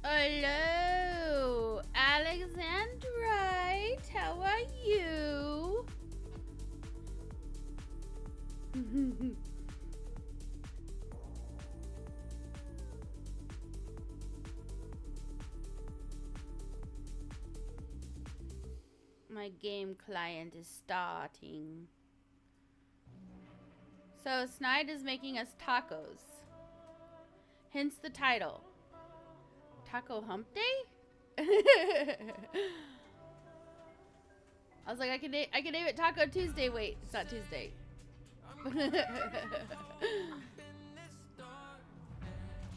Hello, Alexandrite. How are you? My game client is starting. So Snide is making us tacos. Hence the title. Taco Hump Day? I was like, I can name it Taco Tuesday. Wait, it's not Tuesday.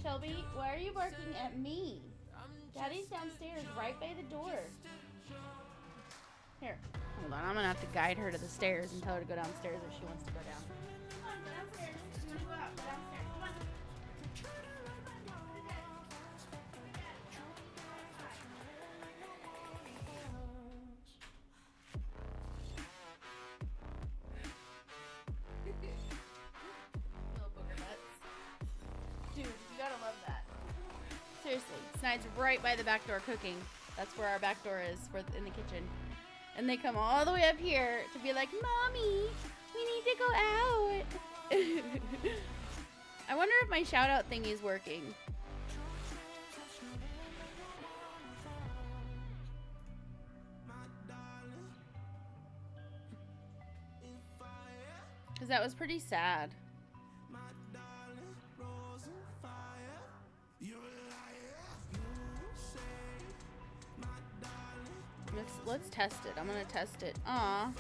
Shelby, why are you barking at me? Daddy's downstairs, right by the door. Here, hold on. I'm gonna have to guide her to the stairs and tell her to go downstairs if she wants to go down. Come on, go downstairs. You wanna go out? Go downstairs. Come on. Little booger butts. Dude, you gotta love that. Seriously, Snide's right by the back door cooking. That's where our back door is in the kitchen. And they come all the way up here to be like, Mommy, we need to go out. I wonder if my shout out thingy is working. Because that was pretty sad. Let's test it. I'm gonna test it. Aw.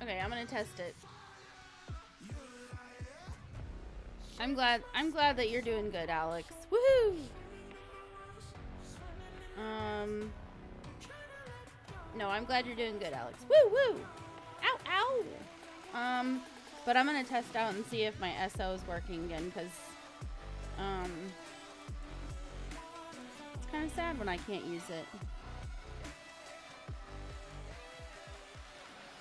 Okay, I'm gonna test it. I'm glad that you're doing good, Alex. Woohoo! No, I'm glad you're doing good, Alex. Woo woo! Ow ow! But I'm gonna test out and see if my SO is working again, because it's kind of sad when I can't use it.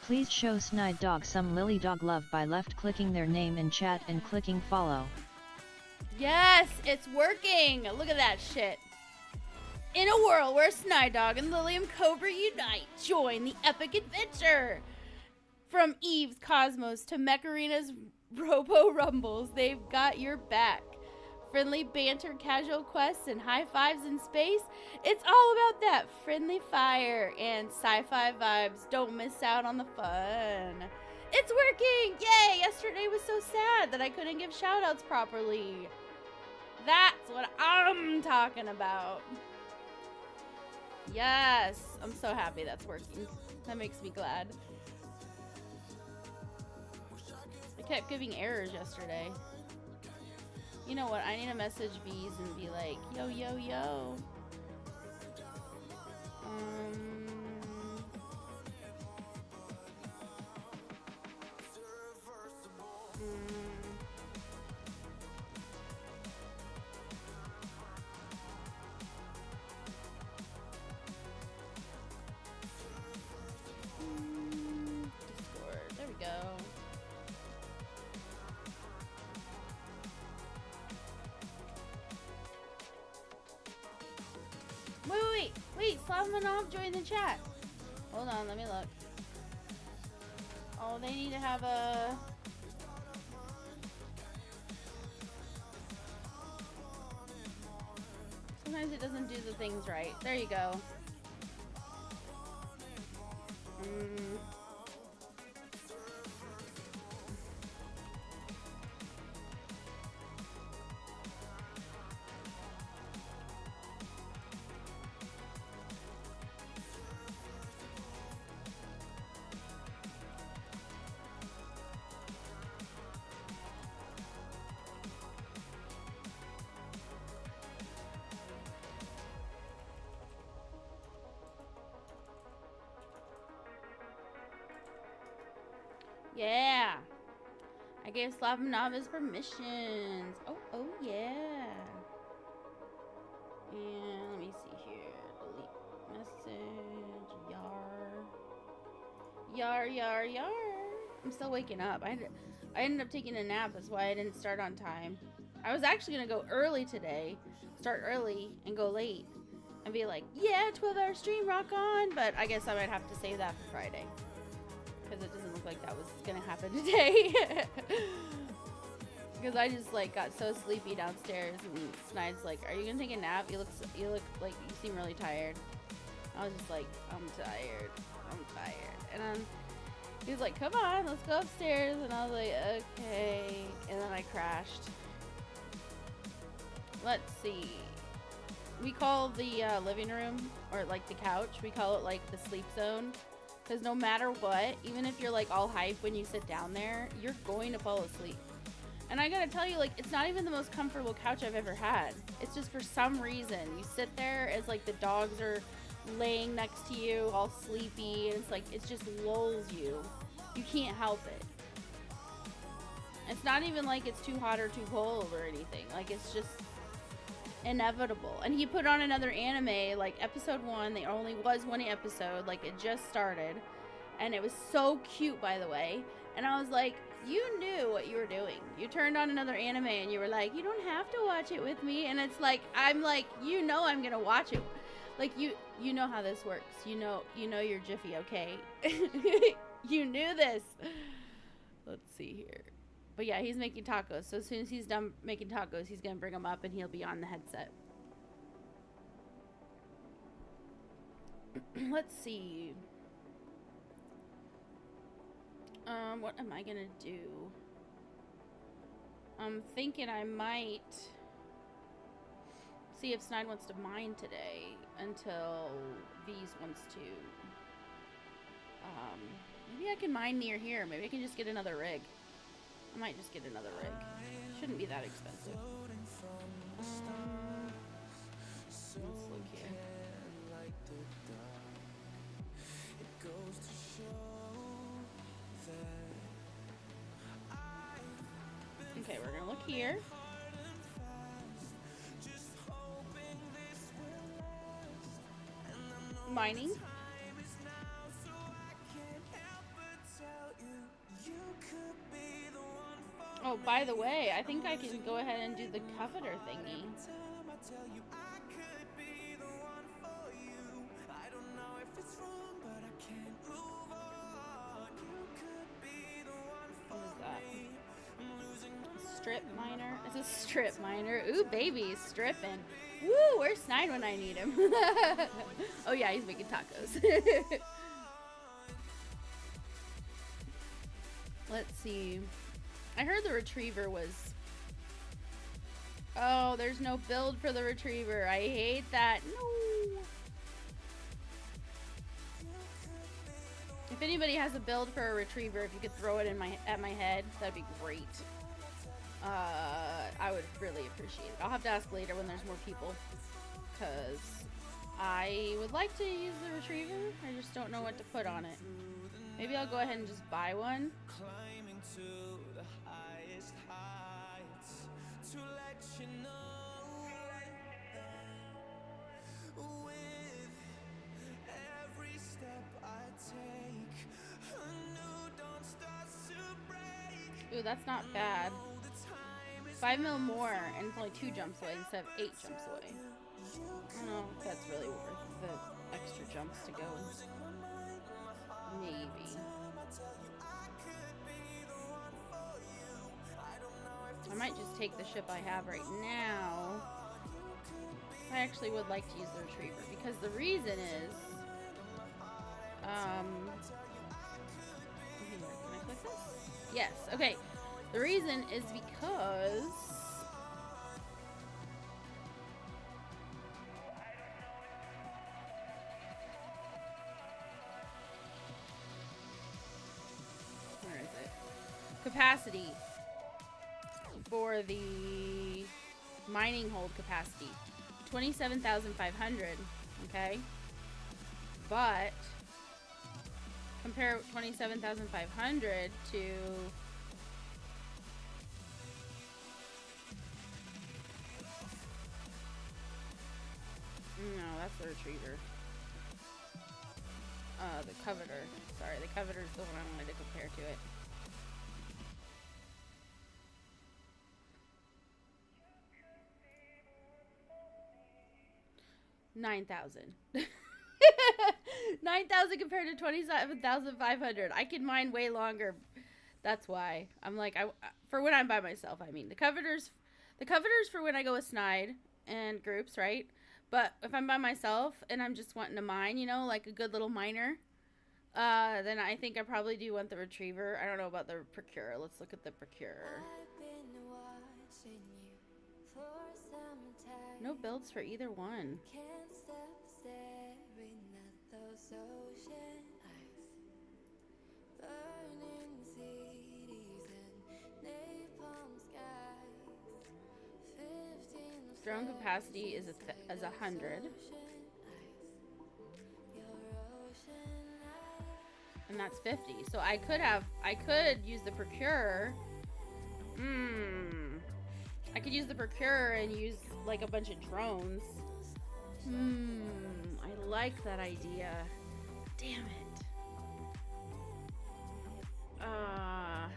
Please show SnideDog some LiliumCobra love by left-clicking their name in chat and clicking follow. Yes, it's working! Look at that shit. In a world where SnideDog and LiliumCobra unite, join the epic adventure! From Eve's Cosmos to Mekarina's Robo Rumbles, they've got your back. Friendly banter, casual quests, and high fives in space. It's all about that friendly fire and sci-fi vibes. Don't miss out on the fun. It's working! Yay! Yesterday was so sad that I couldn't give shoutouts properly. That's what I'm talking about. Yes! I'm so happy that's working. That makes me glad. I kept giving errors yesterday. You know what? I need to message V's and be like, yo, yo, yo. Discord. There we go. Wait, Slavanov joined the chat. Hold on, let me look. Oh, they need to have a... Sometimes it doesn't do the things right. There you go. Yeah. I gave Slavanov his permissions. Oh yeah. And let me see here. Delete message. Yar. I'm still waking up. I ended up taking a nap. That's why I didn't start on time. I was actually gonna go early today, start early and go late, and be like, yeah, 12-hour stream, rock on. But I guess I might have to save that for Friday, because it doesn't look like that was gonna happen today. Because I just like got so sleepy downstairs, and Snide's like, "Are you gonna take a nap? You look like you seem really tired." I was just like, "I'm tired, and he was like, "Come on, let's go upstairs," and I was like, "Okay," and then I crashed. Let's see. We call the living room, or like the couch, we call it like the sleep zone, because no matter what, even if you're like all hype when you sit down there, you're going to fall asleep. And I gotta tell you, like, it's not even the most comfortable couch I've ever had. It's just for some reason, you sit there as like the dogs are laying next to you, all sleepy, and it's like, it just lulls you. You can't help it. It's not even like it's too hot or too cold or anything. Like, it's just inevitable. And he put on another anime, like episode 1. There only was one episode, like it just started. And it was so cute, by the way. And I was like, you knew what you were doing. You turned on another anime and you were like, you don't have to watch it with me. And it's like, I'm like, you know I'm gonna watch it. Like, you know how this works. You know you're Jiffy, okay? You knew this. Let's see here. But yeah, he's making tacos. So as soon as he's done making tacos, he's gonna bring them up and he'll be on the headset. Let's see. What am I gonna do? I'm thinking I might see if Snide wants to mine today until V's wants to. Maybe I can mine near here. Maybe I can just get another rig. I might just get another rig. Shouldn't be that expensive. Let's look here. Okay, we're gonna look here. Mining. Oh, by the way, I think I can go ahead and do the coveter thingy. What is that? Strip miner? It's a strip miner. Ooh, baby, stripping. Woo, where's Snide when I need him? Oh yeah, he's making tacos. Let's see. I heard the retriever was... Oh, there's no build for the retriever. I hate that. No. If anybody has a build for a retriever, if you could throw it in at my head, that'd be great. I would really appreciate it. I'll have to ask later when there's more people, because I would like to use the retriever. I just don't know what to put on it. Maybe I'll go ahead and just buy one. Climbing to the highest heights to let you know with every step I take a new dawn starts to break. Ooh, that's not bad. 5 mil more, and it's only 2 jumps away instead of 8 jumps away. I don't know if that's really worth the extra jumps to go. Maybe. I might just take the ship I have right now. I actually would like to use the retriever, because the reason is... can I click this? Yes, okay. The reason is because... Where is it? Capacity for the mining hold capacity. 27,500, okay? But compare 27,500 to... No, that's the retriever. The coveter. Sorry, the coveter is the one I wanted to compare to it. 9,000. 9,000 compared to 27,500. I can mine way longer. That's why I'm like, for when I'm by myself. I mean, the coveters for when I go with Snide and groups, right? But if I'm by myself and I'm just wanting to mine, you know, like a good little miner, then I think I probably do want the retriever. I don't know about the procurer. Let's look at the procurer. No builds for either one. Drone capacity is 100. And that's 50. So I could use the procurer. I could use the procurer and use like a bunch of drones. I like that idea. Damn it. Let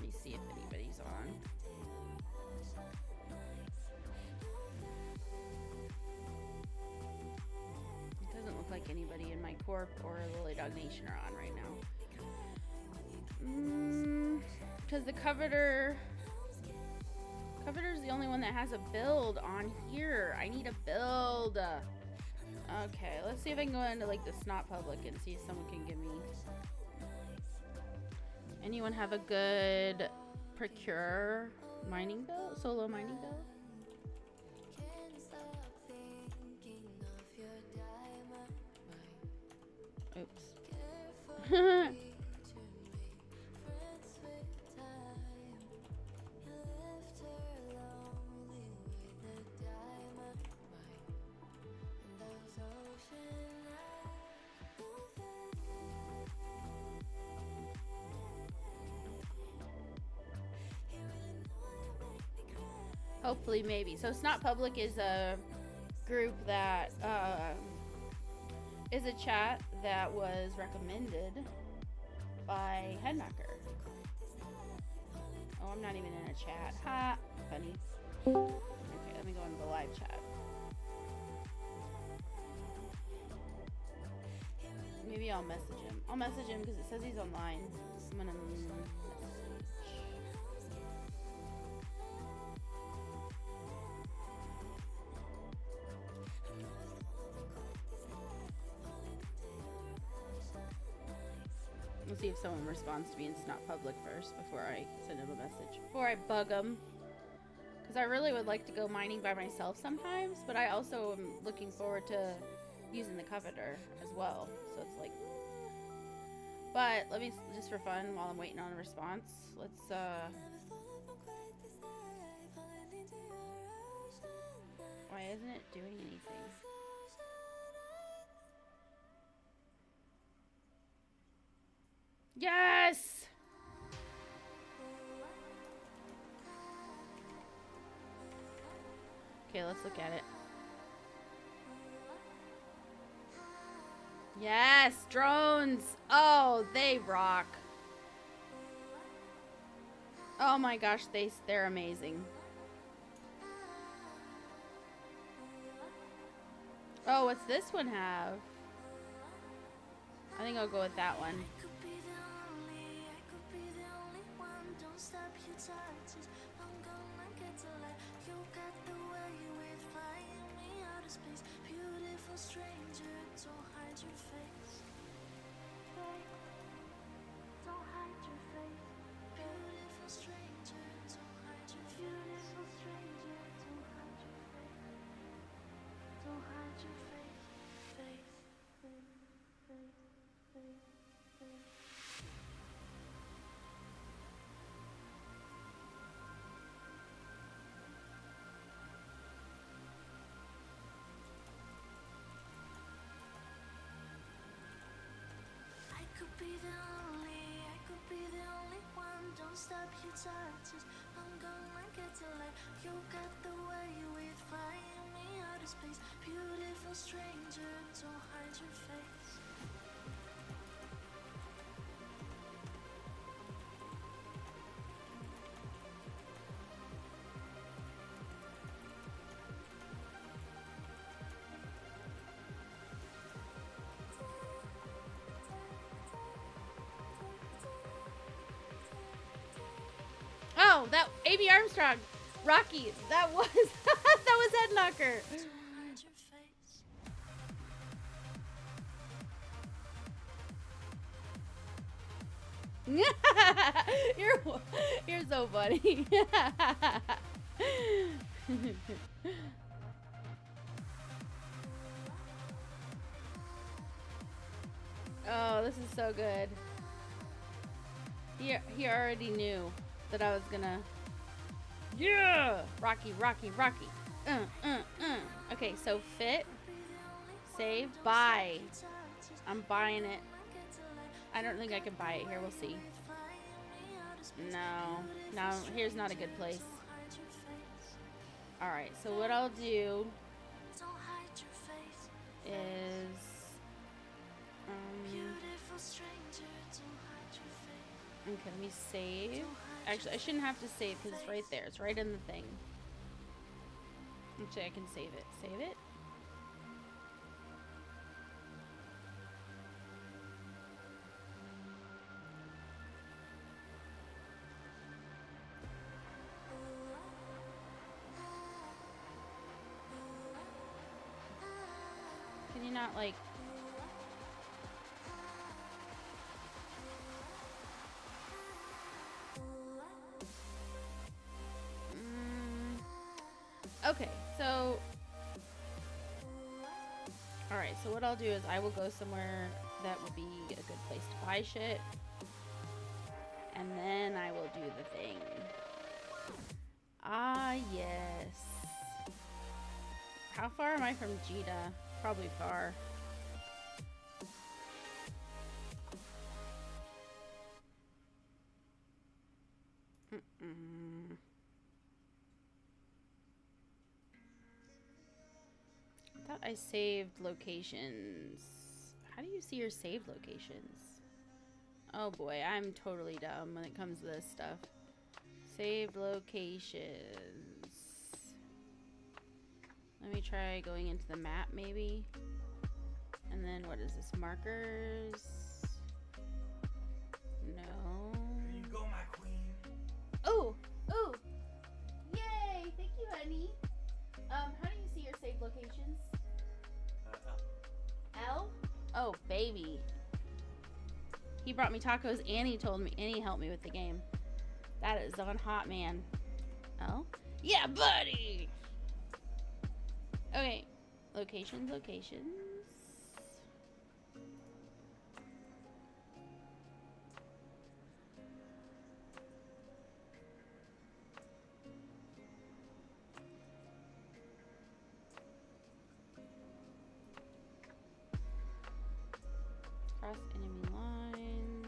me see if anybody's on. It doesn't look like anybody in my corp or LiliumDog Nation are on right now. Because the coveter's the only one that has a build on here. I need a build. Okay, let's see if I can go into like the Snot Public and see if someone can give me. Anyone have a good procure mining build? Solo mining build? Oops. Hopefully, maybe. So Snot Public is a group that is a chat that was recommended by Headmaker. Oh, I'm not even in a chat. Ha! Funny. Okay, let me go into the live chat. Maybe I'll message him. I'll message him because it says he's online. I'm gonna message. We'll see if someone responds to me in Snot Public first before I send him a message. Before I bug him. Because I really would like to go mining by myself sometimes, but I also am looking forward to using the coveter as well. So it's like... But let me, just for fun, while I'm waiting on a response, let's, why isn't it doing anything? Yes! Okay, let's look at it. Yes, drones! Oh, they rock. Oh my gosh, they're amazing. Oh, what's this one have? I think I'll go with that one. Stop your touches. I'm gonna get to life. You got the way with flying me out of space. Beautiful stranger, don't hide your face. Wow, that Amy Armstrong, Rocky, that was that was Head Knocker. You're so funny. Oh, this is so good. He already knew that I was gonna. Yeah, Rocky, Rocky, Rocky. Okay, so fit, save, buy. I'm buying it. I don't think I can buy it here. We'll see. No, here's not a good place. All right, so what I'll do is okay, let me save. Actually, I shouldn't have to save because it's right there. It's right in the thing. Actually, I can save it. Save it. Can you not, like... Okay, so... Alright, so what I'll do is I will go somewhere that would be a good place to buy shit. And then I will do the thing. Ah, yes. How far am I from Jita? Probably far. I thought I saved locations. How do you see your saved locations? Oh boy, I'm totally dumb when it comes to this stuff. Saved locations. Let me try going into the map maybe. And then what is this? Markers? No. Here you go, my queen. Oh! Oh! Yay! Thank you, honey. How do you see your saved locations? L? Oh, baby. He brought me tacos and he told me, and he helped me with the game. That is on hot, man. L? Yeah, buddy! Okay. Locations, locations. Cross enemy lines.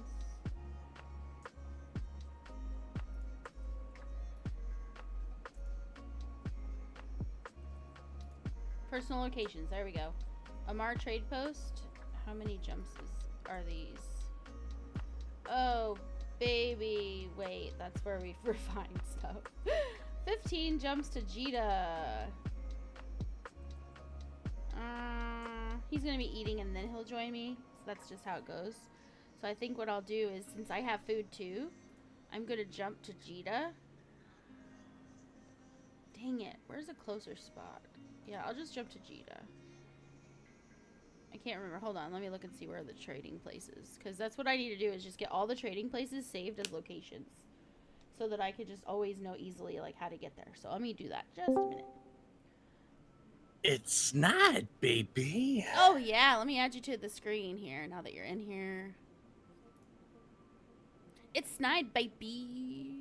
Personal locations. There we go. Amar trade post. How many jumps are these? Oh, baby. Wait, that's where we refine stuff. 15 jumps to Jita. He's gonna be eating and then he'll join me. So that's just how it goes. So I think what I'll do is, since I have food too, I'm gonna jump to Jita. Dang it. Where's a closer spot? Yeah, I'll just jump to Jita. I can't remember. Hold on. Let me look and see where the trading place is. Because that's what I need to do, is just get all the trading places saved as locations. So that I could just always know easily like how to get there. So let me do that. Just a minute. It's not, baby. Oh, yeah. Let me add you to the screen here now that you're in here. It's Snide, baby.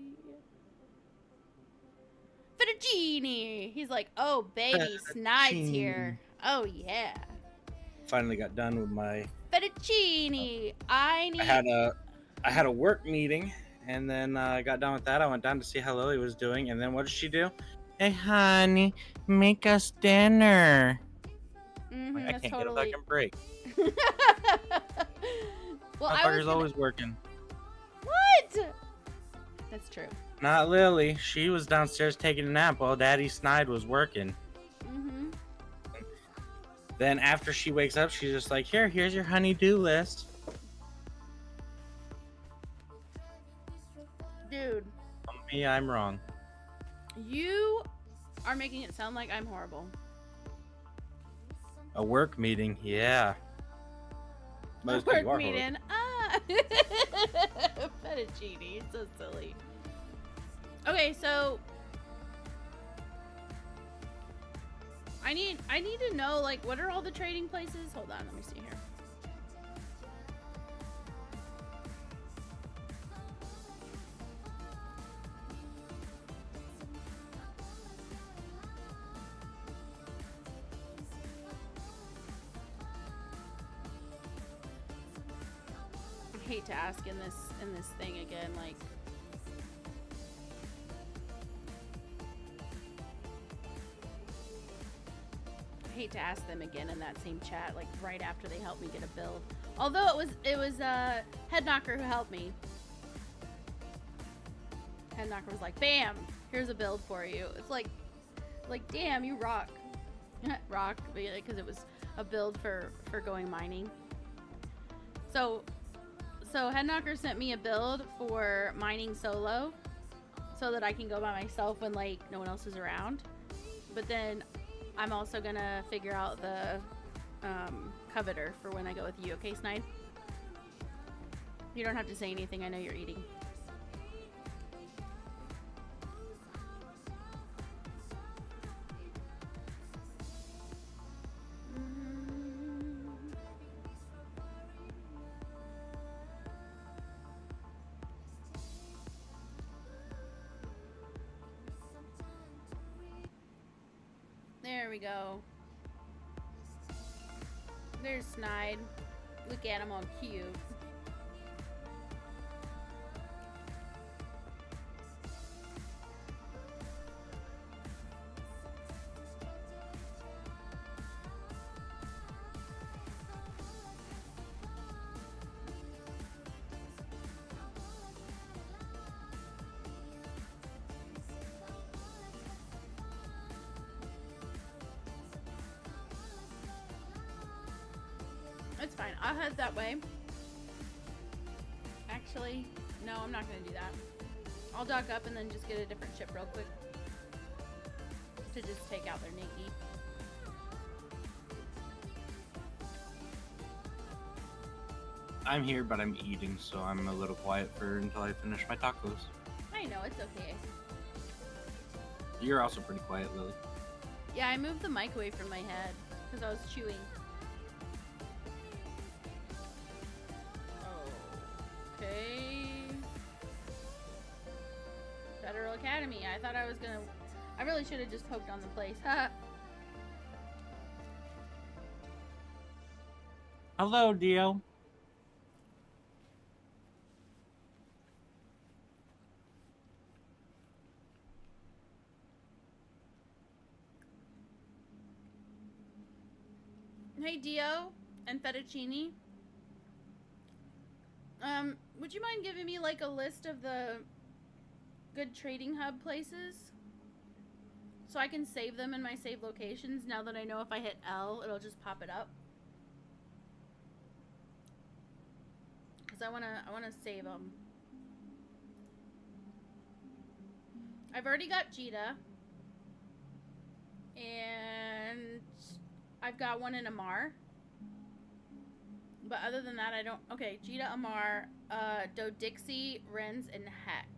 Fettuccine. He's like, oh, baby, Snide's here. Oh, yeah. Finally got done with my Fettuccine. I had a work meeting, and then I got done with that. I went down to see how Lily was doing, and then what did she do? Hey, honey, make us dinner. Like, I can't get a fucking break. Well, Motherfucker's always working. What? That's true. Not Lily. She was downstairs taking a nap while Daddy Snide was working. Then after she wakes up, she's just like, here's your honey-do list. Dude. I'm gonna me I'm wrong. You are making it sound like I'm horrible. A work meeting, yeah. A Most people work are meeting. Ah! Fettuccine. So silly. Okay, so I need to know, like, what are all the trading places? Hold on, let me see here. I hate to ask in this thing again, like, I hate to ask them again in that same chat, like right after they helped me get a build. Although it was Head Knocker who helped me. Head Knocker was like, "Bam, here's a build for you." It's like damn, you rock, rock, because it was a build for going mining. So Head Knocker sent me a build for mining solo, so that I can go by myself when like no one else is around. But then I'm also gonna figure out the coveter for when I go with you. Okay, Snide? You don't have to say anything. I know you're eating. There we go. There's Snide. Look at him all cute. It's fine. I'll head that way. Actually, no, I'm not gonna do that. I'll dock up and then just get a different ship real quick to just take out their Nikki. I'm here, but I'm eating, so I'm a little quiet until I finish my tacos. I know, it's okay. You're also pretty quiet, Lily. Yeah, I moved the mic away from my head because I was chewing. Okay. Federal Academy. I thought I was gonna... I really should have just poked on the place. Hello, Dio. Hey, Dio and Fettuccine. Would you mind giving me like a list of the good trading hub places so I can save them in my save locations now that I know if I hit L, it'll just pop it up? Because I wanna save them. I've already got Jita. And I've got one in Amar. But other than that, I don't... Okay, Jita, Amar, Dodixie, Renz, and Heck.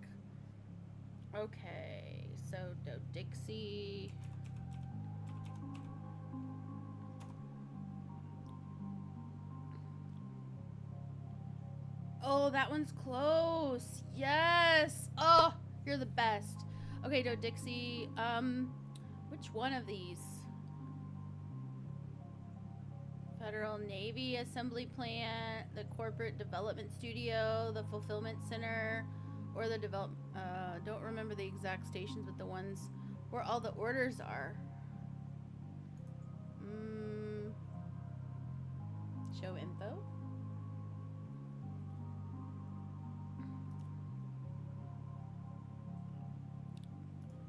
Okay, so Dodixie... Oh, that one's close. Yes. Oh, you're the best. Okay, Dodixie, which one of these? Federal Navy Assembly Plant, the Corporate Development Studio, the Fulfillment Center, or the don't remember the exact stations, but the ones where all the orders are. Show info.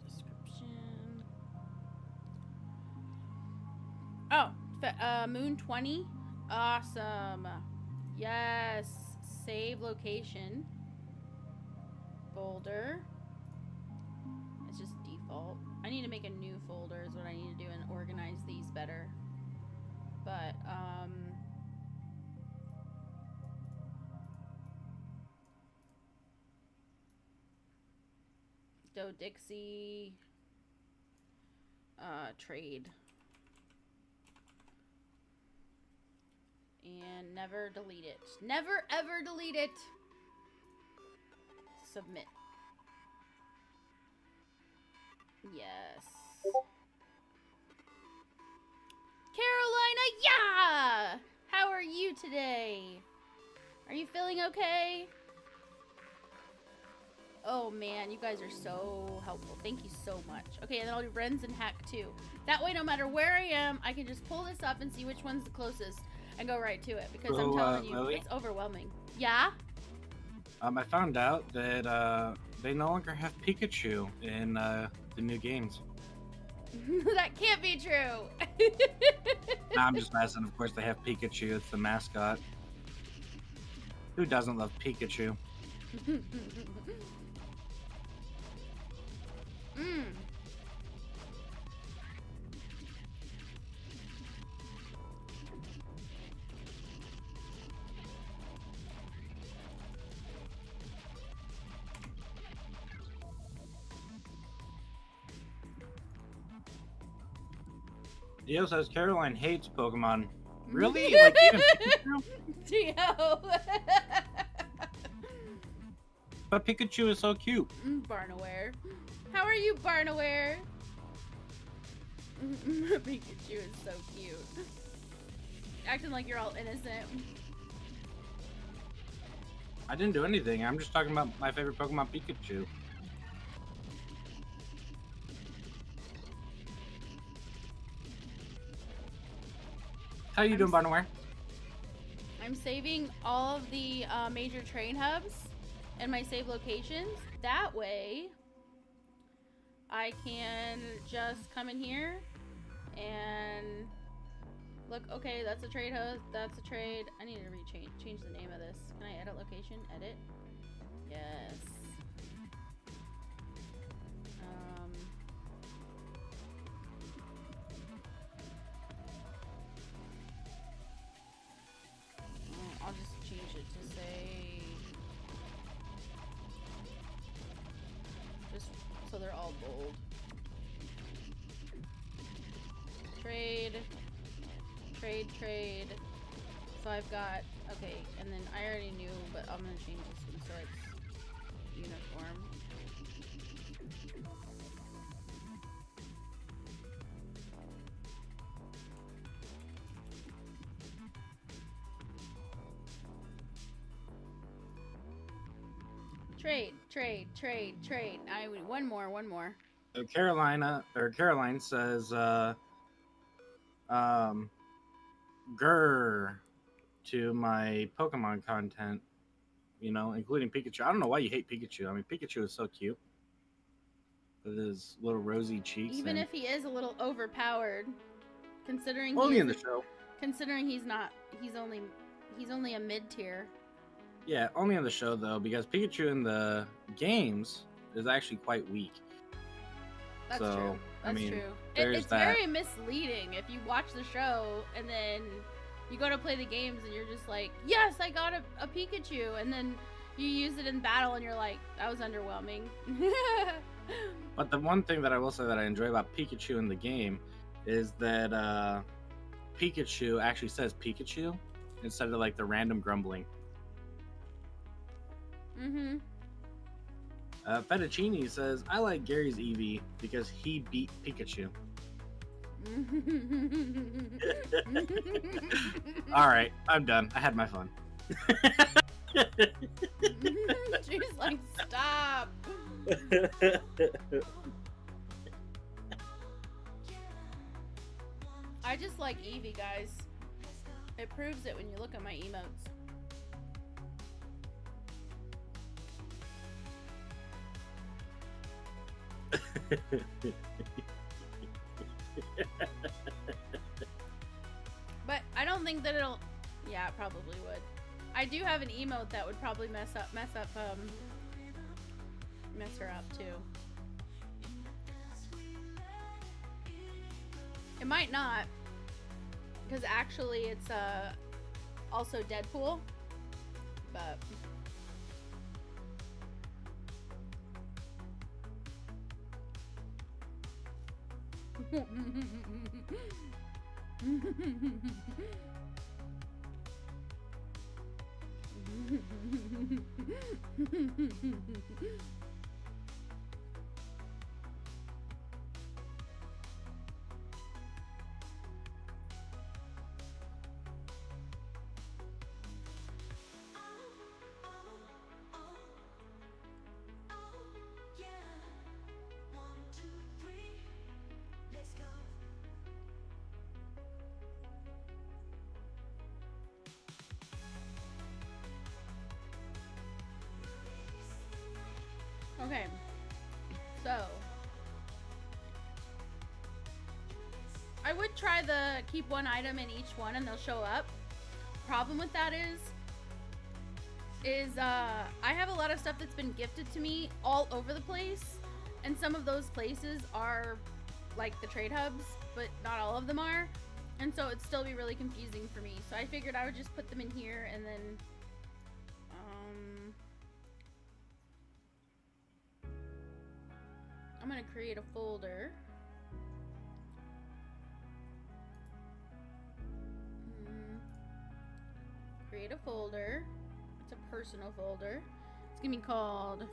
Description. Oh. Moon 20. Awesome. Yes. Save location. Folder. default. I need to make a new folder is what I need to do and organize these better. But, Doe Dixie, trade. And never delete it. Never ever delete it! Submit. Yes. Carolina, yeah! How are you today? Are you feeling okay? Oh man, you guys are so helpful. Thank you so much. Okay, and then I'll do Rens and Hack too. That way, no matter where I am, I can just pull this up and see which one's the closest and go right to it. Because I'm telling you, Lily? it's overwhelming. Yeah? I found out that they no longer have Pikachu in the new games. That can't be true. Nah, I'm just messing. Of course, they have Pikachu. It's the mascot. Who doesn't love Pikachu? Dio says Caroline hates Pokemon. Really? Like even Pikachu? Dio. But Pikachu is so cute. Barnaware. How are you, Barnaware? Pikachu is so cute. Acting like you're all innocent. I didn't do anything. I'm just talking about my favorite Pokemon, Pikachu. How you doing, Barnaware? I'm saving all of the major train hubs and my save locations. That way, I can just come in here and look. Okay, that's a trade hub. That's a trade. I need to change the name of this. Can I edit location? Edit. Yes. I'll just change it to say, just so they're all bold. Trade, trade, trade. So I've got, okay, and then I already knew, but I'm gonna change this one so it's uniform. Trade, trade, trade, trade. I one more. So Caroline says, grr to my Pokemon content, you know, including Pikachu. I don't know why you hate Pikachu. I mean, Pikachu is so cute with his little rosy cheeks. Even if he is a little overpowered, considering only in the show. Considering he's only a mid tier. Yeah, only on the show though, because Pikachu in the games is actually quite weak. That's so, true. That's true. It's very misleading if you watch the show and then you go to play the games and you're just like, yes, I got a Pikachu, and then you use it in battle and you're like, that was underwhelming. But the one thing that I will say that I enjoy about Pikachu in the game is that Pikachu actually says Pikachu instead of like the random grumbling. Mm-hmm. Fettuccine says, I like Gary's Eevee because he beat Pikachu. Alright, I'm done. I had my fun. She's like, stop. I just like Eevee, guys. It proves it when you look at my emotes. But I don't think that it'll. Yeah, it probably would. I do have an emote that would probably mess her up too. It might not, because actually it's also Deadpool, but okay, so I would try the keep one item in each one and they'll show up. Problem with that is I have a lot of stuff that's been gifted to me all over the place, and some of those places are like the trade hubs, but not all of them are, and so it'd still be really confusing for me. So I figured I would just put them in here, and then I'm gonna create a folder. Create a folder. It's a personal folder. It's gonna be called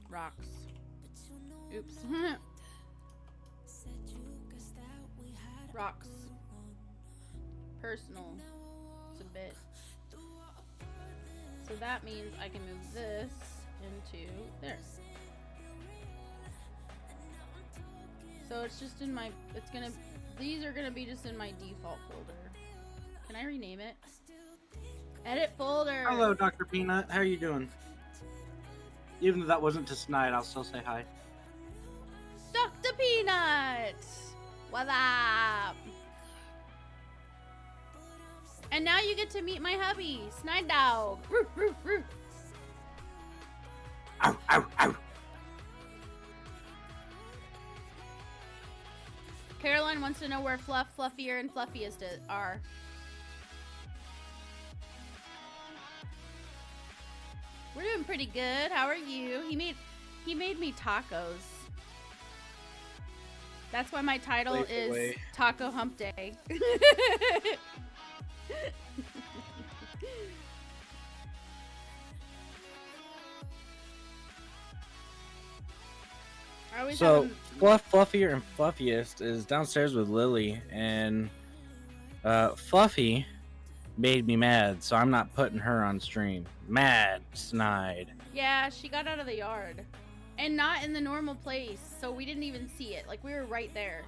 Rocks. Oops. Rocks. Personal. It's a bit. So that means I can move this into there. So it's just in my, these are gonna be just in my default folder. Can I rename it? Edit folder. Hello, Dr. Peanut. How are you doing? Even though that wasn't to Snide, I'll still say hi. Dr. Peanut! What up? And now you get to meet my hubby, SnideDog. Roof, roof, roof. Ow, ow, ow. Caroline wants to know where Fluff, Fluffier, and Fluffiest are. We're doing pretty good. How are you? He made me tacos. That's why my title is Taco Hump Day. So Fluff, Fluffier, and Fluffiest is downstairs with Lily, and Fluffy made me mad, so I'm not putting her on stream. Mad Snide. Yeah, she got out of the yard. And not in the normal place, so we didn't even see it. Like, we were right there.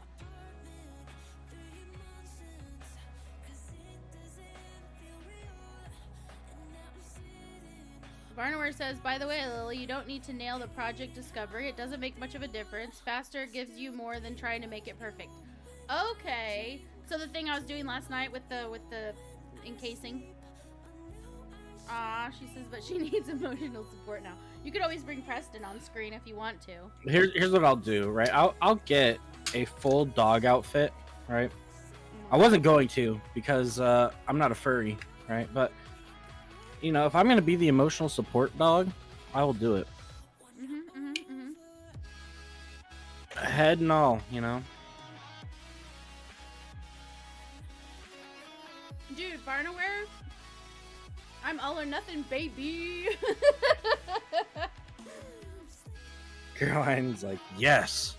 Barnaware says, by the way, Lily, you don't need to nail the project discovery. It doesn't make much of a difference. Faster gives you more than trying to make it perfect. Okay. So the thing I was doing last night with the encasing. She says, but she needs emotional support now. You could always bring Preston on screen if you want to. Here's what I'll do, right? I'll get a full dog outfit, right? I wasn't going to because I'm not a furry, right? But you know, if I'm gonna be the emotional support dog, I will do it. Head and all, you know. Dude, Barnaware, I'm all or nothing, baby. Caroline's like, yes.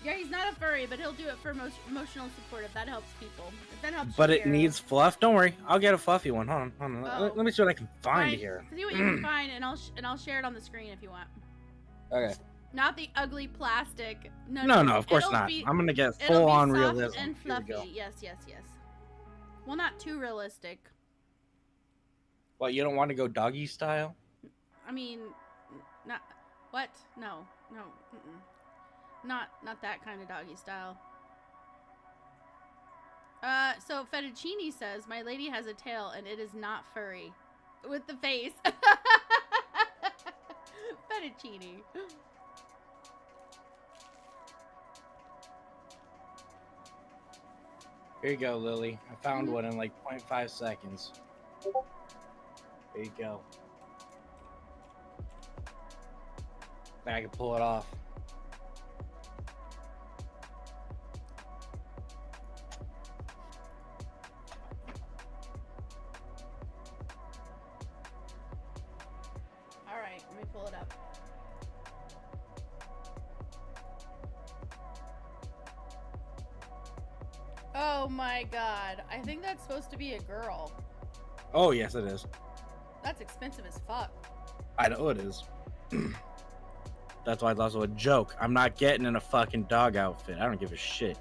Yeah, he's not a furry, but he'll do it for emotional support if that helps people. If that helps. But you, it Carol. needs fluff. Don't worry, I'll get a fluffy one. Hold on. Oh. Let me see what I can find here. See what you can find, and I'll share it on the screen if you want. Okay. Not the ugly plastic. No, of course not. I'm gonna get full on realism. And fluffy. Yes. Well, not too realistic. Well, you don't want to go doggy style? I mean, not what? No. Mm-mm. Not that kind of doggy style. So Fettuccine says, my lady has a tail and it is not furry. With the face. fettuccine. Here you go, Lily. I found one in like 0.5 seconds. There you go. I can pull it off. All right, let me pull it up. Oh my god. I think that's supposed to be a girl. Oh, yes, it is. That's expensive as fuck. I know it is. That's why it's also a joke. I'm not getting in a fucking dog outfit. I don't give a shit.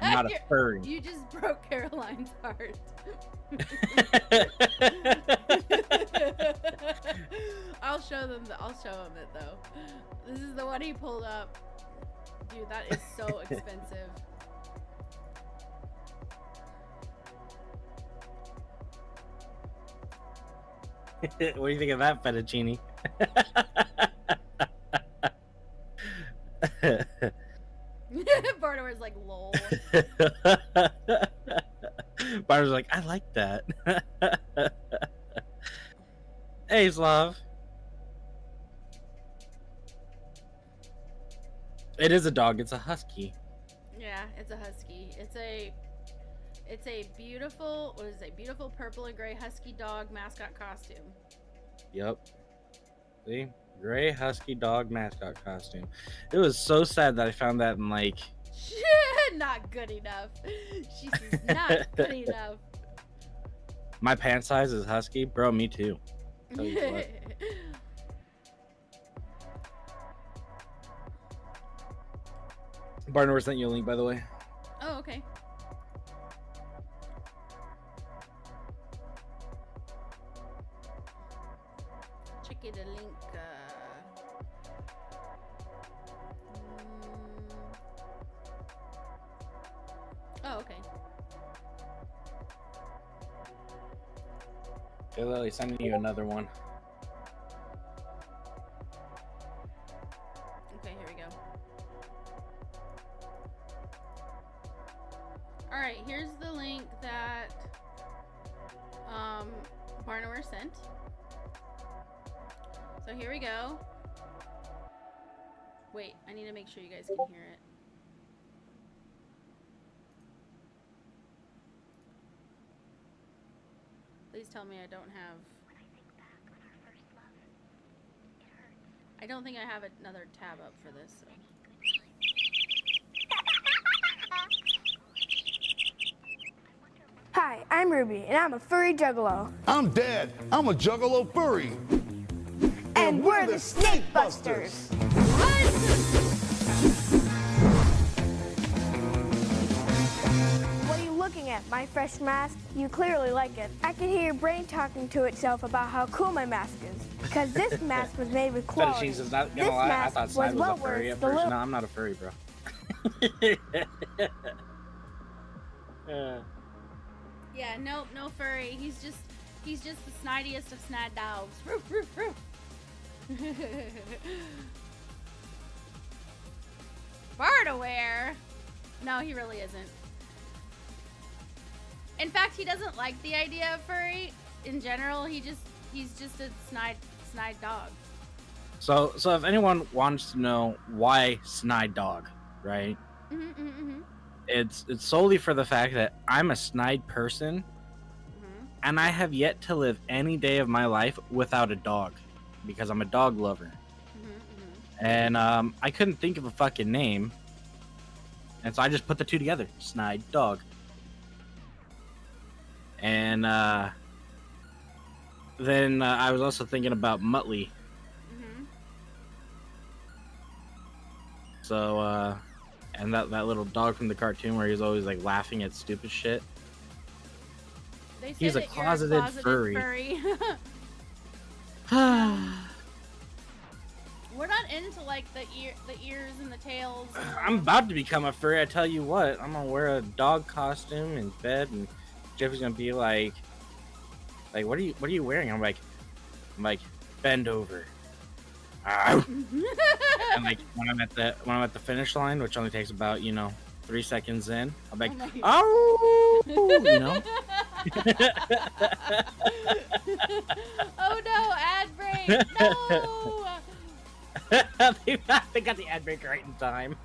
I'm not a furry. You just broke Caroline's heart. I'll show them it though. This is the one he pulled up. Dude, that is so expensive. What do you think of that, fettuccine? Barnum was like, lol. Barnum's like, I like that. Hey, Slav. It is a dog. It's a husky. Yeah, it's a husky. It's a beautiful, what is it? Beautiful purple and gray husky dog mascot costume. Yep. See? Gray husky dog mascot costume. It was so sad that I found that in like... Not good enough. She says not good enough. My pant size is husky. Bro, me too. Tell you what. Barnor sent you a link, by the way. Oh, okay. Check it a link. Oh, okay. Hey, Lily, sending you another one. Okay, here we go. Alright, here's the link that Barnor sent. So here we go. Wait, I need to make sure you guys can hear it. Please tell me I don't have... I don't think I have another tab up for this. So. Hi, I'm Ruby, and I'm a furry juggalo. I'm Dad. I'm a juggalo furry. And we're the Snake Busters. What are you looking at, my fresh mask? You clearly like it. I can hear your brain talking to itself about how cool my mask is. Because this mask was made with quality. Fettuccine's not This gonna lie. I mask thought was Snide was well a furry worth at the first. little... No, I'm not a furry, bro. Yeah, no furry. He's just the snidiest of snide dogs. Roof, roof, roof. Bardaware? No, he really isn't. In fact, he doesn't like the idea of furry in general. He's just a snide dog. So if anyone wants to know why SnideDog, right? It's solely for the fact that I'm a snide person, and I have yet to live any day of my life without a dog, because I'm a dog lover. And I couldn't think of a fucking name, and so I just put the two together, SnideDog. And then I was also thinking about Muttley. So, and that little dog from the cartoon where he's always like laughing at stupid shit. They say He's a that closeted you're a closeted furry. We're not into like the ears and the tails. I'm about to become a furry. I tell you what, I'm gonna wear a dog costume in bed, and Jiffy's gonna be like, what are you wearing? I'm like, bend over. And like when I'm at the finish line, which only takes about 3 seconds in, I'm like, oh, Oh no, ad break! No. they got the ad break right in time.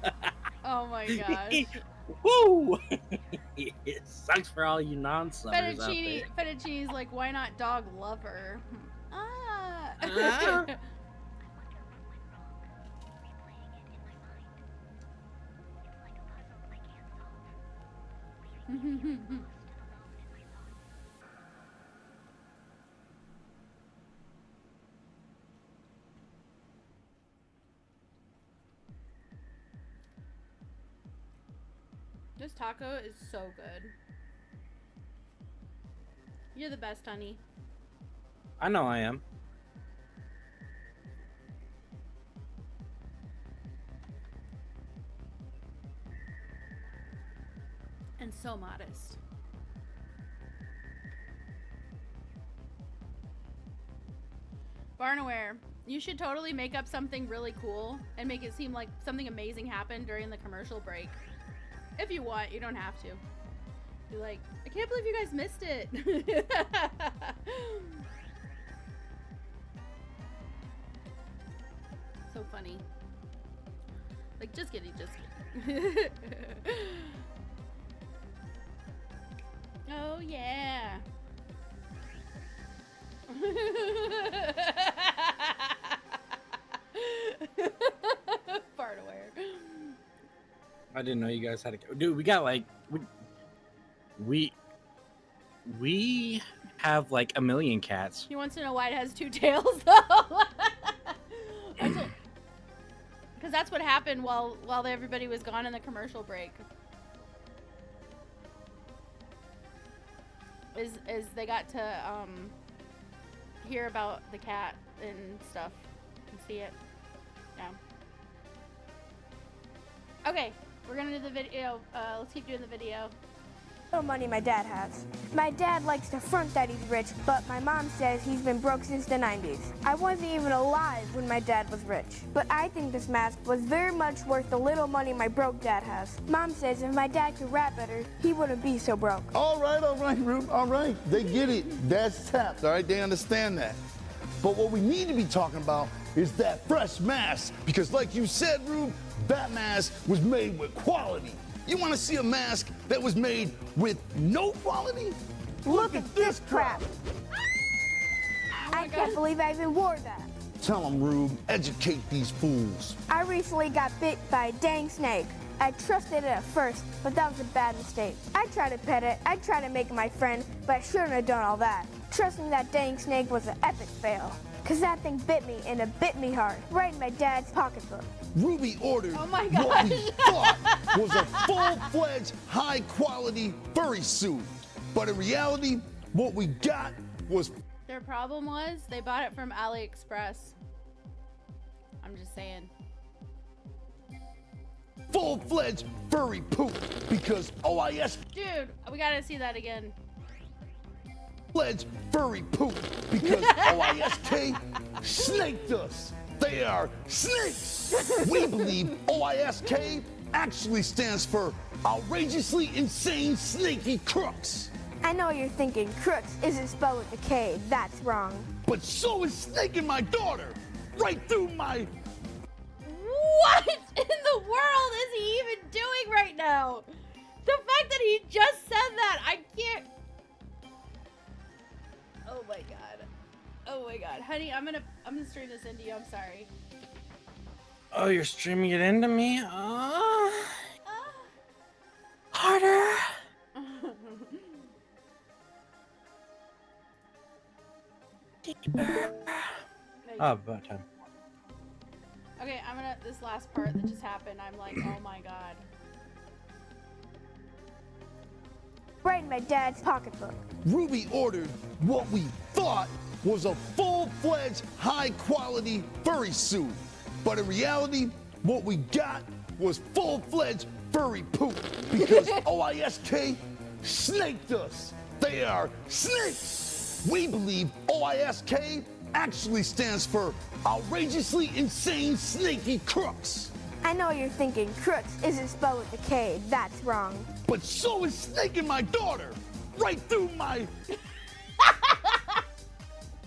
Oh my gosh. Woo! It sucks for all you non-subbers out there. Fettuccine's like, why not dog lover? Ah. This taco is so good. You're the best, honey. I know I am. And so modest. Barnaware, you should totally make up something really cool and make it seem like something amazing happened during the commercial break. If you want, you don't have to. Be like, I can't believe you guys missed it. So funny. Like, just kidding, just kidding. Oh, yeah. Barnaware. I didn't know you guys had a dude. We got like we have like 1 million cats. He wants to know why it has 2 tails, though. Because that's what happened while everybody was gone in the commercial break. Is they got to hear about the cat and stuff and see it. Yeah. Okay. We're gonna do the video. Let's keep doing the video. Little money my dad has. My dad likes to front that he's rich, but my mom says he's been broke since the 90s. I wasn't even alive when my dad was rich. But I think this mask was very much worth the little money my broke dad has. Mom says if my dad could rap better, he wouldn't be so broke. All right, Rube. All right. They get it. Dad's tapped, all right? They understand that. But what we need to be talking about is that fresh mask. Because like you said, Rube, that mask was made with quality. You want to see a mask that was made with no quality? Look at this crap. I can't believe I even wore that. Tell them, Rube, educate these fools. I recently got bit by a dang snake. I trusted it at first, but that was a bad mistake. I tried to pet it, I tried to make it my friend, but I shouldn't have done all that. Trusting that dang snake was an epic fail. Cause that thing bit me, and it bit me hard, right in my dad's pocketbook. Ruby ordered Oh my what we gosh. thought was a full-fledged, high-quality furry suit. But in reality, what we got was... Their problem was they bought it from AliExpress. I'm just saying. full-fledged furry poop. Because OIS... Dude, we gotta see that again. Fledged furry poop. Because OISK snaked us. They are snakes. We believe OISK actually stands for outrageously insane snaky crooks. I know what you're thinking, crooks isn't spelled with a K, that's wrong. But so is snaking my daughter. Right through my... What in the world is he even doing right now? The fact that he just said that, I can't... Oh my god. Oh my god. Honey, I'm gonna stream this into you, I'm sorry. Oh, you're streaming it into me? Harder. Oh, about time. Okay, this last part that just happened, I'm like, oh my god. Right in my dad's pocketbook. Ruby ordered what we thought was a full-fledged, high-quality furry suit. But in reality, what we got was full-fledged furry poop. Because OISK snaked us. They are snakes. We believe OISK actually stands for outrageously insane snaky crooks. I know what you're thinking. Crooks isn't spelled with a K. That's wrong. But so is snaking my daughter right through my...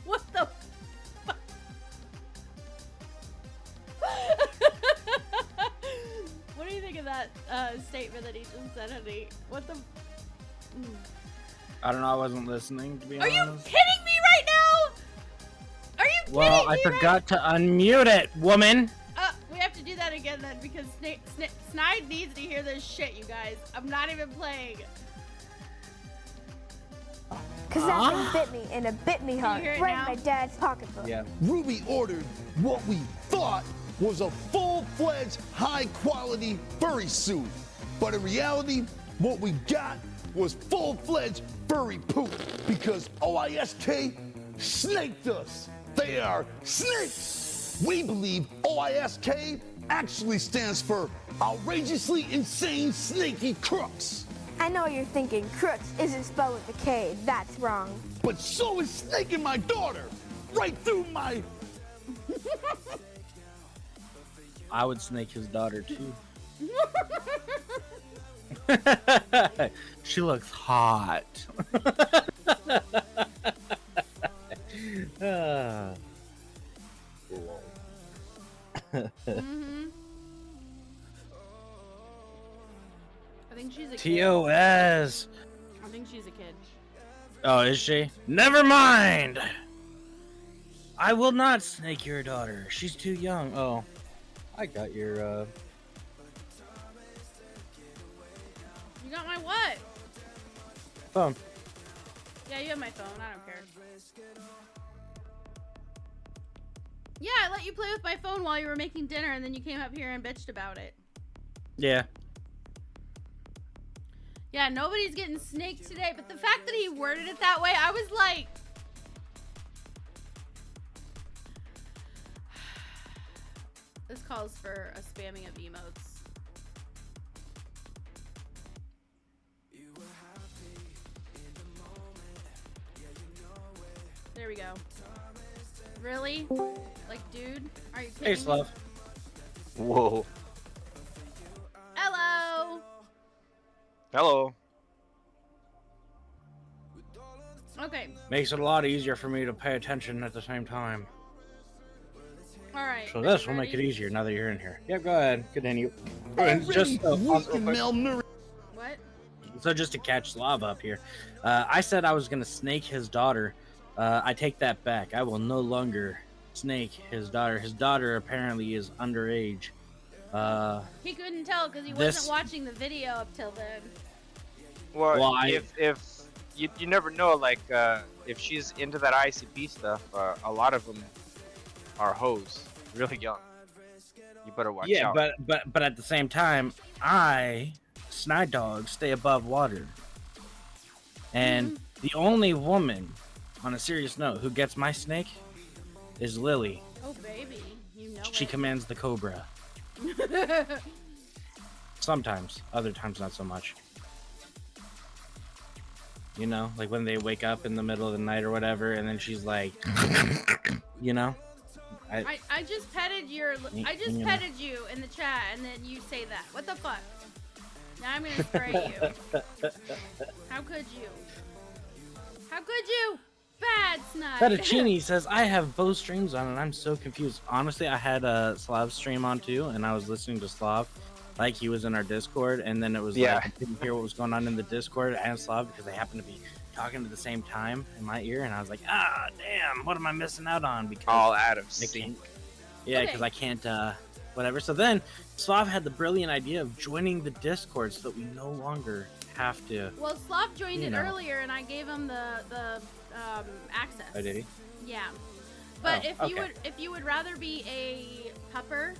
What the fuck? What do you think of that statement that he just said, honey? What the... I don't know. I wasn't listening, to be Are honest. you kidding me right now? Are you kidding Well, me I forgot to unmute it, woman. We have to do that again then because Snide needs to hear this shit, you guys. I'm not even playing. Cause that thing bit me and it bit me hard. hear it Right now? in my dad's pocketbook. Yeah. Ruby ordered what we thought was a full-fledged, high-quality furry suit. But in reality, what we got was full-fledged furry poop because OISK snaked us. They are snakes. We believe OISK actually stands for outrageously insane snaky crooks. I know what you're thinking. Crooks isn't spelled with a K. That's wrong. But so is snaking my daughter right through my... I would snake his daughter, too. She looks hot. I think she's a kid. TOS. I think she's a kid. Oh, is she? Never mind. I will not snake your daughter. She's too young. Oh, I got your, You got my what? phone. Yeah, you have my phone. I don't care. Yeah, I let you play with my phone while you were making dinner, and then you came up here and bitched about it. Yeah. Yeah, nobody's getting snaked today, but the fact that he worded it that way, I was like... This calls for a spamming of emotes. There we go. Really? Like, dude? Are you kidding Hey, me? Slav. Whoa. Hello! Hello. Okay, Makes it a lot easier for me to pay attention at the same time. alright. So this will make it easier now that you're in here. Yep, go ahead. Continue. Already Just weak and malnourished. What? So just to catch Slav up here, I said I was gonna snake his daughter. I take that back. I will no longer snake his daughter. His daughter apparently is underage. He couldn't tell because he This- wasn't watching the video up till then. Well, Why? if you never know, like if she's into that ICP stuff, a lot of them are hoes, really young. You better watch Yeah, out. but at the same time, I, SnideDog, stay above water. And the only woman, on a serious note, who gets my snake is Lily. Oh, baby. You know She it. commands the cobra. Sometimes, other times not so much. You know, like when they wake up in the middle of the night or whatever, and then she's like, you know, I just petted your. I just You know. petted you in the chat, and then you say that. What the fuck? Now I'm gonna spray you. How could you? How could you? Bad Snide. Fettuccine says, I have both streams on and I'm so confused. Honestly, I had a Slav stream on too, and I was listening to Slav like he was in our Discord, and then it was Yeah. like I didn't hear what was going on in the Discord and Slav because they happened to be talking at the same time in my ear, and I was like, ah, damn, what am I missing out on? Because All out of I sync. can't, yeah, Okay. because I can't, whatever. So then Slav had the brilliant idea of joining the Discord so that we no longer have to. Well, Slav joined You it know. earlier, and I gave him the access. Oh, did he? Yeah. But Oh, if you would rather be a pupper,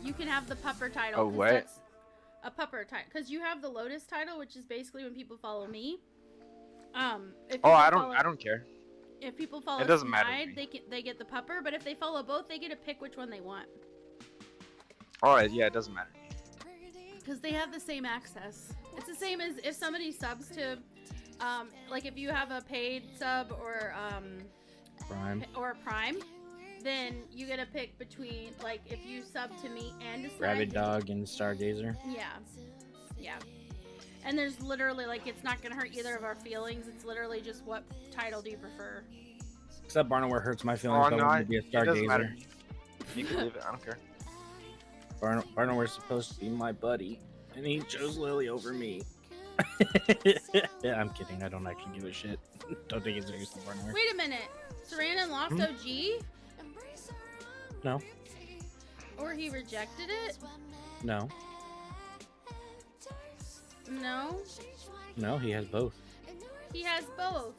you can have the pupper title. Oh, 'cause what? that's a pupper title, because you have the Lotus title, which is basically when people follow me. If Oh, people I follow- don't care. If people follow doesn't matter to Snide, me. they get the pupper. But if they follow both, they get to pick which one they want, Oh, yeah, it doesn't matter. because they have the same access. It's the same as if somebody subs to, like if you have a paid sub or Prime. or Prime, then you get to pick between, like, if you sub to me and to Rabbit Snide. Dog and Stargazer. Yeah. And there's literally, like, it's not gonna hurt either of our feelings. It's literally just what title do you prefer? Except Barnoware hurts my feelings. Oh, I no, want to be a it doesn't matter. Stargazer. You can leave it. I don't care. Barnoware's supposed to be my buddy, and he chose Lily over me. Yeah, I'm kidding. I don't actually give a shit. Don't take it seriously, Barnoware. Wait a minute. Saran lost OG? No. Or he rejected it? No. No. No, he has both. He has both.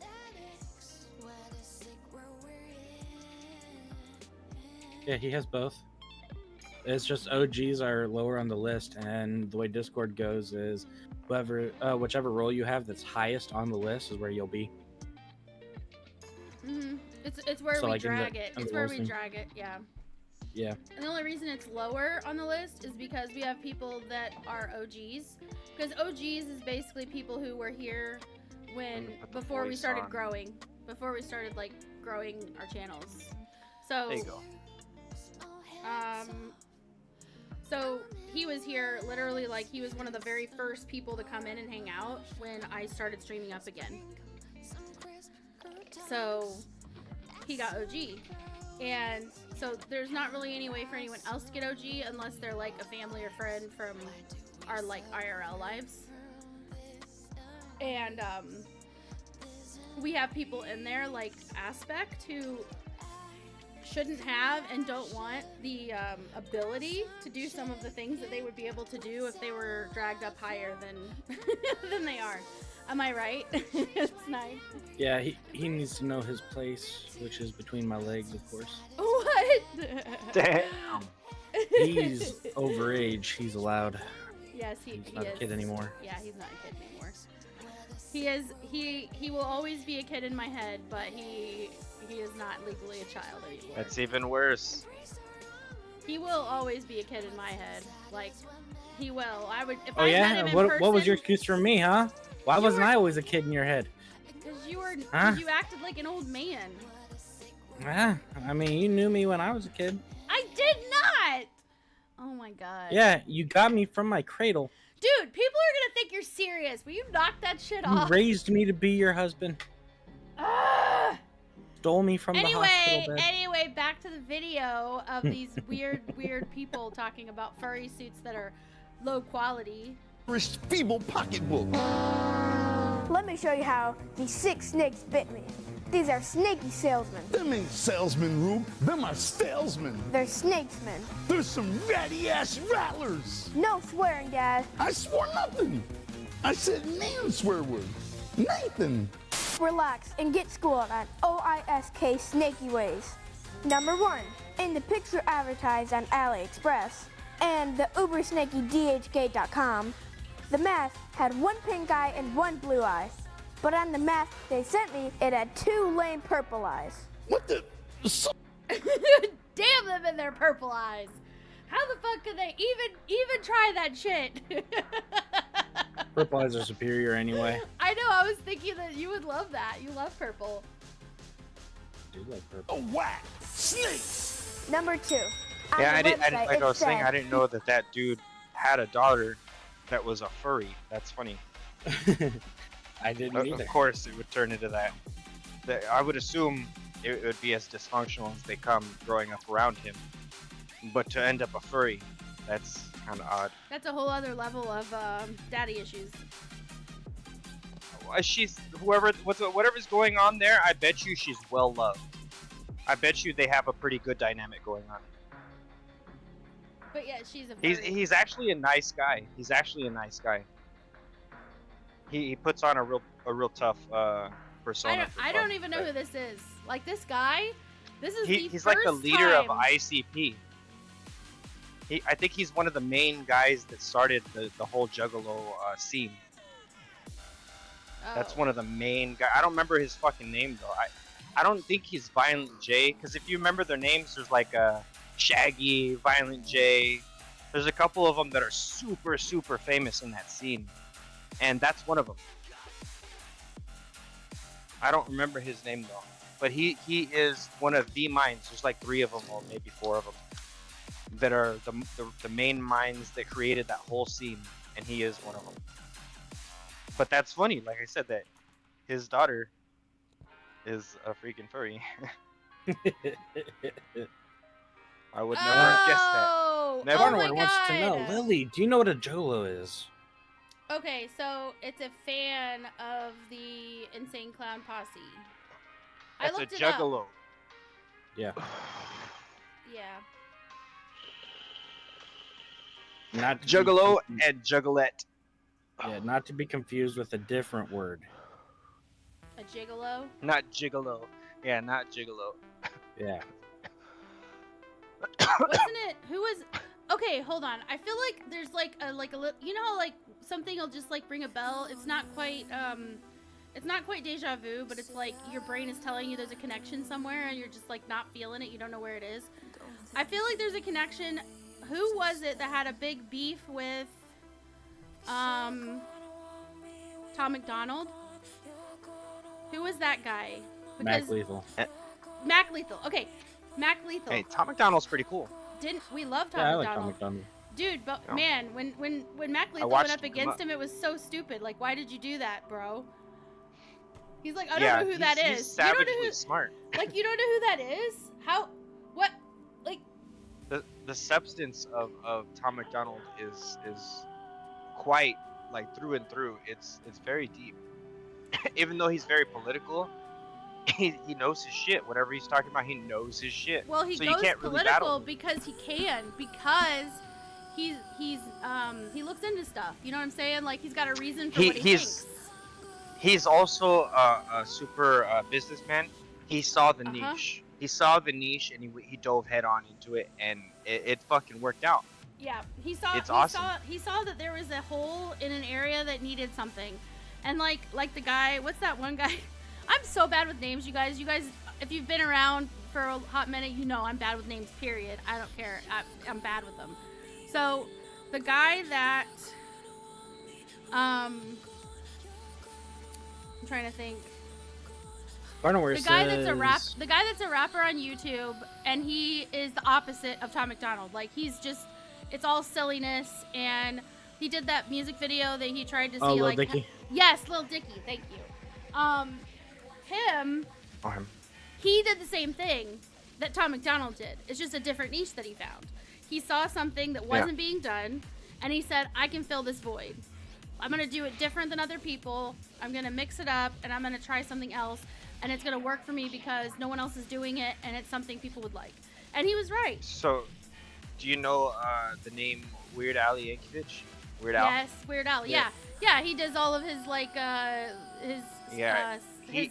Yeah, he has both. It's just OGs are lower on the list, and the way Discord goes is whichever role you have that's highest on the list is where you'll be. It's where So, we like, in the- drag it. in It's the where roles we thing. drag it, yeah. Yeah. And the only reason it's lower on the list is because we have people that are OGs. Because OGs is basically people who were here before we started growing. Before we started, like, growing our channels. So, There you go. So he was here literally, like, he was one of the very first people to come in and hang out when I started streaming up again. So he got OG. And so there's not really any way for anyone else to get OG unless they're like a family or friend from our, like, IRL lives. And we have people in there like Aspect who shouldn't have and don't want the ability to do some of the things that they would be able to do if they were dragged up higher than than they are. Am I right? Snide. Yeah, he needs to know his place, which is between my legs, of course. What? Damn. He's overage. He's allowed. Yes, He's he not is. a kid anymore. Yeah, he's not a kid anymore. He will always be a kid in my head, but he is not legally a child anymore. That's even worse. He will always be a kid in my head. Like, he will. I would if Oh I met yeah? him in What was your person- excuse for me, huh? Why You wasn't were- I always a kid in your head? Because you were, Huh? you acted like an old man. Ah, I mean, you knew me when I was a kid. I did not. Oh my god. Yeah, you got me from my cradle. Dude, people are gonna think you're serious. Will you knock that shit You off? raised me to be your husband. Ugh. Stole me from the hospital bed. Anyway, back to the video of these weird people talking about furry suits that are low quality. Feeble pocketbook. Let me show you how these 6 snakes bit me. These are snaky salesmen. Them ain't salesmen, Rube. Them are salesmen. They're snakesmen. There's some ratty-ass rattlers. No swearing, Dad. I swore nothing. I said Nan swear word. Nathan. Relax and get schooled on OISK snaky ways. Number 1, in the picture advertised on AliExpress and the uber snaky DHgate.com, the mask had 1 pink eye and 1 blue eye. But on the mask they sent me, it had 2 lame purple eyes. What the? Damn them and their purple eyes. How the fuck could they even try that shit? Purple eyes are superior anyway. I know, I was thinking that you would love that. You love purple. I do like purple. A whack. Snakes. Number 2. On Yeah, the I didn't. website, Like it I was saying, said- I didn't know that dude had a daughter that was a furry. That's funny. I didn't either. Of course, it would turn into that. I would assume it would be as dysfunctional as they come growing up around him. But to end up a furry, that's kind of odd. That's a whole other level of daddy issues. She's whatever's going on there. I bet you she's well loved. I bet you they have a pretty good dynamic going on. But yeah, she's a furry. He's actually a nice guy. He's actually a nice guy. He puts on a real tough persona. I don't even know who this is. Like, this guy, this is He's like the first leader of time- ICP. I think he's one of the main guys that started the whole Juggalo scene. That's Oh. one of the main guys. I don't remember his fucking name though. I don't think he's Violent J, because if you remember their names, there's like Shaggy, Violent J. There's a couple of them that are super famous in that scene, and that's one of them. I don't remember his name though. but he is one of the minds. There's like 3 of them, or maybe 4 of them, that are the main minds that created that whole scene, and he is one of them. But that's funny, like I said, that his daughter is a freaking furry. I would never have guessed that. Oh, Never. oh my Everyone wants to know, God. Lily, do you know what a Jolo is? Okay, so it's a fan of the Insane Clown Posse. I That's a looked it up. juggalo. Yeah. Yeah. Not to be Juggalo confused- and juggalette. Yeah, not to be confused with a different word. A gigolo. Not gigolo. Yeah, not gigolo. Yeah. Wasn't it? Who was? Okay, hold on. I feel like there's like a you know how like something will just like ring a bell. It's not quite deja vu, but it's like your brain is telling you there's a connection somewhere, and you're just like not feeling it. You don't know where it is. I feel like there's a connection. Who was it that had a big beef with Tom McDonald? Who was that guy? Mac Lethal. Mac Lethal. Okay, Mac Lethal. Hey, Tom McDonald's pretty cool. Didn't we love Tom Yeah, I like McDonald? Tom McDonald. Dude, but Yeah. man, when Mac Lethal watched went up him come against up. him, it was so stupid. Like, why did you do that, bro? He's like, I don't Yeah, know who that he's is. You don't know savagely who, smart. like, you don't know who that is? How? What? Like, The substance of Tom McDonald is quite like through and through. It's very deep. Even though he's very political, he knows his shit. Whatever he's talking about, he knows his shit. well, he so you goes can't really political battle him. because he can, because he looks into stuff. You know what I'm saying? Like, he's got a reason for what he he's- thinks. He's also a super businessman. He saw the Uh-huh. niche. He saw the niche and he dove head on into it, and it fucking worked out. Yeah, he saw. It's he awesome. He saw that there was a hole in an area that needed something, and like the guy. What's that one guy? I'm so bad with names, you guys. You guys, if you've been around for a hot minute, you know I'm bad with names. Period. I don't care. I'm bad with them. So, the guy that, I'm trying to think. Barnoware The guy that's says- the guy that's a rapper on YouTube, and he is the opposite of Tom McDonald. Like, he's just, it's all silliness, and he did that music video that he tried to see, Oh, Lil like, Dicky? yes, Lil Dicky, thank you. Him, he did the same thing that Tom McDonald did. It's just a different niche that he found. He saw something that wasn't being done, and he said, I can fill this void. I'm gonna do it different than other people. I'm gonna mix it up, and I'm gonna try something else, and it's gonna work for me because no one else is doing it, and it's something people would like. And he was right. So, do you know the name Weird Al Yankovic? Weird Al. Yes, Weird Al. Yeah. Yeah, he does all of his like Yeah, his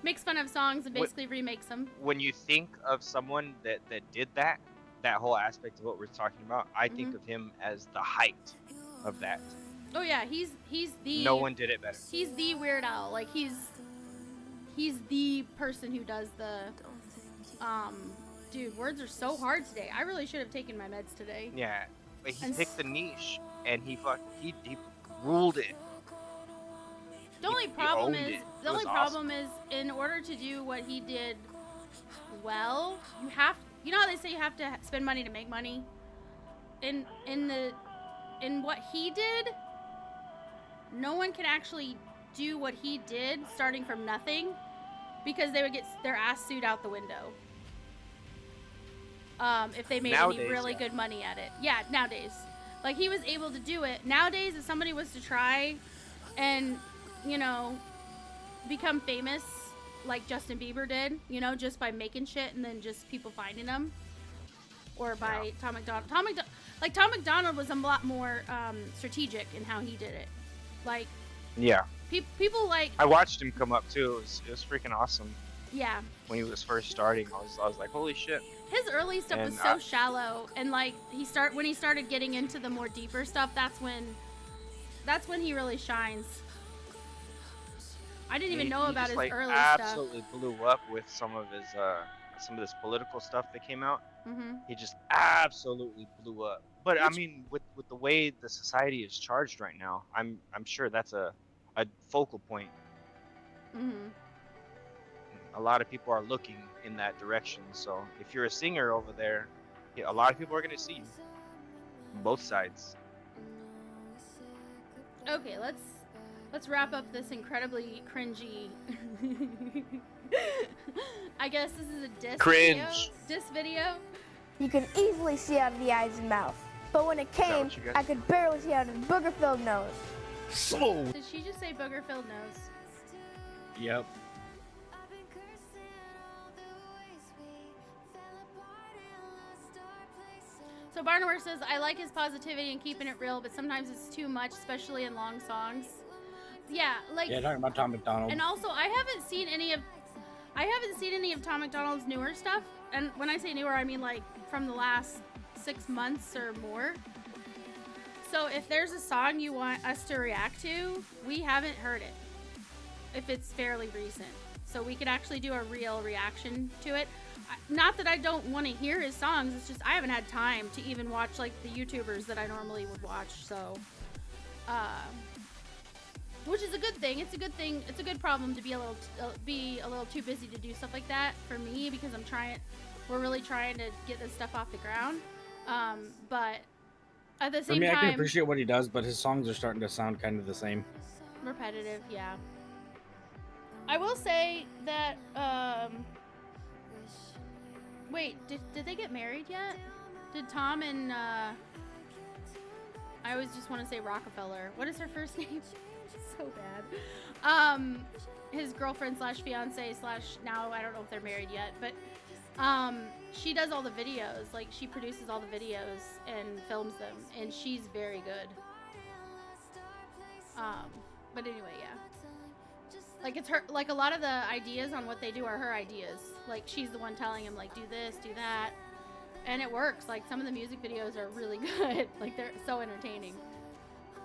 makes fun of songs and basically remakes them. When you think of someone that did that whole aspect of what we're talking about, I think of him as the height of that. Oh yeah, he's the No one did it better. He's the Weird Al. Like he's the person who does the dude, words are so hard today. I really should have taken my meds today. Yeah, but he And picked the niche and he ruled it. The only He problem owned is it. the It only was problem is in order to do what he did well, you know how they say you have to spend money to make money? In what he did, no one can actually do what he did starting from nothing because they would get their ass sued out the window. If they made any Nowadays, really yeah. good money at it. Yeah, nowadays. Like he was able to do it. Nowadays, if somebody was to try and, you know, become famous like Justin Bieber did, you know, just by making shit and then just people finding them, or by Tom McDonald. Tom McDonald was a lot more strategic in how he did it. Like Yeah, people like, I watched him come up too. It was freaking awesome yeah, when he was first starting. I was like, holy shit. his early stuff was And so shallow, and like when he started getting into the more deeper stuff, that's when he really shines. I didn't even know about just, his like, early stuff. absolutely blew up with some of this political stuff that came out. Mm-hmm. He just absolutely blew up. But I Which- mean, with the way the society is charged right now, I'm sure that's a focal point. Mm-hmm. a lot of people are looking in that direction. So if you're a singer over there, yeah, a lot of people are gonna see you. Both sides. Okay, let's wrap up this incredibly cringy. I guess this is a Cringe. diss video. You can easily see out of the eyes and mouth. But when it came, what you got? I could barely see out of the booger-filled nose. So Did she just say booger-filled nose? Yep. So Barnaware says, I like his positivity and keeping it real, but sometimes it's too much, especially in long songs. Yeah, like, Yeah, talking about Tom McDonald. and also I haven't seen any of Tom McDonald's newer stuff. And when I say newer, I mean like from the last 6 months or more. So if there's a song you want us to react to, we haven't heard it. If it's fairly recent. So we could actually do a real reaction to it. Not that I don't want to hear his songs, it's just I haven't had time to even watch like the YouTubers that I normally would watch, so which is a good thing. It's a good thing. It's a good problem to be a little too busy to do stuff like that for me, because we're really trying to get this stuff off the ground. But at the same I time, can appreciate what he does, but his songs are starting to sound kind of the same. repetitive, yeah. I will say that wait, did they get married yet? Did Tom and I always just want to say Rockefeller. What is her first name? So bad. His girlfriend slash fiance slash now I don't know if they're married yet, but she does all the videos. Like she produces all the videos and films them, and she's very good. But anyway, yeah. Like it's her, like a lot of the ideas on what they do are her ideas. Like she's the one telling him like do this, do that. And it works. Like some of the music videos are really good. Like they're so entertaining.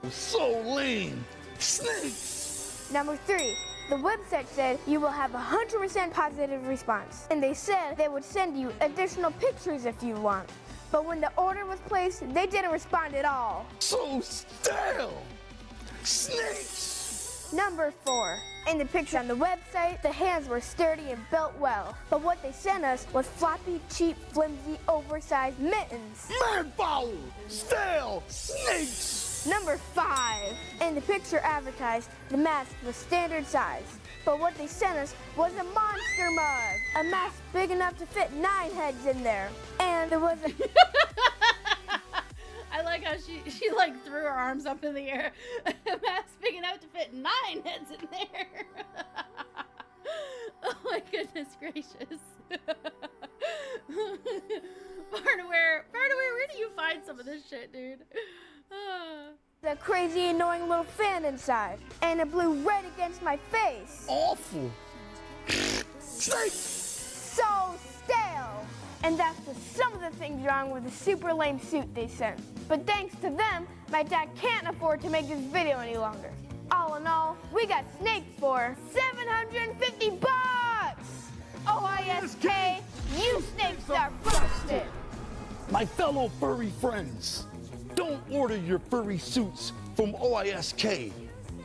so lame. Snakes. Number 3, the website said you will have 100% positive response. And they said they would send you additional pictures if you want. But when the order was placed, they didn't respond at all. So stale. Snakes. Number 4, in the picture on the website, the hands were sturdy and built well. But what they sent us was floppy, cheap, flimsy, oversized mittens. Man foul. Stale. Snakes. Number 5, in the picture advertised, the mask was standard size. But what they sent us was a monster mug. A mask big enough to fit 9 heads in there. And there was a... I like how she like threw her arms up in the air. A mask big enough to fit 9 heads in there. Oh my goodness gracious. Barnaware, where do you find some of this shit, dude? the crazy, annoying little fan inside. And it blew right against my face. Awful. Snakes. So stale. And that's just some of the things wrong with the super lame suit they sent. But thanks to them, my dad can't afford to make this video any longer. All in all, we got snaked for $750. OISK, you snakes are busted. My fellow furry friends, don't order your furry suits from OISK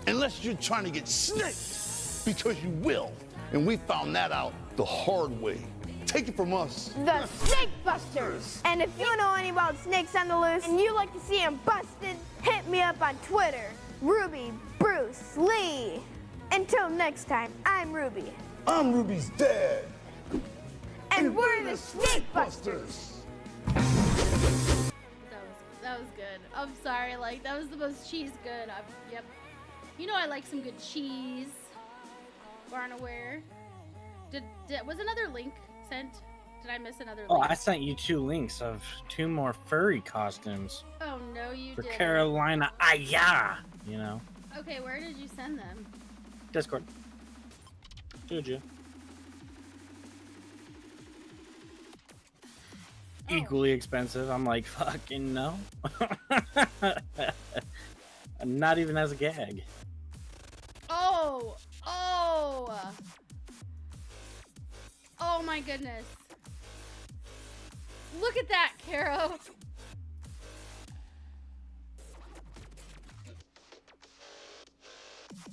unless you're trying to get snaked, because you will. And we found that out the hard way. Take it from us. The Snake Busters. And if you know any about snakes on the loose and you like to see them busted, hit me up on Twitter. Ruby Bruce Lee. Until next time, I'm Ruby. I'm Ruby's dad. And we're the Snake Busters. That was good. I'm sorry, like that was the most cheese good. Yep. You know I like some good cheese. Barnaware. Was another link sent? Did I miss another link? Oh, I sent you 2 links of 2 more furry costumes Oh no, you for didn't. Carolina. Yeah, you know. Okay, where did you send them? Discord. Juju. Oh. Equally expensive. I'm like, fucking no. Not even as a gag. Oh! Oh my goodness. Look at that, Caro.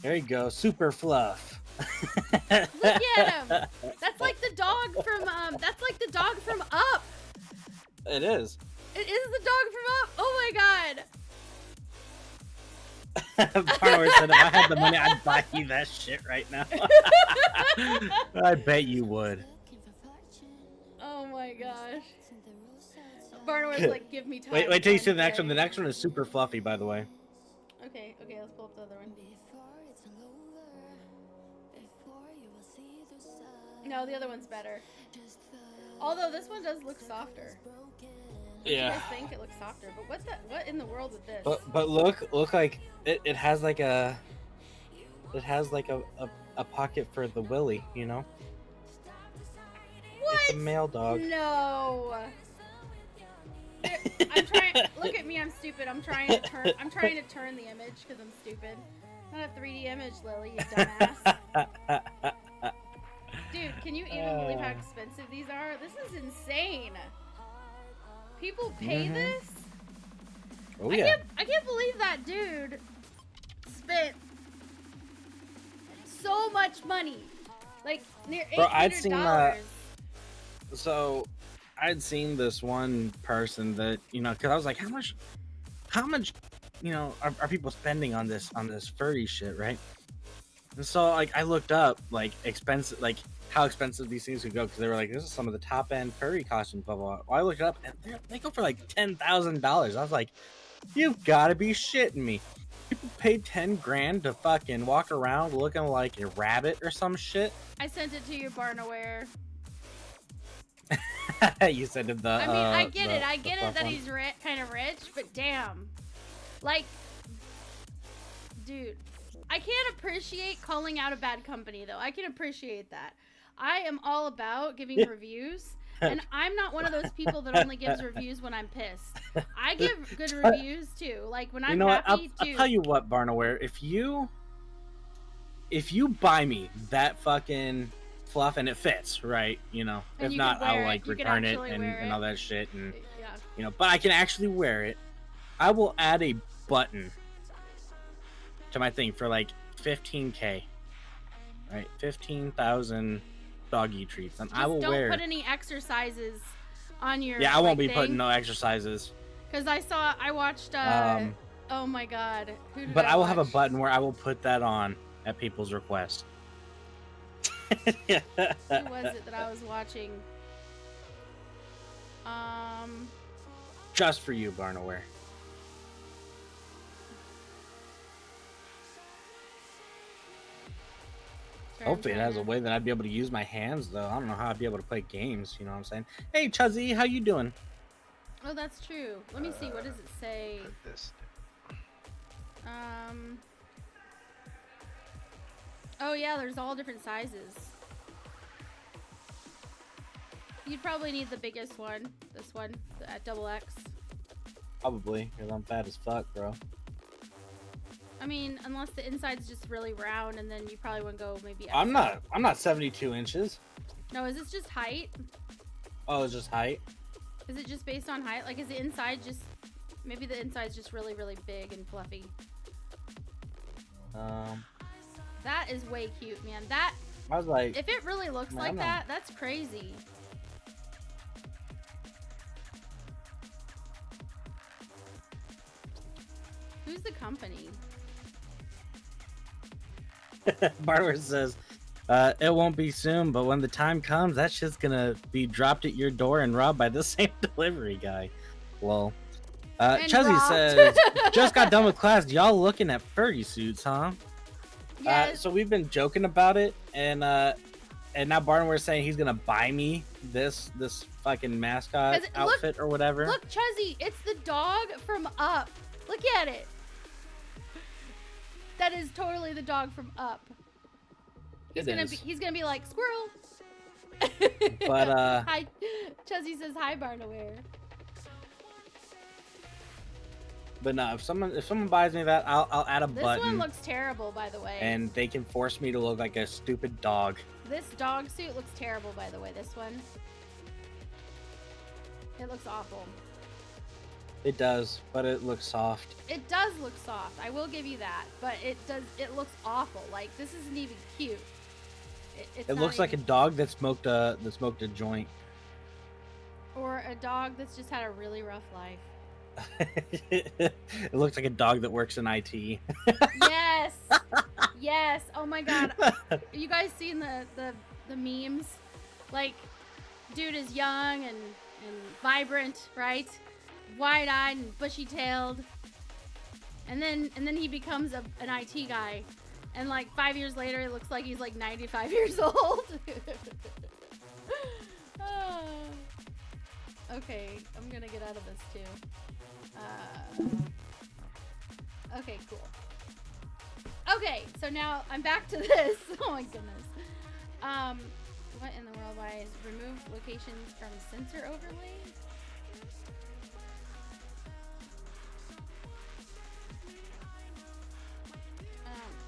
There you go. Super fluff. Look at him. That's like the dog from Up. It is. It is the dog from Up. Oh my Barnware said if I had the money, I'd buy you that shit right now. I bet you would. Oh my gosh. Barnware's like, give me time. Wait till you see the next one. The next one is super fluffy, by the way. Okay, let's pull up the other one. No, the other one's better. Although this one does look softer. Yeah. I think it looks softer, but what in the world with this? But look like it has like a pocket for the willy, you know? What? It's a male dog. No. I'm trying. Look at me. I'm stupid. I'm trying to turn the image because I'm stupid. Not a 3D image, Lily. You dumbass. Dude, can you even believe how expensive these are? This is insane. People pay this? Oh yeah. I can't believe that dude spent so much money. Like near $800. Bro, so I'd seen this one person that, you know, because I was like, how much, you know, are people spending on this furry shit, right? And so like I looked up like how expensive these things could go, because they were like, this is some of the top end furry costumes, blah blah blah. Well, I looked it up and they go for like $10,000. I was like, you've got to be shitting me. People paid 10 grand to fucking walk around looking like a rabbit or some shit. I sent it to you, Barnaware. You said the. I mean, I get it that one. he's kind of rich, but damn, like, dude, I can't appreciate calling out a bad company though. I can appreciate that. I am all about giving reviews, and I'm not one of those people that only gives reviews when I'm pissed. I give good reviews too. Like when I'm happy I'll tell you what, Barnaware, if you buy me that fucking fluff and it fits, right? You know, and if not, I'll like return it and all that shit, and you know, but I can actually wear it. I will add a button to my thing for like 15K, right? 15,000 doggy treats, and I will wear it. Don't put any exercises on your. Yeah, I won't be putting no exercises. Because I watched. Oh my god. But I will have a button where I will put that on at people's request. Who was it that I was watching? Just for you, Barnaware. Hopefully it has a way that I'd be able to use my hands, though. I don't know how I'd be able to play games, you know what I'm saying? Hey, Chuzzy, how you doing? Oh, that's true. Let me see. What does it say? This. Oh, yeah, there's all different sizes. You'd probably need the biggest one. This one, at XX. Probably, because I'm fat as fuck, bro. I mean, unless the inside's just really round, and then you probably wouldn't go maybe XL. I'm not 72 inches. No, is this just height? Oh, it's just height? Is it just based on height? Like, is the inside just... Maybe the inside's just really, really big and fluffy. That is way cute, man. That... I was like... If it really looks like that, that's crazy. Who's the company? Barber says, it won't be soon, but when the time comes, that shit's gonna be dropped at your door and robbed by the same delivery guy. Well, Chuzzy says, just got done with class. Y'all looking at furry suits, huh? Yeah. So we've been joking about it, and now Barnware's saying he's gonna buy me this fucking mascot outfit or whatever. Look, Chuzzy, it's the dog from Up. Look at it. That is totally the dog from Up. He's gonna be like squirrel. But hi, Chuzzy says hi, Barnaware. But no, if someone buys me that, I'll add a button. This one looks terrible, by the way. And they can force me to look like a stupid dog. This dog suit looks terrible, by the way. This one. It looks awful. It does, but it looks soft. It does look soft. I will give you that, but it looks awful. Like, this isn't even cute. It's It not looks like a even- dog that smoked a joint. or a dog that's just had a really rough life. It looks like a dog that works in IT. Yes. Yes. Oh my god. You guys seen the memes? Like, dude is young and vibrant, right? Wide-eyed and bushy-tailed. And then he becomes an IT guy. And like 5 years later, it looks like he's like 95 years old. Ah. Okay, I'm gonna get out of this too. Okay, cool. Okay, so now I'm back to this. Oh my goodness. What in the world? Why is remove locations from sensor overlay?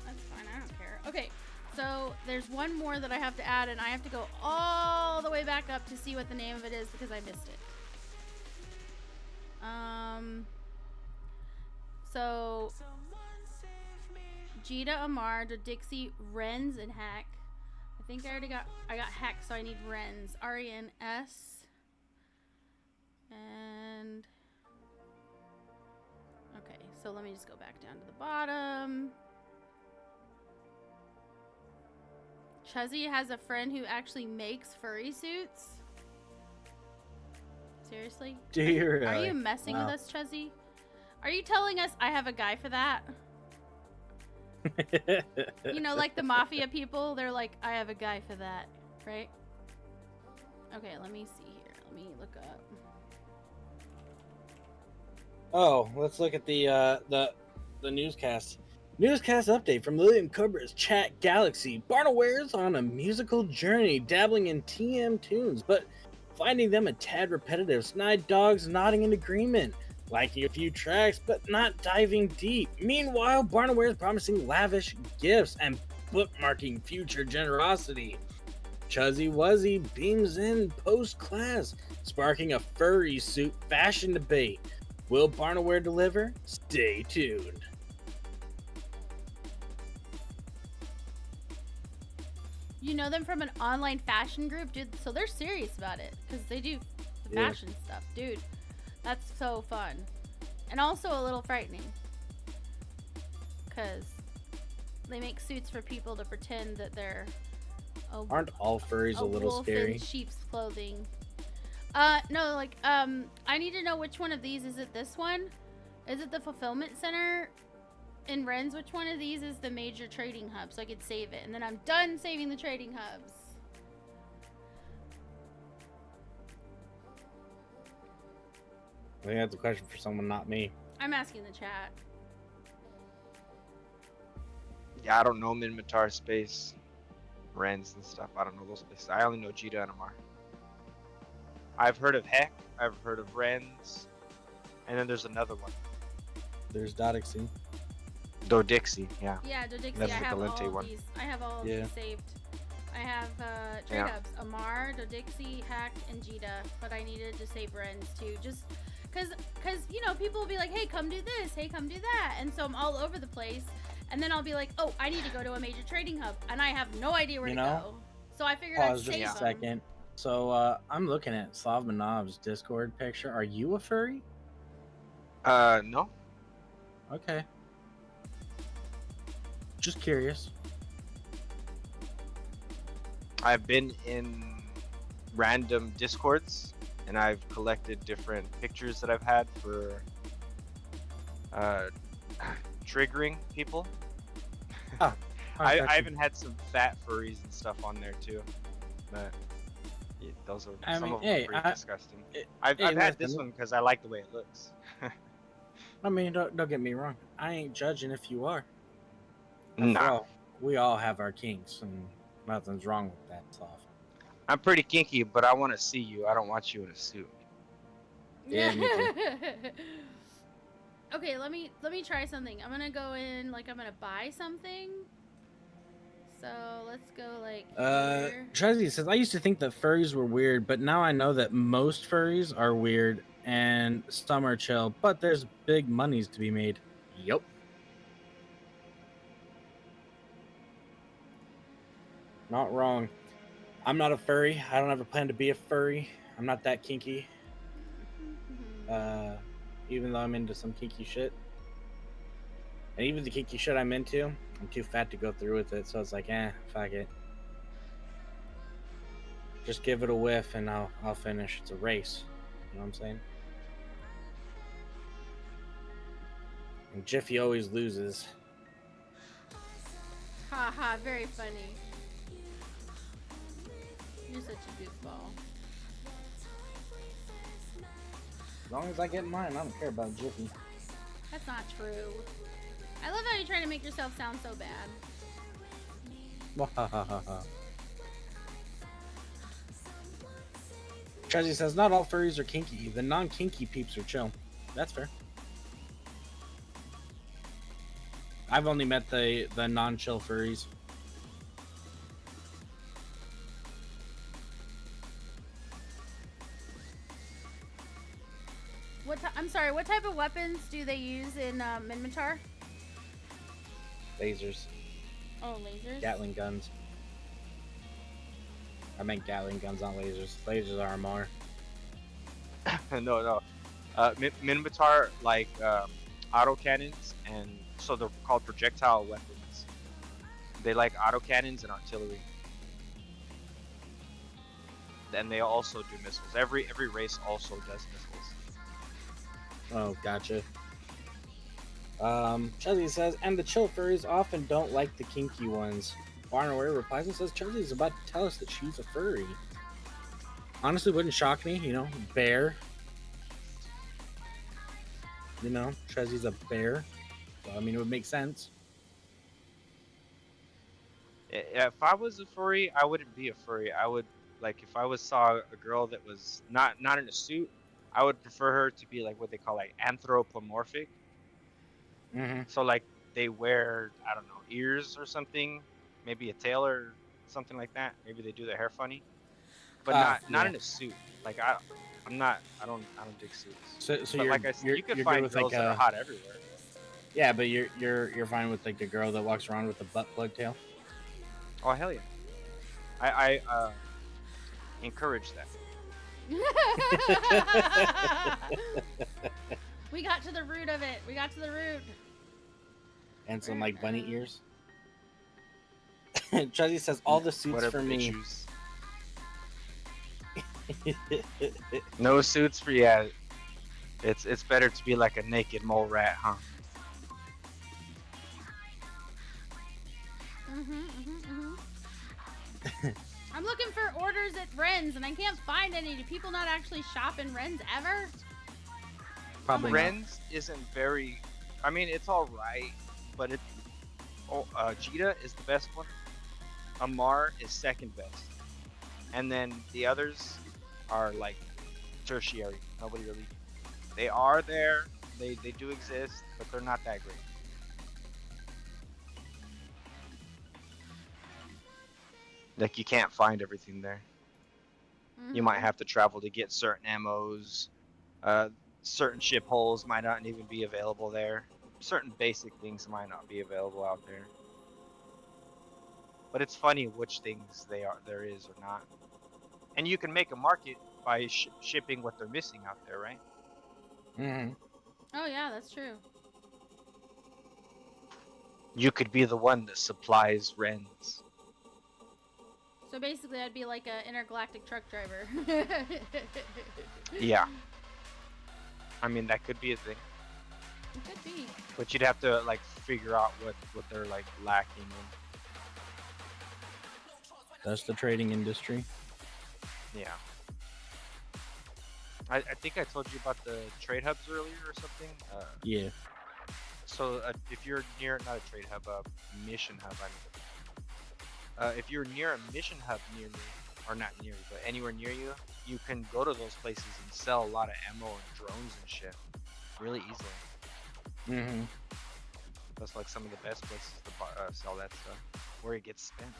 That's fine. I don't care. Okay, so there's one more that I have to add, and I have to go all the way back up to see what the name of it is because I missed it. So Jita, Amar, Dixie, Renz, and Hack. I think I got Hack, so I need Renz. RENS. And okay, so let me just go back down to the bottom. Chuzzy has a friend who actually makes furry suits. Seriously? Do you really? Are you messing with us, Chuzzy? Are you telling us I have a guy for that? You know, like the mafia people, they're like, I have a guy for that, right? Okay, let me see here. Let me look up. Oh, let's look at the newscast. Newscast update from LiliumCobra's Chat Galaxy. Barnaware's on a musical journey, dabbling in TM tunes, but finding them a tad repetitive. SnideDog's nodding in agreement, liking a few tracks, but not diving deep. Meanwhile, Barnaware's promising lavish gifts and bookmarking future generosity. Chuzzy Wuzzy beams in post-class, sparking a furry suit fashion debate. Will Barnaware deliver? Stay tuned. You know them from an online fashion group, dude, so they're serious about it because they do the Yeah. fashion stuff, dude. That's so fun, and also a little frightening because they make suits for people to pretend that they're Aren't all furries a little wolf scary? in sheep's clothing. No, like, I need to know which one of these. Is it this one? Is it the fulfillment center in Renz? Which one of these is the major trading hub so I could save it? And then I'm done saving the trading hubs. I think that's a question for someone, not me. I'm asking the chat. Yeah, I don't know Minmatar Space, Renz and stuff. I don't know those places. I only know Jita and Amar. I've heard of Heck. I've heard of Renz. And then there's another one. There's Dodixie. Dodixie, yeah. Yeah, Dodixie, That's I the have all Galente of one. these. I have all of Yeah. these saved. I have trade Yeah. hubs, Amar, Dodixie, Hack, and Jita, but I needed to save Renz too, just cause you know, people will be like, hey, come do this, hey, come do that, and so I'm all over the place, and then I'll be like, oh, I need to go to a major trading hub, and I have no idea where You to know, go, so I figured I'd Pause just save a them. second. So I'm looking at Slavmanov's Discord picture. Are you a furry? No. Okay. Just curious. I've been in random Discords, and I've collected different pictures that I've had for triggering people. Oh, I got you. even had some fat furries and stuff on there too, but yeah, those are I some mean, of them hey, are pretty disgusting. hey, I've had this listen. one because I like the way it looks. I mean, don't get me wrong. I ain't judging if you are. After Nah, all, we all have our kinks, and nothing's wrong with that, Slav. I'm pretty kinky, but I want to see you. I don't want you in a suit. Yeah, me too. Okay, let me try something. I'm gonna go in, like, I'm gonna buy something. So let's go like here. Trezzy says, I used to think that furries were weird, but now I know that most furries are weird and some are chill, but there's big monies to be made. Yup. Not wrong. I'm not a furry. I don't have a plan to be a furry. I'm not that kinky. Even though I'm into some kinky shit. And even the kinky shit I'm into, I'm too fat to go through with it. So it's like, fuck it. Just give it a whiff and I'll finish. It's a race. You know what I'm saying? And Jiffy always loses. Haha, very funny. You're such a goofball. As long as I get mine, I don't care about Jiffy. That's not true. I love how you try to make yourself sound so bad. Chezzy says, not all furries are kinky. The non-kinky peeps are chill. That's fair. I've only met the non-chill furries. I'm sorry, what type of weapons do they use in Minmatar? Lasers. Oh, lasers? Gatling guns. I meant Gatling guns, not lasers. Lasers are more. No. Minmatar like autocannons, and so they're called projectile weapons. They like autocannons and artillery. And they also do missiles. Every race also does missiles. Oh, gotcha. Chezzy says, and the chill furries often don't like the kinky ones. Barnaway replies and says, Chezzy is about to tell us that she's a furry. Honestly, wouldn't shock me, you know, bear. You know, Chezzy's a bear. So, I mean, it would make sense. If I was a furry, I wouldn't be a furry. I would, like, if I saw a girl that was not in a suit, I would prefer her to be like what they call like anthropomorphic. Mm-hmm. So like they wear, I don't know, ears or something, maybe a tail or something like that. Maybe they do their hair funny, but not in a suit. Like I don't dig suits. So but like I said, you could find girls that are hot everywhere. Yeah, but you're fine with like the girl that walks around with the butt plug tail. Oh hell yeah! I encourage that. We got to the root of it. We got to the root. And some like bunny ears. Chezzy says all the suits Whatever for me. No suits for you. It's better to be like a naked mole rat, huh? I'm looking for orders at Ren's and I can't find any. Do people not actually shop in Ren's ever? Probably Ren's isn't very. I mean, it's all right, but Jita is the best one. Amar is second best, and then the others are like tertiary. Nobody really. They are there. They do exist, but they're not that great. Like you can't find everything there. You might have to travel to get certain ammos. Certain ship holes might not even be available there. Certain basic things might not be available out there. But it's funny which things there is or not. And you can make a market by shipping what they're missing out there, right? Mm-hmm. Oh yeah, that's true. You could be the one that supplies Ren's. So basically, I'd be like an intergalactic truck driver. Yeah. I mean, that could be a thing. It could be. But you'd have to like figure out what they're like lacking in. That's the trading industry. Yeah. I think I told you about the trade hubs earlier or something. Yeah. So if you're near, not a trade hub, a mission hub, I mean. If you're near a mission hub near me, or not near you, but anywhere near you, you can go to those places and sell a lot of ammo and drones and shit really easily. Mm-hmm. That's like some of the best places to sell that stuff, where it gets spent.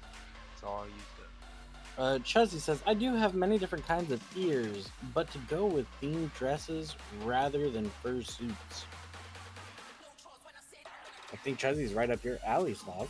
That's all I'll use it. Chezzy says, I do have many different kinds of ears, but to go with themed dresses rather than fur suits. I think Chezzy's right up your alley, Slav.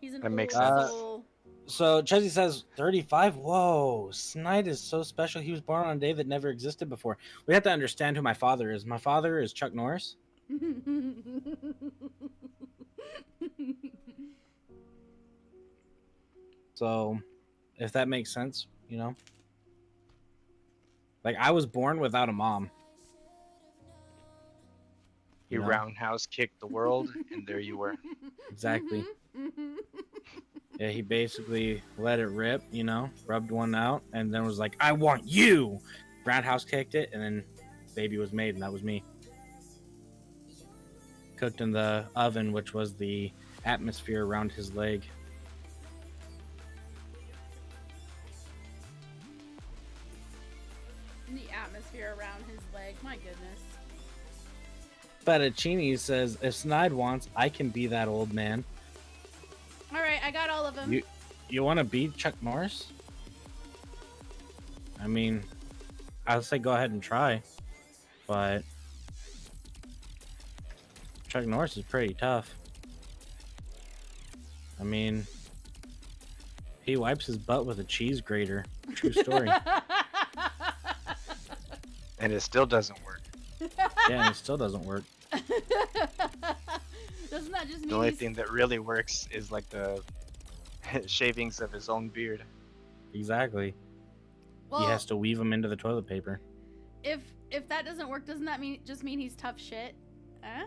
He's an That makes old sense. soul. So Chesney says 35. Whoa, Snide is so special. He was born on a day that never existed before. We have to understand who my father is. My father is Chuck Norris. So, if that makes sense, you know, like I was born without a mom. He You know? roundhouse kicked the world, and there you were. Exactly. Yeah, he basically let it rip, you know, rubbed one out, and then was like, "I want you." Roundhouse kicked it, and then baby was made, and that was me. Cooked in the oven, which was the atmosphere around his leg. The atmosphere around his leg. My goodness. Fettuccine says, "If Snide wants, I can be that old man." All right, I got all of them. You want to beat Chuck Norris? I mean, I'll say go ahead and try, but Chuck Norris is pretty tough. I mean, he wipes his butt with a cheese grater. True story. And it still doesn't work. Yeah, and it still doesn't work. Doesn't that just mean The only he's- thing that really works is like the shavings of his own beard. Exactly. Well, He has to weave them into the toilet paper. if that doesn't work, doesn't that just mean he's tough shit? Huh?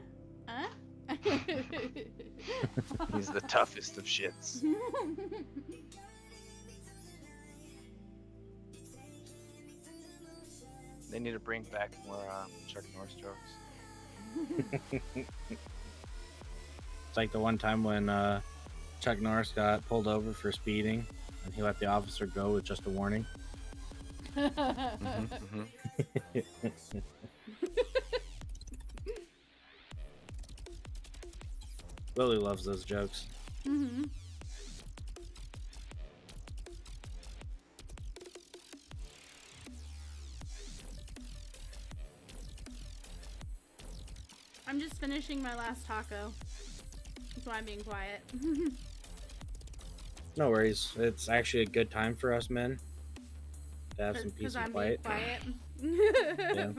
He's the toughest of shits. They need to bring back more Chuck Norris jokes. It's like the one time when Chuck Norris got pulled over for speeding, and he let the officer go with just a warning. Lily loves those jokes. Mm-hmm. I'm just finishing my last taco. That's why I'm being quiet. No worries. It's actually a good time for us men to have some peace and I'm quiet. being quiet. Yeah.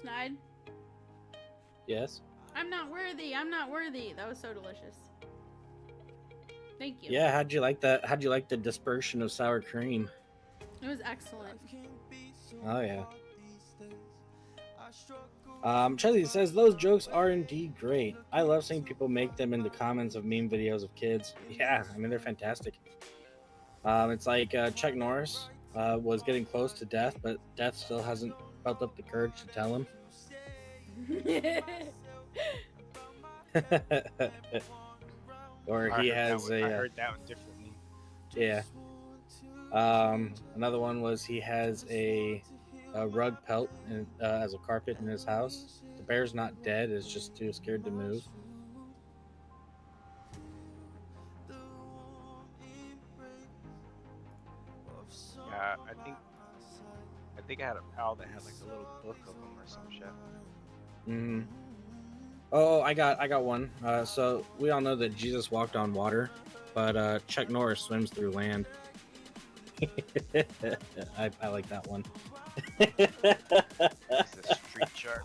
Snide? Yes. I'm not worthy. I'm not worthy. That was so delicious. Thank you. Yeah. How'd you like that? How'd you like the dispersion of sour cream? It was excellent. Oh yeah. Chelsea says those jokes are indeed great. I love seeing people make them in the comments of meme videos of kids. Yeah, I mean they're fantastic. It's like Chuck Norris was getting close to death, but death still hasn't built up the courage to tell him. Or he has I a heard that one differently. yeah. Another one was he has a rug pelt as a carpet in his house. The bear's not dead; it's just too scared to move. Yeah, I think I had a pal that had like a little book of them or some shit. Mm. Oh, I got one. So we all know that Jesus walked on water, but Chuck Norris swims through land. I like that one. He's a street shark.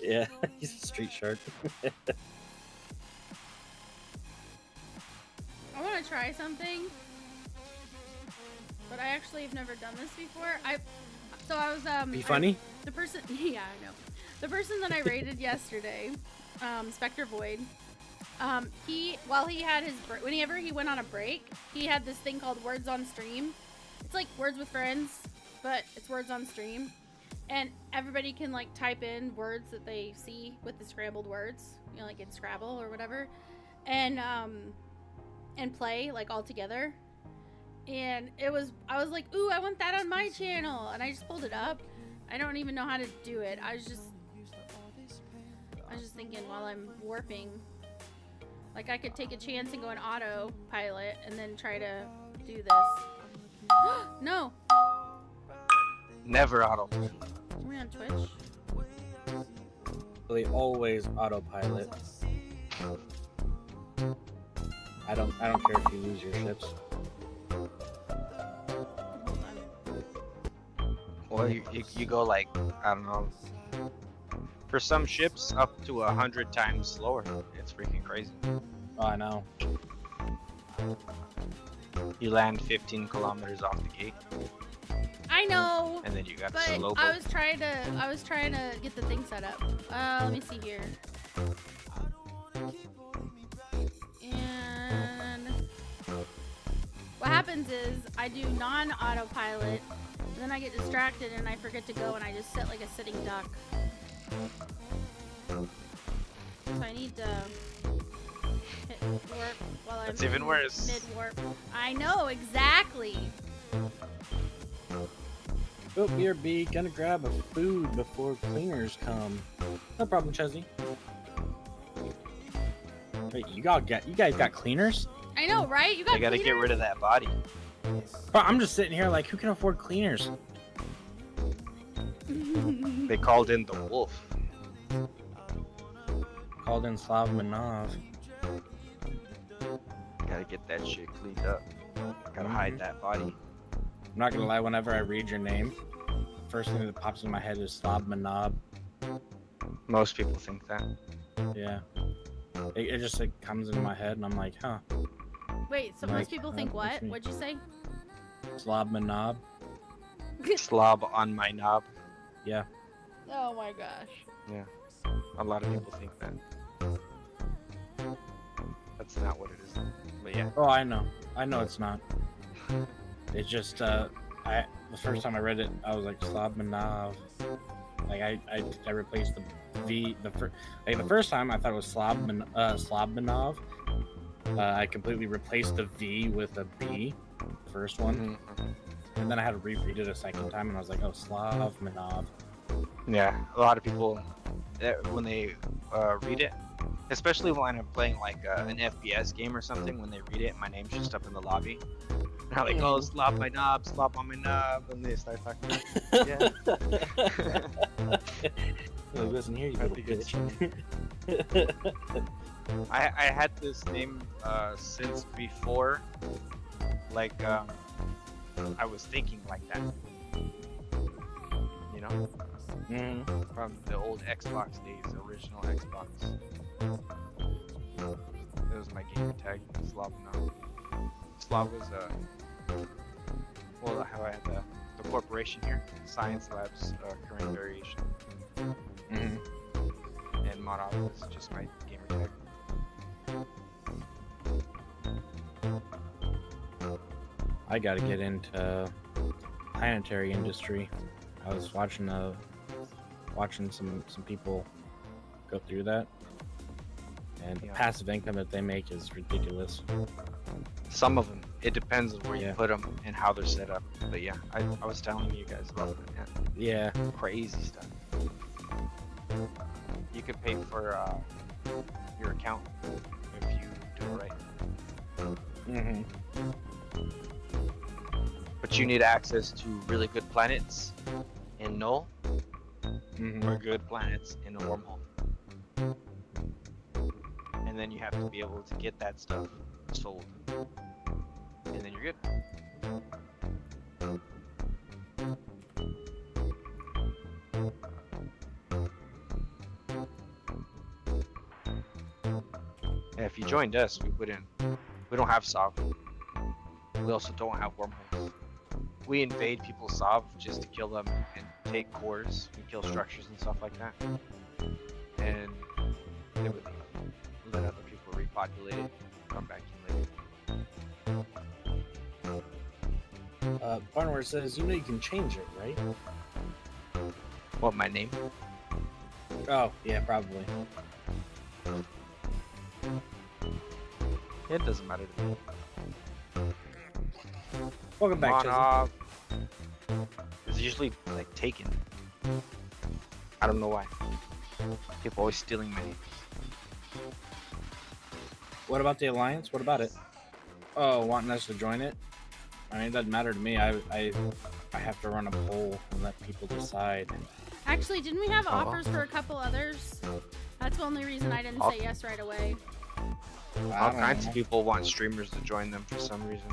Yeah, he's a street shark. I want to try something, but I actually have never done this before. I was Be funny. The person, yeah, I know. The person that I rated yesterday, Spectre Void. Whenever he went on a break, he had this thing called Words on Stream. It's like Words with Friends, but it's Words on Stream, and everybody can like type in words that they see with the scrambled words, you know, like in Scrabble or whatever, and play like all together. And I was like, ooh, I want that on my channel. And I just pulled it up. I don't even know how to do it. I was just thinking while I'm warping, like I could take a chance and go on autopilot and then try to do this. No. Never auto. Are we on Twitch? They always autopilot. I don't care if you lose your ships. Hold on. Well, you go like, I don't know. For some ships, up to 100 times slower. It's freaking crazy. Oh, I know. You land 15 kilometers off the gate, I know. and then you got But slow boat. I was trying to get the thing set up. Let me see here. And what happens is I do non-autopilot, and then I get distracted and I forget to go, and I just sit like a sitting duck. So I need to hit warp while I'm That's even worse. mid-warp. I know, exactly. Oh, here, B. Gonna grab a food before cleaners come. No problem, Chezzy. Wait, you guys got cleaners? I know, right? You got They gotta get rid of that body. Bro, I'm just sitting here like, who can afford cleaners? They called in the wolf. Called in Slav Manov. Gotta get that shit cleaned up. Gotta hide that body. I'm not gonna lie, whenever I read your name, first thing that pops in my head is Slav Manov. Most people think that. Yeah. It just like comes in my head and I'm like, huh. Wait, so Like, most people think that's what? me. What'd you say? Slav Manov. Slob on my knob. Yeah. Oh my gosh. Yeah. A lot of people think that. That's not what it is. But yeah. Oh, I know. I know it's not. It's just, the first time I read it, I was like, Slav Manov. Like, I replaced the V, the first time I thought it was Slobmanov. I completely replaced the V with a B, the first one. And then I had to reread it a second time, and I was like, oh, Slavmanov. Yeah, a lot of people, when they read it, especially when I'm playing like an FPS game or something, when they read it, my name's just up in the lobby. They're like, oh, slop my knob, slop on my knob, and they start talking. Yeah. Like, listen here, you I little think it's bitch. I had this name since before, like, I was thinking like that. You know? From the old Xbox days, original Xbox. It was my gamer tag, Slobno. Slob was well, how I had the corporation here, Science Labs current variation. And Monov was just my gamer tag. I gotta get into planetary industry. I was watching some people go through that, and the passive income that they make is ridiculous. Some of them, it depends on where you Yeah. put them and how they're set up. But yeah, I was telling you guys about that. Yeah. Crazy stuff. You could pay for your account if you do it right. But you need access to really good planets in Null or good planets in a wormhole. And then you have to be able to get that stuff sold. And then you're good. And if you joined us, we don't have Sov. We also don't have wormholes. We invade people's Sov just to kill them and take cores and kill structures and stuff like that. And they would leave. Let other people repopulate it, come back in later. Barnware says, you know you can change it, right? What, my name? Oh, yeah, probably. It doesn't matter to me. Welcome back, Come on Chizzy. up. It's usually like taken. I don't know why. People always stealing my names. What about the alliance? What about it? Oh, wanting us to join it? I mean, it doesn't matter to me. I have to run a poll and let people decide. Actually, didn't we have offers for a couple others? That's the only reason I didn't say yes right away. All kinds of people want streamers to join them for some reason.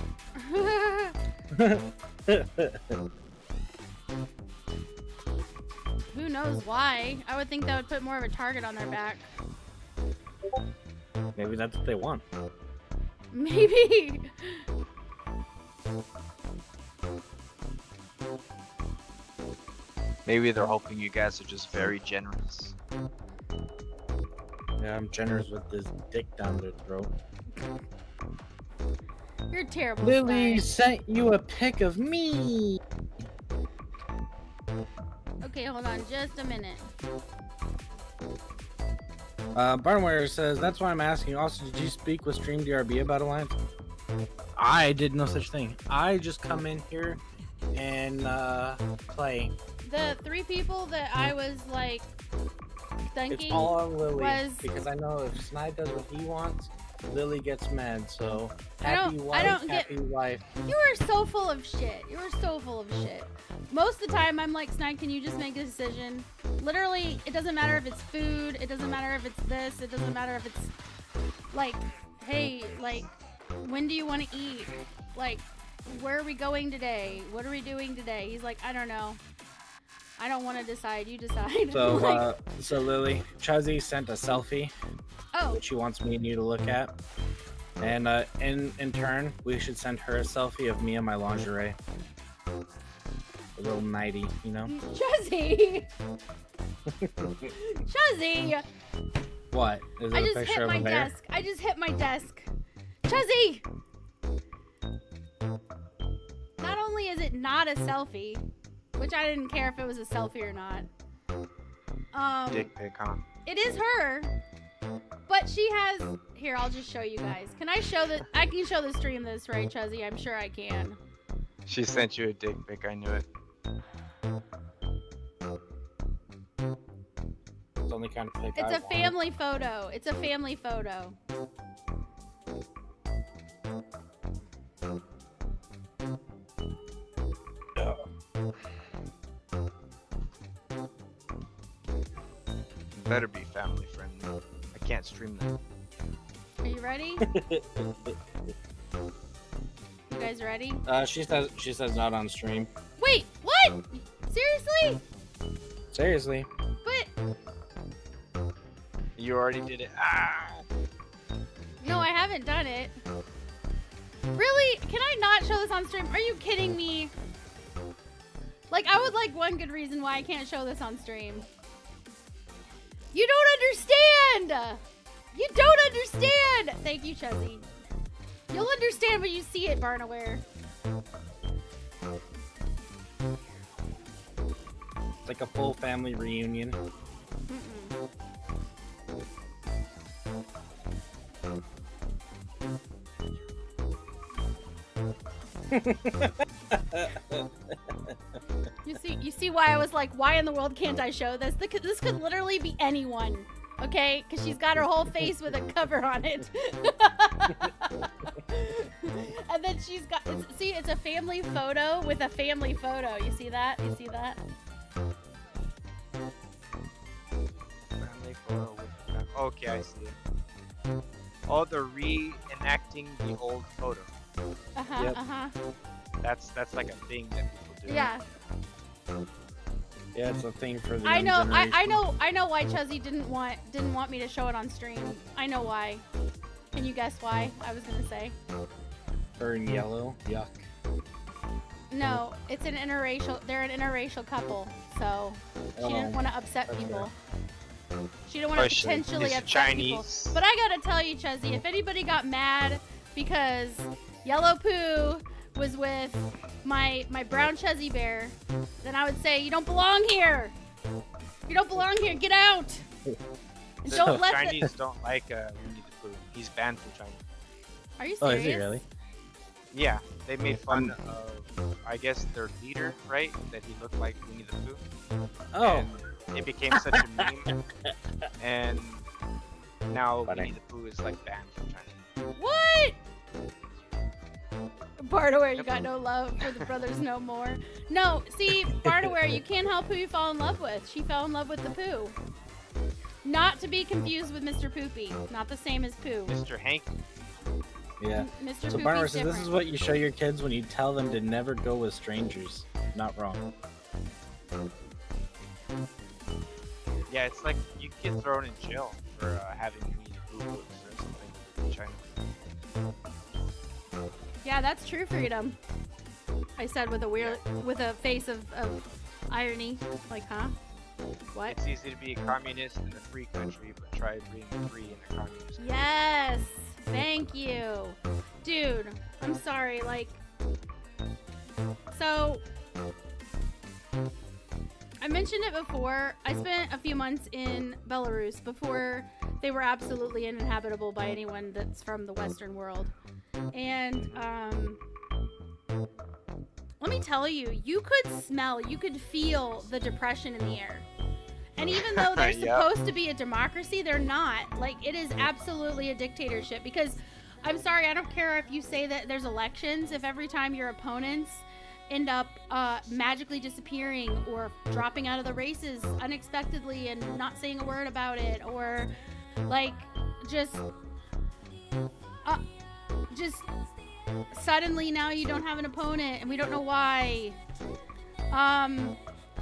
Who knows why? I would think that would put more of a target on their back. Maybe that's what they want. Maybe. Maybe they're hoping you guys are just very generous. Yeah, I'm generous with this dick down their throat. You're terrible. Lily Snide. sent you a pic of me. Okay, hold on just a minute. Barnware says, that's why I'm asking. Also, did you speak with StreamDRB about Alliance? I did no such thing. I just come in here and play. The 3 people that I was like It's thinking all on Lily was because I know if Snide does what he wants, Lily gets mad. So I happy don't wife, get- happy life. you are so full of shit. You are so full of shit. Most of the time, I'm like, Snide, can you just make a decision? Literally, it doesn't matter if it's food. It doesn't matter if it's this. It doesn't matter if it's like, hey, like, when do you want to eat? Like, where are we going today? What are we doing today? He's like, I don't know. I don't want to decide. You decide. So, Like, so Lily, Chuzzy sent a selfie, oh, which she wants me and you to look at. And in turn, we should send her a selfie of me in my lingerie. A little nighty, you know? Chuzzy! Chuzzy! What? Is it I a just picture hit of my a bear? desk. I just hit my desk. Chuzzy! Not only is it not a selfie, which I didn't care if it was a selfie or not. Dick pic, huh? It is her, but she has. Here, I'll just show you guys. Can I show the? I can show the stream this, right, Chuzzy? I'm sure I can. She sent you a dick pic, I knew it. It's the only kind of pic It's I a want. family photo. It's a family photo. Better be family friendly. I can't stream that. Are you ready? You guys ready? She says not on stream. Wait, what? Seriously? Seriously. But You already did it. Ah! no, I haven't done it. Really? Can I not show this on stream? Are you kidding me? Like, I would like one good reason why I can't show this on stream. You don't understand! You don't understand! Thank you, Chuzzy. You'll understand when you see it, Barnaware. It's like a full family reunion. Mm-mm. You see why I was like, why in the world can't I show this? This could literally be anyone, okay? Because she's got her whole face with a cover on it. And then she's got, see, it's a family photo with a family photo. You see that? You see that? Family photo with okay, I see it. Oh, they're reenacting the old photo. Uh-huh, Yep. uh-huh. That's like a thing that people do. Yeah. Yeah, it's a thing for the I young know, generation. I know why Chuzzy didn't want me to show it on stream. I know why. Can you guess why? I was gonna say. Her in yellow. Yuck. No, it's an interracial. They're an interracial couple, so she didn't Oh, want to upset okay. people. She didn't want to Question, potentially is it upset Chinese? people. But I gotta tell you, Chuzzy, if anybody got mad because Yellow Poo was with my brown Chuzzy bear, then I would say you don't belong here. You don't belong here. Get out. And The don't let the. Chinese don't like Winnie the Pooh. He's banned from China. Are you serious? Oh, is he really? Yeah, they made fun of, I guess, their leader, right? That he looked like Winnie the Pooh. Oh, And it became such a meme, and now Funny. Winnie the Pooh is like banned from China. What? Bartaware, you got no love for the brothers no more. No, see, Bartaware, you can't help who you fall in love with. She fell in love with the Pooh. Not to be confused with Mr. Poopy. Not the same as Pooh. Mr. Hank. yeah. Mr. So Poopy's Barnabas says different. this is what you show your kids when you tell them to never go with strangers. Not wrong. Yeah, it's like you get thrown in jail for having Winnie the Pooh books or something in China. Yeah, that's true freedom. I said with a face of irony. Like, huh? What? It's easy to be a communist in a free country, but try being free in a communist country. Yes! Thank you. Dude, I'm sorry, like... So... I mentioned it before. I spent a few months in Belarus before they were absolutely uninhabitable by anyone that's from the Western world. And, let me tell you, you could smell, you could feel the depression in the air. And even though they're Yeah. supposed to be a democracy, they're not. Like, it is absolutely a dictatorship. Because, I'm sorry, I don't care if you say that there's elections, if every time your opponents end up magically disappearing or dropping out of the races unexpectedly and not saying a word about it, or, like, just suddenly now you don't have an opponent and we don't know why.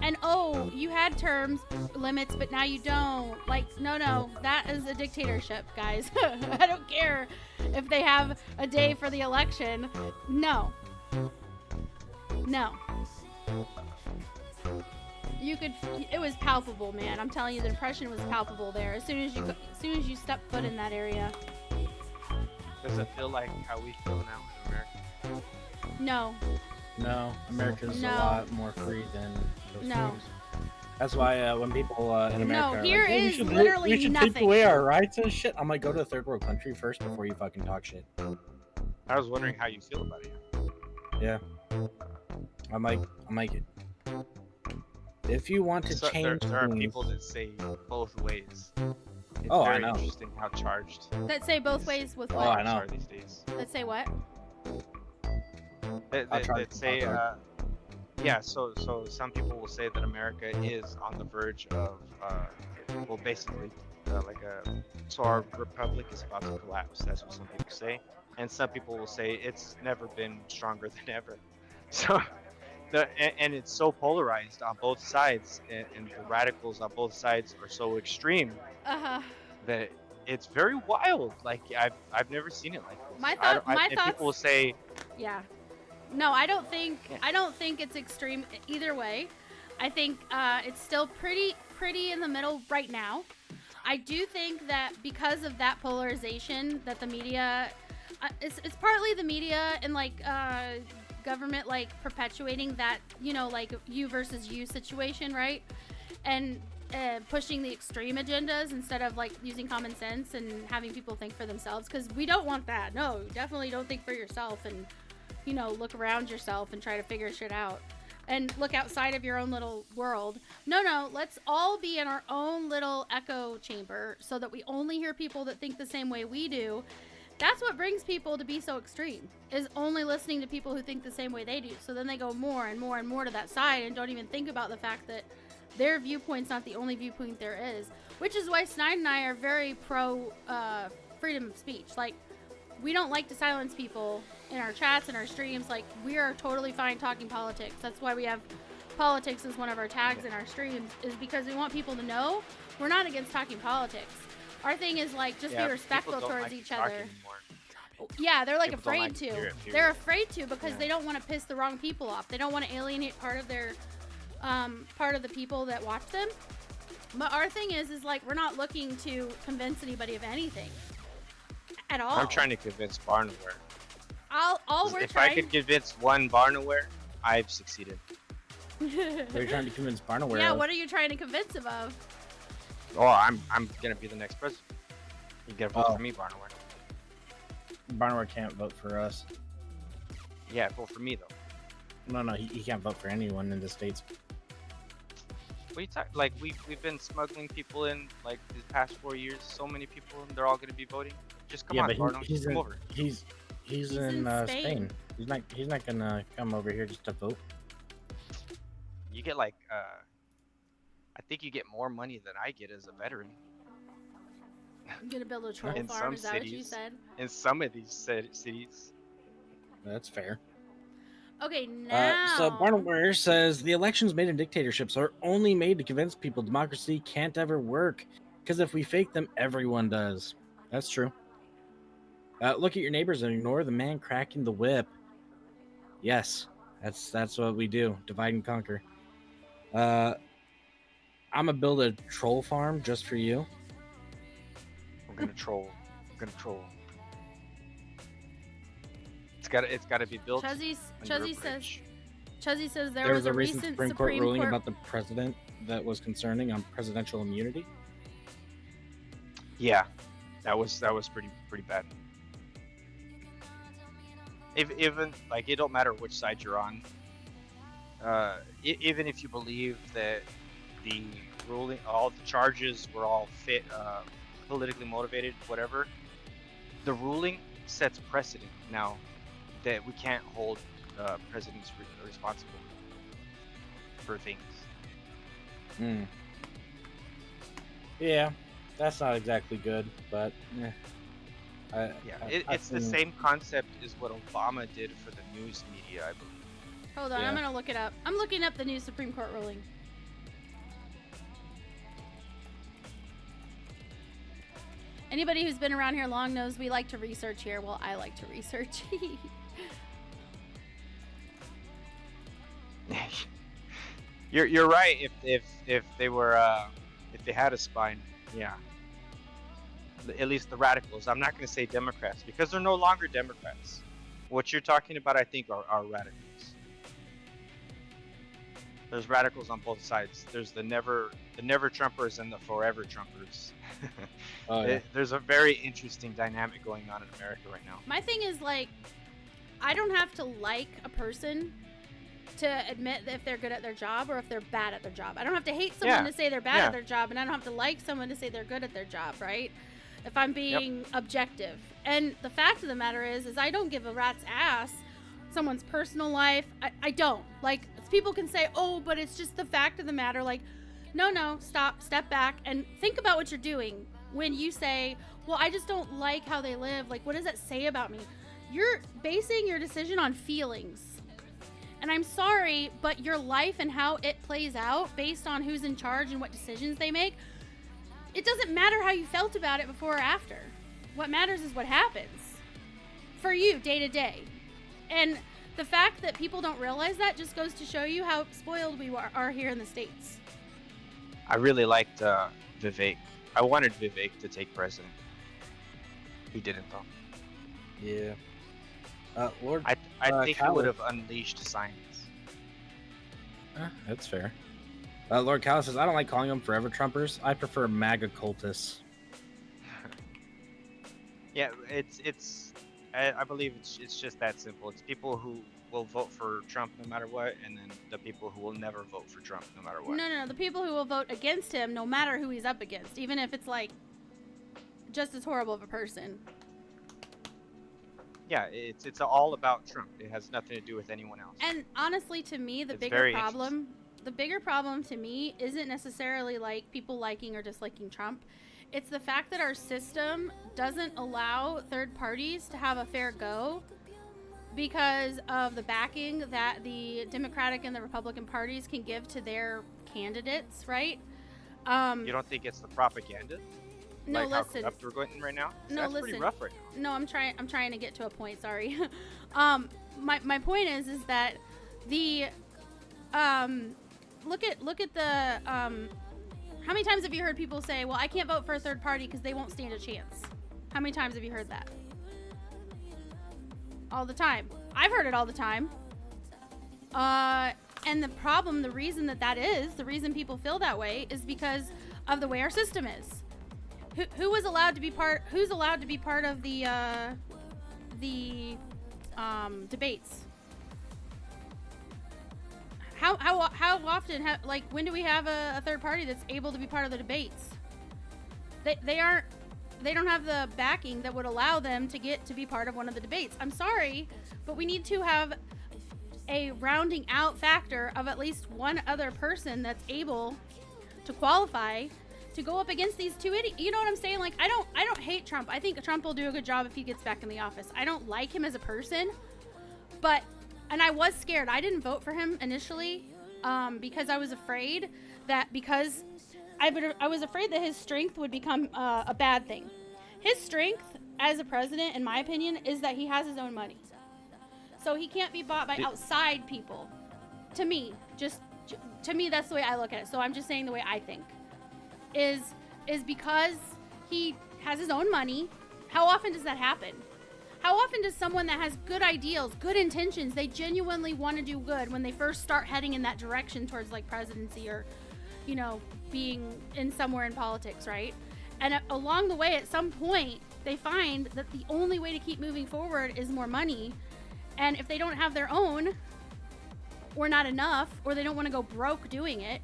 And oh, you had terms limits, but now you don't. Like, no, that is a dictatorship, guys. I don't care if they have a day for the election. No. It was palpable, man. I'm telling you, the depression was palpable there. As soon as you step foot in that area. Does it feel like how we feel now in America? No. No, America's No. a lot more free than those No. things. That's why when people in America are here like, "Hey, we is should literally we should nothing." take away our rights and shit. I'm like, go to a third world country first before you fucking talk shit. I was wondering how you feel about it. Yeah. I'm like, if you want to So change there are things, people that say both ways. It's Oh, I very know. interesting how charged. That say both ways with Oh, what? I know. are these days. That say what? I'll try That to say, talk yeah. So some people will say that America is on the verge of, well, basically, so our republic is about to collapse. That's what some people say, and some people will say it's never been stronger than ever. So, and it's so polarized on both sides, and the radicals on both sides are so extreme that it's very wild. Like I've never seen it like this. My I don't- thought- my and people will thoughts- say, Yeah. No, I don't think Yeah. it's extreme either way. I think it's still pretty in the middle right now. I do think that because of that polarization that the media it's partly the media and like government like perpetuating that, you know, like you versus you situation, right? And pushing the extreme agendas instead of like using common sense and having people think for themselves, because we don't want that. No, definitely don't think for yourself and, you know, look around yourself and try to figure shit out and look outside of your own little world. No, let's all be in our own little echo chamber so that we only hear people that think the same way we do. That's what brings people to be so extreme, is only listening to people who think the same way they do. So then they go more and more and more to that side and don't even think about the fact that their viewpoint's not the only viewpoint there is, which is why Snide and I are very pro freedom of speech. Like, we don't like to silence people in our chats and our streams. Like, we are totally fine talking politics. That's why we have politics as one of our tags in our streams, is because we want people to know we're not against talking politics. Our thing is like, just yeah, be respectful people don't towards like each to talk other. anymore. Yeah, they're like People don't afraid like to to. hear it, They're period. afraid to because Yeah. they don't want to piss the wrong people off. They don't want to alienate part of their part of the people that watch them. But our thing is like, we're not looking to convince anybody of anything at all. I'm trying to convince Barnaware. all we're If I trying could convince one Barnaware, I've succeeded. They're trying to convince Barnaware. Yeah, of. what are you trying to convince him of? Oh, I'm gonna be the next president. You gotta vote Oh. for me, Barnaware. Barnaware can't vote for us. Yeah, vote for me though. No, he can't vote for anyone in the states. What you talk? Like we've been smuggling people in like these past 4 years. So many people, and they're all gonna be voting. Just come Yeah, on, but Barno, he's just come in, over. he's in in Spain. Spain. He's not gonna come over here just to vote. You get like I think you get more money than I get as a veteran I'm gonna build a troll in farm. some Is that what you cities. said? In some of these cities. That's fair. Okay, now. So Barnware says the elections made in dictatorships are only made to convince people democracy can't ever work. Because if we fake them, everyone does. That's true. Look at your neighbors and ignore the man cracking the whip. Yes, that's what we do. Divide and conquer. I'm gonna build a troll farm just for you. We're gonna troll. We're gonna troll. It's gotta be built. Chuzzy under a says. bridge. Chuzzy says There was a recent recent Supreme Court ruling about the president that was concerning on presidential immunity. Yeah, that was pretty bad. Even like it don't matter which side you're on. Even if you believe that the ruling, all the charges were all politically motivated, whatever, the ruling sets precedent now that we can't hold presidents responsible for things. Yeah, that's not exactly good, but It's the same concept as what Obama did for the news media, I believe. Hold on, Yeah. I'm gonna look it up. I'm looking up the new Supreme Court ruling. Anybody who's been around here long knows we like to research here. Well, I like to research. You're right. If they were if they had a spine, yeah. At least the radicals. I'm not going to say Democrats because they're no longer Democrats. What you're talking about, I think, are radicals. There's radicals on both sides. There's the never Trumpers and the forever Trumpers. Oh, yeah. There's a very interesting dynamic going on in America right now. My thing is, like, I don't have to like a person to admit if they're good at their job or if they're bad at their job. I don't have to hate someone to say they're bad at their job, and I don't have to like someone to say they're good at their job, right? If I'm being objective. And the fact of the matter is I don't give a rat's ass someone's personal life. I don't. Like, people can say, oh, but it's just the fact of the matter. Like, no, step back and think about what you're doing when you say, well, I just don't like how they live. Like, what does that say about me? You're basing your decision on feelings. And I'm sorry, but your life and how it plays out based on who's in charge and what decisions they make, it doesn't matter how you felt about it before or after. What matters is what happens for you day to day. And the fact that people don't realize that just goes to show you how spoiled we are here in the States. I really liked Vivek. I wanted Vivek to take president. He didn't though. Yeah. Lord, I think he Kyle- would have unleashed science. That's fair. Lord Cal says, I don't like calling them forever Trumpers. I prefer MAGA cultists. Yeah, I believe it's just that simple. It's people who will vote for Trump no matter what, and then the people who will never vote for Trump no matter what. No, the people who will vote against him no matter who he's up against, even if it's like just as horrible of a person. Yeah, it's all about Trump. It has nothing to do with anyone else. And honestly, to me, the It's bigger very problem to me isn't necessarily like people liking or disliking Trump. It's the fact that our system doesn't allow third parties to have a fair go because of the backing that the Democratic and the Republican parties can give to their candidates, right? You don't think it's the propaganda? No, like how listen. corrupt we're going right now? No, That's listen. pretty rough right now. No, I'm trying to get to a point. Sorry. My point is that the look at the how many times have you heard people say, "Well, I can't vote for a third party because they won't stand a chance"? How many times have you heard that? All the time. I've heard it all the time. And the reason the reason people feel that way is because of the way our system is. Who's allowed to be part of the debates? how often like when do we have a third party that's able to be part of the debates? They don't have the backing that would allow them to get to be part of one of the debates. I'm sorry, but we need to have a rounding out factor of at least one other person that's able to qualify to go up against these two idiots. You know what I'm saying? Like, I don't hate Trump. I think Trump will do a good job if he gets back in the office. I don't like him as a person, and I was scared. I didn't vote for him initially because I was afraid that I was afraid that his strength would become a bad thing. His strength as a president, in my opinion, is that he has his own money. So he can't be bought by outside people. To me, that's the way I look at it. So I'm just saying the way I think. Is because he has his own money. How often does that happen? How often does someone that has good ideals, good intentions, they genuinely want to do good when they first start heading in that direction towards like presidency or, you know, being in somewhere in politics, right? And along the way, at some point, they find that the only way to keep moving forward is more money. And if they don't have their own, or not enough, or they don't want to go broke doing it,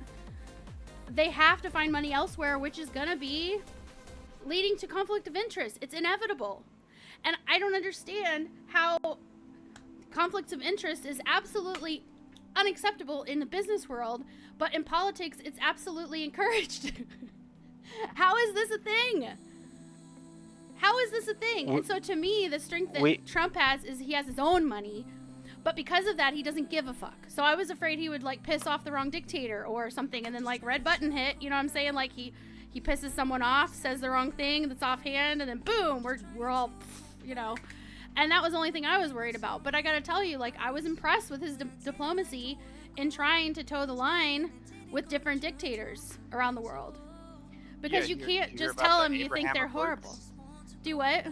they have to find money elsewhere, which is going to be leading to conflict of interest. It's inevitable. And I don't understand how conflicts of interest is absolutely unacceptable in the business world, but in politics, it's absolutely encouraged. How is this a thing? How is this a thing? And so to me, the strength that Trump has is he has his own money, but because of that, he doesn't give a fuck. So I was afraid he would like piss off the wrong dictator or something, and then like red button hit, you know what I'm saying? Like he pisses someone off, says the wrong thing that's offhand, and then boom, we're all, you know. And that was the only thing I was worried about. But I gotta tell you, like, I was impressed with his diplomacy in trying to toe the line with different dictators around the world. Because you can't just tell them you think they're horrible. Do what?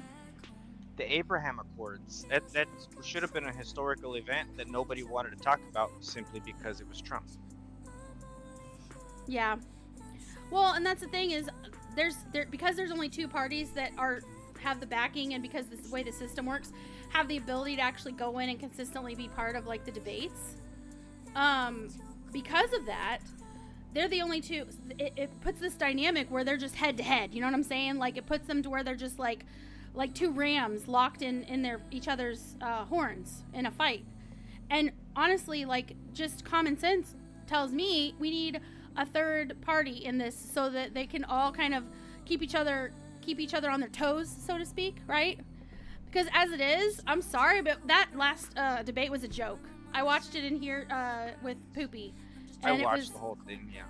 The Abraham Accords. That should have been a historical event that nobody wanted to talk about simply because it was Trump. Yeah. Well, and that's the thing is, because there's only two parties that have the backing, and because this is the way the system works, have the ability to actually go in and consistently be part of like the debates. Because of that, they're the only two. It puts this dynamic where they're just head to head. You know what I'm saying? Like it puts them to where they're just like two rams locked in their each other's horns in a fight. And honestly, like just common sense tells me we need a third party in this so that they can all kind of keep each other on their toes, so to speak, right? Because as it is, I'm sorry, but that last debate was a joke. I watched it in here with Poopy. And I watched the whole thing, yeah.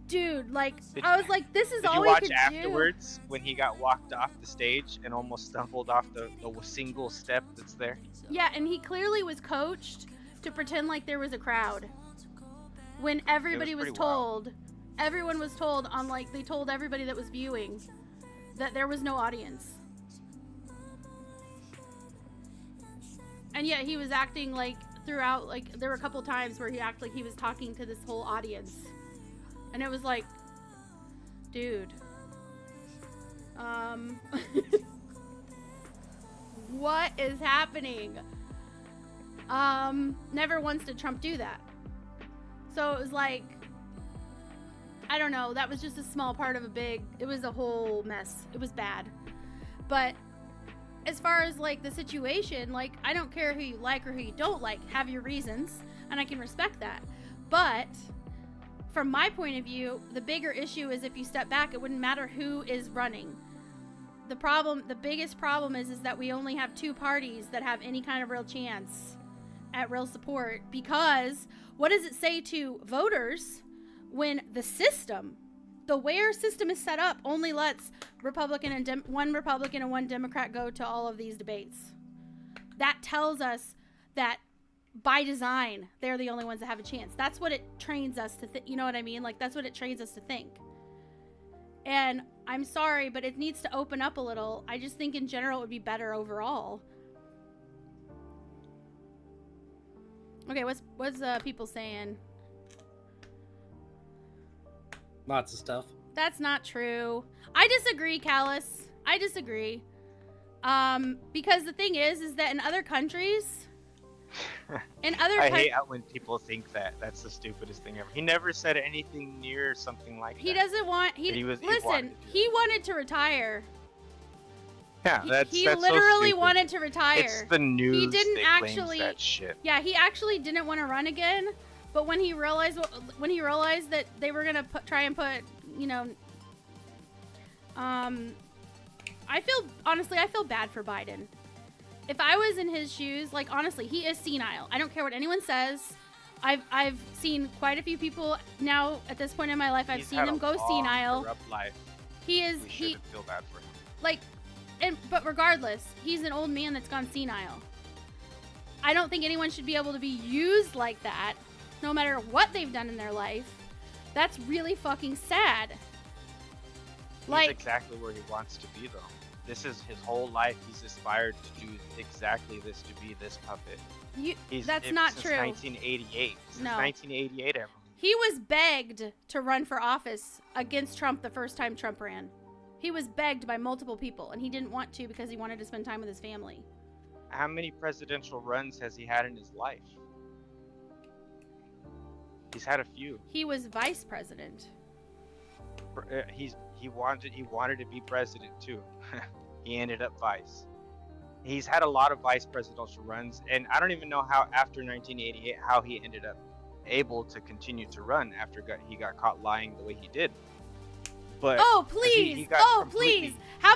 Dude, like, I was like, this is all we could do. Did you watch afterwards when he got walked off the stage and almost stumbled off the single step that's there? Yeah, and he clearly was coached to pretend like there was a crowd. When everybody was told, everyone was told on, like, they told everybody that was viewing that there was no audience. And yet he was acting like throughout, like, there were a couple times where he acted like he was talking to this whole audience. And it was like, dude. What is happening? Never once did Trump do that. So it was like, I don't know, that was just a small part of it was a whole mess. It was bad. But as far as like the situation, like I don't care who you like or who you don't like, have your reasons, and I can respect that. But from my point of view, the bigger issue is if you step back, it wouldn't matter who is running. The biggest problem is that we only have two parties that have any kind of real chance at real support, because what does it say to voters when the system, the way our system is set up, only lets one Republican and one Democrat go to all of these debates? That tells us that by design, they're the only ones that have a chance. That's what it trains us to think. You know what I mean? Like, that's what it trains us to think. And I'm sorry, but it needs to open up a little. I just think in general it would be better overall. Okay, what's people saying? Lots of stuff. That's not true. I disagree, Callus. I disagree. Because the thing is that in other countries, in other I coun- hate when people think that that's the stupidest thing ever. He never said anything near something like he that. doesn't want. But he wanted Listen. to do He it. wanted to retire. Yeah, that's He that's literally so stupid. wanted to retire. It's the news didn't that claims actually- that shit. Yeah, he actually didn't want to run again, but when he realized that they were gonna try and put, you know, I feel bad for Biden. If I was in his shoes, like honestly, he is senile. I don't care what anyone says. I've seen quite a few people now at this point in my life. I've He's seen had him a go long, senile. corrupt life. He is We shouldn't feel bad for him. like, but regardless, he's an old man that's gone senile. I don't think anyone should be able to be used like that, no matter what they've done in their life. That's really fucking sad. He's exactly where he wants to be, though. This is his whole life. He's aspired to do exactly this, to be this puppet. That's not since true. 1988. Since No. 1988, I believe. He was begged to run for office against Trump the first time Trump ran. He was begged by multiple people, and he didn't want to because he wanted to spend time with his family. How many presidential runs has he had in his life? He's had a few. He was vice president. He wanted to be president too. He ended up vice. He's had a lot of vice presidential runs, and I don't even know how after 1988 how he ended up able to continue to run after he got caught lying the way he did. But Oh please! he got Oh completely- please! How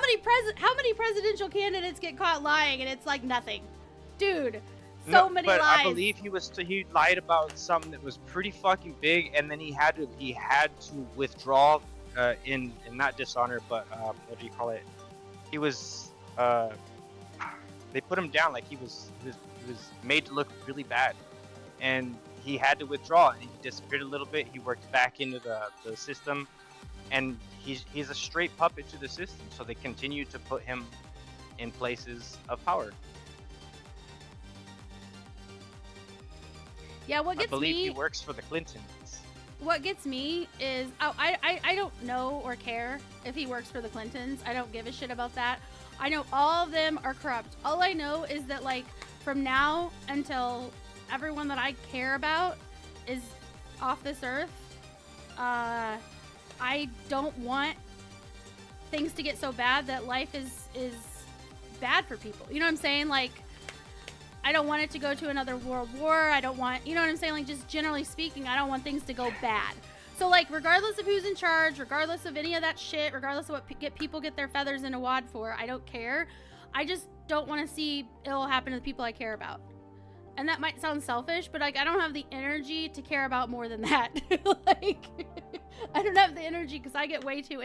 many presidential candidates get caught lying and it's like nothing, dude? So many but lies. I believe he lied about something that was pretty fucking big, and then he had to withdraw in not dishonor, but what do you call it? He was they put him down like he was made to look really bad, and he had to withdraw, and he disappeared a little bit. He worked back into the system, and he's a straight puppet to the system, so they continue to put him in places of power. Yeah, what I gets believe me he works for the Clintons. what gets me is I don't know or care if he works for the Clintons. I don't give a shit about that. I know all of them are corrupt. All I know is that like from now until everyone that I care about is off this earth, I don't want things to get so bad that life is bad for people. You know what I'm saying? Like I don't want it to go to another world war. I don't want, you know what I'm saying? Like, just generally speaking, I don't want things to go bad. So, like, regardless of who's in charge, regardless of any of that shit, regardless of what people get their feathers in a wad for, I don't care. I just don't want to see ill happen to the people I care about. And that might sound selfish, but, like, I don't have the energy to care about more than that. Like, I don't have the energy because I get way too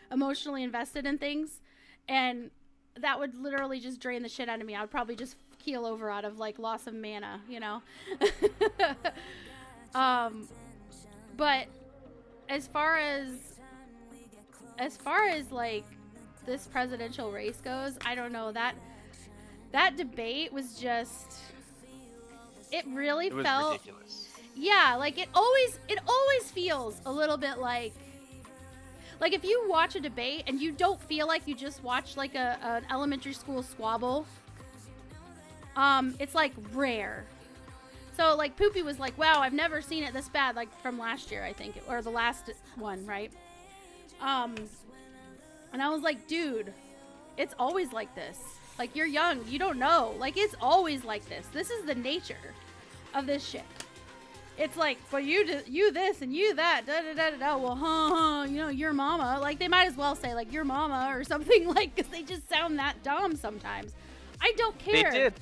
emotionally invested in things. And that would literally just drain the shit out of me. I would probably just keel over out of like loss of mana, you know. But as far as like this presidential race goes, I don't know, that debate was just, it really It was felt ridiculous. Yeah, like it always feels a little bit like if you watch a debate and you don't feel like you just watched like an elementary school squabble, it's like rare. So like Poopy was like, wow, I've never seen it this bad, like from last year, I think, or the last one, right? And I was like, dude, it's always like this. Like, you're young, you don't know. Like, it's always like this. This is the nature of this shit. It's like, well, you this and you that, da da da da da. Well, you know, your mama. Like, they might as well say like your mama or something, like, because they just sound that dumb sometimes. I don't care. They did.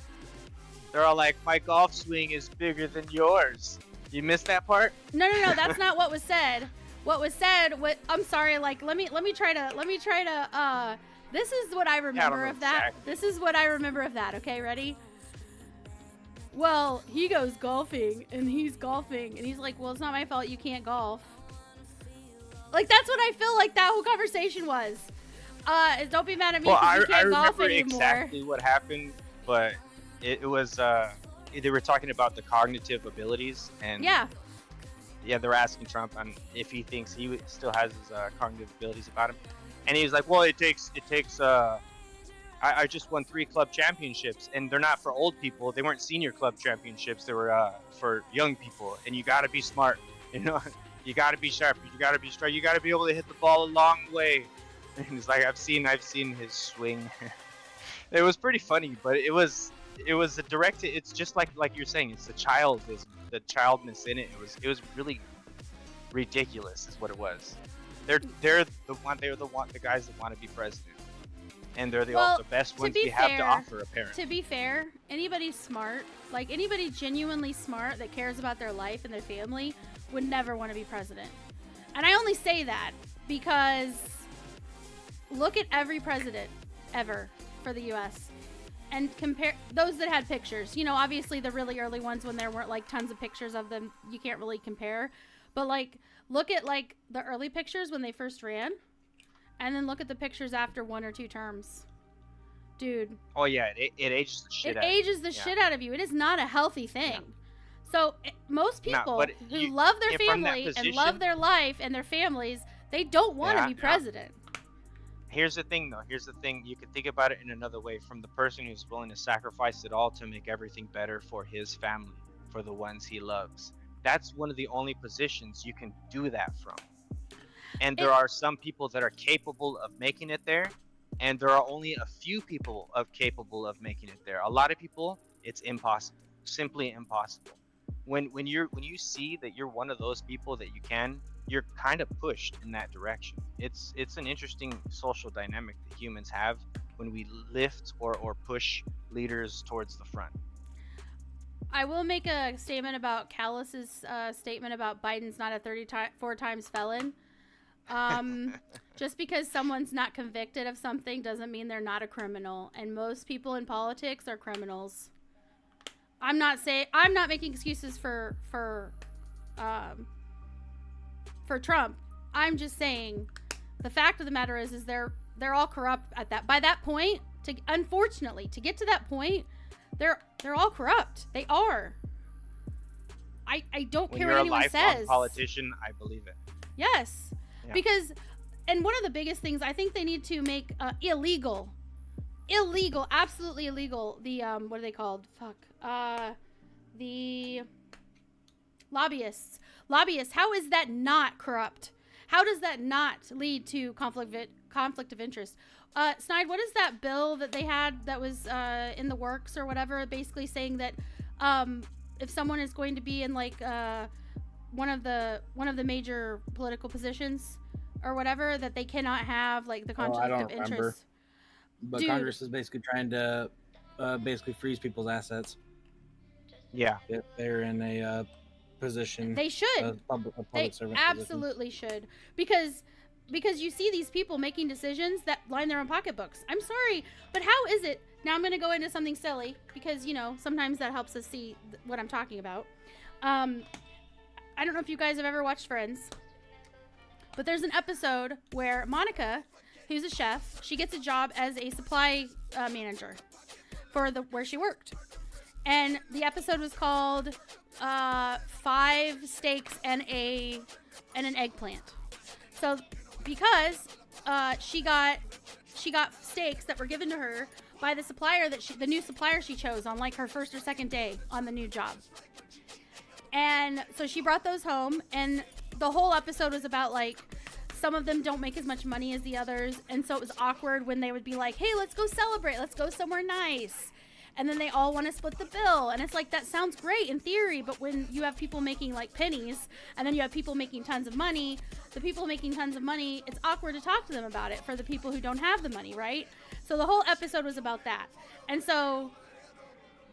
They're all like, my golf swing is bigger than yours. You missed that part? No, that's not what was said. What was said, I'm sorry, like, let me try to, this is what I remember of that. Exactly. This is what I remember of that, okay, ready? Well, he goes golfing, and he's golfing, and he's like, well, it's not my fault you can't golf. Like, that's what I feel like that whole conversation was. Don't be mad at me because you can't golf remember anymore. exactly what happened, but it was, they were talking about the cognitive abilities, and Yeah. they were asking Trump on if he thinks he still has his cognitive abilities about him, and he was like, well, it takes I just won 3 club championships, and they're not for old people. They weren't senior club championships. They were for young people. And you got to be smart, you know. You got to be sharp. You got to be strong. You got to be able to hit the ball a long way. And it's like I've seen his swing. It was pretty funny, but it was a direct. It's just like you're saying. It's the childness in it. It was really ridiculous, is what it was. They're the guys that want to be president. And they're the best ones we have to offer, apparently. To be fair, anybody smart, like anybody genuinely smart that cares about their life and their family would never want to be president. And I only say that because look at every president ever for the U.S. and compare those that had pictures. You know, obviously the really early ones when there weren't like tons of pictures of them, you can't really compare. But like, look at like the early pictures when they first ran. And then look at the pictures after 1 or 2 terms. Dude. Oh, yeah. It ages the shit out of you. It ages the shit out of you. It is not a healthy thing. Yeah. So, most people who love their family and love their life and their families, they don't want to be president. Here's the thing, though. Here's the thing. You can think about it in another way. From the person who's willing to sacrifice it all to make everything better for his family, for the ones he loves. That's one of the only positions you can do that from. And there are some people that are capable of making it there, and there are only a few people capable of making it there. A lot of people, it's impossible, simply impossible. When you see that you're one of those people that you can, you're kind of pushed in that direction. It's an interesting social dynamic that humans have when we lift or push leaders towards the front. I will make a statement about Callis's statement about Biden's not a 34 times felon. Just because someone's not convicted of something doesn't mean they're not a criminal, and most people in politics are criminals. I'm not making excuses for Trump. I'm just saying the fact of the matter is they're all corrupt by that point. Unfortunately, to get to that point, they're all corrupt. They are. I don't care what anyone says. When you're a lifelong politician, I believe it. Yes. Yeah. Because, and one of the biggest things, I think they need to make illegal, absolutely illegal, the, what are they called? The lobbyists. How is that not corrupt? How does that not lead to conflict of interest? Snide, what is that bill that they had that was in the works or whatever, basically saying that if someone is going to be in like one of the major political positions or whatever, that they cannot have like the conflict of interest. Remember. But dude, Congress is basically trying to basically freeze people's assets. Yeah, if they're in a position. They should. They absolutely should, because you see these people making decisions that line their own pocketbooks. I'm sorry, but how is it? Now I'm going to go into something silly because, you know, sometimes that helps us see what I'm talking about. I don't know if you guys have ever watched Friends, but there's an episode where Monica, who's a chef, she gets a job as a supply manager for where she worked. And the episode was called 5 Steaks and an Eggplant. So because she got steaks that were given to her by the supplier the new supplier she chose on like her first or second day on the new job. And so she brought those home, and the whole episode was about like some of them don't make as much money as the others, and so it was awkward when they would be like, hey, let's go celebrate, let's go somewhere nice. And then they all want to split the bill. And it's like, that sounds great in theory, but when you have people making like pennies and then you have people making tons of money, the people making tons of money, it's awkward to talk to them about it for the people who don't have the money, right? So the whole episode was about that. And so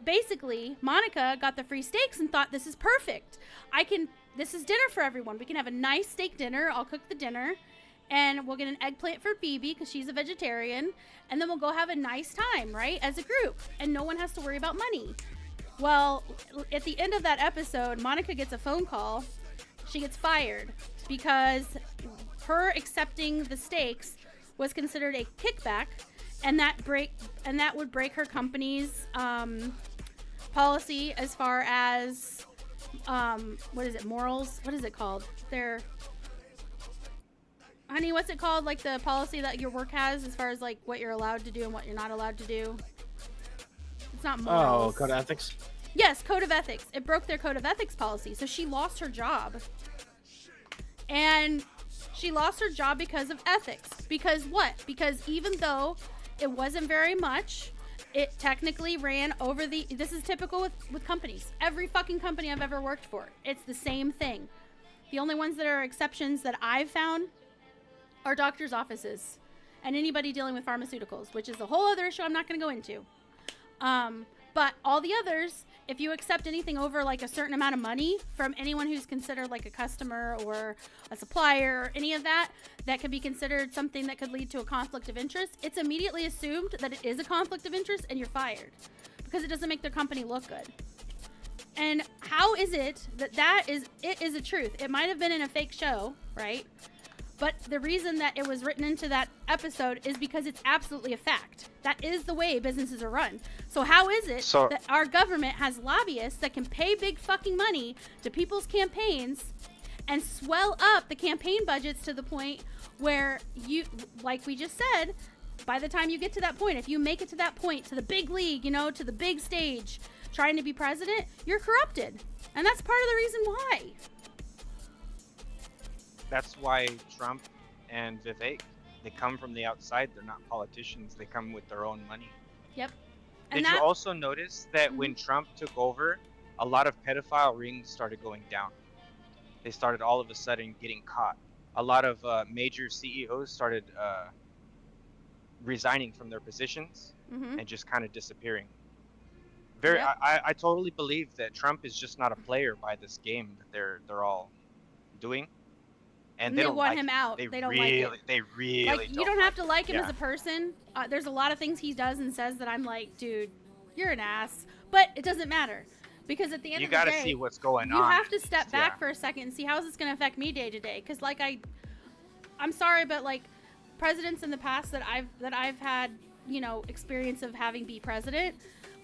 basically, Monica got the free steaks and thought, this is perfect. This is dinner for everyone. We can have a nice steak dinner. I'll cook the dinner. And we'll get an eggplant for Phoebe because she's a vegetarian. And then we'll go have a nice time, right, as a group. And no one has to worry about money. Well, at the end of that episode, Monica gets a phone call. She gets fired because her accepting the steaks was considered a kickback, and that would break her company's policy as far as morals. What is it called? Honey, what's it called? Like the policy that your work has as far as like what you're allowed to do and what you're not allowed to do? It's not morals. Oh, code of ethics? Yes, code of ethics. It broke their code of ethics policy. So she lost her job. And she lost her job because of ethics. Because what? Because even though it wasn't very much, it technically ran over the... This is typical with companies. Every fucking company I've ever worked for. It's the same thing. The only ones that are exceptions that I've found are doctors' offices and anybody dealing with pharmaceuticals, which is a whole other issue I'm not going to go into. But all the others, if you accept anything over like a certain amount of money from anyone who's considered like a customer or a supplier or any of that, that could be considered something that could lead to a conflict of interest, it's immediately assumed that it is a conflict of interest and you're fired because it doesn't make their company look good. And how is it that it is a truth? It might have been in a fake show, right? But the reason that it was written into that episode is because it's absolutely a fact. That is the way businesses are run. So how is it that our government has lobbyists that can pay big fucking money to people's campaigns and swell up the campaign budgets to the point where you, like we just said, by the time you get to that point, if you make it to that point, to the big league, you know, to the big stage, trying to be president, you're corrupted. And that's part of the reason why. That's why Trump and Vivek, they come from the outside. They're not politicians. They come with their own money. Yep. Did you also notice that when Trump took over, a lot of pedophile rings started going down? They started all of a sudden getting caught. A lot of major CEOs started resigning from their positions and just kind of disappearing. I totally believe that Trump is just not a player by this game that they're all doing. And they don't want like him out. They don't really, like it. They really like, you don't have to like him yeah. as a person. There's a lot of things he does and says that I'm like, dude, you're an ass. But it doesn't matter. Because at the end of the day, you gotta see what's going on. You have to step back for a second and see how is this going to affect me day to day. Because like I'm sorry, but like presidents in the past that I've had, you know, experience of having be president.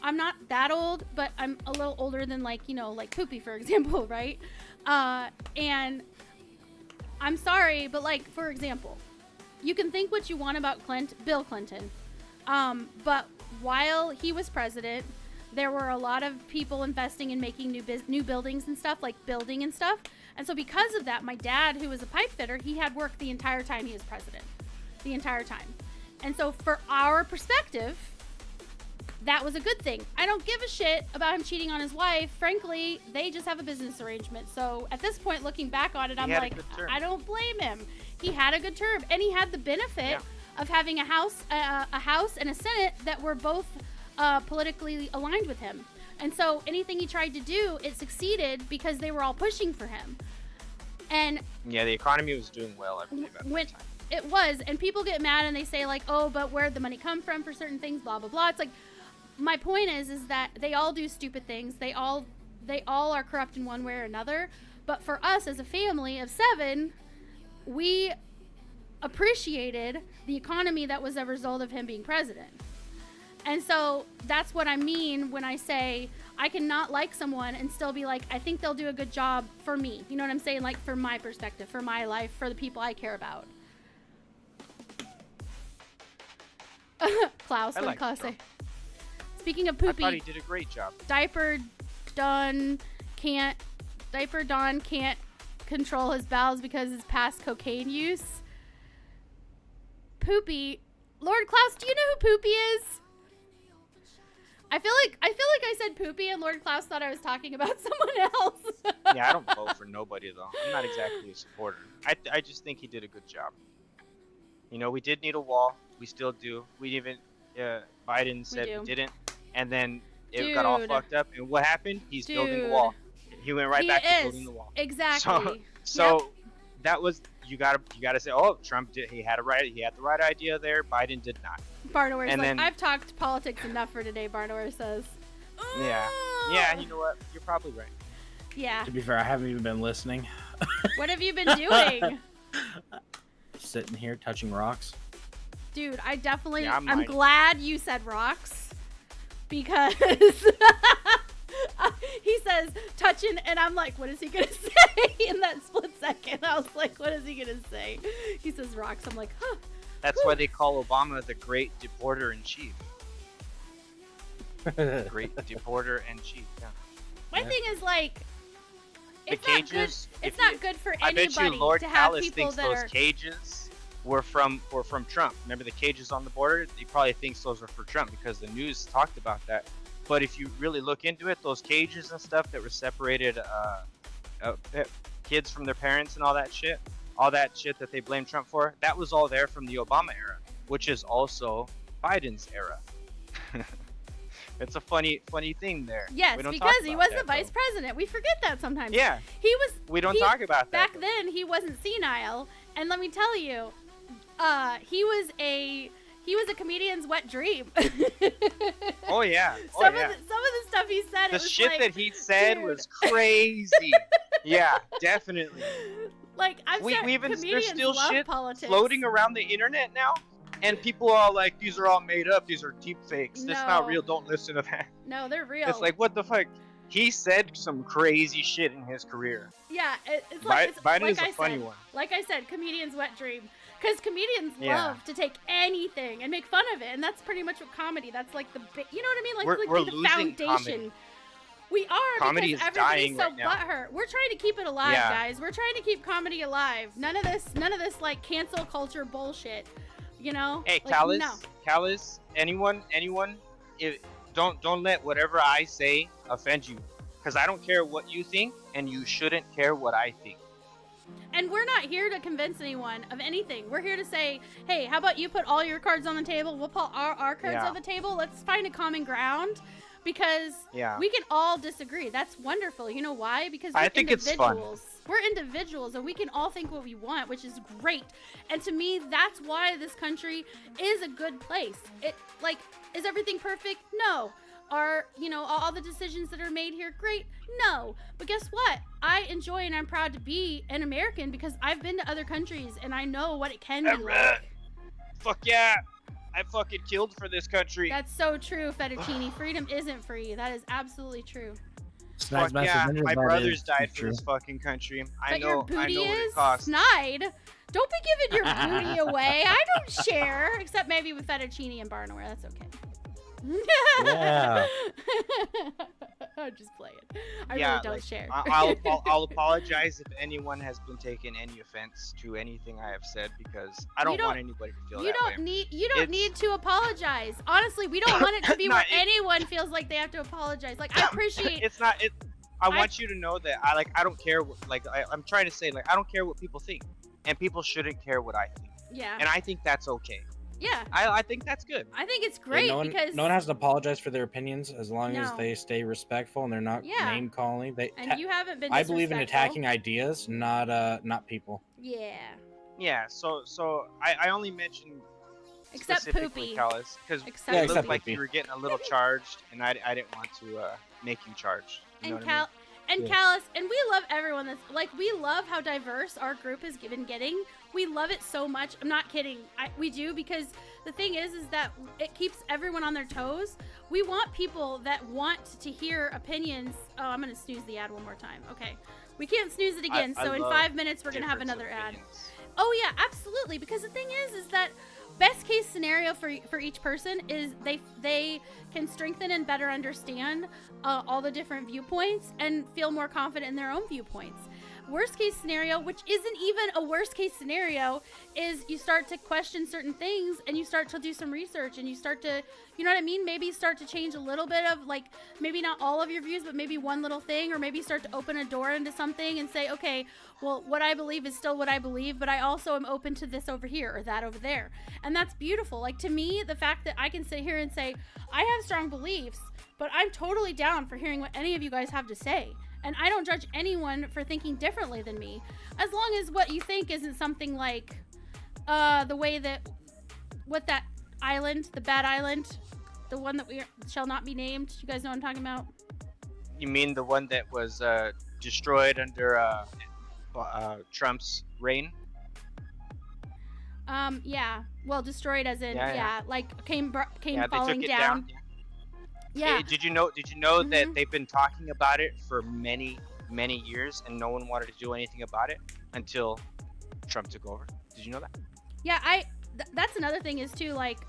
I'm not that old, but I'm a little older than like, you know, like Poopy, for example, right? And I'm sorry, but like, for example, you can think what you want about Bill Clinton. But while he was president, there were a lot of people investing in making new buildings and stuff, like building and stuff. And so because of that, my dad, who was a pipe fitter, he had work the entire time he was president. The entire time. And so for our perspective, that was a good thing. I don't give a shit about him cheating on his wife. Frankly, they just have a business arrangement. So at this point, looking back on it, I'm like, I don't blame him. He had a good term, and he had the benefit of having a house and a Senate that were both politically aligned with him. And so anything he tried to do, it succeeded because they were all pushing for him. And yeah, the economy was doing well, I believe, at that time. It was, and people get mad and they say like, oh, but where'd the money come from for certain things, blah blah blah. It's like, my point is that they all do stupid things. They all are corrupt in one way or another. But for us as a family of 7, we appreciated the economy that was a result of him being president. And so that's what I mean when I say I cannot like someone and still be like, I think they'll do a good job for me. You know what I'm saying? Like for my perspective, for my life, for the people I care about. Klaus, what did Klaus say? Speaking of Poopy, I thought he did a great job. Diaper Don can't control his bowels because of his past cocaine use. Poopy, Lord Klaus, do you know who Poopy is? I feel like I said Poopy and Lord Klaus thought I was talking about someone else. Yeah, I don't vote for nobody though. I'm not exactly a supporter. I just think he did a good job. You know, we did need a wall. We still do. We even Biden said we didn't. And then it got all fucked up. And what happened? He's building the wall. He went right back to building the wall. Exactly. So that was you gotta say, oh, Trump did. He had the right idea there. Biden did not. Barnoware like, then, I've talked politics enough for today. Barnoware says. Yeah. Yeah. You know what? You're probably right. Yeah. To be fair, I haven't even been listening. What have you been doing? Sitting here touching rocks. Dude, I definitely. Yeah, I'm glad you said rocks. Because he says touching, and I'm like, what is he gonna say? In that split second, I was like, what is he gonna say? He says rocks. I'm like, huh. That's why they call Obama the Great Deporter-in-Chief. Great Deporter-in-Chief. Yeah. My thing is like, The it's not good. cages. It's not good for I bet anybody you Lord to have Callis people thinks that those are. cages were from Trump. Remember the cages on the border? He probably thinks those were for Trump because the news talked about that. But if you really look into it, those cages and stuff that were separated kids from their parents and all that shit that they blame Trump for, that was all there from the Obama era, which is also Biden's era. It's a funny thing there. Yes, we don't because talk he about was the vice president. We forget that sometimes. Yeah. He was. We don't talk about that. Back then, he wasn't senile, and let me tell you, he was a comedian's wet dream. Oh yeah. Some of the stuff he said. The it was shit like, that he said dude. was crazy. Yeah, definitely. Like I've said, There's comedians still love shit politics. floating around the internet now, and people are all like, "These are all made up. These are deep fakes. That's not No. real. Don't listen to that." No, they're real. It's like, what the fuck? He said some crazy shit in his career. yeah, it's like Biden like is a I funny said, one. Like I said, comedian's wet dream. Because comedians Yeah. love to take anything and make fun of it, and that's pretty much what comedy. That's like the you know what I mean? Like, We're the losing foundation. comedy. We are Comedy because is dying everybody's so right now. butthurt. We're trying to keep it alive, Yeah. guys. We're trying to keep comedy alive. None of this like cancel culture bullshit. You know? Hey, like, Callis, no. Callis, anyone, don't let whatever I say offend you, because I don't care what you think, and you shouldn't care what I think. And we're not here to convince anyone of anything. We're here to say, hey, how about you put all your cards on the table? We'll put our cards Yeah. on the table. Let's find a common ground. Because Yeah. we can all disagree. That's wonderful. You know why? Because we're I think it's fun. individuals. We're individuals, and we can all think what we want, which is great. And to me, that's why this country is a good place. It like, is everything perfect? No. Are all the decisions that are made here great? No. But guess what? I enjoy and I'm proud to be an American because I've been to other countries and I know what it can be like. Fuck yeah! I fucking killed for this country. That's so true, Fettuccine. Freedom isn't free. That is absolutely true. Fuck yeah! My brothers died for this fucking country. I But know your what booty it is costs. snide. Don't be giving your booty away. I don't share, except maybe with fettuccine and barnware. That's okay. Yeah. I'm just playing. I Yeah, really don't like, share. I'll apologize if anyone has been taking any offense to anything I have said, because I don't want anybody to feel that way. You don't need to apologize. Honestly, we don't want it to be No, where anyone feels like they have to apologize. Like, I appreciate. It's not. I want you to know that I don't care. I'm trying to say, like, I don't care what people think, and people shouldn't care what I think. Yeah. And I think that's okay. Yeah. I think that's good. I think it's great because no one has to apologize for their opinions as long as No. they stay respectful and they're not Yeah. name calling. and you haven't been. I believe in disrespectful. attacking ideas, not people. Yeah. Yeah. So I only mentioned Except specifically Poopy. Callis because Except it looked Poopy. like you were getting a little charged, and I didn't want to make you charged. You know And what I mean? And Yeah. Callus, and we love everyone that's like, we love how diverse our group has been getting. We love it so much. I'm not kidding. We do, because the thing is that it keeps everyone on their toes. We want people that want to hear opinions. Oh, I'm gonna snooze the ad one more time. Okay, we can't snooze it again. I so in love 5 minutes we're gonna have difference another of ad. opinions. Oh yeah, absolutely. Because the thing is that best case scenario for each person is they can strengthen and better understand all the different viewpoints and feel more confident in their own viewpoints. Worst case scenario, which isn't even a worst case scenario, is you start to question certain things and you start to do some research and you start to, you know what I mean? Maybe start to change a little bit of, like, maybe not all of your views, but maybe one little thing, or maybe start to open a door into something and say, okay, well, what I believe is still what I believe, but I also am open to this over here or that over there. And that's beautiful. Like, to me, the fact that I can sit here and say, I have strong beliefs, but I'm totally down for hearing what any of you guys have to say. And I don't judge anyone for thinking differently than me, as long as what you think isn't something like the way that that island, the bad island, the one that we shall not be named. You guys know what I'm talking about? You mean the one that was destroyed under Trump's reign? Yeah. Well, destroyed as in Yeah. like came Yeah, they falling took it down. down. Yeah. Did you know that they've been talking about it for many years and no one wanted to do anything about it until Trump took over? Did you know that? Yeah, that's another thing is too, like,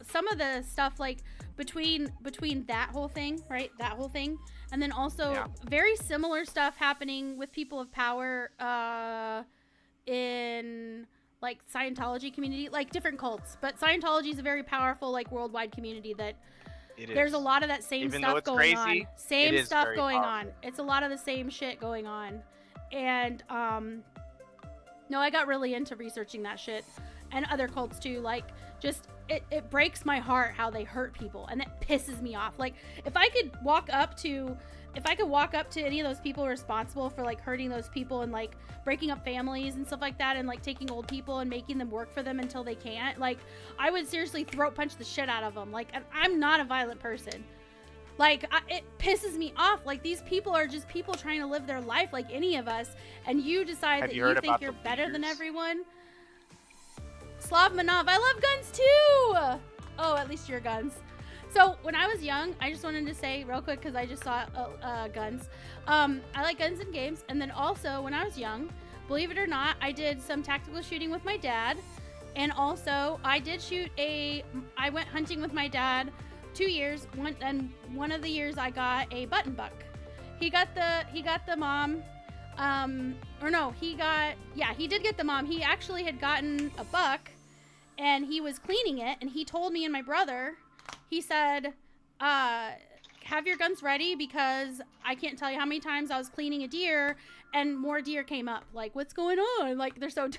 some of the stuff, like, between that whole thing, right? That whole thing. And then also very similar stuff happening with people of power in, like, Scientology community, like different cults. But Scientology is a very powerful, like, worldwide community that there's a lot of that same Even stuff though it's going crazy, on. Same stuff very going powerful. on. It's a lot of the same shit going on. And no, I got really into researching that shit and other cults too. Like, just it breaks my heart how they hurt people, and it pisses me off. Like, if I could walk up to any of those people responsible for, like, hurting those people and, like, breaking up families and stuff like that, and, like, taking old people and making them work for them until they can't, like, I would seriously throat punch the shit out of them. Like, and I'm not a violent person. Like, it pisses me off. Like, these people are just people trying to live their life like any of us, and you decide that you think you're better than everyone. Slav Manov, I love guns too! Oh, at least your guns. So, when I was young, I just wanted to say real quick, because I just saw guns. I like guns in games. And then also, when I was young, believe it or not, I did some tactical shooting with my dad. And also, I went hunting with my dad 2 years. One of the years I got a button buck. He got the mom. He did get the mom. He actually had gotten a buck, and he was cleaning it, and he told me and my brother, he said, have your guns ready, because I can't tell you how many times I was cleaning a deer and more deer came up. Like, what's going on? Like, they're so,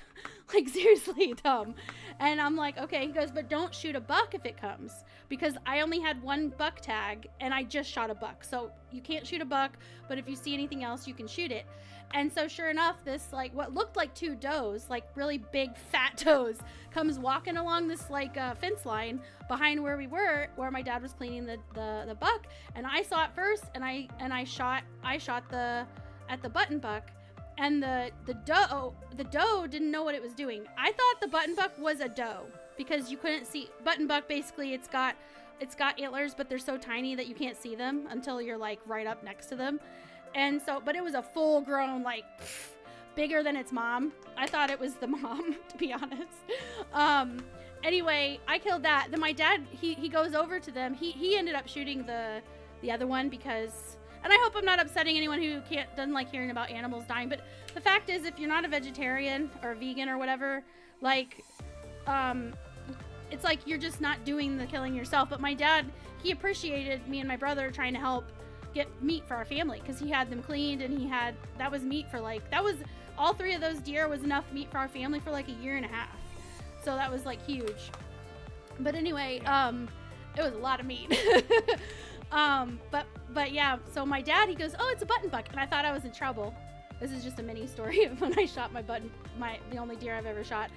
like, seriously dumb. And I'm like, okay. He goes, but don't shoot a buck if it comes, because I only had one buck tag and I just shot a buck. So you can't shoot a buck, but if you see anything else, you can shoot it. And so sure enough, this, like, what looked like 2 does, like really big fat does, comes walking along this, like, fence line behind where we were, where my dad was cleaning the buck. And I saw it first, and I shot at the button buck, and the doe didn't know what it was doing. I thought the button buck was a doe, because you couldn't see button buck. Basically, it's got antlers, but they're so tiny that you can't see them until you're, like, right up next to them. And so, but it was a full grown, like, bigger than its mom. I thought it was the mom, to be honest. Anyway, I killed that. Then my dad, he goes over to them. He ended up shooting the other one, because, and I hope I'm not upsetting anyone who doesn't like hearing about animals dying, but the fact is, if you're not a vegetarian or a vegan or whatever, like, it's like you're just not doing the killing yourself. But my dad, he appreciated me and my brother trying to help get meat for our family, because he had them cleaned, and that was meat for, like, all 3 of those deer was enough meat for our family for, like, a year and a half. So that was, like, huge. But anyway, it was a lot of meat. But yeah, so my dad, he goes, oh, it's a button buck, and I thought I was in trouble. This is just a mini story of when I shot the only deer I've ever shot.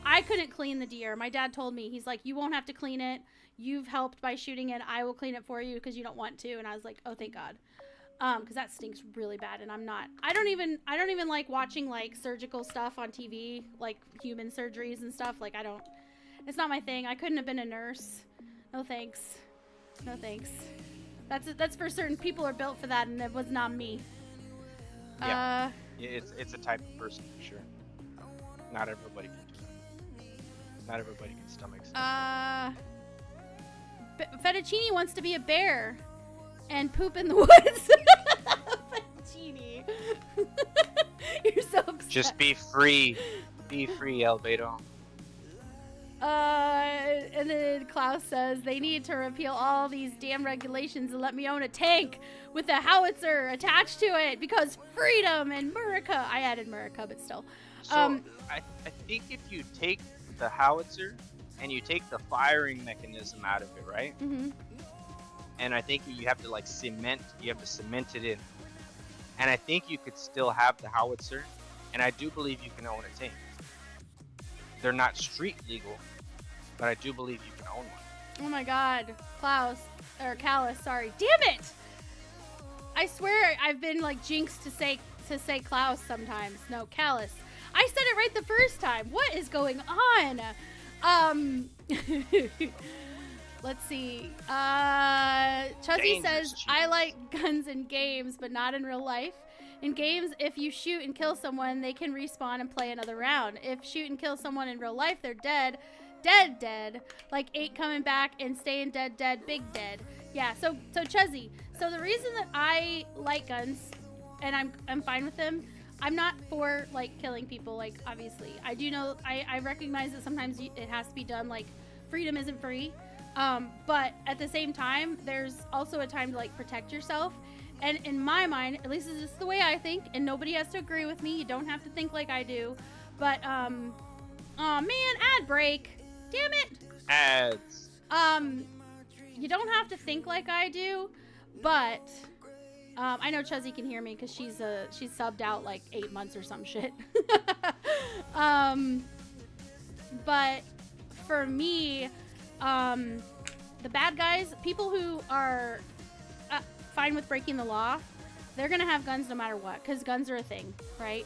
I couldn't clean the deer. My dad told me, he's like, you won't have to clean it. You've helped by shooting it. I will clean it for you, because you don't want to. And I was like, oh, thank God. Because that stinks really bad, and I don't even like watching, like, surgical stuff on TV, like human surgeries and stuff. Like, it's not my thing. I couldn't have been a nurse. No thanks. No thanks. That's for certain people are built for that, and it was not me. Yeah, it's a type of person for sure. Not everybody can do that. Not everybody can stomach stuff. Fettuccine wants to be a bear and poop in the woods. Fettuccine. You're so upset. Just be free. Be free, Albedo. And then Klaus says, they need to repeal all these damn regulations and let me own a tank with a howitzer attached to it, because freedom and America. I added America, but still. So, I think if you take the howitzer and you take the firing mechanism out of it, right? Mm-hmm. And I think you have to, like, cement it in. And I think you could still have the howitzer, and I do believe you can own a tank. They're not street legal, but I do believe you can own one. Oh my God, Callus, sorry. Damn it! I swear I've been, like, jinxed to say Klaus sometimes. No, Callus. I said it right the first time. What is going on? Let's see. Chuzzy Dangerous says, cheese. I like guns in games, but not in real life. In games, if you shoot and kill someone, they can respawn and play another round. If shoot and kill someone in real life, they're dead. Dead. Like 8 coming back and staying dead, big dead. Yeah, so Chuzzy. So the reason that I like guns, and I'm fine with them, I'm not for, like, killing people, like, obviously. I do know, I recognize that sometimes it has to be done, like, freedom isn't free. But at the same time, there's also a time to, like, protect yourself. And in my mind, at least this is just the way I think, and nobody has to agree with me. You don't have to think like I do. But, aw, man, ad break. Damn it. Ads. You don't have to think like I do, but, I know Chuzzy can hear me because she's subbed out like 8 months or some shit. But for me, the bad guys, people who are fine with breaking the law, they're gonna have guns no matter what, because guns are a thing, right?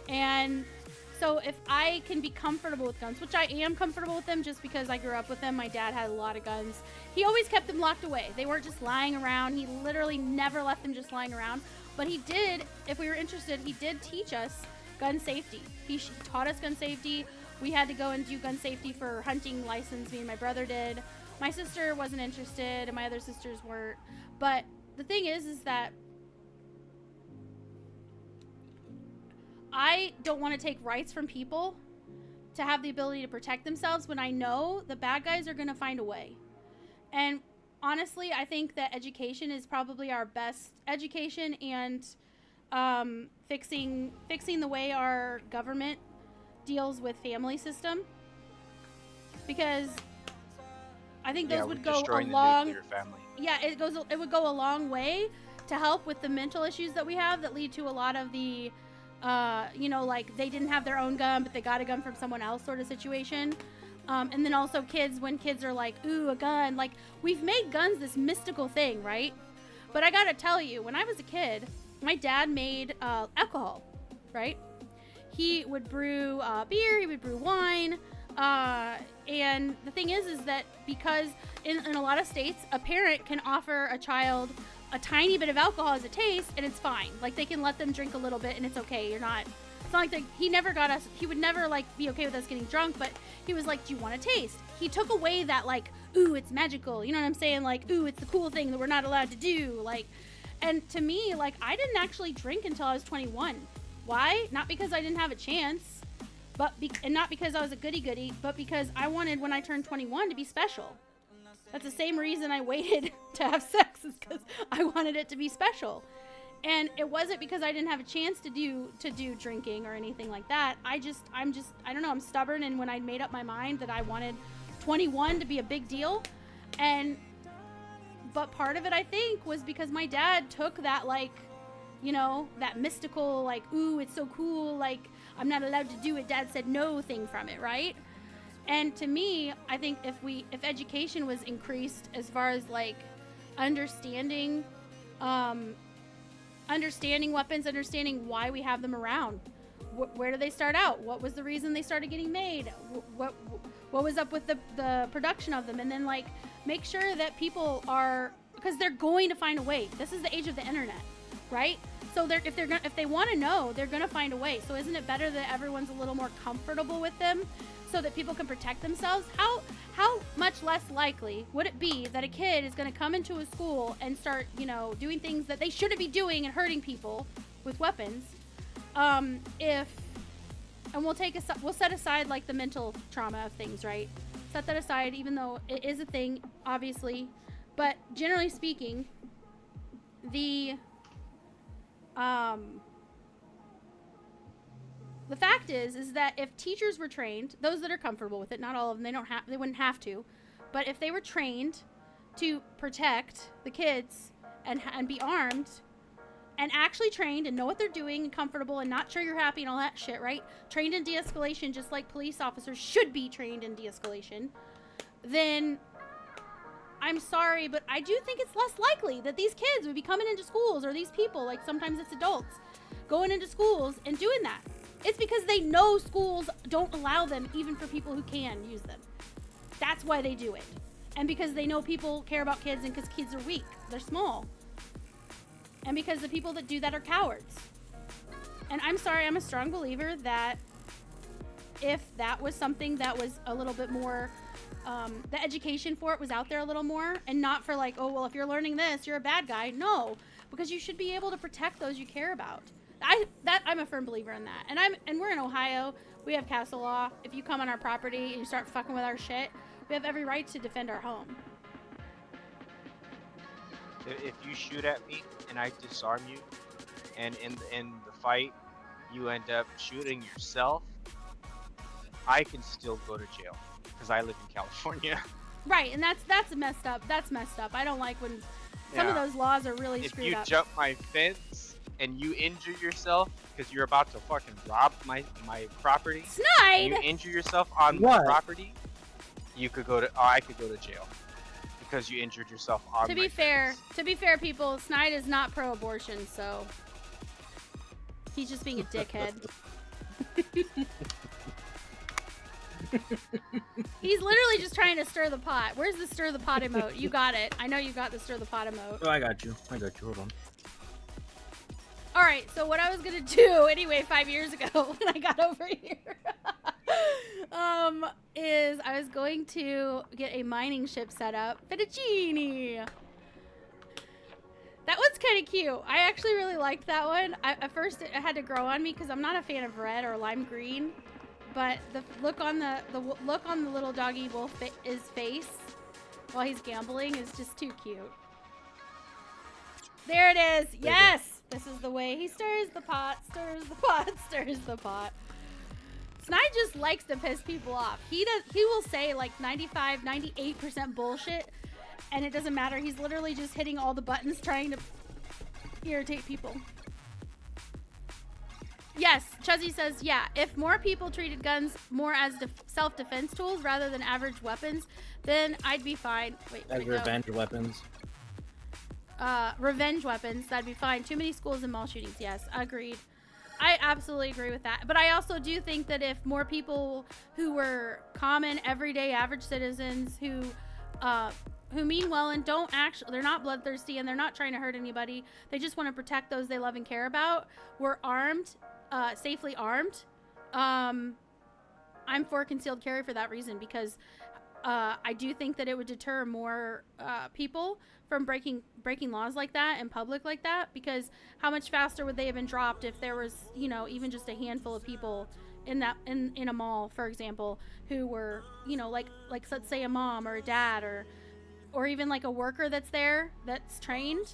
And so if I can be comfortable with guns, which I am comfortable with them just because I grew up with them, my dad had a lot of guns. He always kept them locked away. They weren't just lying around. He literally never left them just lying around. But he did, if we were interested, he did teach us gun safety. He taught us gun safety. We had to go and do gun safety for hunting license, me and my brother did. My sister wasn't interested, and my other sisters weren't. But the thing is that I don't want to take rights from people to have the ability to protect themselves when I know the bad guys are going to find a way. And honestly, I think that education is probably our best education, and fixing the way our government deals with family system, because I think those would go a long it would go a long way to help with the mental issues that we have that lead to a lot of the like they didn't have their own gun but they got a gun from someone else sort of situation. And then also when kids are like, ooh, a gun, like we've made guns this mystical thing, right? But I gotta tell you, when I was a kid, my dad made alcohol, right? He would brew beer, he would brew wine, and the thing is that because in a lot of states, a parent can offer a child a tiny bit of alcohol as a taste, and it's fine. Like, they can let them drink a little bit, and it's okay. It's not like he would never, like, be okay with us getting drunk, but he was like, do you want a taste? He took away that, like, ooh, it's magical, you know what I'm saying? Like, ooh, it's the cool thing that we're not allowed to do, like, and to me, like, I didn't actually drink until I was 21. Why? Not because I didn't have a chance, and not because I was a goody-goody, but because I wanted, when I turned 21, to be special. That's the same reason I waited to have sex, is because I wanted it to be special. And it wasn't because I didn't have a chance to do drinking or anything like that. I don't know, I'm stubborn, and when I made up my mind that I wanted 21 to be a big deal, but part of it, I think, was because my dad took that, like, you know, that mystical, like, ooh, it's so cool, like, I'm not allowed to do it, dad said no thing from it, right? And to me, I think if education was increased as far as, like, understanding weapons, understanding why we have them around, where do they start out, what was the reason they started getting made, what was up with the production of them, and then, like, make sure that people are, because they're going to find a way. This is the age of the internet, right? So if they want to know, they're gonna find a way. So isn't it better that everyone's a little more comfortable with them, so that people can protect themselves? How much less likely would it be that a kid is going to come into a school and start, you know, doing things that they shouldn't be doing and hurting people with weapons? And we'll set aside, like, the mental trauma of things, right? Set that aside, even though it is a thing, obviously. But generally speaking, the fact is that if teachers were trained, those that are comfortable with it, not all of them, they wouldn't have to, but if they were trained to protect the kids and be armed, and actually trained and know what they're doing and comfortable and not trigger happy and all that shit, right? Trained in de-escalation, just like police officers should be trained in de-escalation, then I'm sorry, but I do think it's less likely that these kids would be coming into schools, or these people, like sometimes it's adults, going into schools and doing that. It's because they know schools don't allow them, even for people who can use them. That's why they do it. And because they know people care about kids, and because kids are weak, they're small. And because the people that do that are cowards. And I'm sorry, I'm a strong believer that if that was something that was a little bit more, the education for it was out there a little more, and not for like, oh, well, if you're learning this, you're a bad guy. No, because you should be able to protect those you care about. I'm a firm believer in that. And we're in Ohio. We have castle law. If you come on our property and you start fucking with our shit, we have every right to defend our home. If you shoot at me and I disarm you, and in the fight you end up shooting yourself, I can still go to jail because I live in California. Right, and that's messed up. That's messed up. I don't like when some of those laws are really screwed up. If you jump my fence and you injure yourself because you're about to fucking rob my property, Snide! you injure yourself on my property, you could go to I could go to jail because you injured yourself on To my be fair, fence. people, Snide is not pro-abortion, so he's just being a dickhead. He's literally just trying to stir the pot. Where's the stir the pot emote? You got it. I know you got the stir the pot emote. Oh, I got you. Hold on. All right, so what I was gonna do anyway 5 years ago when I got over here, is I was going to get a mining ship set up. Fettuccine. That one's kind of cute. I actually really liked that one. At first, it had to grow on me because I'm not a fan of red or lime green, but the look on the look on the little doggy his face while he's gambling is just too cute. There it is. Yes, this is the way he stirs the pot, stirs the pot, stirs the pot. Snide just likes to piss people off. He will say like 95, 98% bullshit, and it doesn't matter. He's literally just hitting all the buttons trying to irritate people. Yes, Chuzzy says, yeah, if more people treated guns more as self-defense tools rather than average weapons, then I'd be fine. Wait, As revenge weapons. Revenge weapons, that'd be fine. Too many schools and mall shootings, yes, agreed. I absolutely agree with that. But I also do think that if more people who were common, everyday, average citizens who mean well and don't actually, they're not bloodthirsty and they're not trying to hurt anybody, they just want to protect those they love and care about, were armed, safely armed, I'm for concealed carry for that reason, because I do think that it would deter more people from breaking laws like that in public like that, because how much faster would they have been dropped if there was, you know, even just a handful of people in a mall, for example, who were, you know, like let's say a mom or a dad or even like a worker that's there that's trained,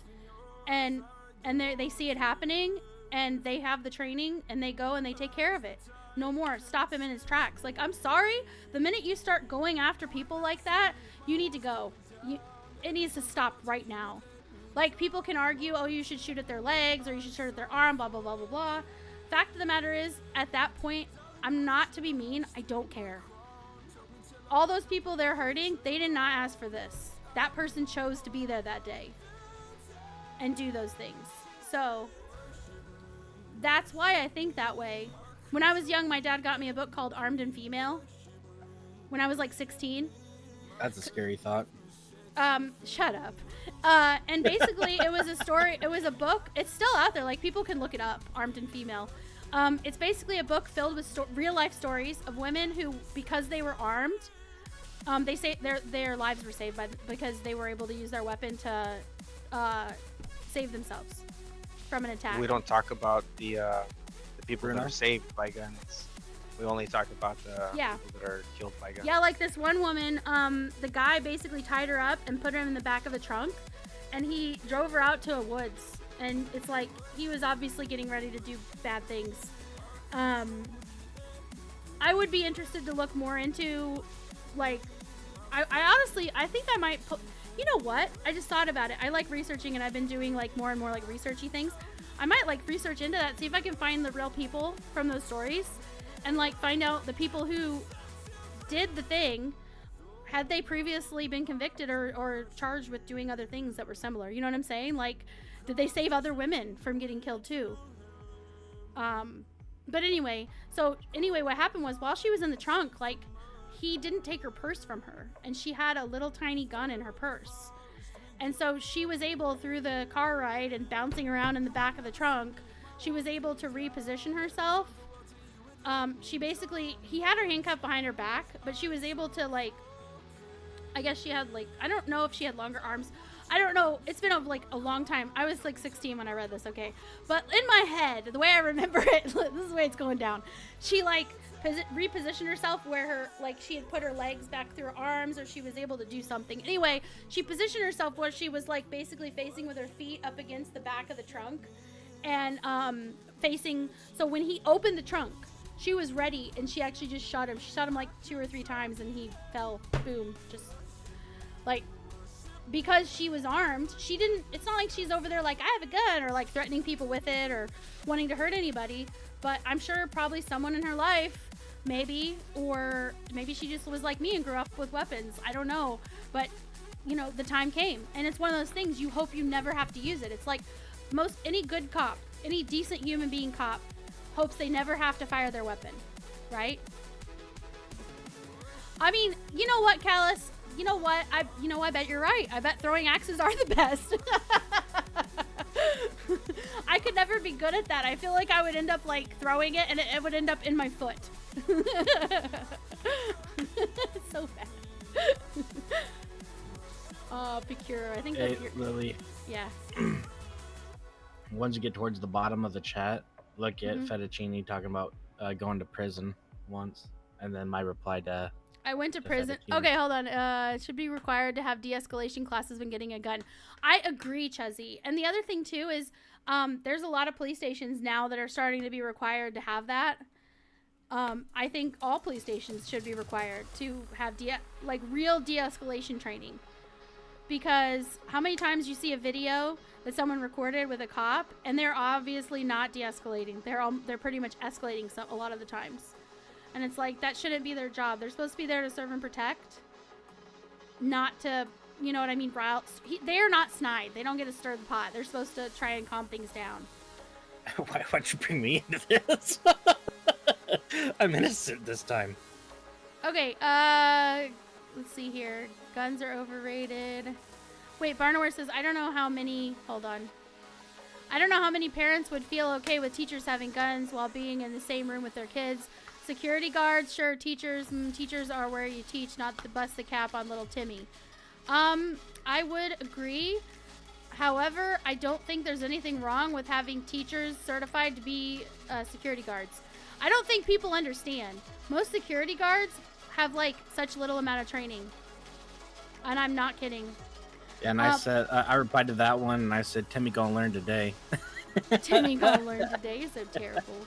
and they see it happening and they have the training and they go and they take care of it. No more. Stop him in his tracks. Like, I'm sorry, the minute you start going after people like that, you need to go. It needs to stop right now. Like, people can argue, oh, you should shoot at their legs or you should shoot at their arm, blah, blah, blah, blah, blah. Fact of the matter is, at that point, I'm not to be mean. I don't care. All those people they're hurting, they did not ask for this. That person chose to be there that day and do those things. So that's why I think that way. When I was young, my dad got me a book called Armed and Female when I was like 16. That's a scary thought. Shut up. And basically it was a story, it was a book. It's still out there. Like, people can look it up, Armed and Female. It's basically a book filled with real life stories of women who, because they were armed, they say their lives were saved because they were able to use their weapon to save themselves from an attack. We don't talk about the people that are saved by guns. We only talk about the people that are killed by guns. Yeah, like this one woman, the guy basically tied her up and put her in the back of the trunk, and he drove her out to a woods. And it's like, he was obviously getting ready to do bad things. I would be interested to look more into, like, I honestly, I think I might put, you know what? I just thought about it. I like researching, and I've been doing like more and more like researchy things. I might like research into that, see if I can find the real people from those stories, and like find out the people who did the thing, had they previously been convicted or charged with doing other things that were similar. You know what I'm saying? Like, did they save other women from getting killed too? But anyway, what happened was, while she was in the trunk, like, he didn't take her purse from her, and she had a little tiny gun in her purse. And so she was able, through the car ride and bouncing around in the back of the trunk, she was able to reposition herself. He had her handcuffed behind her back, but she was able to, like, I guess she had, like, I don't know if she had longer arms. I don't know. It's been a long time. I was like 16 when I read this, okay? But in my head, the way I remember it, this is the way it's going down. She, like, repositioned herself where her, like, she had put her legs back through her arms, or she was able to do something. Anyway, she positioned herself where she was, like, basically facing with her feet up against the back of the trunk and facing. So when he opened the trunk, she was ready, and she actually just shot him. She shot him like 2 or 3 times, and he fell. Boom. Just, like, because she was armed, she didn't, it's not like she's over there like, I have a gun, or like threatening people with it, or wanting to hurt anybody. But I'm sure probably someone in her life, maybe, or maybe she just was like me and grew up with weapons. I don't know. But, you know, the time came. And it's one of those things you hope you never have to use it. It's like any good cop, any decent human being cop hopes they never have to fire their weapon, right? I mean, you know what, Callus? You know what? I bet you're right. I bet throwing axes are the best. I could never be good at that. I feel like I would end up like throwing it, and it would end up in my foot. It's so bad. Oh, Picure. I think Hey, that's Lily. Yeah. Once you get towards the bottom of the chat, look at Fettuccine talking about going to prison once, and then my reply to. I went to prison. Fettuccine. Okay, hold on. It should be required to have de-escalation classes when getting a gun. I agree, Chuzzy. And the other thing too is, there's a lot of police stations now that are starting to be required to have that. I think all police stations should be required to have real de-escalation training. Because how many times you see a video that someone recorded with a cop, and they're obviously not de-escalating. They're pretty much escalating a lot of the times. And it's like, that shouldn't be their job. They're supposed to be there to serve and protect, not to, you know what I mean, they are not Snide. They don't get to stir the pot. They're supposed to try and calm things down. Why'd you bring me into this? I'm innocent this time. Okay, let's see here. Guns are overrated. Wait, Barnaware says, I don't know how many parents would feel okay with teachers having guns while being in the same room with their kids. Security guards, sure. Teachers are where you teach, not to bust the cap on little Timmy. I would agree. However, I don't think there's anything wrong with having teachers certified to be security guards. I don't think people understand. Most security guards have like such little amount of training. And I'm not kidding. Yeah, and I said, I replied to that one, and I said, Timmy gonna learn today. Timmy gonna learn today. You're so terrible.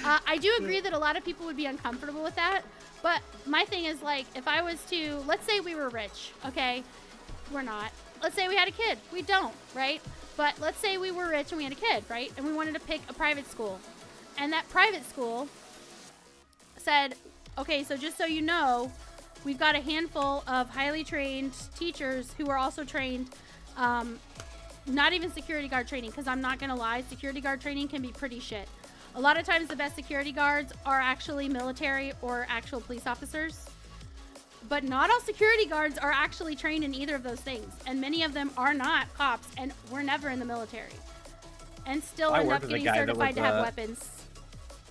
I do agree that a lot of people would be uncomfortable with that, but my thing is, like, if I was to, let's say we were rich, okay? We're not. Let's say we had a kid. We don't, right? But let's say we were rich and we had a kid, right? And we wanted to pick a private school. And that private school said, okay, so just so you know, we've got a handful of highly trained teachers who are also trained, not even security guard training, because I'm not going to lie, security guard training can be pretty shit. A lot of times the best security guards are actually military or actual police officers. But not all security guards are actually trained in either of those things. And many of them are not cops and were never in the military. And still end up getting certified to have weapons.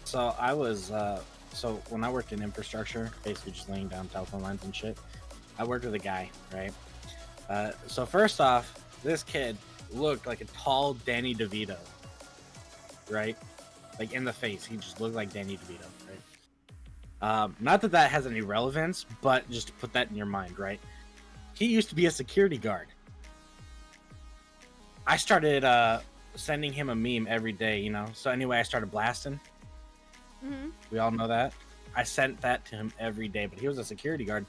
So I was, so when I worked in infrastructure, basically just laying down telephone lines and shit, I worked with a guy, right? So first off, this kid looked like a tall Danny DeVito, right? Like in the face, he just looked like Danny DeVito, right? Not that that has any relevance, but just to put that in your mind, right? He used to be a security guard. I started sending him a meme every day, you know? So anyway, I started blasting. Mm-hmm. We all know that. I sent that to him every day, but he was a security guard.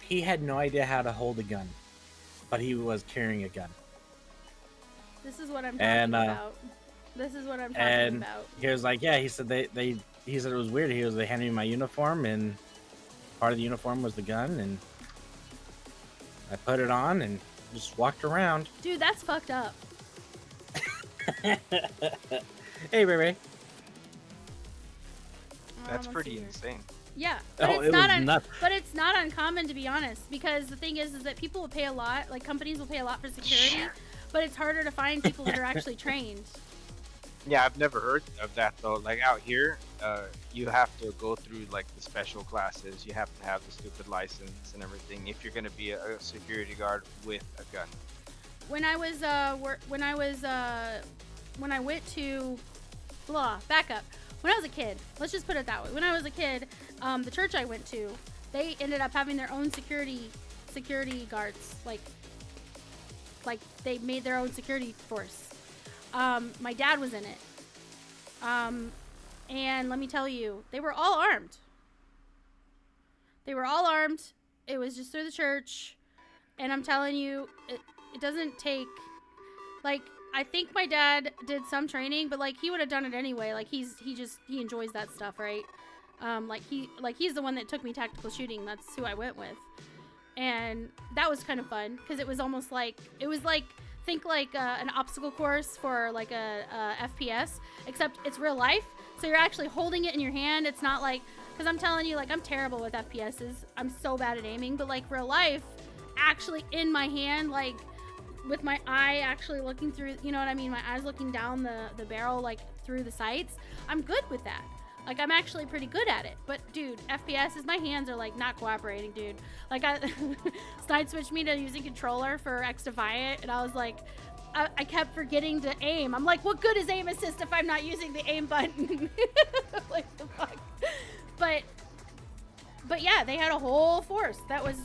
He had no idea how to hold a gun, but he was carrying a gun. This is what I'm talking about. This is what I'm talking about. He was like, yeah, he said he said it was weird. They handed me my uniform, and part of the uniform was the gun, and I put it on and just walked around. Dude, that's fucked up. Hey, Ray Ray. That's pretty insane. Yeah, but Oh, it's it not was nuts. but it's not uncommon, to be honest, because the thing is that people will pay a lot, like companies will pay a lot for security, but it's harder to find people that are actually trained. Yeah, I've never heard of that though. Like out here, you have to go through like the special classes. You have to have the stupid license and everything if you're gonna be a security guard with a gun. When I was when I went to back up. When I was a kid, let's just put it that way. When I was a kid, the church I went to, they ended up having their own security guards. Like they made their own security force. My dad was in it. And let me tell you, they were all armed. They were all armed. It was just through the church. And I'm telling you, it doesn't take, like, I think my dad did some training, but like he would have done it anyway. Like he enjoys that stuff, right? He's the one that took me tactical shooting. That's who I went with. And that was kind of fun because it was almost like, think like an obstacle course for like a FPS, except it's real life. So you're actually holding it in your hand. It's not like, because I'm telling you, like, I'm terrible with FPSs. I'm so bad at aiming, but like real life, actually in my hand, like with my eye actually looking through, you know what I mean? My eyes looking down the barrel, like through the sights. I'm good with that. Like, I'm actually pretty good at it. But, dude, FPSs, my hands are, like, not cooperating, dude. Like, Snide switched me to using controller for X Defiant, and I was like, I kept forgetting to aim. I'm like, what good is aim assist if I'm not using the aim button? Like, the fuck? But yeah, they had a whole force that was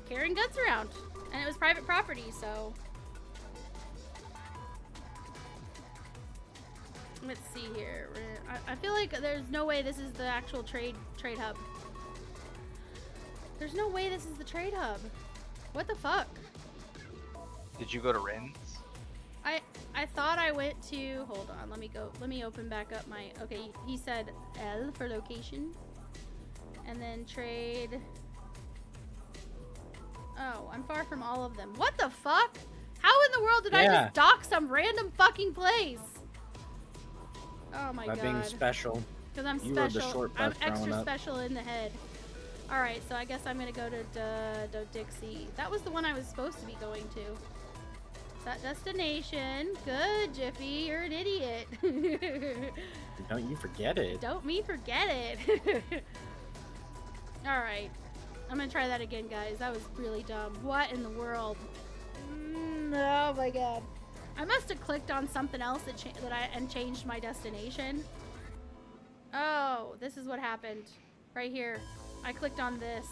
carrying guns around. And it was private property, so... Let's see here. I feel like there's no way this is the actual trade hub. There's no way this is the trade hub. What the fuck? Did you go to Ren's? I thought I went to, hold on, let me open back up my, okay, he said L for location. And then trade. Oh, I'm far from all of them. What the fuck? How in the world did I just dock some random fucking place? Oh my god. By being special. Because I'm You special. were the short I'm bus growing extra up. special in the head. Alright, so I guess I'm gonna go to Dixie. That was the one I was supposed to be going to. That destination. Good, Jiffy. You're an idiot. Don't you forget it. Don't me forget it. Alright. I'm gonna try that again, guys. That was really dumb. What in the world? Oh my god. I must have clicked on something else and changed my destination. Oh, this is what happened. Right here. I clicked on this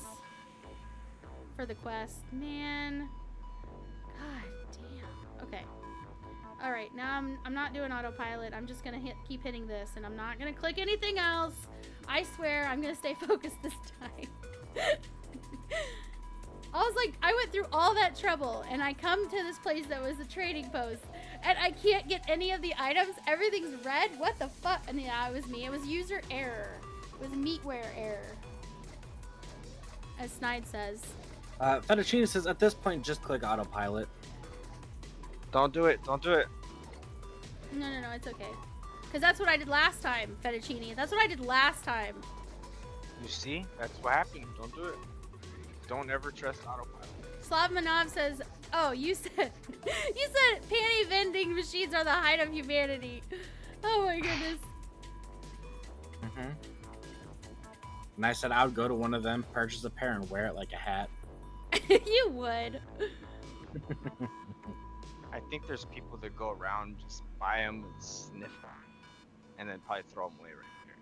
for the quest. Man. God damn. Okay. Alright, now I'm not doing autopilot. I'm just gonna keep hitting this, and I'm not gonna click anything else. I swear I'm gonna stay focused this time. I was like, I went through all that trouble, and I come to this place that was a trading post, and I can't get any of the items. Everything's red. What the fuck? And yeah, it was me. It was user error. It was meatware error, as Snide says. Fettuccine says, at this point, just click autopilot. Don't do it. Don't do it. No, it's okay. Because that's what I did last time, Fettuccine. That's what I did last time. You see? That's what happened. Don't do it. Don't ever trust autopilot. Slavmanov says, oh, you said panty vending machines are the height of humanity. Oh my goodness. Mm-hmm. And I said I would go to one of them, purchase a pair, and wear it like a hat. You would. I think there's people that go around, just buy them and sniff them, and then probably throw them away right here.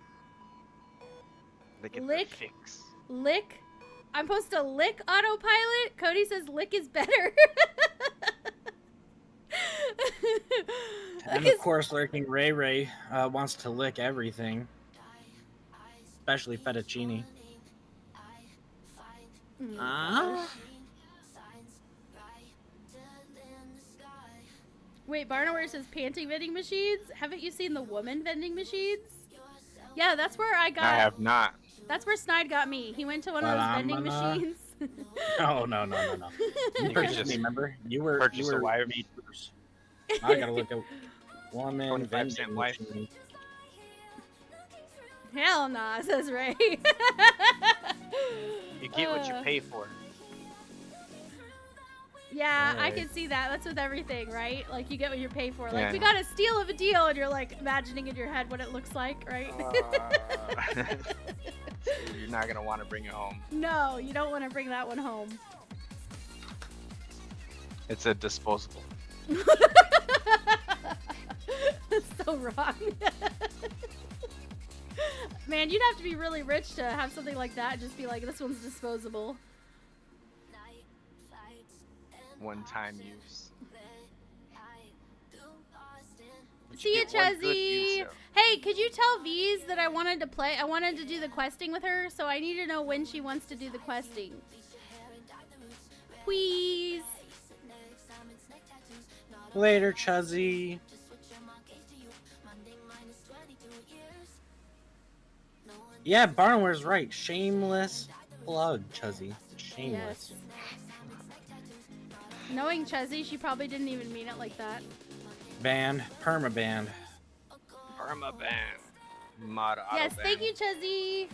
They get their fix. Lick? I'm supposed to lick autopilot? Cody says lick is better. And of course, lurking Ray wants to lick everything, especially fettuccine. Wait, Barnaware says panty vending machines? Haven't you seen the woman vending machines? Yeah, that's where I got. I have not. That's where Snide got me. He went to one of those vending machines. No. You purchased me, remember? You were wife. made first. I gotta look at woman 25% vending wife. machine. Hell nah, says Ray. You get what you pay for. Yeah, I Alright. can see that. That's with everything, right? Like, you get what you pay for. Like, Yeah. we got a steal of a deal, and you're like imagining in your head what it looks like, right? You're not gonna want to bring it home. No, you don't want to bring that one home. It's a disposable. That's so wrong. Man, you'd have to be really rich to have something like that and just be like, this one's disposable. One-time use. But See ya, get one good Chezzy. use of. Hey, could you tell V's that I wanted to play? I wanted to do the questing with her, so I need to know when she wants to do the questing. Please. Later, Chuzzy. Yeah, Barnware's right. Shameless plug, Chuzzy. Shameless. Yes. Knowing Chezzy, she probably didn't even mean it like that. Banned. Perma-banned. Permaban. Mod auto Yes, thank you, Chezzy.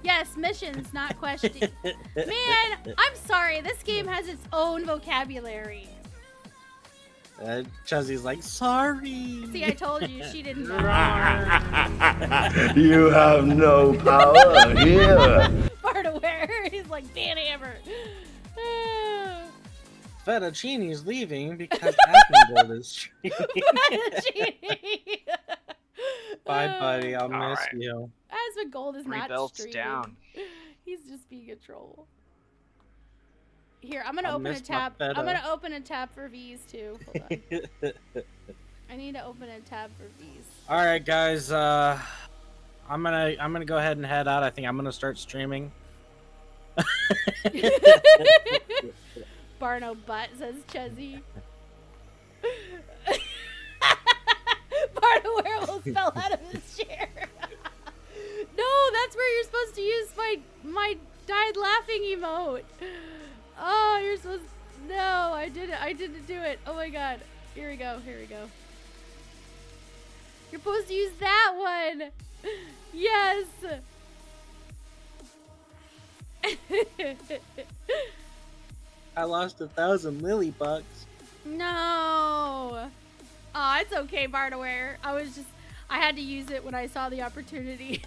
Yes, missions, not questing. Man, I'm sorry. This game has its own vocabulary. Chuzzy's like, sorry. See, I told you she didn't know. You have no power here. Part aware. He's like, Dan Hammer. Fettuccine's leaving because Asmongold is streaming. Bye, buddy. I'll miss Alright. you. Asmongold is 3 not belts streaming. down. He's just being a troll. Here, I'm gonna I'll open a miss my tab. feta. I'm gonna open a tab for V's too. Hold on. I need to open a tab for V's. All right, guys. I'm gonna go ahead and head out. I think I'm gonna start streaming. Barno butt, says Chezzy. Barno werewolf fell out of his chair. No, that's where you're supposed to use my died laughing emote. Oh, you're supposed. No, I didn't do it. Oh my god. Here we go. Here we go. You're supposed to use that one. Yes. I lost 1,000 lily bucks. No. Oh, it's okay, Barnaware. I had to use it when I saw the opportunity.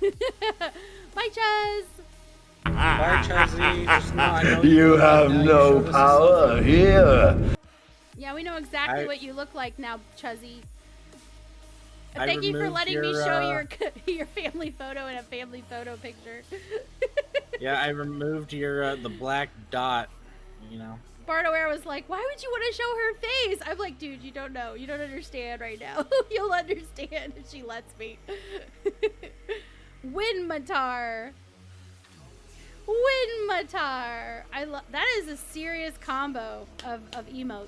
Bye, Chuz. Bye, Chuzzy. Just know I know You have now. no You showed us power something. here. Yeah, we know exactly I- what you look like now, Chuzzy. I Thank you for removed letting me your, show your family photo in a family photo picture. Yeah, I removed your the black dot. You know. Barnaware was like, why would you want to show her face? I'm like, dude, you don't know. You don't understand right now. You'll understand if she lets me. Winmatar. Winmatar. That is a serious combo of emotes.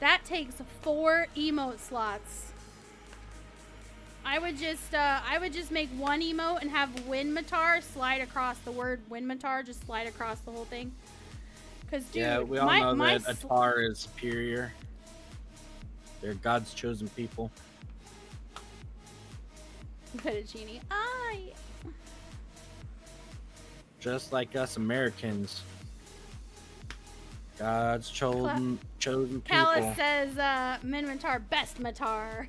That takes 4 emote slots. I would just make one emote and have Winmatar slide across the word Winmatar, just slide across the whole thing. Cause dude, Yeah, we all know that Atar is superior. They're God's chosen people. Fettuccine. Just like us Americans. God's chosen people. Callus says, Minmatar, best Matar.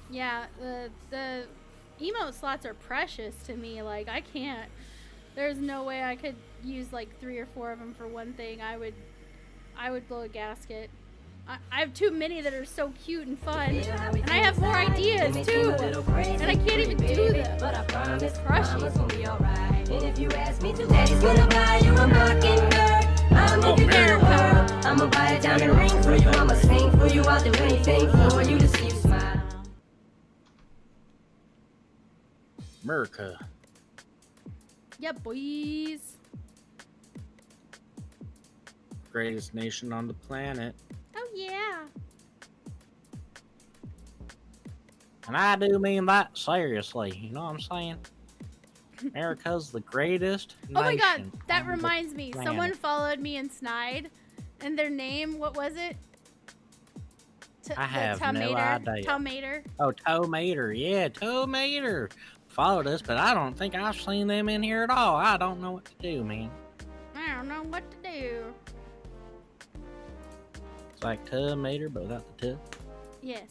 Yeah, the emote slots are precious to me. Like, I can't. There's no way I could use like 3 or 4 of them for one thing. I would blow a gasket. I have too many that are so cute and fun, and I have more ideas too, and I can't even do them. It's crushing. And if you ask me to, Daddy's gonna buy you a mockingbird. I'ma give you a world. I'ma buy a diamond ring for you. I'ma sing for you. I'll do anything for you to see you smile. America. Yeah, boys. Greatest nation on the planet. Oh yeah. And I do mean that seriously. You know what I'm saying? America's the greatest Oh my god, nation that on the reminds me. planet. Someone followed me in Snide, and their name, what was it? I have no idea. Tomater. Oh, Tomater. Yeah, Tomater. Followed us, but I don't think I've seen them in here at all. I don't know what to do, man. I don't know what to do. It's like Tomater, but without the T. Yes.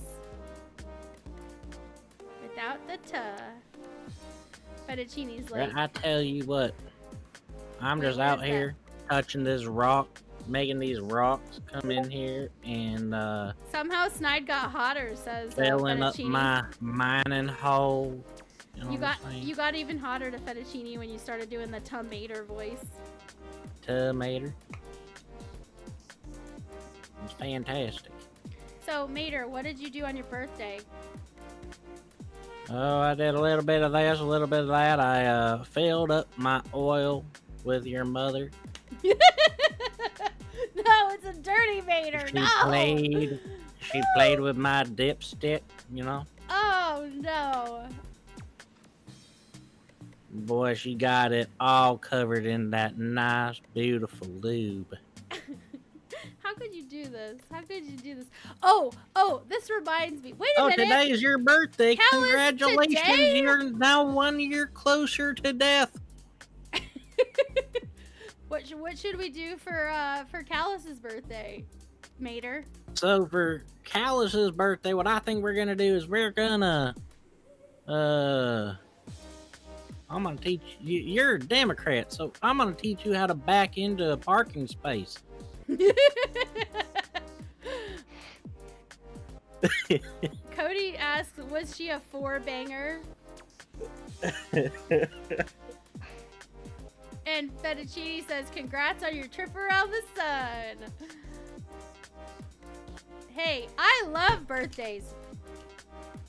Without the Fettuccine's like. I tell you what, I'm Wait, just what out is that? here touching this rock, making these rocks come in here, and Somehow Snide got hotter, says filling up Fettuccine. my mining hole. You know You what I'm saying? got even hotter to Fettuccine when you started doing the Tomater voice. Tomater. It's fantastic. So Mater, what did you do on your birthday? Oh, I did a little bit of this, a little bit of that. I filled up my oil with your mother. No, it's a dirty Mater. She No. played with my dipstick, you know. Oh no. Boy, she got it all covered in that nice, beautiful lube. How could you do this? How could you do this? Oh, this reminds me. Wait a Oh, minute. today is your birthday. How is Congratulations. today? You're now 1 year closer to death. What should we do for Callus's birthday, Mater? So for Callus's birthday, what I think we're gonna do is we're gonna I'm gonna teach you. You're a Democrat, so I'm gonna teach you how to back into a parking space. Cody asks, was she a 4-banger? And Fettuccine says, congrats on your trip around the sun. Hey, I love birthdays.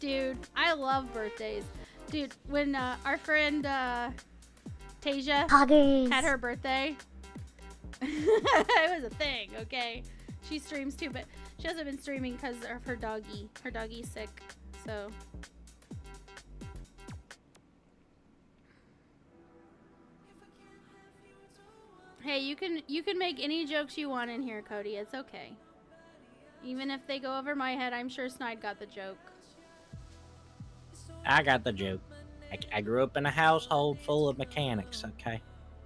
Dude, I love birthdays. Dude, when our friend Tasia had her birthday, it was a thing, okay? She streams too, but she hasn't been streaming because of her doggy. Her doggie's sick, so. Hey, you can make any jokes you want in here, Cody. It's okay. Even if they go over my head, I'm sure Snide got the joke. I got the joke. I grew up in a household full of mechanics, okay?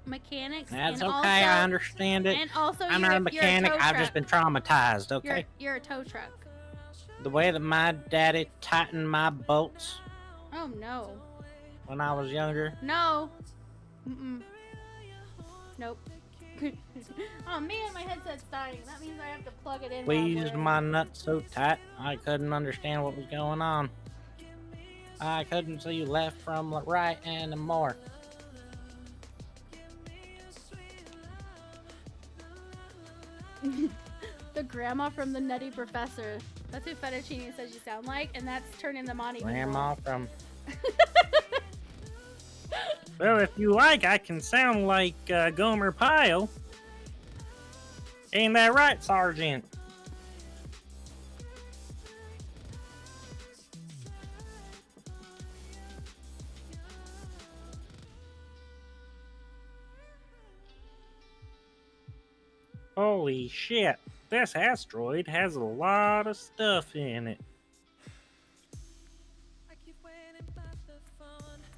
Mechanics. That's and okay, also, I understand it. And also, I'm you're, not a mechanic, you're a tow I've just truck. been traumatized, okay? You're a tow truck. The way that my daddy tightened my bolts Oh no. when I was younger. No. Mm-mm. Nope. Oh man, my headset's dying. That means I have to plug it in. while I'm Squeezed wearing my it. nuts so tight I couldn't understand what was going on. I couldn't see left from right anymore. The grandma from the Nutty Professor. That's who Fettuccine says you sound like, and that's turning them on even Grandma more. from... Well, if you like, I can sound like Gomer Pyle. Ain't that right, Sergeant? Holy shit, this asteroid has a lot of stuff in it.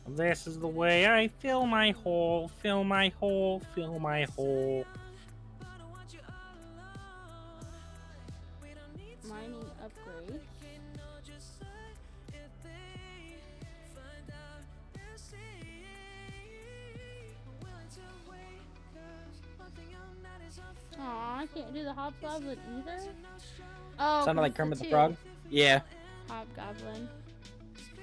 This is the way I fill my hole, fill my hole, fill my hole. Mining upgrade. Aw, I can't do the hobgoblin either. Oh, Sounded like 'cause Kermit the two. Frog? Yeah. Hobgoblin.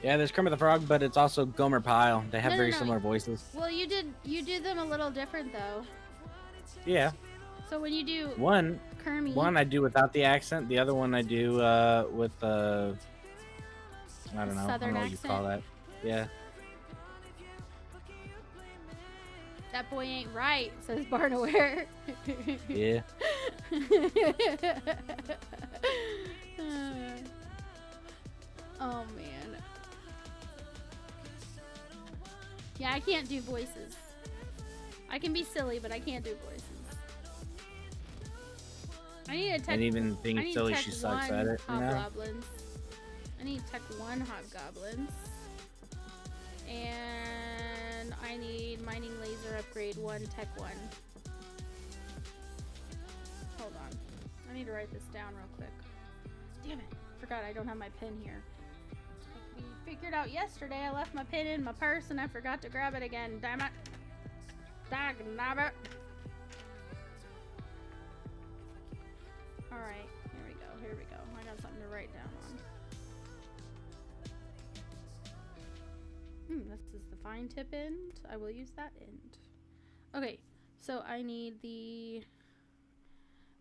Yeah, there's Kermit the Frog, but it's also Gomer Pyle. They have No, no, very no. similar voices. Well, you did them a little different though. Yeah. So when you do One Kermit, I do without the accent. The other one I do with I don't know. I Southern don't know what you call that. Yeah. that boy ain't right, says Barnaware. Yeah. Oh man. Yeah, I can't do voices. I can be silly, but I can't do voices. I need a tech. And even I being need silly, tech she sucks 1 at it. You know? hobgoblins. I need tech 1 hobgoblins. And I need mining laser upgrade 1 tech 1. Hold on. I need to write this down real quick. Damn it. Forgot I don't have my pen here. We figured out yesterday I left my pen in my purse and I forgot to grab it again. Damn it. Dagnabbit. Alright, here we go, here we go. I got something to write down on. This is the fine tip end. I will use that end. Okay, so I need the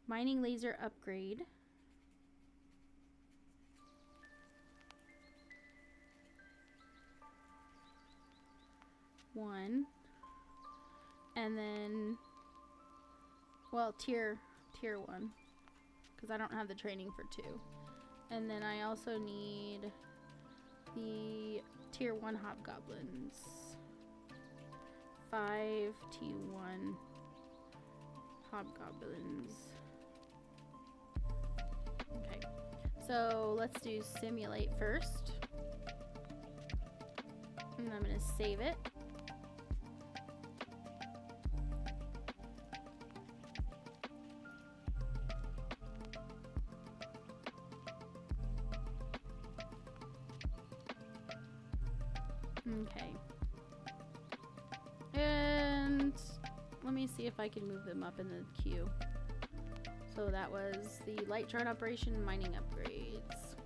mining laser upgrade. One. And then, well, tier 1. Because I don't have the training for 2. And then I also need the tier 1 hobgoblins. 5 T1 hobgoblins. Okay, so let's do simulate first. And I'm gonna save it. Okay. And let me see if I can move them up in the queue. So that was the light drone operation and mining upgrades.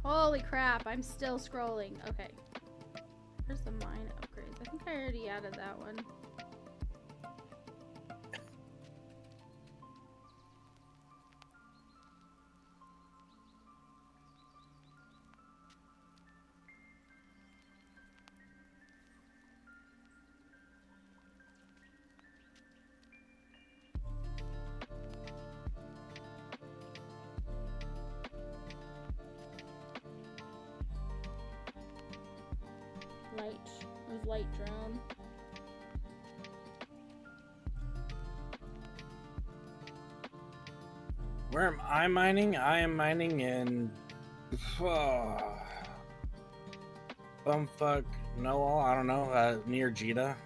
Holy crap, I'm still scrolling. Okay. Where's the mine upgrades? I think I already added that one. Light drone. Where am I mining? I am mining in bumfuck Noel. I don't know. Near Jita.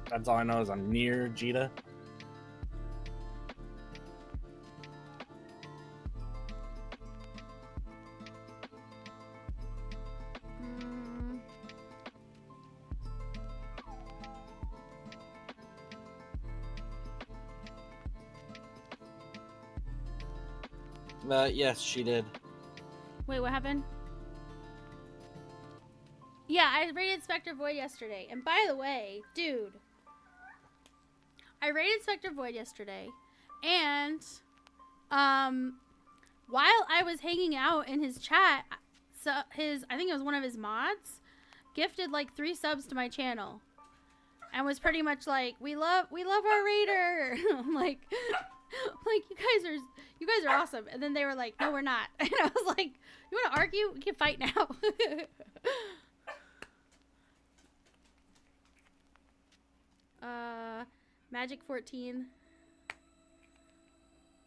That's all I know is I'm near Jita. Yes, she did. Wait, what happened? Yeah, I raided Spectre Void yesterday. And by the way, dude, I raided Spectre Void yesterday. And, while I was hanging out in his chat, I think it was one of his mods, gifted like 3 subs to my channel. And was pretty much like, we love our raider. I'm like, you guys are awesome. And then they were like, no, we're not. And I was like, you want to argue? We can fight now. Magic 14.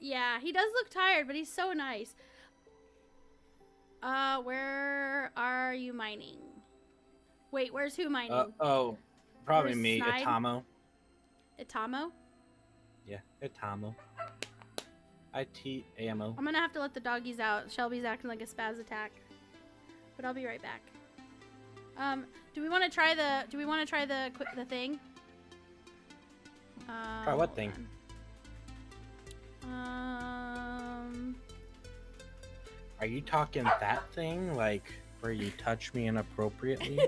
Yeah, he does look tired, but he's so nice. Where are you mining? Wait, where's who mining? Probably Where's me, Snide? Itamo. Itamo? Yeah, Itamo. I-T-A-M-O. I'm gonna have to let the doggies out. Shelby's acting like a spaz attack. But I'll be right back. Do we want to try the thing? Try what thing? Are you talking that thing? Like, where you touch me inappropriately?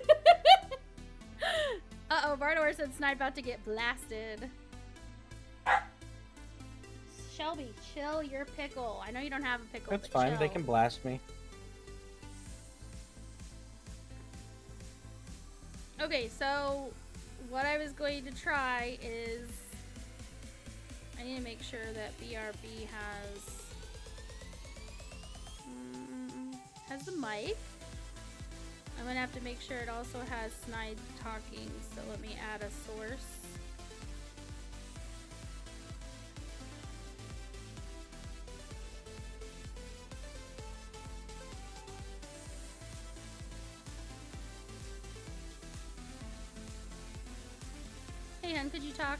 Uh-oh, Vardor said Snide about to get blasted. Shelby, chill your pickle. I know you don't have a pickle, That's but fine. chill. They can blast me. Okay, so what I was going to try is I need to make sure that BRB has the mic. I'm gonna have to make sure it also has Snide talking, so let me add a source. Hey, hun, could you talk?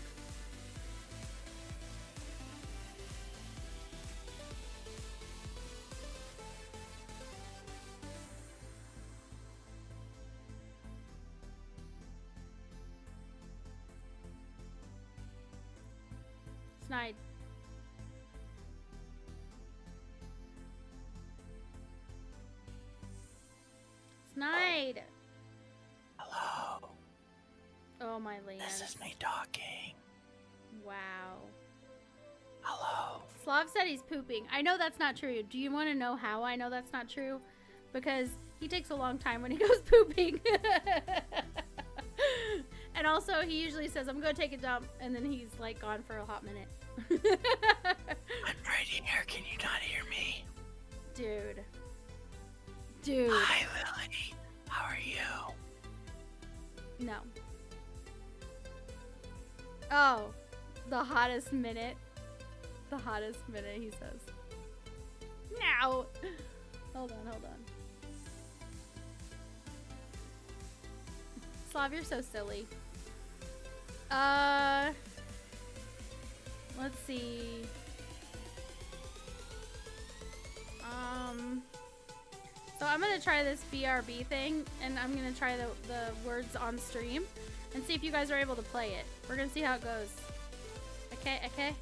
Snide. Snide. Hello. Oh my land. This is me talking. Wow. Hello. Slav said he's pooping. I know that's not true. Do you want to know how I know that's not true? Because he takes a long time when he goes pooping. And also, he usually says, I'm going to take a dump, and then he's like gone for a hot minute. I'm right here. Can you not hear me? Dude. Dude. Hi, Lily. How are you? No. Oh. The hottest minute. The hottest minute, he says. No. Hold on, hold on. Slav, you're so silly. Let's see. So I'm gonna try this BRB thing, and I'm gonna try the words on stream, and see if you guys are able to play it. We're gonna see how it goes. Okay, okay,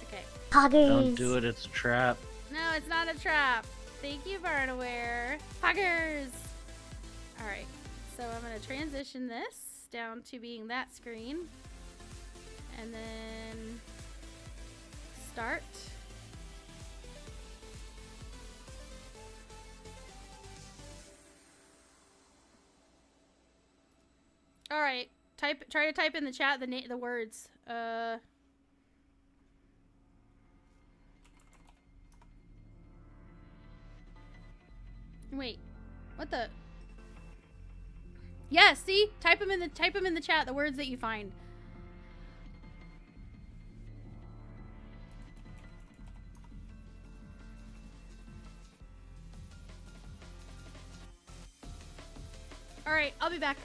okay. Don't do it. It's a trap. No, it's not a trap. Thank you, Barnaware. Poggers! Alright, so I'm gonna transition this down to being that screen. And then start. Alright, try to type in the chat the words. Wait, what the? Yes, see? Type them in the chat, the words that you find. All right, I'll be back.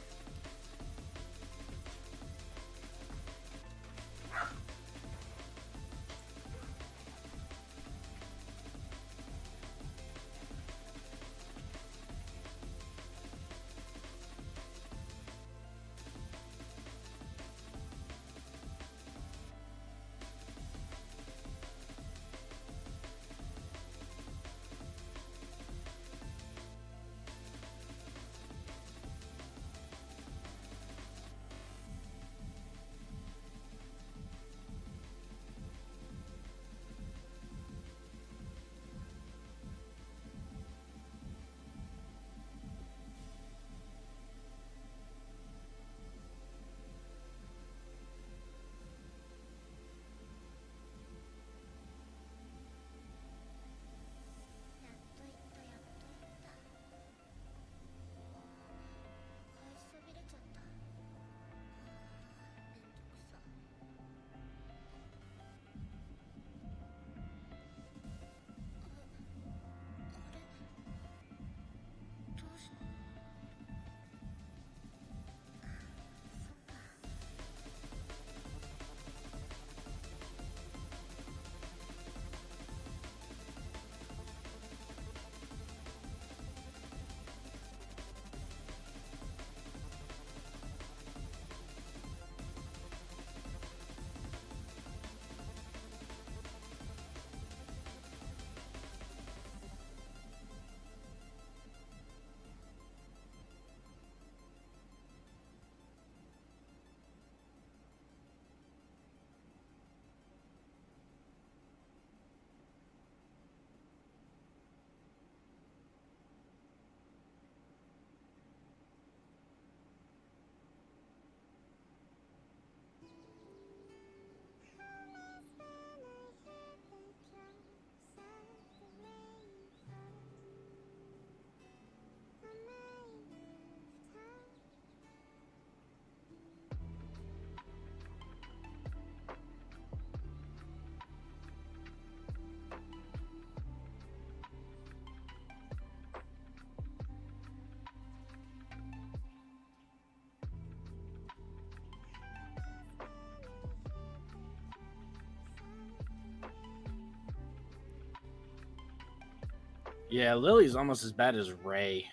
Yeah, Lily's almost as bad as Ray.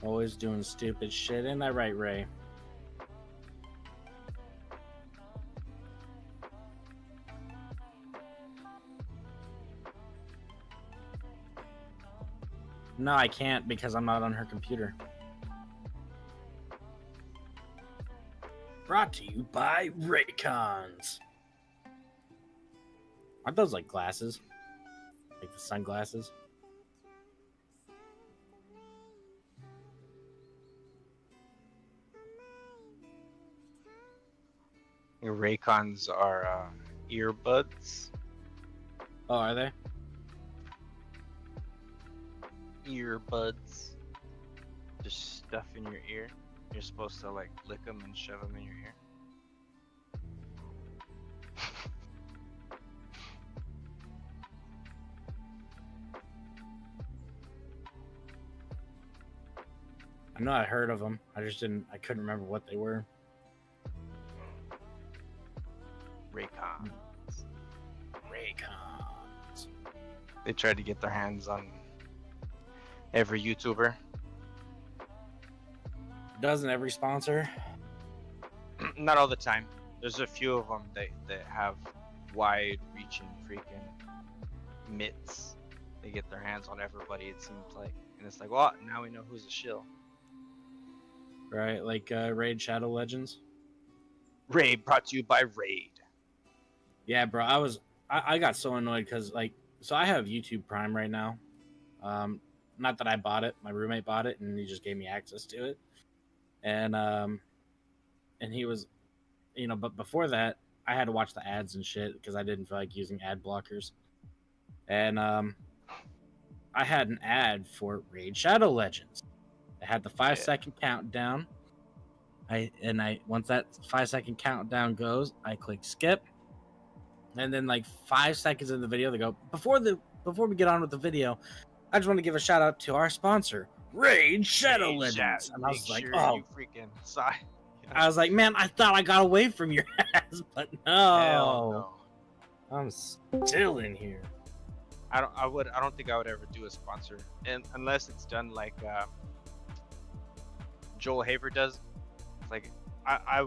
Always doing stupid shit. Ain't that right, Ray? No, I can't because I'm not on her computer. Brought to you by Raycons. Aren't those like glasses? Like the sunglasses? Your Raycons are earbuds. Oh, are they? Earbuds. Just stuff in your ear. You're supposed to like lick them and shove them in your ear. I know I heard of them. I couldn't remember what they were. Raycon. Raycons. They tried to get their hands on every YouTuber. Doesn't every sponsor? Not all the time. There's a few of them that have wide-reaching freaking mitts. They get their hands on everybody, it seems like. And it's like, well, now we know who's a shill. Right, like Raid Shadow Legends. Raid brought to you by Raid. Yeah, bro, I got so annoyed because so I have YouTube Prime right now. Not that I bought it, my roommate bought it and he just gave me access to it. And he was, but before that I had to watch the ads and shit because I didn't feel like using ad blockers. And I had an ad for Raid Shadow Legends. It had the 5-second countdown. Once that 5-second countdown goes, I click skip. And then like 5 seconds in the video, they go, before we get on with the video, I just want to give a shout out to our sponsor, Raid Shadow Legends. And I was like, oh, you freaking sigh. I was like, man, I thought I got away from your ass, but no. Hell no. I'm still in here. I don't think I would ever do a sponsor, and unless it's done like Joel Haver does. Like I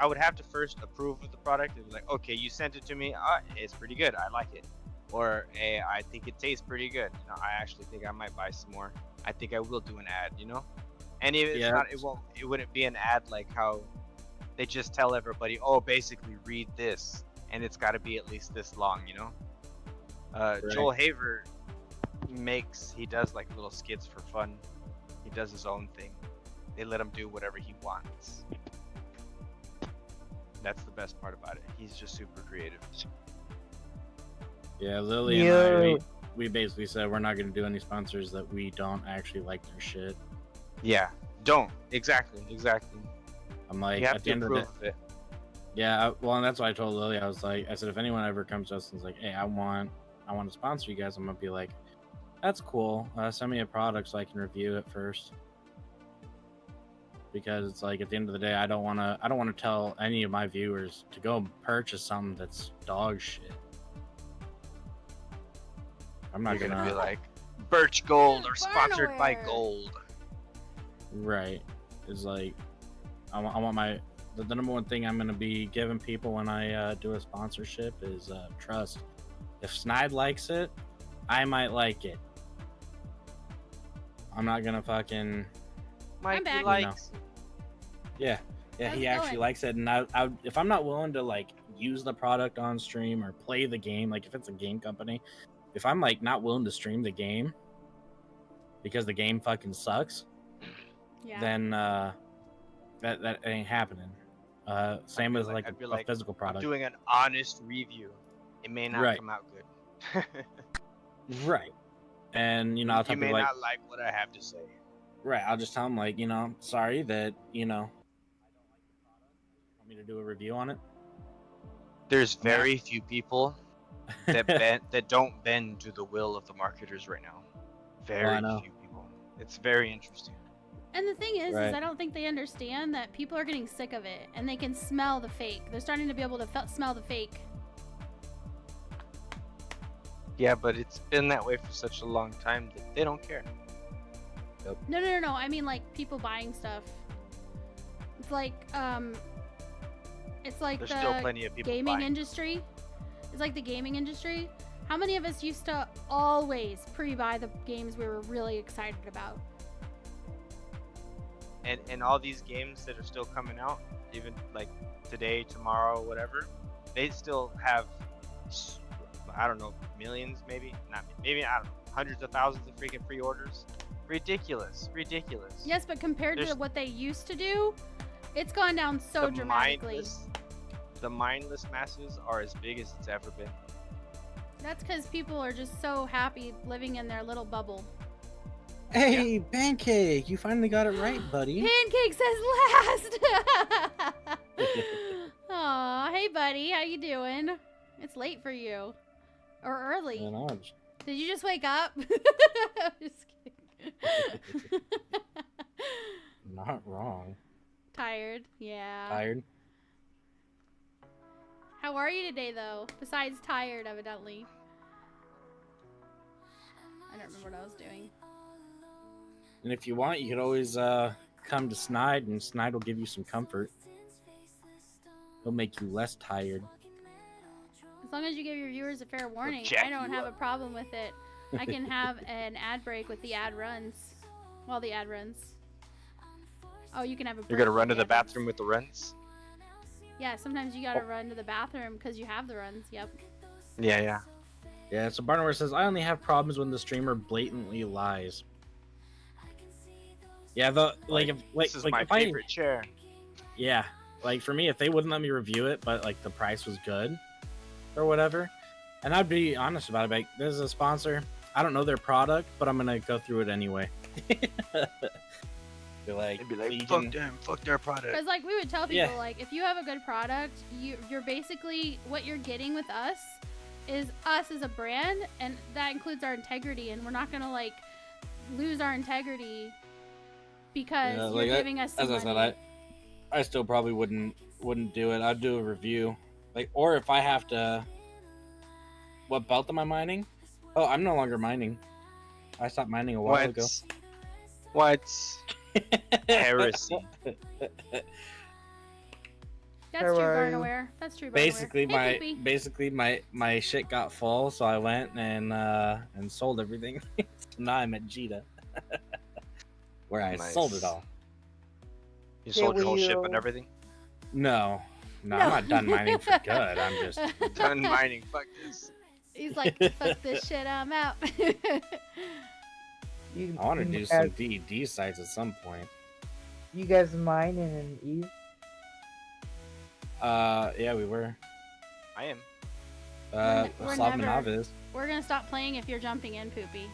would have to first approve of the product and be like, okay, you sent it to me, it's pretty good, I like it, or hey, I think it tastes pretty good, I actually think I might buy some more, I think I will do an ad, and if it's not, it wouldn't be an ad like how they just tell everybody, oh, basically read this and it's got to be at least this long, Right. Joel Haver he does like little skits for fun. He does his own thing. They let him do whatever he wants. That's the best part about it. He's just super creative. Yeah, Lily and I, we basically said we're not going to do any sponsors that we don't actually like their shit. Yeah, don't. Exactly. I'm like, you have at to the end of approve it. It. Yeah, well, and that's what I told Lily. I said, if anyone ever comes to us and is like, hey, I want to sponsor you guys, I'm going to be like, that's cool. Send me a product so I can review it first. Because it's like, at the end of the day, I don't want to tell any of my viewers to go purchase something that's dog shit. I'm not gonna be like Birch Gold or sponsored by Barnware. Gold. Right. It's like, I want the number one thing I'm gonna be giving people when I do a sponsorship is trust. If Snide likes it, I might like it. I'm not gonna fucking. Mikey back. likes. Yeah, How's he it actually going? likes it, and I if I'm not willing to like use the product on stream or play the game, like if it's a game company, if I'm like not willing to stream the game because the game fucking sucks, Yeah. then that ain't happening. Same as like a physical product. I'm doing an honest review. It may not come out good. Right. And I'll tell you people may like, not like what I have to say. right, I'll just tell them like, sorry that want me to do a review on it. There's very few people that don't bend to the will of the marketers right now. Very few people. It's very interesting. And the thing is Right. I don't think they understand that people are getting sick of it, and they can smell the fake. They're starting to be able to smell the fake. Yeah, but it's been that way for such a long time that they don't care. No. I mean, like, people buying stuff. It's like There's still plenty of people gaming buying. industry. It's like the gaming industry. How many of us used to always pre-buy the games we were really excited about? And all these games that are still coming out, even like today, tomorrow, whatever, they still have, I don't know, millions, maybe not, maybe I don't know, hundreds of thousands of freaking pre-orders. Ridiculous. Yes, but compared to There's- what they used to do, it's gone down so dramatically. The mindless masses are as big as it's ever been. That's because people are just so happy living in their little bubble. Hey, Pancake, you finally got it right, buddy. Pancake says last. Aw, hey buddy, how you doing? It's late for you, or early. I know, just- Did you just wake up? Just kidding. Not wrong. Tired, yeah. Tired. How are you today, though? Besides tired, evidently. I don't remember what I was doing. And if you want, you could always come to Snide, and Snide will give you some comfort. He'll make you less tired. As long as you give your viewers a fair warning, jack I don't you have a up. problem with it. I can have an ad break with the ad runs. While the ad runs. Oh, you can have a break. You're gonna while run to the ad runs. bathroom with the runs? Yeah, sometimes you gotta run to the bathroom because you have the runs. Yep. Yeah. Yeah, so Barnware says, I only have problems when the streamer blatantly lies. Yeah, This is my favorite chair. Yeah, like for me, if they wouldn't let me review it, but like the price was good or whatever, and I'd be honest about it, like, this is a sponsor. I don't know their product, but I'm gonna go through it anyway. Be like, They'd be like, Legion. fuck them, fuck their product. Because like we would tell people, Yeah. like, if you have a good product, you're basically what you're getting with us is us as a brand, and that includes our integrity, and we're not gonna like lose our integrity because Yeah, you're like, giving us some as I money. said, I still probably wouldn't do it. I'd do a review, like, or if I have to. What belt am I mining? Oh, I'm no longer mining. I stopped mining a while ago. What? Heresy. That's How true, are you? Barnaware. That's true, Barnaware. Basically, Hey, Poopy. my shit got full, so I went and sold everything. Now I'm at Jita, where I Nice. sold it all. You sold your whole ship Leo. and everything? No, I'm not done mining for good. I'm just Done mining, fuck this. He's like, fuck this shit, I'm out. You, I want to you do guys- some D&D sites at some point. You guys mine in an Eve? Yeah, we were. I am. We're Slav never- Manav is. We're gonna stop playing if you're jumping in, Poopy.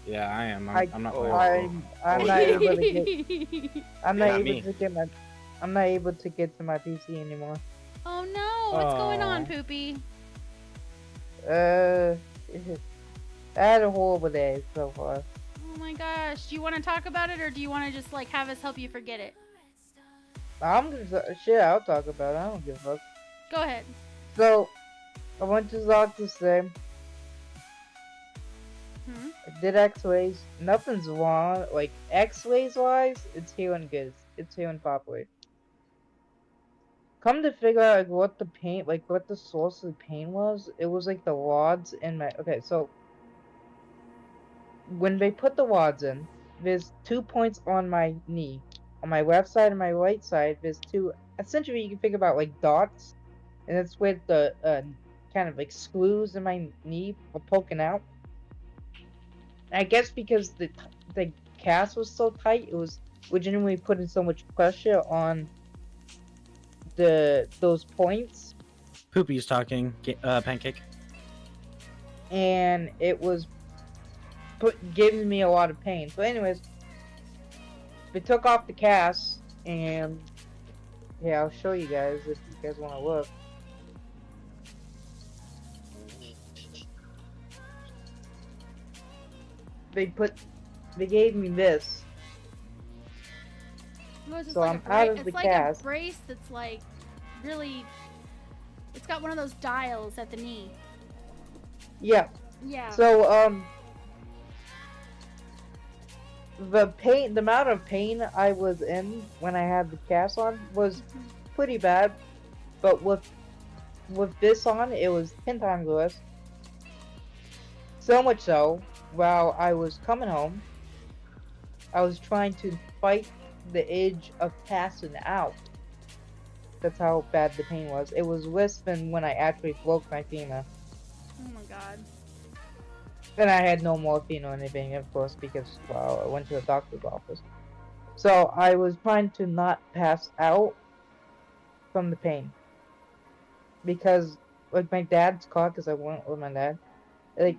Yeah, I am. I'm not Oh, playing. I'm Oh, not yeah. able to get. I'm not Not able me. to get my. I'm not able to get to my PC anymore. Oh no, what's going on, Aw. Poopy? I had a horrible day so far. Oh my gosh, do you want to talk about it, or do you want to just like have us help you forget it? I'm just shit. I'll talk about it. I don't give a fuck. Go ahead. So, I went to the doctor today. Hmm? I did X-rays. Nothing's wrong. Like X-rays wise, it's healing good. It's healing properly. Come to figure out like what the pain, like what the source of the pain was. It was like the rods in my. Okay, so when they put the rods in, there's 2 points on my knee. On my left side and my right side, there's two. Essentially, you can think about like dots, and that's where the kind of like screws in my knee are poking out. I guess because the cast was so tight, it was legitimately putting so much pressure on those points, Poopy's talking. Pancake. and it was giving me a lot of pain. So, anyways, we took off the cast, and yeah, I'll show you guys if you guys want to look. They gave me this. Well, it's just So like I'm out of it's the like cast. a brace that's like really. It's got one of those dials at the knee. Yeah. Yeah. So the amount of pain I was in when I had the cast on was pretty bad, but with this on, it was 10 times worse. So much so, while I was coming home, I was trying to fight the edge of passing out. That's how bad the pain was. It was worse than when I actually broke my femur. Oh my god. And I had no morphine or anything, of course, because, well, I went to a doctor's office. So I was trying to not pass out from the pain. Because, like, my dad's car, because I went with my dad, like,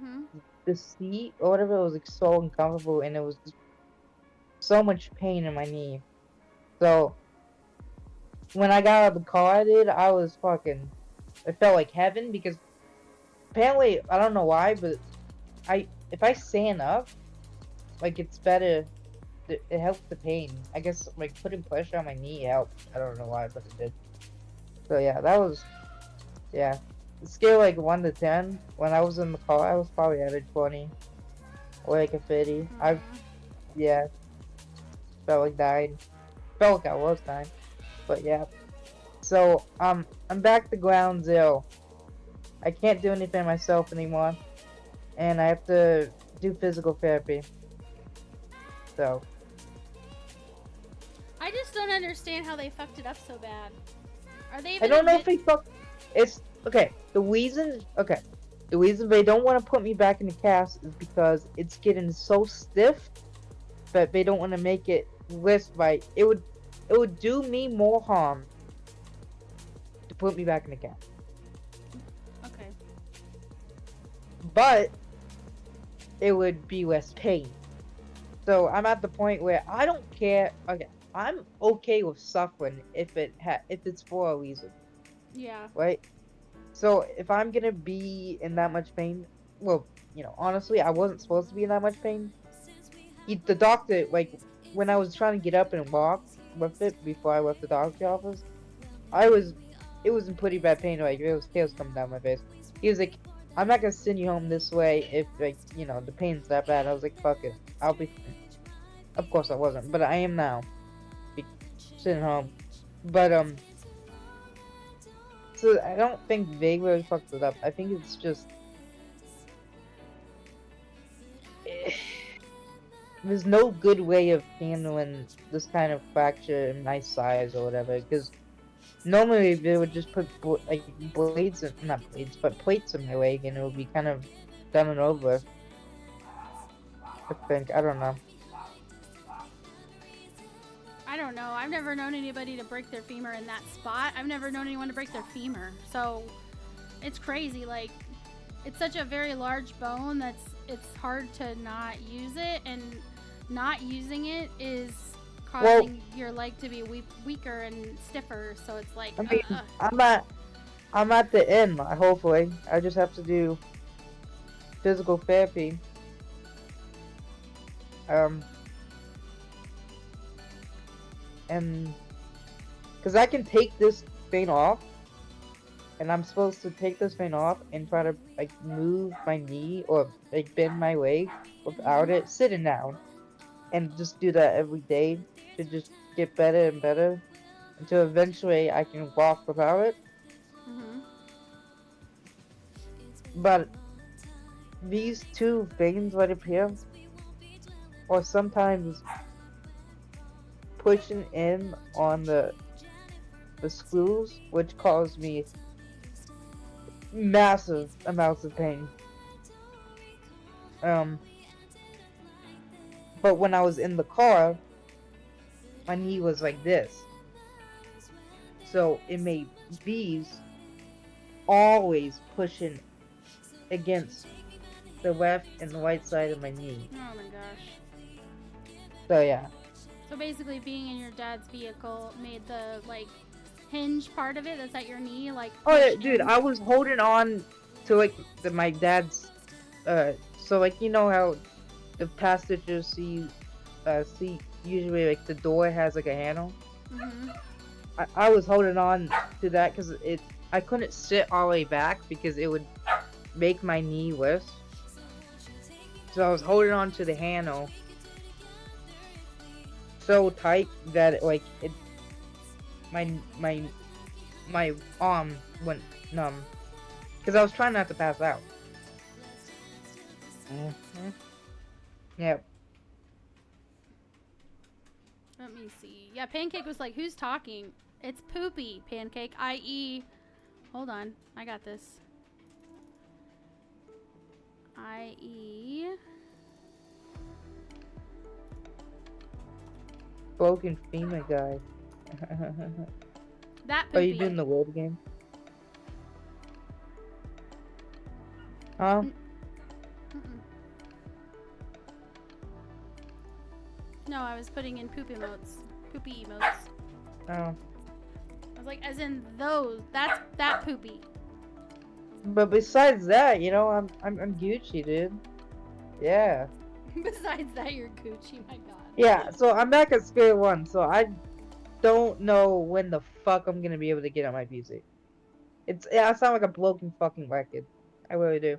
the seat or whatever was, like, so uncomfortable, and it was just so much pain in my knee. So, when I got out of the car, dude, I was fucking... It felt like heaven, because apparently, I don't know why, but if I stand up, like, it's better... It helps the pain. I guess, like, putting pressure on my knee helped. I don't know why, but it did. So, yeah, that was... Yeah. The scale, like, 1 to 10, when I was in the car, I was probably at a 20. Or, like, a 30. Yeah. Felt like dying. Felt like I was dying. But, yeah. So, I'm back to ground zero. I can't do anything myself anymore. And I have to do physical therapy. So... I just don't understand how they fucked it up so bad. Are they even I don't know if they fuck... It's... Okay, the reason they don't want to put me back in the cast is because it's getting so stiff that they don't want to make it list by... It would do me more harm to put me back in the cast. Okay. But it would be less pain. So I'm at the point where I don't care. Okay, I'm okay with suffering if it's for a reason. Yeah. Right? So if I'm gonna be in that much pain, well, you know, honestly, I wasn't supposed to be in that much pain. The doctor, like, when I was trying to get up and walk with it before I left the doctor's office, it was in pretty bad pain. Like, it was tears coming down my face. He was like, "I'm not gonna send you home this way if, like, you know, the pain's that bad." I was like, "Fuck it, I'll be." Of course I wasn't, but I am now. Sitting home, but so I don't think they really fucked it up. I think it's just there's no good way of handling this kind of fracture in my size or whatever. Because normally they would just put like blades, not blades, but plates in my leg, and it would be kind of done and over. I don't know. I don't know. I've never known anybody to break their femur in that spot. I've never known anyone to break their femur. So it's crazy. Like, it's such a very large bone that's it's hard to not use it, and not using it is causing your leg to be weaker and stiffer. So it's like, I mean, I'm at the end. Hopefully, I just have to do physical therapy. And because I can take this thing off, and I'm supposed to take this thing off and try to, like, move my knee or, like, bend my leg without it sitting down, and just do that every day to just get better and better until eventually I can walk without it. But these two things right up here are sometimes pushing in on the screws, which caused me massive amounts of pain. But when I was in the car, my knee was like this, so it made these always pushing against the left and the right side of my knee. oh my gosh. So yeah. So basically, being in your dad's vehicle made the, like, hinge part of it that's at your knee, like. Oh yeah, push dude, in. I was holding on to, like, my dad's, so, like, you know how the passenger seat seat, usually like the door has like a handle. Mm-hmm. I was holding on to that because I couldn't sit all the way back because it would make my knee worse. So I was holding on to the handle so tight that my arm went numb because I was trying not to pass out. Yep. Let me see. Yeah, Pancake was like, who's talking? It's Poopy, Pancake, i.e. Hold on. I got this. I.e. Broken femur guy. That Poopy. Are you doing the word game? Huh? Mm-mm. No, I was putting in poop emotes. Poopy emotes. Oh. I was like, as in those. That's that Poopy. But besides that, you know, I'm Gucci, dude. Yeah. Besides that, you're Gucci, my god. Yeah, so I'm back at square one, so I don't know when the fuck I'm gonna be able to get on my PC. I sound like a broken fucking record. I really do.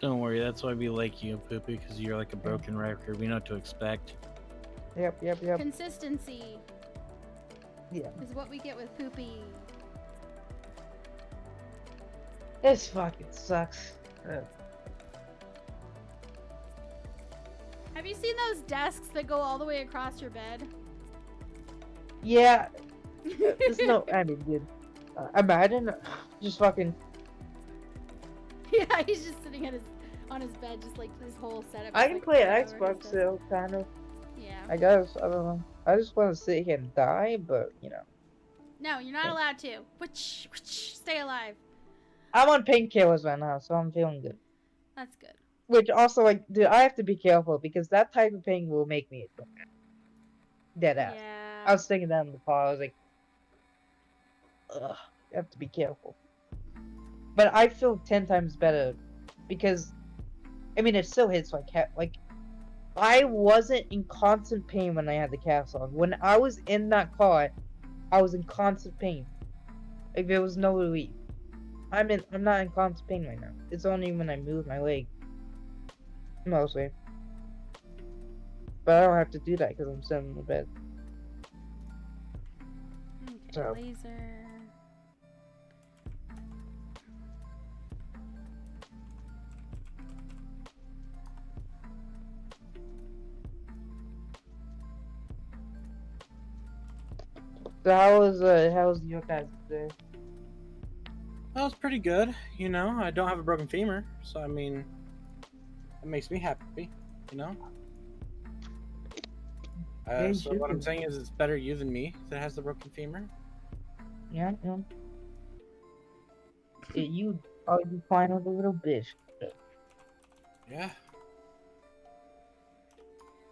Don't worry, that's why we like you, Poopy, because you're like a broken record. We know what to expect. Yep. Consistency Yeah. is what we get with Poopy. This fucking sucks. Have you seen those desks that go all the way across your bed? Yeah. There's no. I mean, dude. Imagine just fucking. Yeah, he's just sitting on his bed, just like his whole setup. I is, can like, play right over his Xbox bed. still, kind of. Yeah. I guess. I don't know. I just want to sit here and die, but you know. No, you're not allowed to. Stay alive. I'm on painkillers right now, so I'm feeling good. That's good. Which also, like, dude, I have to be careful because that type of pain will make me dead ass. Yeah. I was thinking that in the car. I was like, ugh, you have to be careful. But I feel 10 times better because, I mean, it still hits like I wasn't in constant pain when I had the cast on. When I was in that car, I was in constant pain. Like, there was no relief. I'm not in constant pain right now. It's only when I move my leg. Mostly. But I don't have to do that because I'm sitting in the bed. Okay, So. laser. So how was your guys' day? That was pretty good. You know, I don't have a broken femur, so I mean, it makes me happy. You know. Yeah, So what I'm saying is, it's better you than me that has the broken femur. Yeah. You are you fine with a little bitch. Yeah.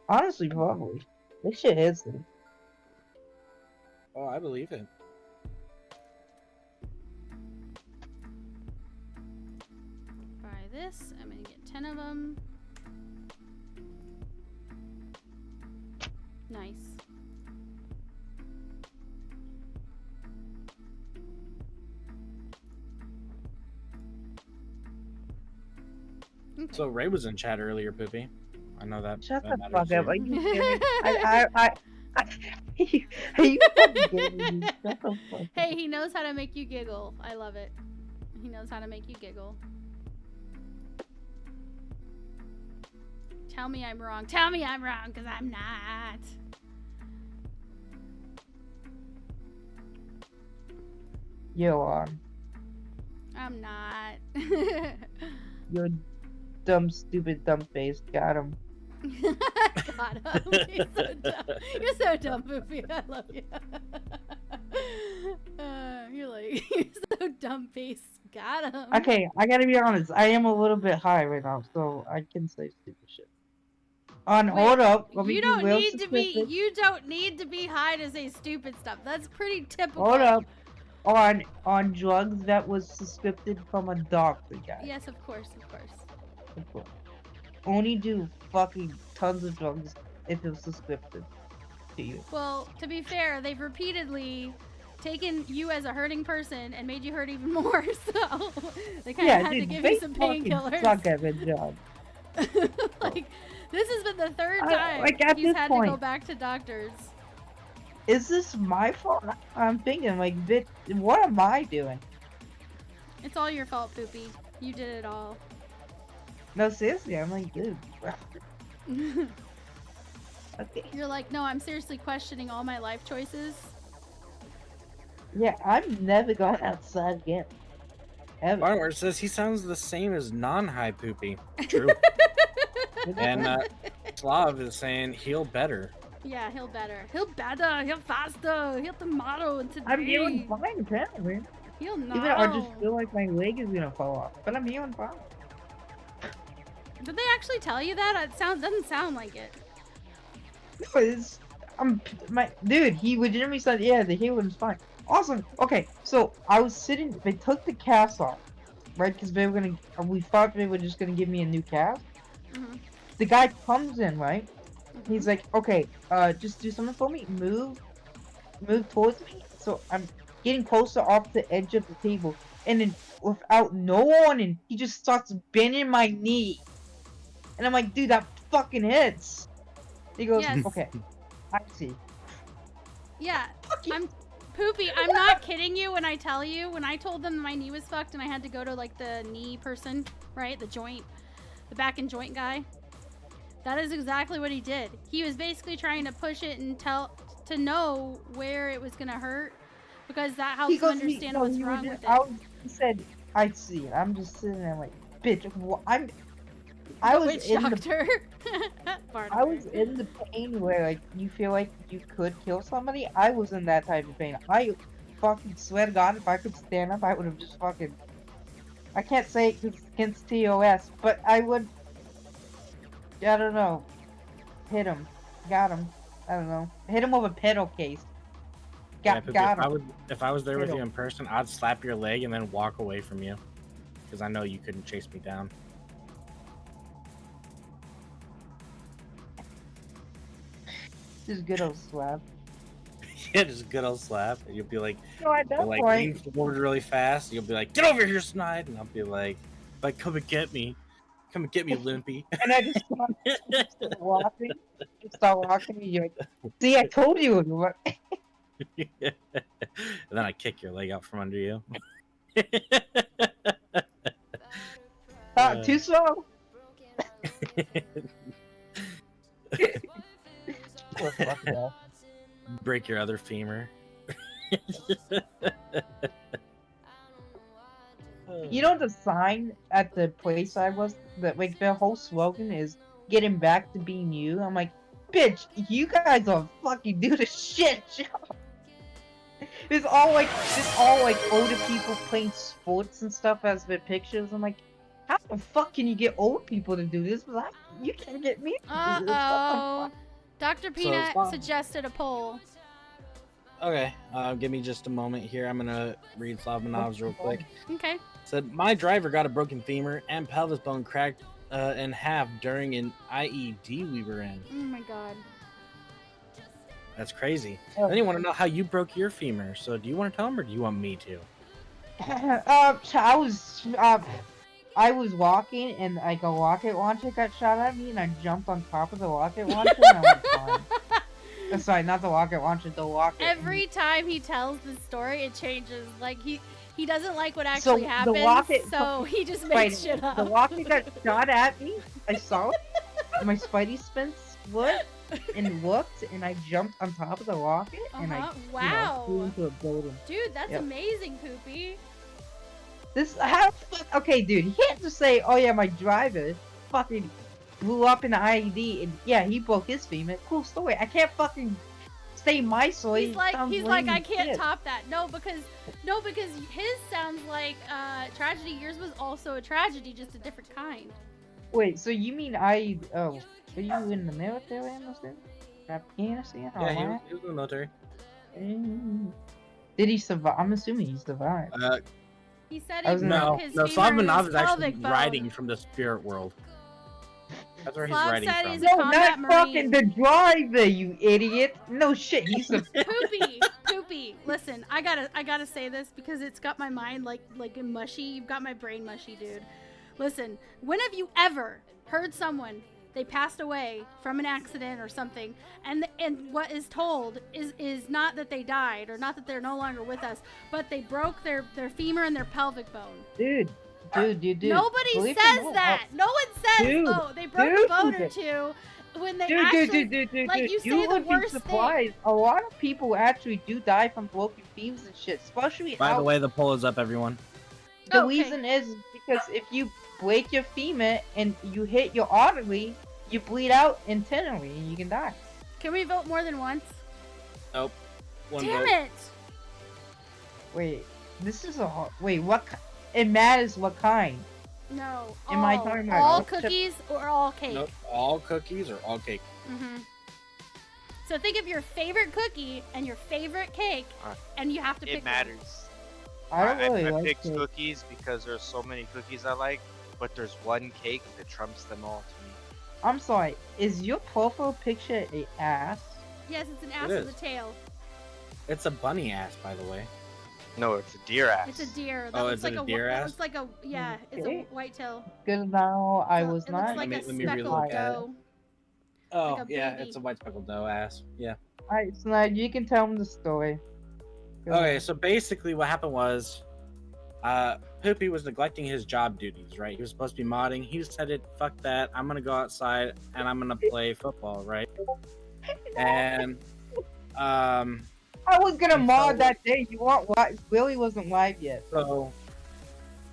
Honestly, probably. This shit hits them. Oh, I believe it. Buy this. I'm gonna get 10 of them. Nice. So Ray was in chat earlier, Poopy. I know that. Shut that the matters fuck up. too. Are you kidding? Are you fucking kidding me? Shut the fuck up. Hey, he knows how to make you giggle. I love it. He knows how to make you giggle. Tell me I'm wrong. Tell me I'm wrong, because I'm not. You are. I'm not. You're dumb, stupid, dumb face. Got him. Got him. He's so dumb. You're so dumb, Poopy. I love you. You're like, you're so dumb face. Got him. Okay, I gotta be honest. I am a little bit high right now, so I can say stupid shit. Hold up. Let me You be don't real need to be. specific. You don't need to be high to say stupid stuff. That's pretty typical. Hold up. On drugs that was suspected from a doctor, guys. Yes, of course, of course. Only do fucking tons of drugs if it was prescriptive to you. Well, to be fair, they've repeatedly taken you as a hurting person and made you hurt even more. So they kind of had to give you some painkillers. Suck at the job. Like, this has been the third I- time like, at he's this had to go point- back to doctors. Is this my fault? I'm thinking, like, bitch, what am I doing? It's all your fault, Poopy. You did it all. No, seriously, I'm like, dude. Okay. You're like, no, I'm seriously questioning all my life choices. Yeah, I'm never going outside again. Ever. Barnward says he sounds the same as non-high Poopy. True. And Slav is saying he'll better. Yeah, he'll better. He'll better. He'll faster. He'll tomorrow and today. I'm doing fine, apparently. He'll not. Even I just feel like my leg is gonna fall off, but I'm doing fine. Did they actually tell you that? It doesn't sound like it. No, it's my dude. He legitimately said, "Yeah, the healing's fine." Awesome. Okay, so I was sitting. They took the cast off, right? Because they were gonna. We thought they were just gonna give me a new cast. Mhm. The guy comes in, right? He's like, "Okay, just do something for me. Move towards me." So I'm getting closer off the edge of the table, and then without no warning, he just starts bending my knee, and I'm like, "Dude, that fucking hits." He goes, Yes. "Okay, I see." Yeah, I'm Poopy. I'm not kidding you when I tell you. When I told them my knee was fucked and I had to go to like the knee person, right? The joint, the back and joint guy. That is exactly what he did. He was basically trying to push it and to know where it was gonna hurt, because that helps him understand what's wrong with it. He said, "I see it." I'm just sitting there like, "Bitch, I was Witch in the doctor. I was in the pain where like you feel like you could kill somebody. I was in that type of pain. I fucking swear to God, if I could stand up, I would have just fucking. I can't say it 'cause it's against TOS, but I would. I don't know. Hit him. Got him. I don't know. Hit him with a pedal case. Yeah, Got Poopy, him. if I was there with Pedal. you in person, I'd slap your leg and then walk away from you, because I know you couldn't chase me down. Just good old slap. Yeah, just a good old slap. And you'll be like, So at that you'll, like lean point, forward really fast. You'll be like, "Get over here, Snide," and I'll be like, "Come and get me, come and get me, Limpy." and I just start walking. Start walking. You're like, "See, I told you." And then I kick your leg out from under you. Too slow. Oh, fuck yeah. Break your other femur. You know the sign at the place I was, that like their whole slogan is "Getting back to being you." I'm like, bitch, you guys are fucking doing a shit job. It's all like older people playing sports and stuff as their pictures. I'm like, how the fuck can you get old people to do this? But you can't get me. To do this. What the Uh-oh. fuck? Dr. Peanut suggested a poll. Okay, give me just a moment here. I'm gonna read Slavmanov's real quick. Okay. Said, my driver got a broken femur and pelvis bone cracked in half during an IED we were in. Oh my god. That's crazy. Oh. Then you want to know how you broke your femur. So do you want to tell him or do you want me to? I was walking and like a rocket launcher got shot at me and I jumped on top of the rocket launcher and I went flying. Sorry, not the rocket launcher, the rocket. Every time he tells the story, it changes. Like he doesn't like what actually the happens, rocket- so he just makes shit up. The rocket got shot at me. I saw it. And my spidey sense split and looked, and I jumped on top of the rocket and I Wow. flew into a building. Dude, that's Yep. amazing, Poopy. This how okay, dude. You can't just say, "Oh yeah, my driver fucking blew up in the IED and yeah, he broke his femur." Cool story. I can't fucking say my story. He's like, Sounds I lame as can't shit. top that. No, because his sounds like tragedy. Yours was also a tragedy, just a different kind. Wait, so you mean oh, were you in the military in Afghanistan? Or Yeah, what? he was in the military. Did he survive? I'm assuming he survived. He said I he was broke No, his no, femur in Slavmanov his is actually pelvic bone. riding from the spirit world. That's where he's Slav writing said from. he's a No, combat not fucking marine. the driver, you idiot. No shit, he's a Poopy. Listen, I gotta say this because it's got my mind like mushy. You've got my brain mushy, dude. Listen, when have you ever heard someone they passed away from an accident or something, and what is told is not that they died or not that they're no longer with us, but they broke their femur and their pelvic bone. dude. Nobody Believe says it or not, that. No one says, Dude, oh, they broke a bone or dude. two. When they Dude, actually, like you say, the would be worst surprised. A lot of people actually do die from broken femurs and shit, especially By the way, the poll is up, everyone. The Okay. reason is because if you break your femur and you hit your artery, you bleed out internally and you can die. Can we vote more than once? Nope. One Damn vote. it! Wait, this is a hard. Wait, what? It matters what kind. No. Am I all. talking about all all chip- cookies or all cake? Nope. All cookies or all cake? Mm-hmm. So think of your favorite cookie and your favorite cake, and you have to pick It matters. I don't really I like picked cake. cookies because there's so many cookies I like, but there's one cake that trumps them all to me. I'm sorry. Is your profile picture a ass? one. Yes, it's an ass It with is. a tail. It's a bunny ass, by the way. No, it's a deer ass. It's a deer. That Oh, looks is like it a a deer that ass? looks like a it's Okay. a white tail. Because now I was it not. looks like Let a me speckled relook at it. doe. Oh, Like a yeah, baby. it's a white speckled doe ass. Yeah. Alright, Snide, you can tell him the story. Go Okay, ahead. so basically what happened was, Poopy was neglecting his job duties, right? He was supposed to be modding. He decided, fuck that, I'm gonna go outside and I'm gonna play football, right? And, I was gonna and mod so- that day. You want what? Willie wasn't live yet.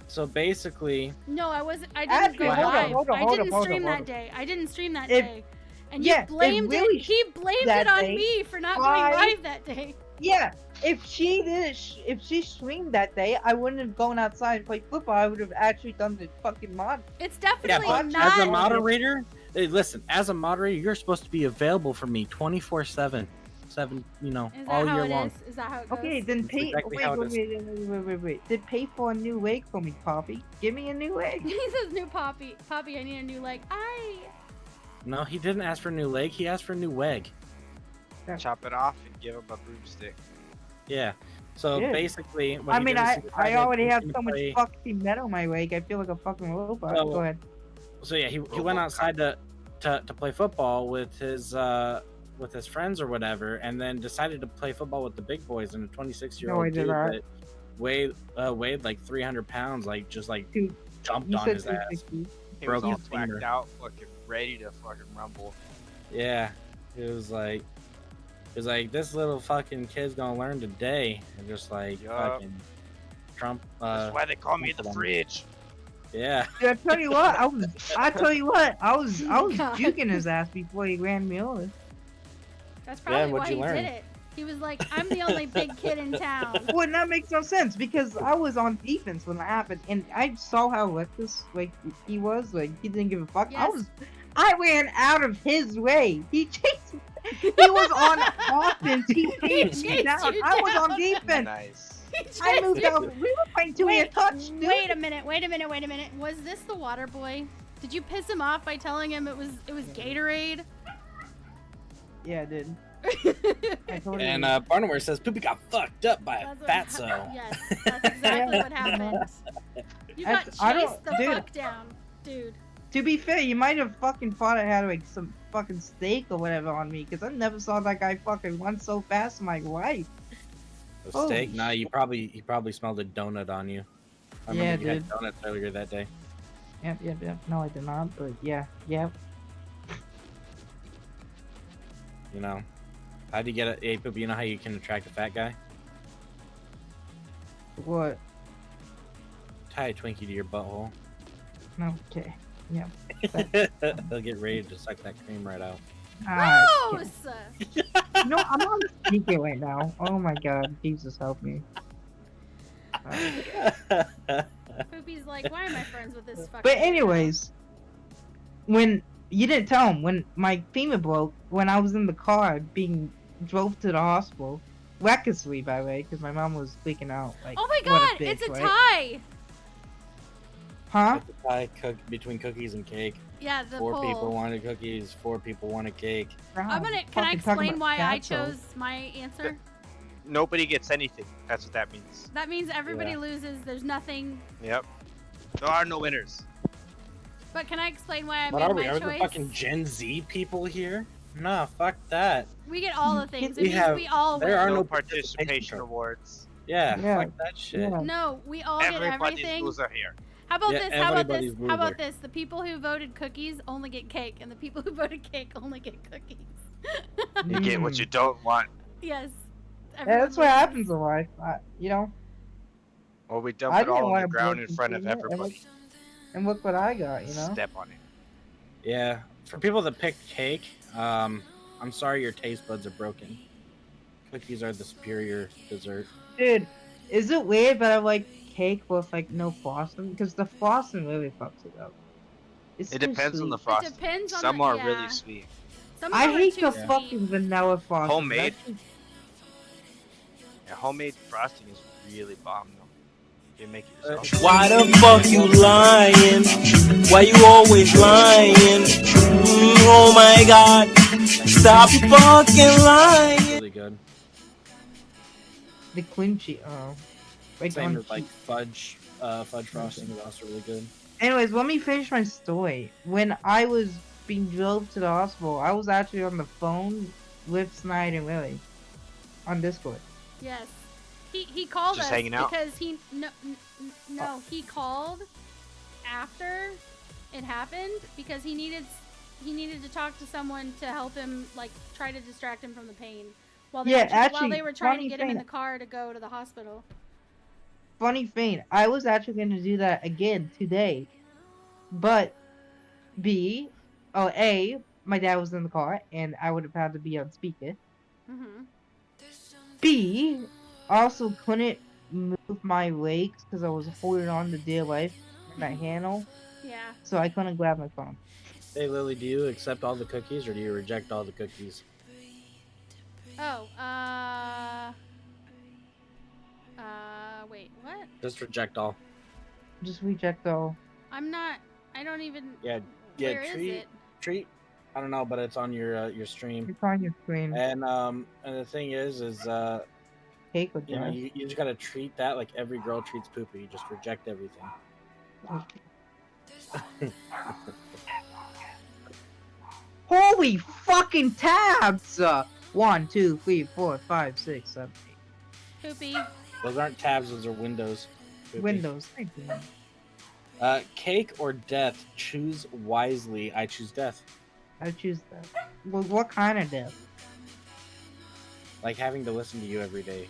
so basically, No, I wasn't. I Actually, didn't go hold on, live. hold on, I hold on, didn't hold on, stream hold that on. day. I didn't stream that If- day. And yeah, you if blamed Willie it. He blamed that it on day, me for not I- going live that day. Yeah, if she did, if she streamed that day, I wouldn't have gone outside and played football. I would have actually done the fucking mod. It's yeah, definitely but not. as a moderator, hey, listen, as a moderator, you're supposed to be available for me 24/7, Is that all how year it long. is? Is that how it goes? Okay, then That's pay. exactly Wait, how it wait, is. wait. Then pay for a new leg for me, Poppy. Give me a new leg. He says, "New Poppy, Poppy, I need a new leg." No, he didn't ask for a new leg. He asked for a new weg. Chop it off and give him a broomstick. Yeah. So Yeah. basically, when I he mean, goes I to decide already he's have gonna so much play- fucking metal on my leg. I feel like a fucking robot. So- Go ahead. So yeah, he went outside to play football with his friends or whatever, and then decided to play football with the big boys. And a 26-year-old No, I did dude not. that weighed like 300 pounds, like just like Dude, jumped You on said his ass. 360. He Broke was all his finger. twacked out, fucking ready to fucking rumble. Yeah, it was like this little fucking kid's gonna learn today, and just like Yup. fucking Trump. That's why they call me the Trump- fridge. Yeah. Dude, I tell you what, I was God. juking his ass before he ran me over. That's probably why what'd you he learn? did it. He was like, "I'm the only big kid in town." Well, that makes no sense because I was on defense when that happened, and I saw how reckless he was. Like he didn't give a fuck. Yes. I ran out of his way. He chased me. He was on offense. He chased me chased down. you I was on down. defense. Nice. I moved out. We were playing 2 Wait, touch. Dude. wait a minute. Was this the water boy? Did you piss him off by telling him it was Gatorade? Yeah, dude. I told And you. Barnumware says Poopy got fucked up by a That's what fatso. Yes, that's exactly what happened. You got That's- I don't- chased the dude. fuck down, dude. To be fair, you might have fucking thought I had like some fucking steak or whatever on me, because I never saw that guy fucking run so fast in my life. A Oh, steak? Nah, he probably smelled a donut on you. I remember Yeah, you had dude. donuts earlier that day. Yep. No, I did not, but yeah. You know, how'd you get a? Hey, Poopy, you know how you can attract a fat guy? What? Tie a Twinkie to your butthole. Okay. Yeah. They'll get ready to suck that cream right out. Ah, Gross! no, I'm on speaker right now. Oh my god, Jesus help me. Poopy's like, why am I friends with this fucking But anyways, when you didn't tell him when my femur broke when I was in the car being drove to the hospital, recklessly by the way, because my mom was freaking out. Like, Oh my what god, bitch, it's a right? tie! Huh? It's a tie between cookies and cake. Yeah, the 4 poll. people wanted cookies. 4 people wanted cake. Can I explain why I chose my answer? Nobody gets anything. That's what that means. That means everybody loses. There's nothing. Yep. There are no winners. But can I explain why I What made are we? my Are choice? the fucking Gen Z people here? Nah, fuck that. We get all the things. It We means have- we all there win. are No no participation awards. Yeah, Yeah. fuck that shit. Yeah. No, we all get Everybody's everything. loser here. How about Yeah, this? How about this? everybody's How about loser. this? The people who voted cookies only get cake, and the people who voted cake only get cookies. You get what you don't want. Yes. Yeah, that's what happens in life. You know, Or we dump I it all didn't on want the to ground break in front of into it, everybody. and look what I got. You know. Step on it. Yeah, for people that pick cake, I'm sorry your taste buds are broken. Cookies are the superior dessert. Dude, is it weird? But I like cake with like no frosting because the frosting really fucks it up. It's It too depends on the sweet. frosting. depends on Some the- are yeah. really sweet. Some of I them are hate too the sweet. fucking vanilla frosting. Homemade? That's- Yeah, homemade frosting is really bomb though. You make it yourself. Why the fuck you lying? Why you always lying? Oh my god, stop fucking lying. Really good. The cream cheese. Like Same on as like fudge frosting is also really good. Anyways, let me finish my story. When I was being drove to the hospital, I was actually on the phone with Snide and Lily on Discord. Yes. He called Just us hanging out? because he he called after it happened because he needed to talk to someone to help him, like, try to distract him from the pain while they while they were trying to get him in the car to go to the hospital. Funny thing, I was actually going to do that again today, but A, my dad was in the car and I would have had to be on speaker. Mhm. B, also couldn't move my legs because I was holding on to dear life in that handle, Yeah. so I couldn't grab my phone. Hey Lily, do you accept all the cookies or do you reject all the cookies? Oh, wait, what? Just reject all. Just reject all. I don't even. Yeah, Where is treat. it? Treat. I don't know, but it's on your stream. It's on your screen. And the thing is Cake or you know, jazz. you just gotta treat that like every girl treats poopy. You just reject everything. Holy fucking tabs! 1, 2, 3, 4, 5, 6, 7, Poopy. Those aren't tabs, those are windows. 8. Poopy. Windows. Thank you. Cake or death? Choose wisely. I choose death. I choose that. Well, what kind of death? Like having to listen to you every day.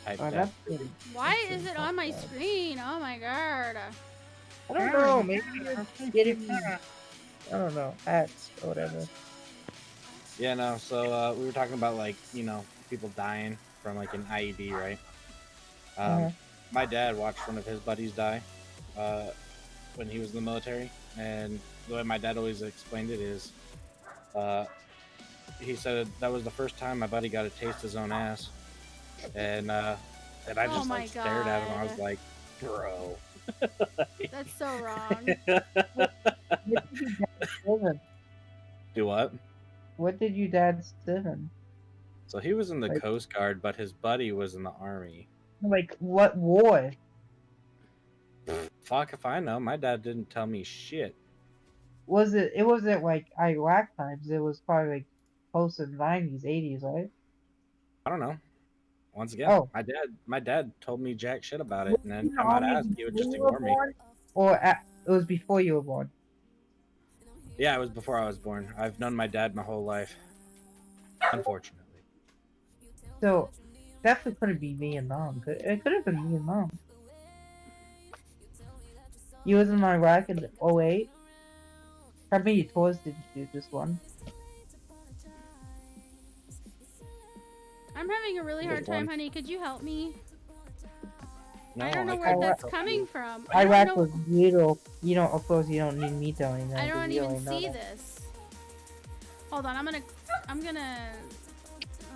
Type Oh, death. that's good. Why is it on my screen? Oh my god. I don't know. Maybe you're getting. I don't know. Ads or whatever. Yeah, no. So we were talking about, like, you know, people dying from like an IED, right? My dad watched one of his buddies die when he was in the military, and the way my dad always explained it is, he said that was the first time my buddy got to taste his own ass, and I Oh just my like stared at him. I God. was like, bro. That's so wrong. Do what? What did your dad serve in? So he was in the Like- Coast Guard, but his buddy was in the Army. Like what war? Fuck if I know. My dad didn't tell me shit. Was it? It wasn't like Iraq times. It was probably like post the 90s, 80s, right? I don't know. Once again, Oh. my dad told me jack shit about it, and then In the I might army ask, he would just before you were ignore me. born? Or it was before you were born? Yeah, it was before I was born. I've known my dad my whole life. Unfortunately. So definitely couldn't be me and mom. It could have been me and mom. You was in Iraq in 08. How many tours did you do? Just one? I'm having a really hard Just time, one. honey. Could you help me? No, I don't know I where couldn't that's help coming you. from. I don't Iraq know. was brutal. You don't, of course, you don't need me telling that. I 'cause don't you even already know see that. this. Hold on, I'm gonna.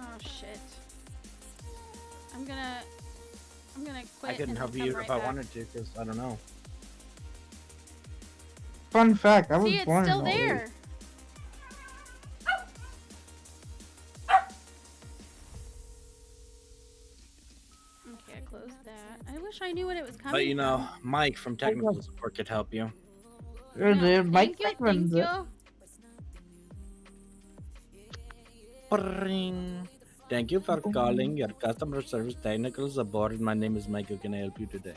Oh shit. I'm gonna quit. I couldn't and help then you come if right I back. wanted to, because I don't know. Fun fact, I was See, it's born still in 08. there. Okay, I closed that. I wish I knew what it was coming But you know, from. Mike from technical support could help you. Sure, dude. Mike Thank you, runs thank it. you. Bring. Thank you for calling your customer service technical support. My name is Mike. How can I help you today?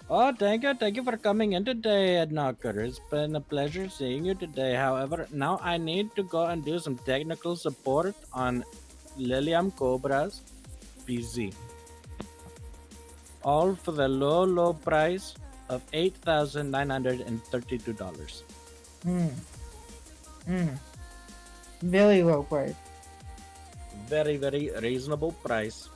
Oh, thank you for coming in today, Ed Knocker. It's been a pleasure seeing you today. However, now I need to go and do some technical support on LiliumCobra's PC. All for the low price of $8,932. Very low price. Very reasonable price.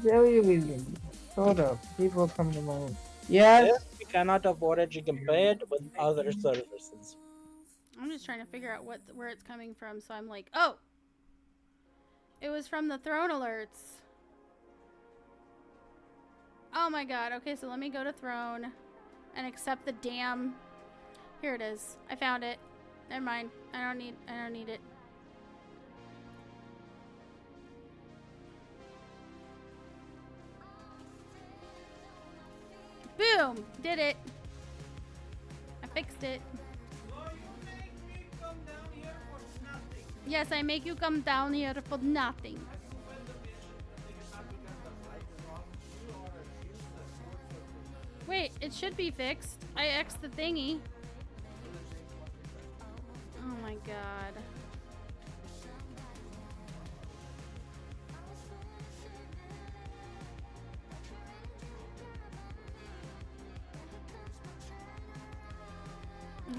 Very reasonable. Hold up. People come to mind. Yes. If you cannot afford it, you can pay it with other services. I'm just trying to figure out where it's coming from, so I'm like, oh! It was from the throne alerts. Oh my god, okay, so let me go to throne and accept the damn... Here it is. I found it. Never mind. I don't need it. Boom! Did it. I fixed it. Yes, I make you come down here for nothing. Wait, it should be fixed. I X'd the thingy. Oh my god.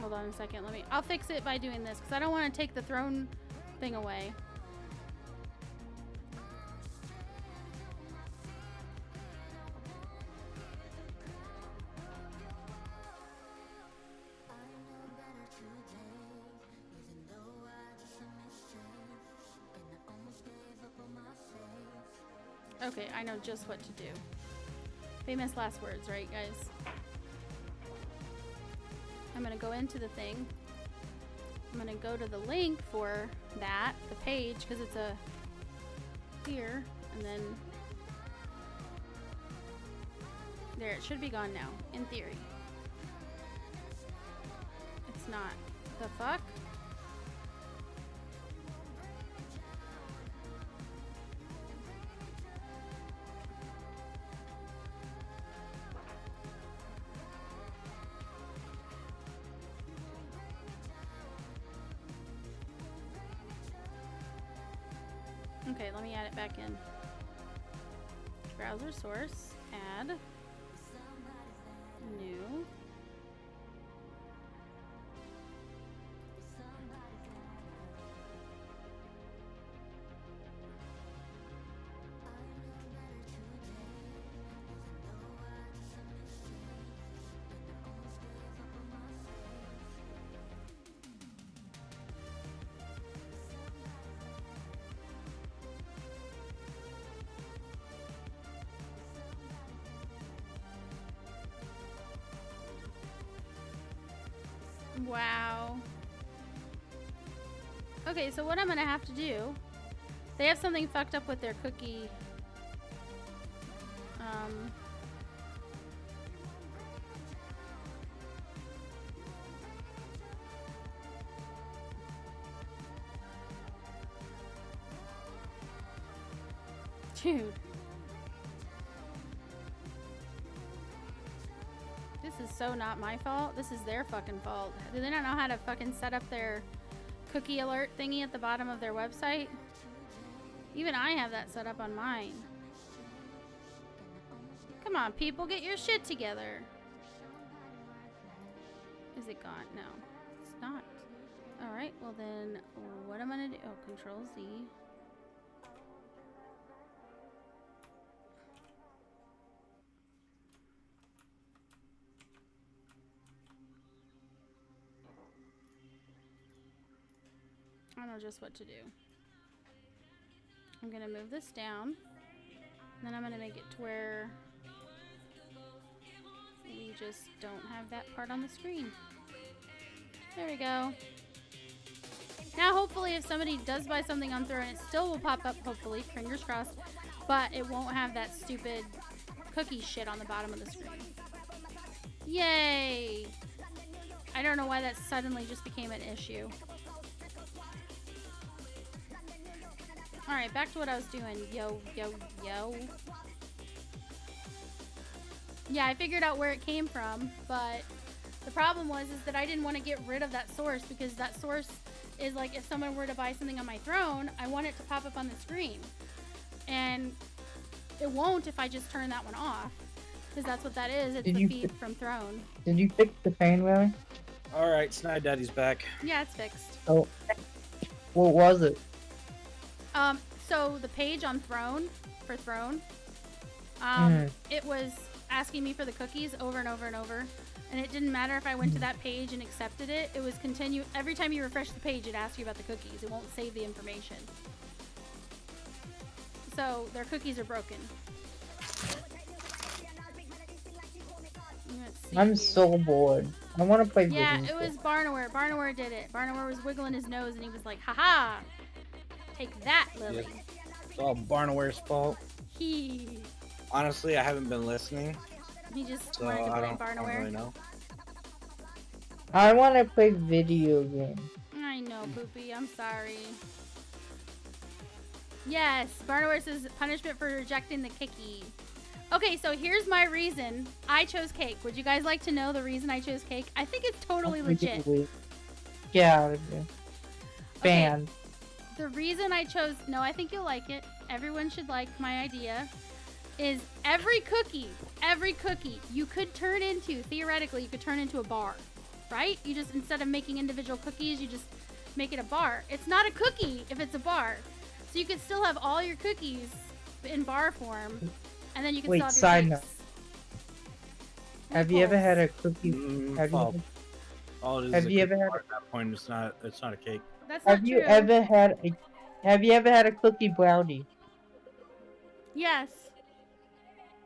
Hold on a second. I'll fix it by doing this because I don't want to take the throne thing away. Okay, I know just what to do. Famous last words, right, guys? I'm gonna go into the thing. I'm gonna go to the link for that, the page, because it's a here, and then there, it should be gone now, in theory. It's not. The fuck? Okay, let me add it back in. Browser source, add, new. Wow. Okay, so what I'm gonna have to do, they have something fucked up with their cookie. Dude. This is so not my fault. This is their fucking fault. Do they not know how to fucking set up their cookie alert thingy at the bottom of their website? Even I have that set up on mine. Come on, people, get your shit together. Is it gone? No, it's not. Alright, well then, what am I gonna do? Oh, Control Z. I know just what to do. I'm gonna move this down, and then I'm gonna make it to where just don't have that part on the screen. There we go. Now, hopefully, if somebody does buy something on Throne, it still will pop up, hopefully, fingers crossed, but it won't have that stupid cookie shit on the bottom of the screen. Yay! I don't know why that suddenly just became an issue. Alright, back to what I was doing. Yo. Yeah, I figured out where it came from, but the problem was is that I didn't want to get rid of that source, because that source is like, if someone were to buy something on my Throne, I want it to pop up on the screen. And it won't if I just turn that one off, because that's what that is. It's the feed from Throne. Did you fix the pain, really? Alright, Snide Daddy's back. Yeah, it's fixed. Oh. What was it? So the page on Throne, for Throne, it was asking me for the cookies over and over and over. And it didn't matter if I went to that page and accepted it. It was every time you refresh the page, it asks you about the cookies. It won't save the information. So their cookies are broken. I'm so bored. I want to play. Yeah, it was Barnaware. Barnaware did it. Barnaware was wiggling his nose and he was like, haha! Take that, Lily. Yep. It's all Barnaware's fault. He Honestly, I haven't been listening, just so wanted to I play don't Barnaware. really know. I want to play video games. I know, Poopy. I'm sorry. Yes, Barnaware says punishment for rejecting the kiki. Okay, so here's my reason I chose cake. Would you guys like to know the reason I chose cake? I think it's totally legit. Get out of here. Banned. Okay. The reason I chose, no, I think you'll like it. Everyone should like my idea. Is every cookie you could turn into, theoretically, you could turn into a bar, right? You just, instead of making individual cookies, you just make it a bar. It's not a cookie if it's a bar. So you could still have all your cookies in bar form, and then you can still have your side note. cakes. Have you ever had a cookie? Have you ever had at that point? It's not a cake. That's not true. Have you ever had a cookie brownie? Yes.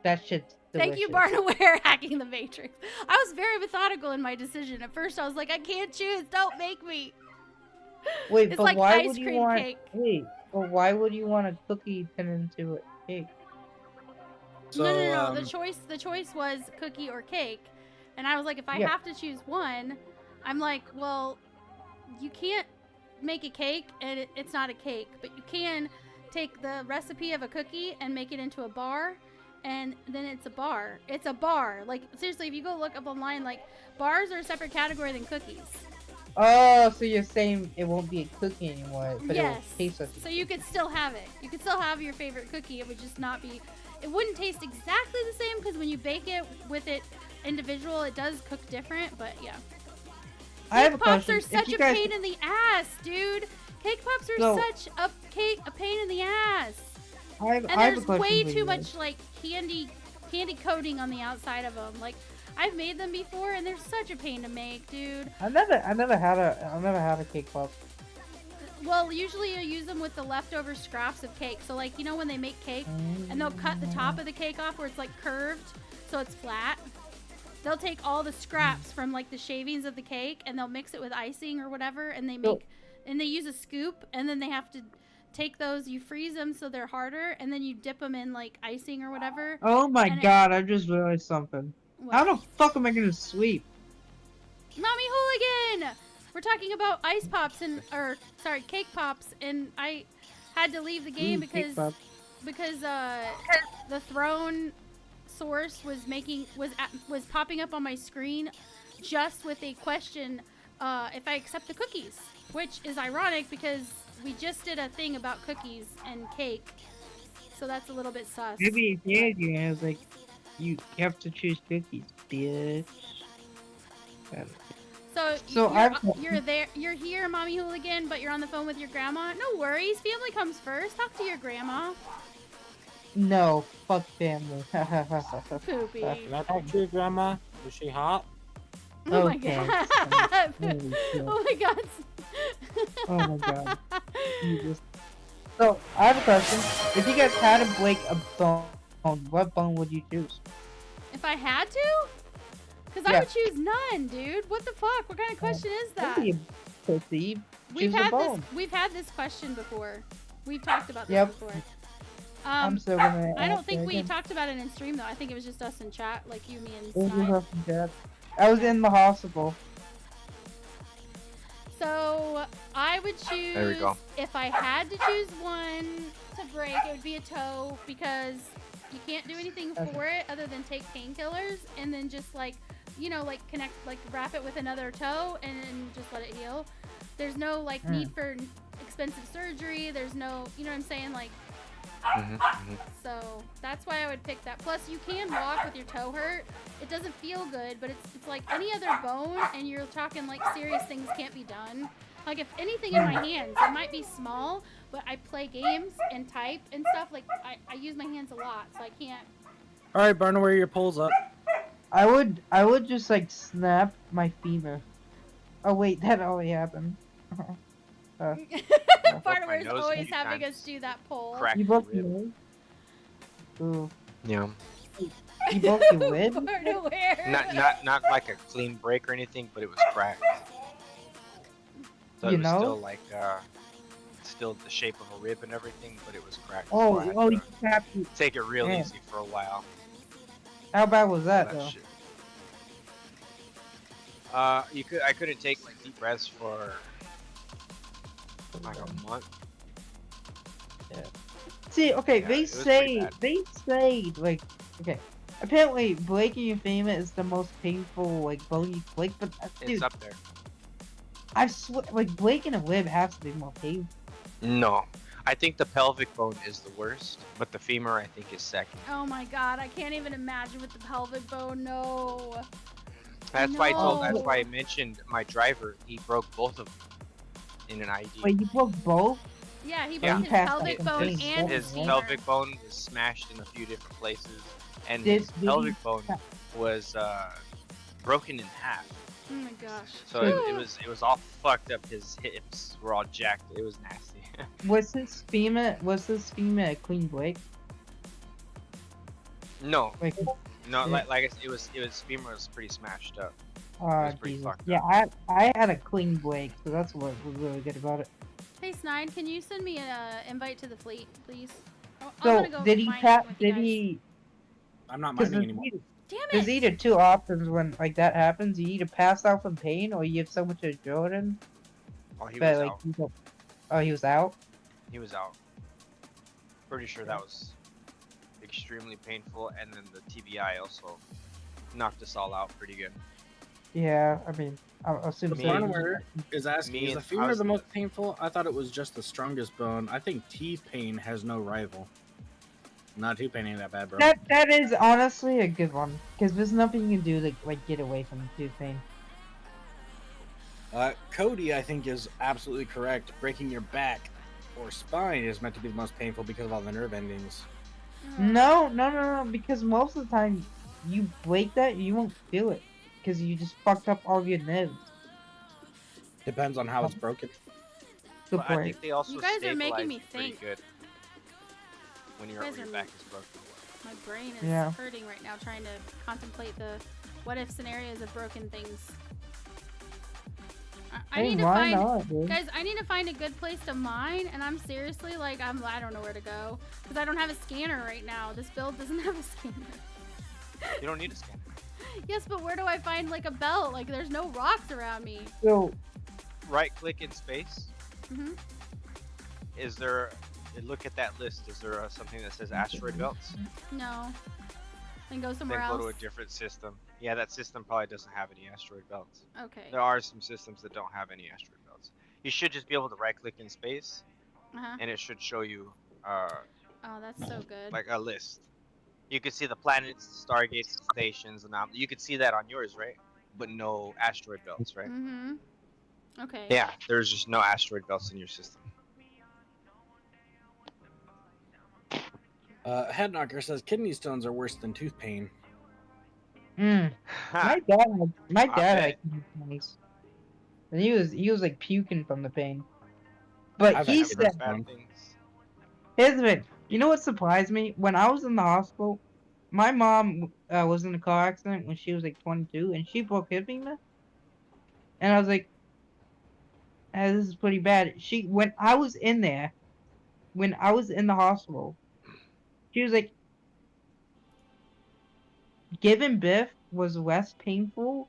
That shit's delicious. Thank you, Barnaware, hacking the Matrix. I was very methodical in my decision. At first, I was like, I can't choose. Don't make me. Wait, it's but like why ice would you cream want? cake. Wait, but why would you want a cookie turn into a cake? So, No. The choice was cookie or cake, and I was like, if I have to choose one, I'm like, well, you can't make a cake and it's not a cake, but you can take the recipe of a cookie and make it into a bar, and then it's a bar. It's a bar. Like, seriously, if you go look up online, like, bars are a separate category than cookies. Oh, so you're saying it won't be a cookie anymore, but it will taste like a cookie. So you could still have it. You could still have your favorite cookie. It would just not be, it wouldn't taste exactly the same, because when you bake it with it individual, it does cook different, but yeah. Cake pops are such a pain in the ass, dude. Cake pops are such a pain in the ass. And there's way too much like candy coating on the outside of them. Like, I've made them before, and they're such a pain to make, dude. I never had a cake pop. Well, usually you use them with the leftover scraps of cake. So, like, you know when they make cake and they'll cut the top of the cake off where it's like curved, so it's flat. They'll take all the scraps from like the shavings of the cake and they'll mix it with icing or whatever, and they make and they use a scoop, and then they have to take those, you freeze them so they're harder, and then you dip them in like icing or whatever. Oh my god, I just realized something. What? How the fuck am I gonna sweep? Mommy Hooligan! We're talking about ice pops cake pops, and I had to leave the game because the Throne source was popping up on my screen just with a question if I accept the cookies, which is ironic because we just did a thing about cookies and cake, so that's a little bit sus. Maybe I was like, you have to choose cookies, bitch. You're here, Mommy Hooligan, but you're on the phone with your grandma. No worries, family comes first. Talk to your grandma. No, fuck family. Poopy. Can I talk to your grandma? Is she hot? Oh my god. Oh my god. Oh my god. Jesus. So, I have a question. If you guys had to break a bone, what bone would you choose? If I had to? Because I would choose none, dude. What the fuck? What kind of question is that? Don't be a pussy. Dude, what the fuck? What kind of question is Don't that? be a pussy. We've Choose a had this. bone. We've had this question before. We've talked about this Yep. before. I'm still gonna. I don't ask think it we again. talked about it in stream though. I think it was just us in chat, like you, me, and It was Snide. rough and bad. I was in the hospital. So I would choose. There we go. If I had to choose one to break, it would be a toe because you can't do anything Okay. for it other than take painkillers and then just like, like connect, like wrap it with another toe and then just let it heal. There's no like need for expensive surgery. There's no, you know what I'm saying? Like, so that's why I would pick that. Plus, you can walk with your toe hurt. It doesn't feel good, but it's like any other bone, and you're talking like serious things can't be done. Like if anything in my hands, it might be small, but I play games and type and stuff. Like I use my hands a lot, so I can't. All right, Barna, where are your poles up? I would just like snap my femur. Oh wait, that already happened. Barnaware is nose always few having times. us do that poll. Crack You your broke rib. your rib? Ooh. Yeah. You broke your rib? Barnaware. Not like a clean break or anything, but it was cracked. So You it was know? still like still the shape of a rib and everything, but it was cracked. Oh, So I had oh, to you tapped it. take it real Yeah. easy for a while. How bad was that That though? shit. I couldn't take like deep breaths for like a month. See, okay, Yeah, they it was pretty say, like, okay, apparently breaking your femur is the most painful, like, bone you break, but, dude, It's up there. I swear, like, breaking a rib has to be more painful. No, I think the pelvic bone is the worst, but the femur I think is second. Oh my god, I can't even imagine with the pelvic bone. No. That's why that's No. why I mentioned my driver. He broke both of them in an ID. Wait, you broke both? Yeah, he Yeah. broke his Passed pelvic out bone his- and His his femur. pelvic bone was smashed in a few different places, and Did- his did he- pelvic bone was broken in half. Oh my gosh. So it was all fucked up. His hips were all jacked. It was nasty. Was his femur a clean break? No, Like, no, Yeah. like I said, it was femur was pretty smashed up. oh, pretty Jesus. fucked Yeah, I had a clean break, so that's what was really good about it. Hey Snide, can you send me an invite to the fleet, please? I'm So, gonna go did he mine tap, with you did guys. he, I'm not because mining anymore. Damn there's it! either two options when, like, that happens. You either pass out from pain, or you have so much adrenaline. Oh, he But was like, out. you don't- oh, he was out. He was out. Pretty sure that was extremely painful, and then the TBI also knocked us all out pretty good. Yeah, I mean, I'll assume. The Me- so. Barnaware is asking, Me is the and- I femur was- the most painful? I thought it was just the strongest bone. I think T-pain has no rival. Not T-pain ain't that bad, bro. That is honestly a good one, because there's nothing you can do to like get away from tooth pain. Cody, I think, is absolutely correct. Breaking your back or spine is meant to be the most painful because of all the nerve endings. No, because most of the time you break that, you won't feel it, because you just fucked up all your nerves. Depends on how it's broken. Good But I point. think they also You guys are making stabilize me it pretty think. good when You your guys are- back is broken. My brain is Yeah. hurting right now trying to contemplate the what if scenarios of broken things. I Hey, need to why find not, dude? guys. I need to find a good place to mine, and I'm seriously like I don't know where to go because I don't have a scanner right now. This build doesn't have a scanner. You don't need a scanner. Yes, but where do I find like a belt? Like there's no rocks around me. So, Right click in space. Mhm. Is there? Look at that list. Is there something that says asteroid belts? No. Then go somewhere Then go else. to a different system. Yeah, that system probably doesn't have any asteroid belts. Okay. There are some systems that don't have any asteroid belts. You should just be able to right click in space, Uh-huh. and it should show you Oh, that's so good. like a list. You could see the planets, stargates, stations, and you could see that on yours, right? But no asteroid belts, right? Mm-hmm. Okay. Yeah, there's just no asteroid belts in your system. Headknocker says kidney stones are worse than tooth pain. my dad I had kidney stones. And he was like puking from the pain. But I've he had said, bad things. here's the thing. You know what surprised me? When I was in the hospital, My mom was in a car accident when she was like 22, and she broke her femur. And I was like, this is pretty bad. When I was in there, when I was in the hospital, she was like, giving birth was less painful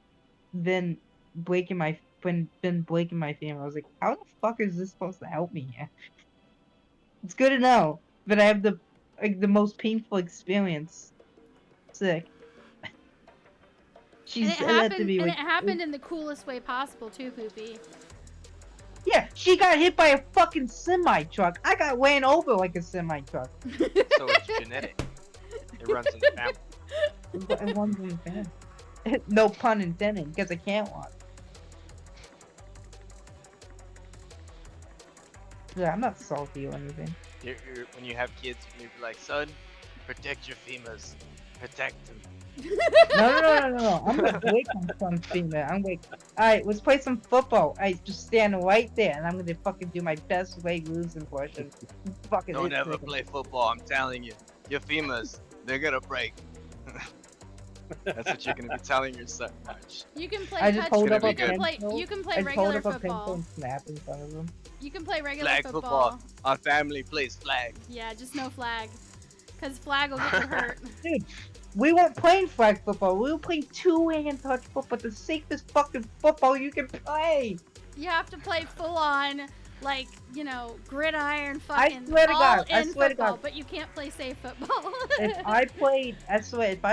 than breaking my femur. I was like, how the fuck is this supposed to help me here? It's good to know that I have the most painful experience. Sick. She And it said that to happened, me and like, it happened in the coolest way possible too, Poopy. yeah, she got hit by a fucking semi truck. I got ran over like a semi truck. So it's genetic. It runs in the family. It runs in the family. No pun intended, because I can't walk. Yeah, I'm not salty or anything. When you have kids, you be like, son, protect your femurs. Protect them. No. I'm gonna break my son's femur. I'm like, alright, let's play some football. I just stand right there, and I'm gonna fucking do my best Ray Lewis impression. Fucking Don't hit ever him. play football, I'm telling you. Your femurs, they're gonna break. That's what you're gonna be telling your son, March. You can play I just touch. hold up a You can play. pencil. You can I play just hold regular up a pencil football. and snap in front of him. You can play regular Flag football. Our family plays flag. Yeah, just no flag. Cause flag will get you hurt. Dude, we weren't playing flag football. We were playing two-hand touch football, the safest fucking football you can play. You have to play full on, like, you know, gridiron I fucking swear to all God, I in swear to football, God. but you can't play safe football. If I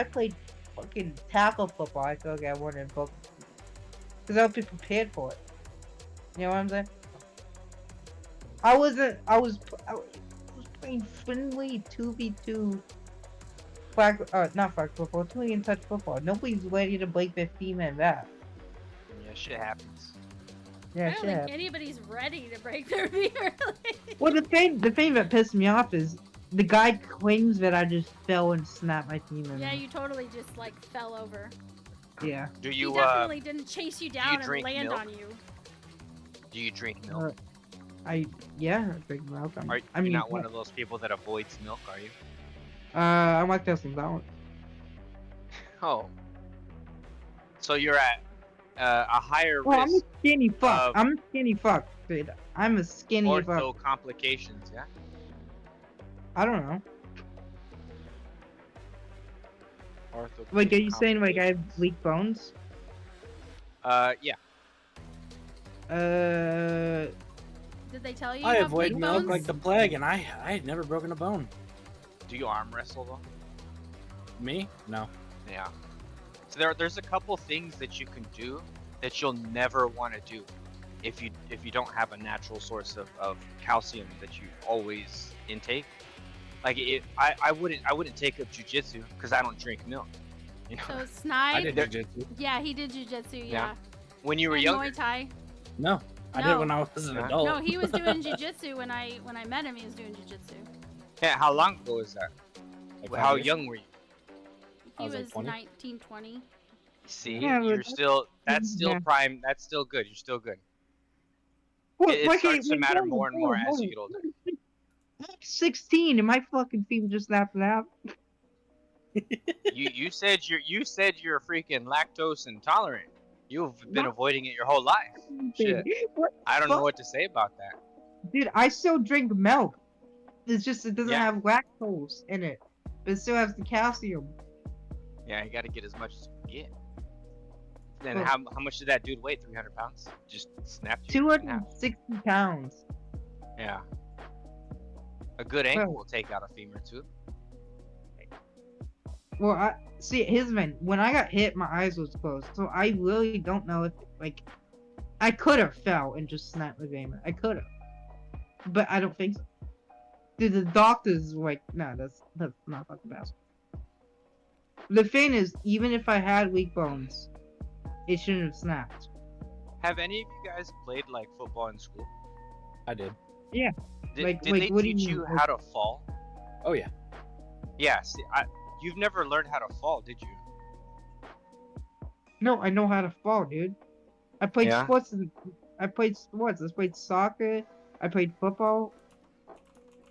played fucking tackle football, I feel like I wouldn't have booked. Because I would be prepared for it. You know what I'm saying? I was playing friendly 2v2 not flag football, 2-hand touch football. Nobody's ready to break their femur in that. Yeah, shit happens. Yeah, I don't think shit. anybody's ready to break their femur. Well, the thing that pissed me off is the guy claims that I just fell and snapped my femur. Yeah, you totally just like fell over. Yeah. Do He you definitely didn't chase you down and drink land milk? on you. do you drink milk? I drink milk. Are you not one of those people that avoids milk, are you? I'm lactose intolerant. Oh. So you're at a higher Well, I'm a risk skinny fuck. of I'm a skinny fuck, dude. I'm a skinny fuck. ortho complications, yeah? I don't know. Ortho Like, are you saying like I have weak bones? yeah. Did they tell you? I you have avoid weak milk bones? like the plague, and I had never broken a bone. Do you arm wrestle though? Me? No. Yeah. So there's a couple things that you can do that you'll never want to do if you don't have a natural source of calcium that you always intake. Like I wouldn't take up jujitsu because I don't drink milk. You know. So I Snide. did jujitsu. Yeah, he did jujitsu. Yeah. Yeah. When you were And younger. Muay Thai. No, I did No. when I was an No. adult. No, he was doing jujitsu when I met him. He was doing jujitsu. Yeah. How long ago was that? Like How 5 years. young were you? He I was like was 20. 19, 20. See, Yeah, you're but still. That's still yeah. prime. That's still good. You're still good. What, It starts to matter more and more as you get older. I'm 16 and my fucking feet just snapped out. You said you're freaking lactose intolerant. You've been avoiding it your whole life. Shit. What I don't the know what to say about that. Dude, I still drink milk. It's just it doesn't Yeah. have lactose in it, but it still has the calcium. Yeah, you got to get as much as you can get. Then Well- how much did that dude weigh? 300 pounds? Just snapped you in half. 260 pounds. Yeah. A good ankle Well- will take out a femur too. Well, I see. Here's the thing. When I got hit, my eyes was closed, so I really don't know if like I could have fell and just snapped my femur. I could have, but I don't think so. Dude, the doctors were like, no, that's not fucking possible. The thing is, even if I had weak bones, it shouldn't have snapped. Have any of you guys played like football in school? I did. Did, Like- did like, they what do you teach mean? you Like- how to fall? Oh yeah. Yeah. See, you've never learned how to fall, did you? No, I know how to fall, dude. I played Yeah? sports. I played soccer. I played football.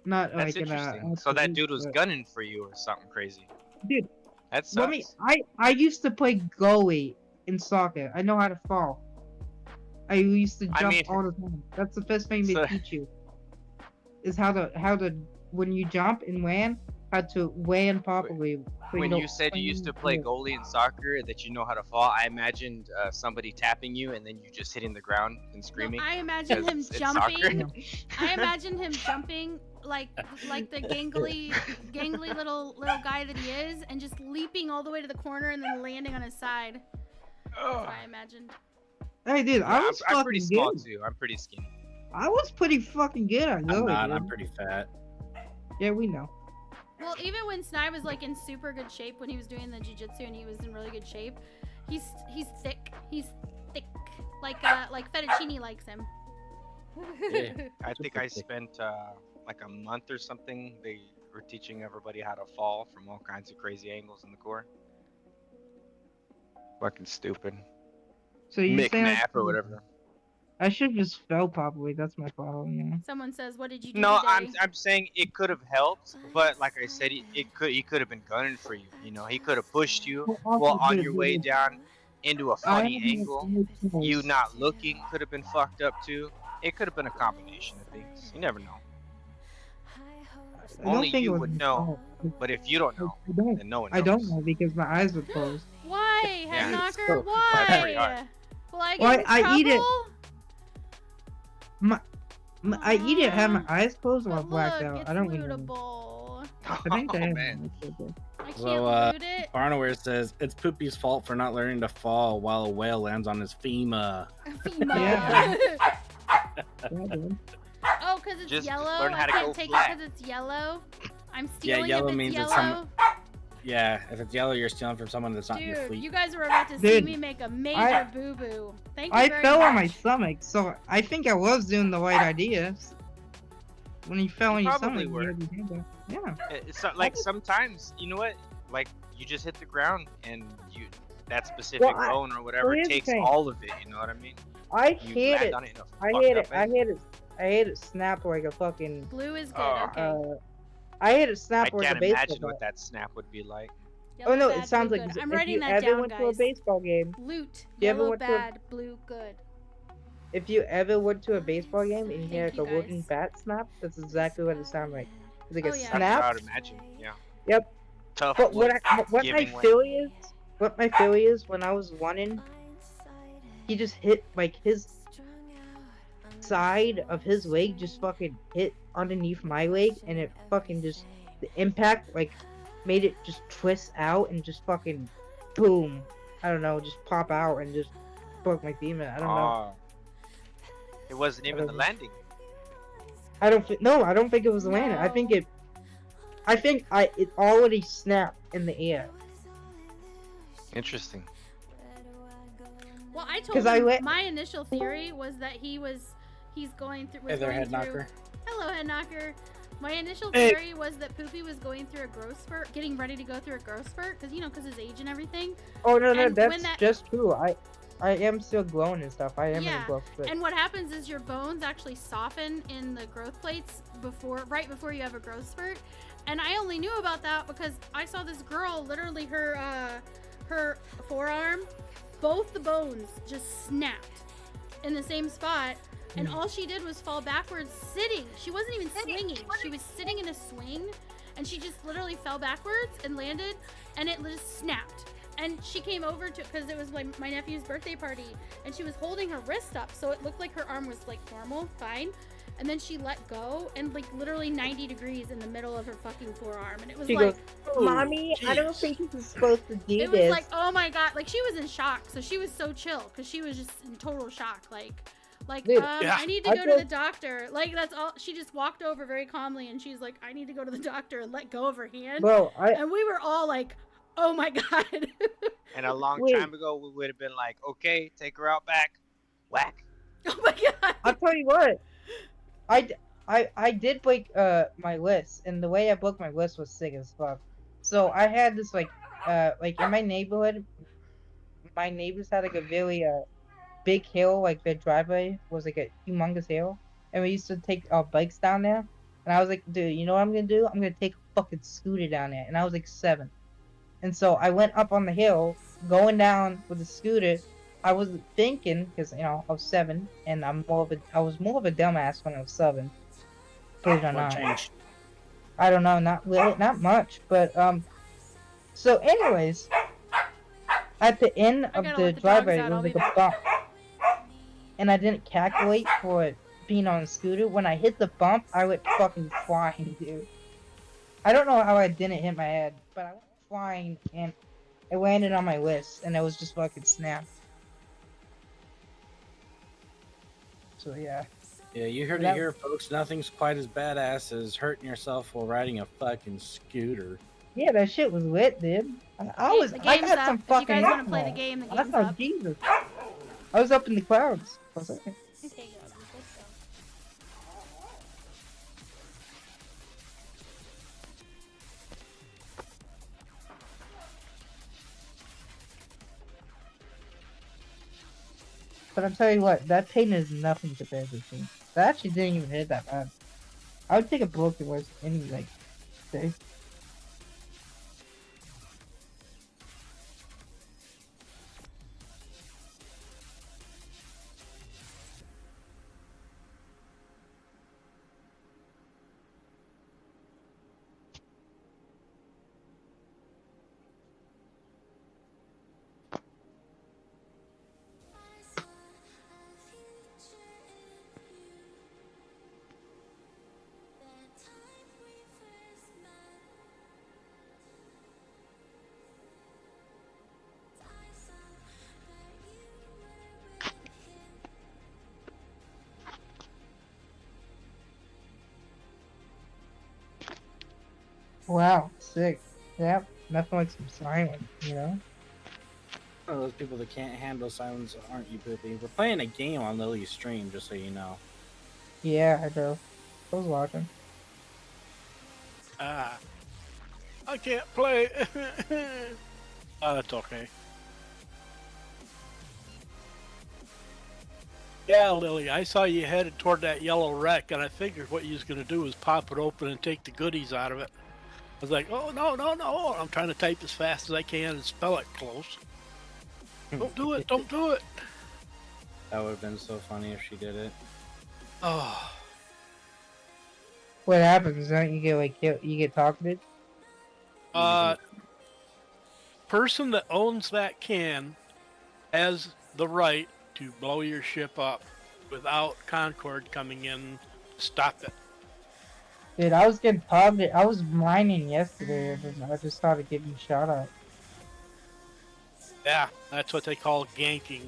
Not That's like in interesting. a. So that dude was gunning for you or something crazy. Dude, That sucks. Let me. I used to play goalie in soccer. I know how to fall. I used to jump all the time. That's the first thing they teach you. Is how to when you jump and land, how to land properly. When you said you used to play goalie in soccer, that you know how to fall, I imagined somebody tapping you and then you just hitting the ground and screaming. No, I imagine him jumping. I imagine him jumping like the gangly little guy that he is, and just leaping all the way to the corner and then landing on his side. That's what I imagined. Hey, dude, I'm pretty small too. I'm pretty skinny. I was pretty fucking good at goalie. I'm pretty fat. Yeah, we know. Well, even when Snide was like in super good shape when he was doing the jiu-jitsu and he was in really good shape, he's thick. He's thick. Like Fettuccine likes him. Yeah. I think I spent like a month or something. They were teaching everybody how to fall from all kinds of crazy angles in the core. Fucking stupid. So you Mick say Nap or whatever. I should just fell properly. That's my problem. Yeah. Someone says, "What did you do No, today?" I'm saying it could have helped, but like I said, he could have been gunning for you. You know, he could have pushed you while on your way down into a funny angle. You not looking could have been fucked up too. It could have been a combination of things. You never know. Only you would know. But if you don't know, then no one knows. I don't know because my eyes were closed. Why, Yeah, head knocker? that's pretty Why? hard. Will I Well, get in I eat it. trouble? I eat it had my eyes closed or I But blacked look, out. it's I don't remember. lootable. I think I Oh, have man. I can't Well, loot it. Barnaware says it's Poopy's fault for not learning to fall while a whale lands on his FEMA. Yeah. Oh, because it's Just yellow? learn how I to can't go take flat. it because it's yellow? I'm Yeah, stealing yellow if it's means it's yellow? Yeah, if it's yellow, you're stealing from someone that's not in your Dude, fleet. you guys were about to see Dude, me make a major boo-boo. Thank you I very fell much. on my stomach, so I think I was doing the right ideas. When you fell on your probably stomach, were. you had your hand up. Yeah. It's not, like sometimes, you know what? Like you just hit the ground and that specific Well, bone or whatever here's the takes thing. all of it. You know what I mean? I You hit land it. on it in a I fucked hit up it. I angle. hit it. I hit it snap like a fucking. Blue is good, Oh. okay. I hit it snap I like a can't baseball imagine bat. what that snap would be like. Yellow Oh no, bad, it sounds blue like good. I'm if writing you that ever down, went to a guys. baseball game. Loot, You ever yellow went to a- bad, blue good. If you ever went to a baseball game and you Thank heard like you, a wooden guys. bat snap, that's exactly what it sounded like. It's like Oh, a yeah. That's what I snap. would imagine. Yeah. Yep. Tough. But what my giving way. theory is, when I was running, he just hit like his side of his leg just fucking hit underneath my leg, and it fucking just the impact like made it just twist out and just fucking boom. I don't know, just pop out and just broke my femur. I don't know. Oh. It wasn't even the landing. I don't think it was the landing. I think it already snapped in the air. Interesting. Well, I told 'Cause I him went- my initial theory was that he's going through. Hey there, head knocker. Hello, head knocker. My initial Hey. theory was that Poopy was going through a growth spurt, getting ready to go through a growth spurt, because his age and everything. Oh no, And when that's that- just true. I am still growing and stuff. I am in Yeah, growth spurt. And what happens is your bones actually soften in the growth plates right before you have a growth spurt. And I only knew about that because I saw this girl, literally her forearm, both the bones just snapped in the same spot. And all she did was fall backwards sitting. She wasn't even swinging. She was sitting in a swing, and she just literally fell backwards and landed, and it just snapped. And she came over because it was like my nephew's birthday party, and she was holding her wrist up, so it looked like her arm was like normal, fine. And then she let go, and like literally 90 degrees in the middle of her fucking forearm, and it was She like, goes, "Mommy, I don't think this is supposed to do it this." was like, oh my god, like she was in shock, so she was so chill because she was just in total shock, like, Dude, I need to I go to the just- doctor. Like, that's all. She just walked over very calmly, and she's like, I need to go to the doctor, and let go of her hand. Bro, And we were all like, oh my god. And a long Wait. time ago, we would have been like, okay, take her out back. Whack. Oh my god. I'll tell you what. I did break my wrist, and the way I broke my wrist was sick as fuck. So I had this like in my neighborhood, my neighbors had like a really big hill, like their driveway was like a humongous hill, and we used to take our bikes down there. And I was like, dude, you know what I'm gonna do? I'm gonna take a fucking scooter down there. And I was like 7. And so I went up on the hill, going down with the scooter. I was thinking, because you know I was 7, and I was more of a dumbass when I was 7. Believe it or What not. changed? I don't know, not really, not much, but So, anyways, at the end I of gotta the let the dogs driveway, out. there I'll was be like a back. bump, and I didn't calculate for it being on a scooter. When I hit the bump, I went fucking flying, dude. I don't know how I didn't hit my head, but I went flying and it landed on my wrist, and it was just fucking snapped. So yeah. Yeah, you heard it here, folks. Nothing's quite as badass as hurting yourself while riding a fucking scooter. Yeah, that shit was lit, dude. I The got game's some up. If you fucking guys want to luck play the now. game, the I game's thought, up. Jesus. I was up in the clouds for a second. Okay, let's go. But I'll tell you what, that pain is nothing compared to me. That actually didn't even hit that bad. I would take a broken wrist any, like, day. Wow, sick. Yep, nothing like some silence, you know? One of those people that can't handle silence, aren't you, Poopy? We're playing a game on Lily's stream, just so you know. Yeah, I do. I was watching. I can't play. Oh, that's okay. Yeah, Lily, I saw you headed toward that yellow wreck, and I figured what you was going to do was pop it open and take the goodies out of it. I was like, oh, no, no, no. I'm trying to type as fast as I can and spell it close. Don't do it. Don't do it. That would have been so funny if she did it. Oh. What happens? Don't you get, like, you get targeted? Person that owns that can has the right to blow your ship up without Concord coming in to stop it. Dude, I was getting targeted. I was mining yesterday, and I just started getting shot at. Yeah, that's what they call ganking.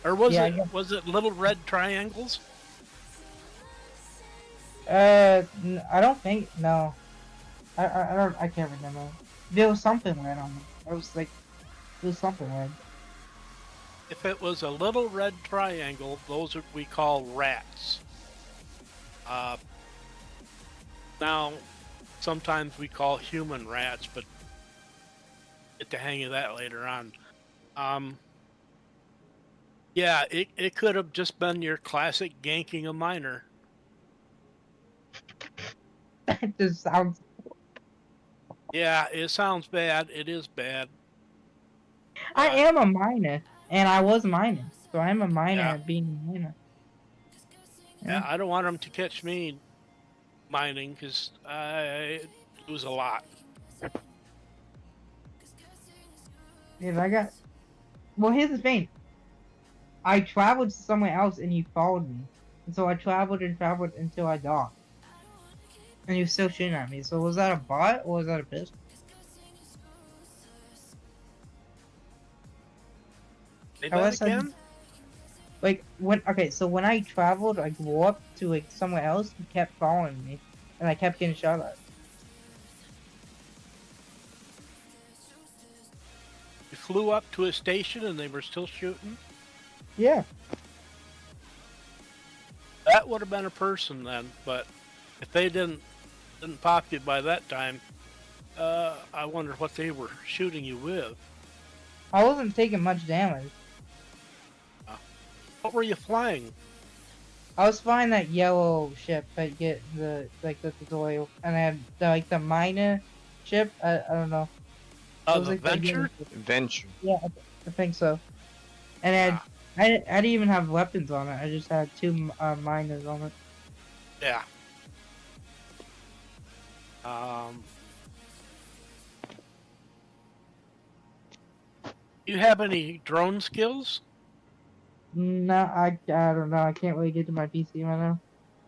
Or was Yeah, was it little red triangles? I don't think, no. I can't remember. There was something red on it. I was like, there was something red. If it was a little red triangle, those are we call rats. Now, sometimes we call human rats, but get the hang of that later on. Yeah, it could have just been your classic ganking a miner. It just sounds... Yeah, it sounds bad. It is bad. I am a miner, and I was mining, so I'm a miner Yeah. being a miner. Yeah, I don't want them to catch me mining because I lose a lot. Dude, I got... Well, here's the thing. I traveled somewhere else, and you followed me. And so I traveled and traveled until I died. And you're still shooting at me. So was that a bot, or was that a pistol? Say I that was again? Like, so when I traveled, I warped to, like, somewhere else, you kept following me. And I kept getting shot at. You flew up to a station and they were still shooting? Yeah. That would have been a person then, but if they didn't pop you by that time, I wonder what they were shooting you with. I wasn't taking much damage. What were you flying? I was flying that yellow ship that get the tutorial, and I had the miner ship. I don't know. It was The like the Venture? Venture. Yeah, I think so. And I didn't even have weapons on it. I just had 2 miners on it. Yeah. You have any drone skills? No, I don't know. I can't really get to my PC right now.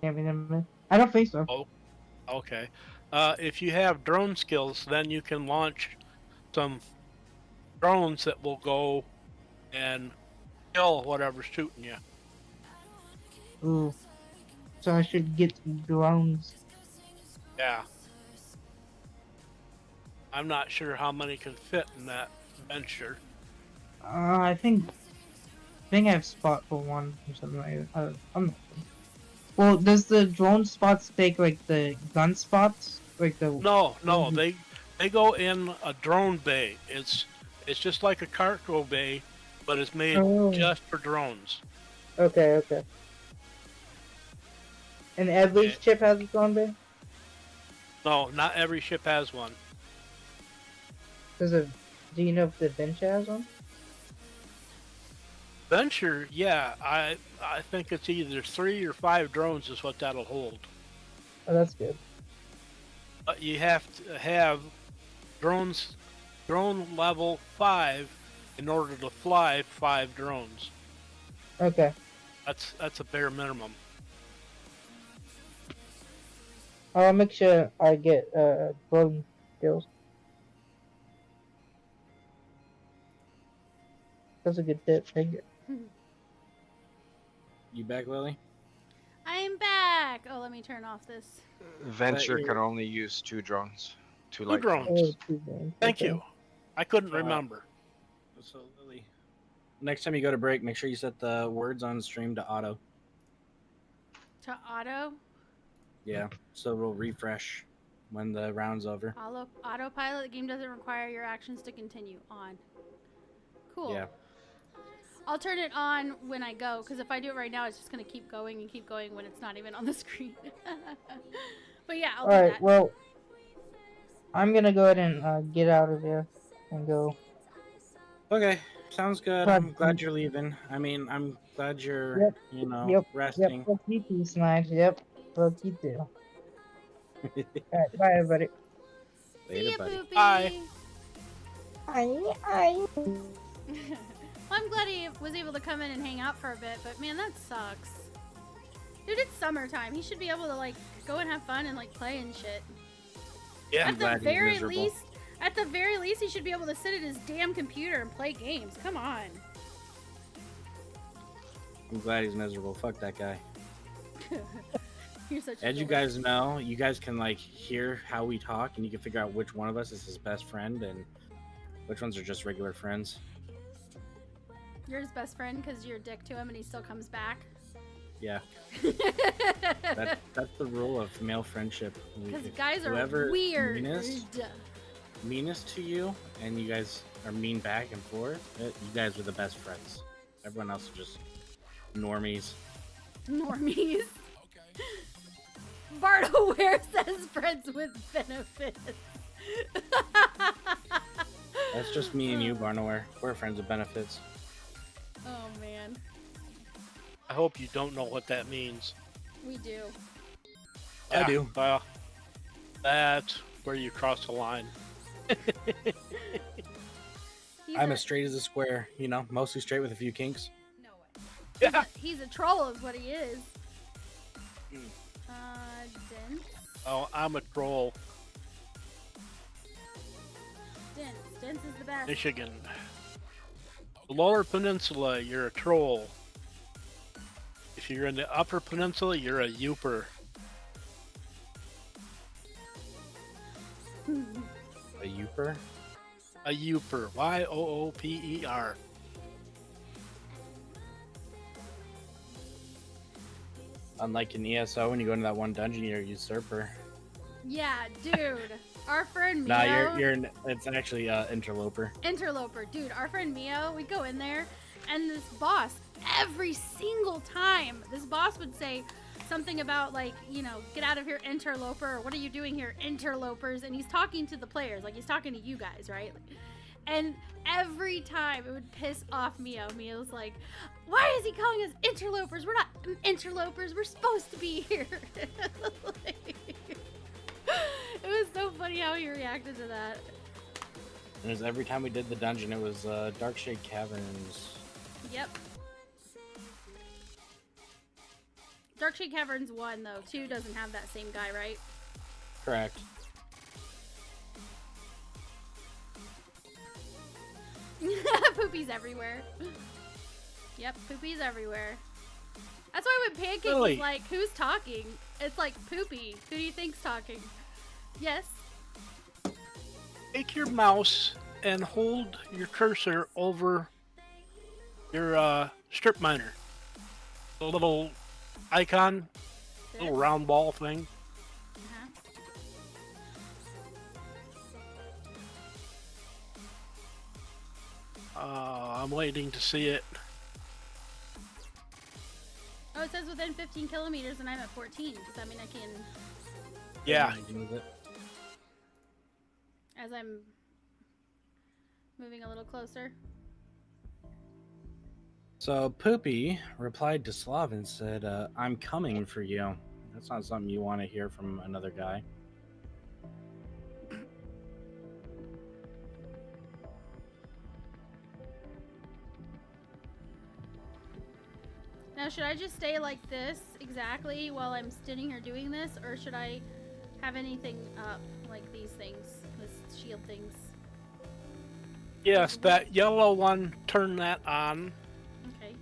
Can't remember. I don't think so. Oh, okay. If you have drone skills, then you can launch some drones that will go and kill whatever's shooting you. Ooh. So I should get some drones. Yeah. I'm not sure how many can fit in that venture. I think I have spot for 1 or something like that. I'm not sure. Well, does the drone spots take like the gun spots? Like the No, they go in a drone bay. It's just like a cargo bay, but it's made just for drones. Okay. And every ship has a drone bay? No, not every ship has one. Do you know if the Venture has one? Venture, yeah, I think it's either 3 or 5 drones is what that'll hold. Oh, that's good. But you have to have drone level 5 in order to fly 5 drones. Okay. That's a bare minimum. I'll make sure I get drone skills. That's a good tip. Thank you. You back, Lily? I'm back. Oh, let me turn off this. Venture can only use 2 drones. 2 2 light drones. drones. Thank you. I couldn't remember. So, Lily, next time you go to break, make sure you set the words on stream to auto. To auto? Yeah, so it'll refresh when the round's over. Autopilot. The game doesn't require your actions to continue. On. Cool. Yeah. I'll turn it on when I go, because if I do it right now, it's just going to keep going and keep going when it's not even on the screen. But yeah, I'll do that. Alright, well, I'm gonna go ahead and get out of here and go. Okay, sounds good. I'm glad you're leaving. I mean, I'm glad you're, resting. Yep, fuck you too, Snide. Yep, fuck you too. Alright, bye everybody. Later, buddy. Bye. Bye. Well, I'm glad he was able to come in and hang out for a bit, but man, that sucks. Dude, it's summertime. He should be able to, like, go and have fun and, like, play and shit. Yeah, At the very least, he should be able to sit at his damn computer and play games. Come on. I'm glad he's miserable. Fuck that guy. You're such a As you dork. guys know, you guys can, like, hear how we talk, and you can figure out which one of us is his best friend and which ones are just regular friends. You're his best friend because you're a dick to him and he still comes back. Yeah. That's the rule of male friendship. Because If guys are whoever weird. meanest to you, and you guys are mean back and forth, you guys are the best friends. Everyone else is just normies. Normies. Bardo Ware says friends with benefits. That's just me and you, Barnoware. We're friends with benefits. Oh, man. I hope you don't know what that means. We do. I do. Well, that's where you cross the line. I'm as straight as a square, mostly straight with a few kinks. No way. Yeah. He's a troll is what he is. Dense. Oh, I'm a troll. Dense is the best. Michigan. The Lower Peninsula, you're a troll. If you're in the Upper Peninsula, you're a youper. A youper? A youper. Y-O-O-P-E-R. Unlike in ESO, when you go into that one dungeon, you're a usurper. Yeah, dude. Our friend Mio. Nah, it's actually interloper. Interloper. Dude, our friend Mio, we'd go in there, and this boss, every single time, this boss would say, something about like, you know, get out of here, interloper, or what are you doing here, interlopers? And he's talking to the players, like he's talking to you guys, right? And every time it would piss off Mio. Mio's like, why is he calling us interlopers? We're not interlopers. We're supposed to be here. Like, it was so funny how he reacted to that. And it was every time we did the dungeon, it was Darkshade Caverns. Yep. Darkshade Caverns 1, though. 2 doesn't have that same guy, right? Correct. Poopy's everywhere. Yep, Poopy's everywhere. That's why when Pancake Really? was like, who's talking? It's like, Poopy. Who do you think's talking? Yes? Take your mouse and hold your cursor over your strip miner. The little icon, little round ball thing. I'm waiting to see it. Oh, it says within 15 kilometers and I'm at 14. Does that mean I can... Yeah. As I'm moving a little closer? So Poopy replied to Slav and said, I'm coming for you. That's not something you want to hear from another guy. Now, should I just stay like this exactly while I'm standing here doing this, or should I have anything up, like these things, this shield things? Yes, that yellow one, turn that on. Okay.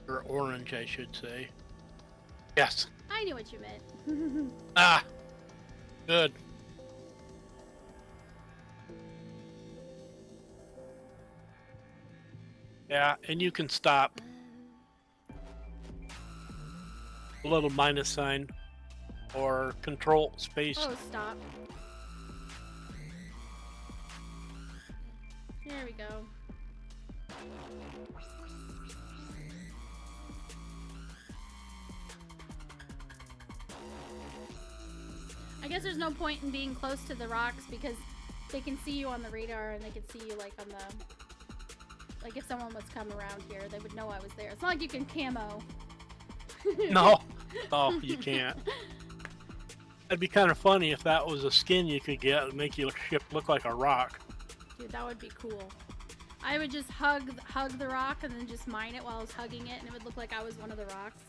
Or orange, I should say. Yes. I knew what you meant. Ah, good. Yeah, and you can stop. A little minus sign. Or control space. Oh, stop. There we go. I guess there's no point in being close to the rocks because they can see you on the radar and they can see you like on the... Like if someone was come around here, they would know I was there. It's not like you can camo. No. No, you can't. That'd be kind of funny if that was a skin you could get and make your ship look like a rock. Dude, that would be cool. I would just hug the rock and then just mine it while I was hugging it and it would look like I was one of the rocks.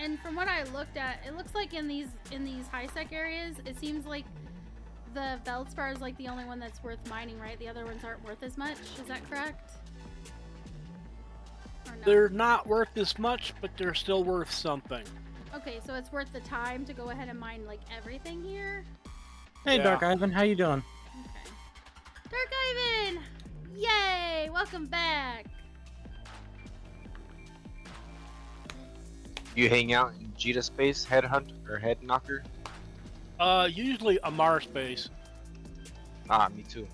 And from what I looked at, it looks like in these high-sec areas, it seems like the Veldspar is like the only one that's worth mining, right? The other ones aren't worth as much. Is that correct? Or no? They're not worth as much, but they're still worth something. Okay, so it's worth the time to go ahead and mine like everything here? Hey, Yeah. Dark Ivan, how you doing? Okay. Dark Ivan! Yay! Welcome back! You hang out in Jita space, headhunt or head knocker? Usually a Mars base. Ah, me too.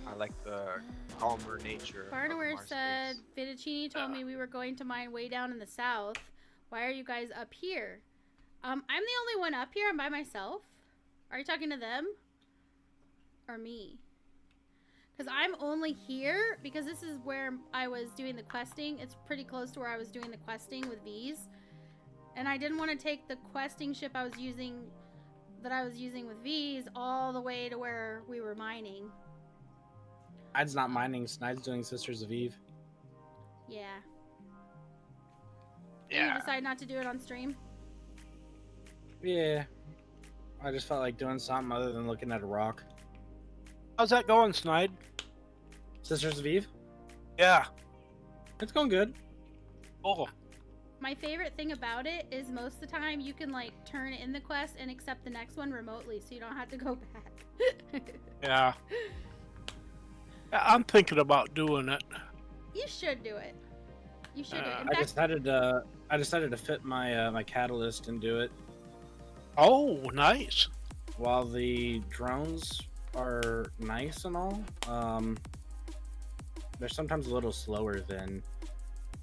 I like the calmer nature. of Barnaware Mars said, space. Fettuccine told me we were going to mine way down in the south. Why are you guys up here? I'm the only one up here. I'm by myself. Are you talking to them? Or me? Because I'm only here because this is where I was doing the questing. It's pretty close to where I was doing the questing with V's. And I didn't want to take the questing ship I was using with V's all the way to where we were mining. Snide's not mining. Snide's doing Sisters of Eve. Yeah. And you decide not to do it on stream? Yeah. I just felt like doing something other than looking at a rock. How's that going, Snide? Sisters of Eve? Yeah. It's going good. Oh. my favorite thing about it is most of the time you can like turn in the quest and accept the next one remotely, so you don't have to go back. Yeah. I'm thinking about doing it. You should do it. You should do it. In I fact, decided to fit my my catalyst and do it. Oh, nice. While the drones are nice and all, they're sometimes a little slower than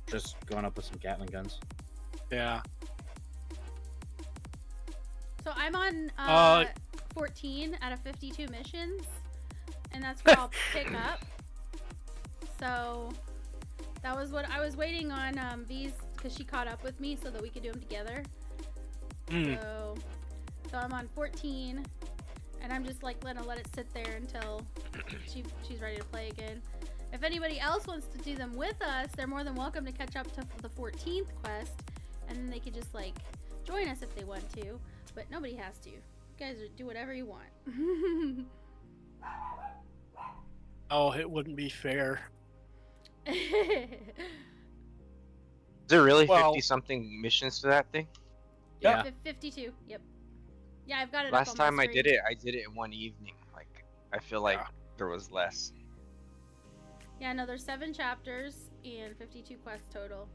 just going up with some Gatling guns. Yeah. so I'm on 14 out of 52 missions, and that's where I'll pick up. So that was what I was waiting on V's, because she caught up with me so that we could do them together. So I'm on 14, and I'm just like gonna let it sit there until she's ready to play again. If anybody else wants to do them with us, they're more than welcome to catch up to the 14th quest, and then they could just like join us if they want to, but nobody has to. You guys do whatever you want. Oh, it wouldn't be fair. Is there really Well- 50-something missions to that thing? Yeah. 52. Yep. Yeah, I've got it. Last up on my time I screen. did it in one evening. Like, I feel like Yeah. there was less. Yeah, no, there's 7 chapters and 52 quests total.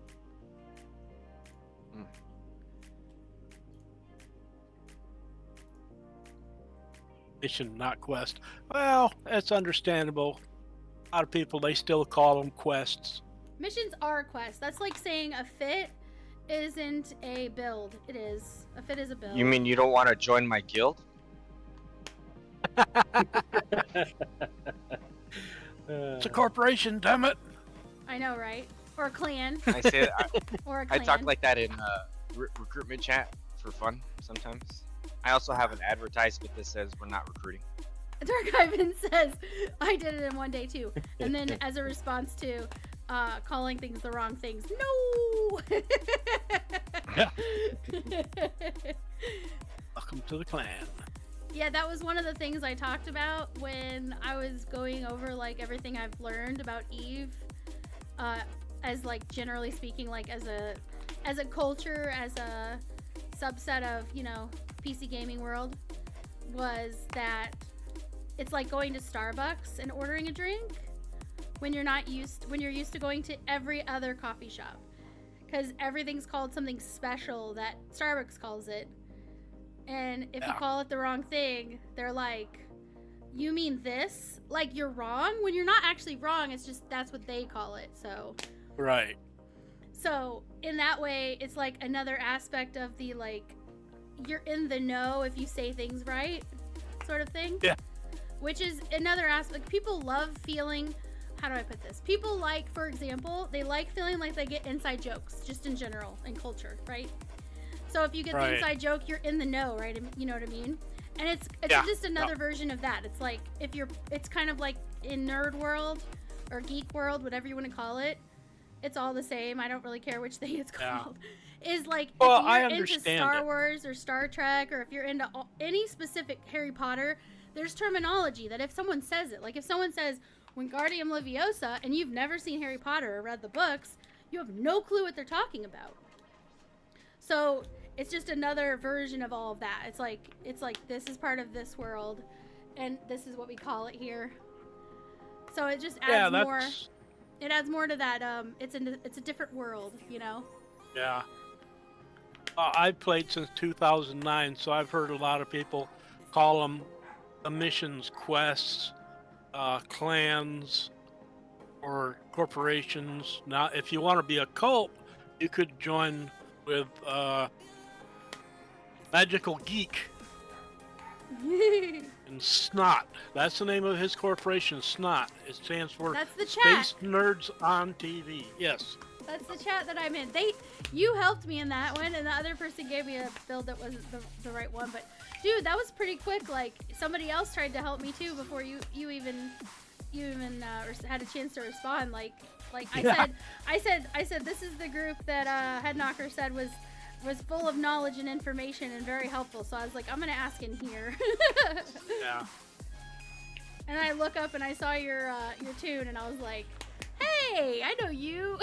Mission, not quest. Well, that's understandable. A lot of people, they still call them quests. Missions are quests. That's like saying a fit isn't a build. It is. A fit is a build. You mean you don't want to join my guild? It's a corporation, damn it. I know, right? Or a clan. I say Or a I clan. talk like that in recruitment chat for fun sometimes. I also have an advertisement that says we're not recruiting. Dark Ivan says, I did it in one day too. And then as a response to calling things the wrong things. No! Welcome to the clan. Yeah, that was one of the things I talked about when I was going over like everything I've learned about Eve, as like generally speaking, like as a culture, as a subset of, you know, PC gaming world, was that it's like going to Starbucks and ordering a drink when you're used to going to every other coffee shop, because everything's called something special that Starbucks calls it. And if you call it the wrong thing, they're like, you mean this? Like you're wrong when you're not actually wrong. It's just that's what they call it. So Right. So in that way, it's like another aspect of the like, you're in the know if you say things right, sort of thing. Yeah. Which is another aspect. People love feeling. How do I put this? People like, for example, they like feeling like they get inside jokes, just in general, in culture, right? So if you get the inside joke, you're in the know, right? You know what I mean? And it's just another version of that. It's like it's kind of like in nerd world or geek world, whatever you want to call it. It's all the same. I don't really care which thing it's called. Is like if you're into Star Wars or Star Trek, or if you're into any specific Harry Potter, there's terminology that if someone says it, like if someone says Wingardium Leviosa and you've never seen Harry Potter or read the books, you have no clue what they're talking about. So it's just another version of all of that. It's like this is part of this world, and this is what we call it here. So it just adds more. It adds more to that. It's a different world, you know. Yeah. I've played since 2009, so I've heard a lot of people call them missions, quests, clans, or corporations. Now, if you want to be a cult, you could join with Magical Geek and Snot. That's the name of his corporation, Snot. It stands for That's the Space chat. Nerds on TV. Yes. That's the chat that I'm in. You helped me in that one, and the other person gave me a build that wasn't the right one. But dude, that was pretty quick. Like somebody else tried to help me too before you even had a chance to respond. Like I said this is the group that Headknocker said was full of knowledge and information and very helpful. So I was like, I'm gonna ask in here. Yeah. And I look up and I saw your tune, and I was like, hey, I know you.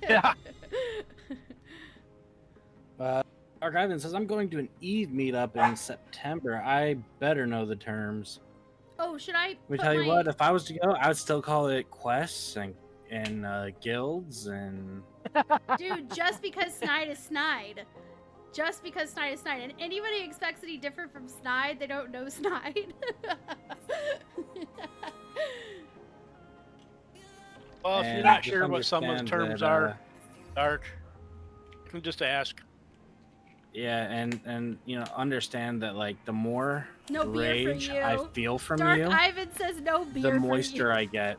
Yeah. Dark Ivan says, I'm going to an Eve meetup in September. I better know the terms. Oh, should I? Let me tell you what, if I was to go, I would still call it quests and guilds and... Dude, just because Snide is Snide. Just because Snide is Snide. And anybody expects any different from Snide, they don't know Snide. Well, if And you're not just sure what some of the understand terms that, are, Dark, you can just ask. Yeah, and you know, understand that like the more No beer for rage you. I feel from Dark you, Ivan says no beer the for moisture you. I get.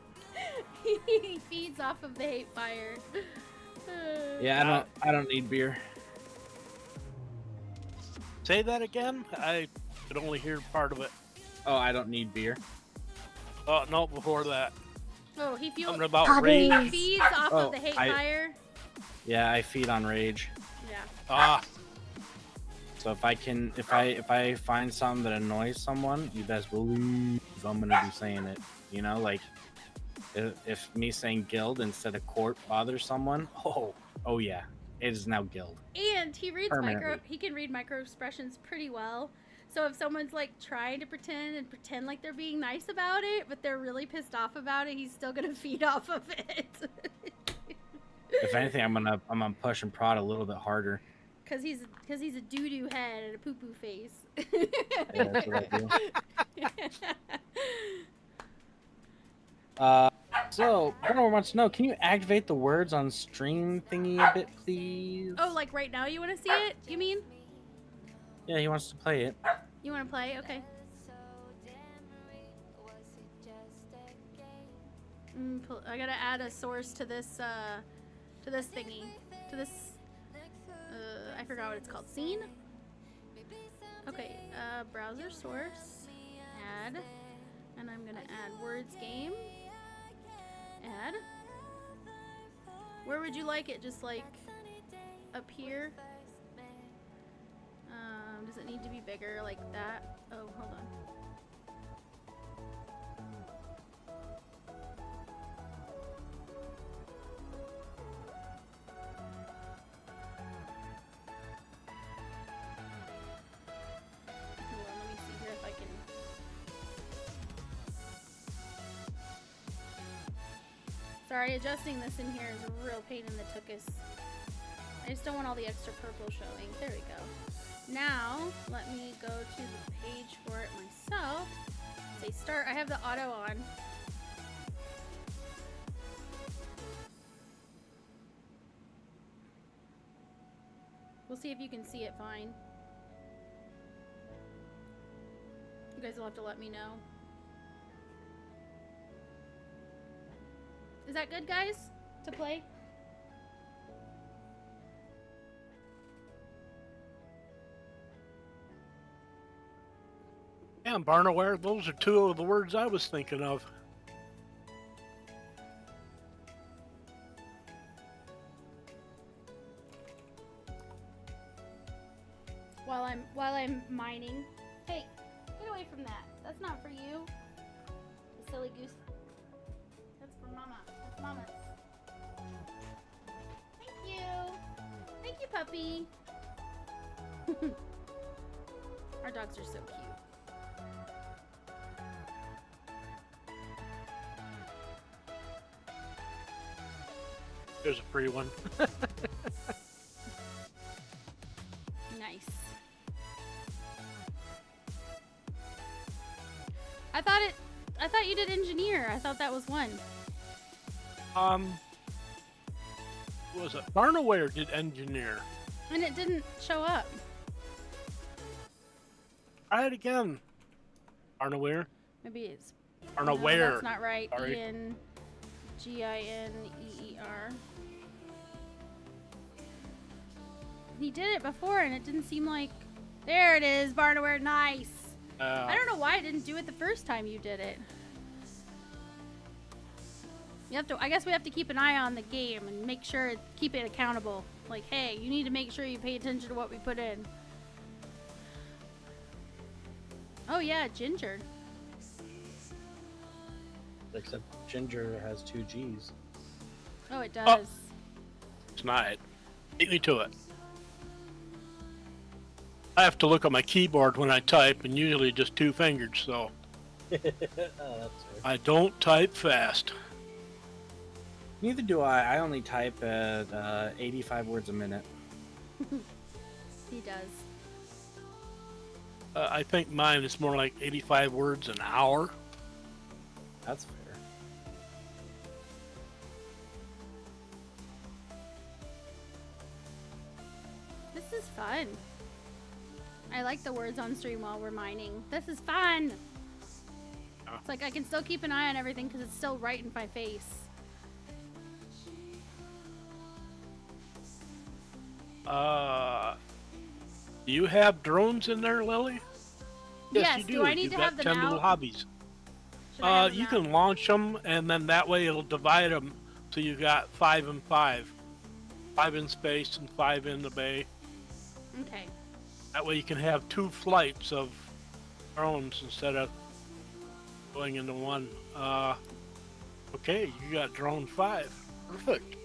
He feeds off of the hate fire. Yeah, I don't need beer. Say that again? I could only hear part of it. Oh, I don't need beer. Oh, no, before that. Oh, he feels. Something about rage. He feeds off of the hate fire. Yeah, I feed on rage. Yeah. Ah. So if I find something that annoys someone, you best believe I'm gonna be saying it. You know, like if me saying guild instead of court bothers someone, oh yeah, it is now guild. And he reads he can read micro expressions pretty well. So if someone's like trying to pretend like they're being nice about it, but they're really pissed off about it, he's still gonna feed off of it. If anything, I'm gonna push and prod a little bit harder. Cause he's a doo-doo head and a poo-poo face. Yeah, that's what I do. So Bruno wants to know, can you activate the words on stream thingy a bit, please? Oh, like right now you want to see it? You mean? Yeah, he wants to play it. You want to play? Okay. I gotta add a source to this thingy, to this. I forgot what it's called. Scene. Okay. Browser source. Add, and I'm gonna add words game. Add. Where would you like it? Just like up here? Does it need to be bigger like that? Oh, hold on. Hold on, let me see here if I can. Sorry, adjusting this in here is a real pain in the tuchus. I just don't want all the extra purple showing. There we go. Now, let me go to the page for it myself. Say start. I have the auto on. We'll see if you can see it fine. You guys will have to let me know. Is that good, guys? To play? Yeah, I'm Barnaware. Those are two of the words I was thinking of. While I'm mining. Hey, get away from that. That's not for you. You silly goose. That's for Mama. That's Mama's. Thank you. Thank you, puppy. Our dogs are so cute. There's a free one. Nice. I thought you did engineer. I thought that was one. What was it? Barnaware did engineer. And it didn't show up. Try it again. Barnaware. Maybe it's Barnaware. No, that's not right. Sorry. Ian Gineer. He did it before and it didn't seem like. There it is, Barnaware. Nice. I don't know why I didn't do it the first time you did it. You have to. I guess we have to keep an eye on the game and make sure, keep it accountable. Like, hey, you need to make sure you pay attention to what we put in. Oh yeah, Ginger. Except Ginger has 2 G's. Oh, it does. It's not. Beat me to it. I have to look at my keyboard when I type, and usually just 2 fingers, so I don't type fast. Neither do I. I only type at 85 words a minute. He does. I think mine is more like 85 words an hour. That's fair. This is fun. I like the words on stream while we're mining. This is fun. It's like I can still keep an eye on everything because it's still right in my face. Do you have drones in there, Lily? Yes, you do. do I need You've to got have them 10 little out? hobbies. Should I have them You out? can launch them, and then that way it'll divide them. So you got 5 and 5. 5 in space and 5 in the bay. Okay. That way you can have 2 flights of drones instead of going into one. Okay, you got drone 5. Perfect.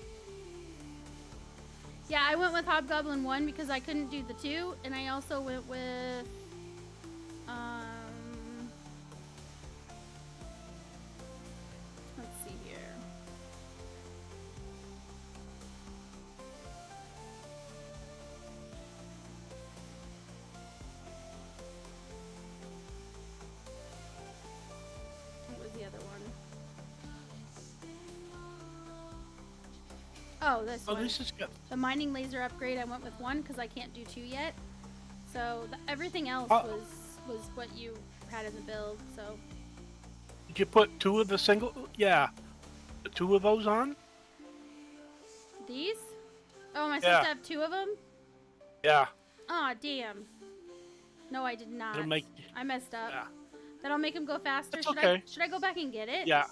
Yeah, I went with Hobgoblin 1 because I couldn't do the 2, and I also went with let's see here. What was the other one? Oh, this one. This is good. The mining laser upgrade, I went with 1 because I can't do 2 yet. So everything else was what you had in the build. So Did you put 2 of the single? Yeah. 2 of those on? these? Oh, am I supposed to have 2 of them? Yeah. Aw, damn. No, I did not. It'll make. I messed up. Yeah. That'll make him go faster. That's Should okay. should I go back and get it? Yeah.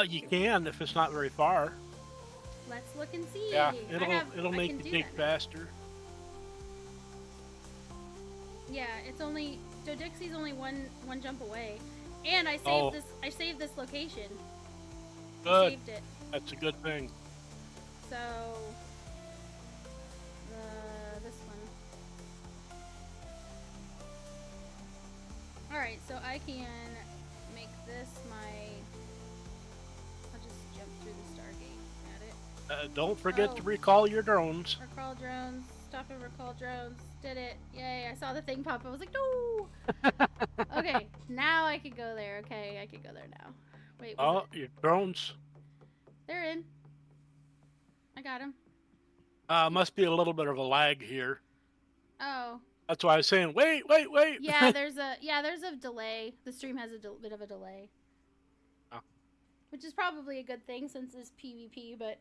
You can if it's not very far. Let's look and see. Yeah. I It'll make can you do dig that. faster. Yeah, it's only Dodixie's only one jump away. And I saved Oh. I saved this location. I Good. saved it. That's a good thing. So this one. Alright, so I can make this my I'll just jump through the Stargate. Got it. Don't forget Oh. to recall your drones. Recall drones. Stop and recall drones. Did it. Yay, I saw the thing pop. I was like, no! Okay, now I can go there. Okay, I can go there now. Wait, was it? Your drones. They're in. I got them. Must be a little bit of a lag here. Oh. That's why I was saying, wait. Yeah, there's a delay. The stream has a bit of a delay. Oh. Which is probably a good thing since it's PvP, but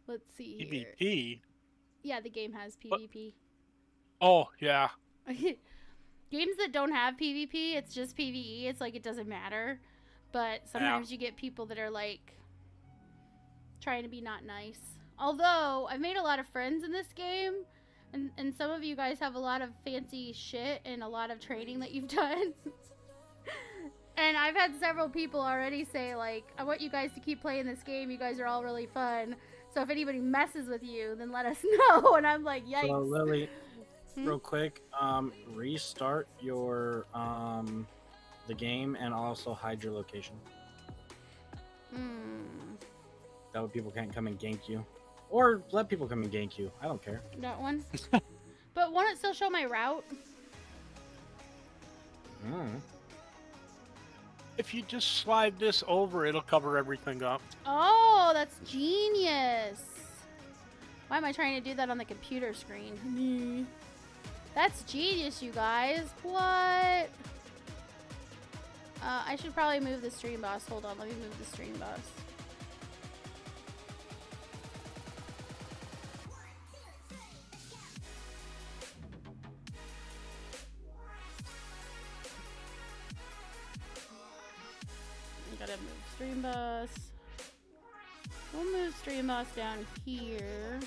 let's see here. PvP? Yeah, the game has PvP. Oh, yeah. Games that don't have PvP, it's just PvE. It's like it doesn't matter. But sometimes you get people that are like trying to be not nice. Although, I've made a lot of friends in this game. And some of you guys have a lot of fancy shit and a lot of training that you've done. And I've had several people already say, like, I want you guys to keep playing this game. You guys are all really fun. So if anybody messes with you, then let us know. And I'm like, yikes. So Lily, real quick, restart your the game and also hide your location. That way people can't come and gank you. Or let people come and gank you. I don't care. That one? But won't it still show my route? If you just slide this over, it'll cover everything up. Oh, that's genius. Why am I trying to do that on the computer screen? That's genius, you guys. What? I should probably move the stream boss. Hold on, let me move the stream boss. Gotta move stream boss. We'll move stream boss down here.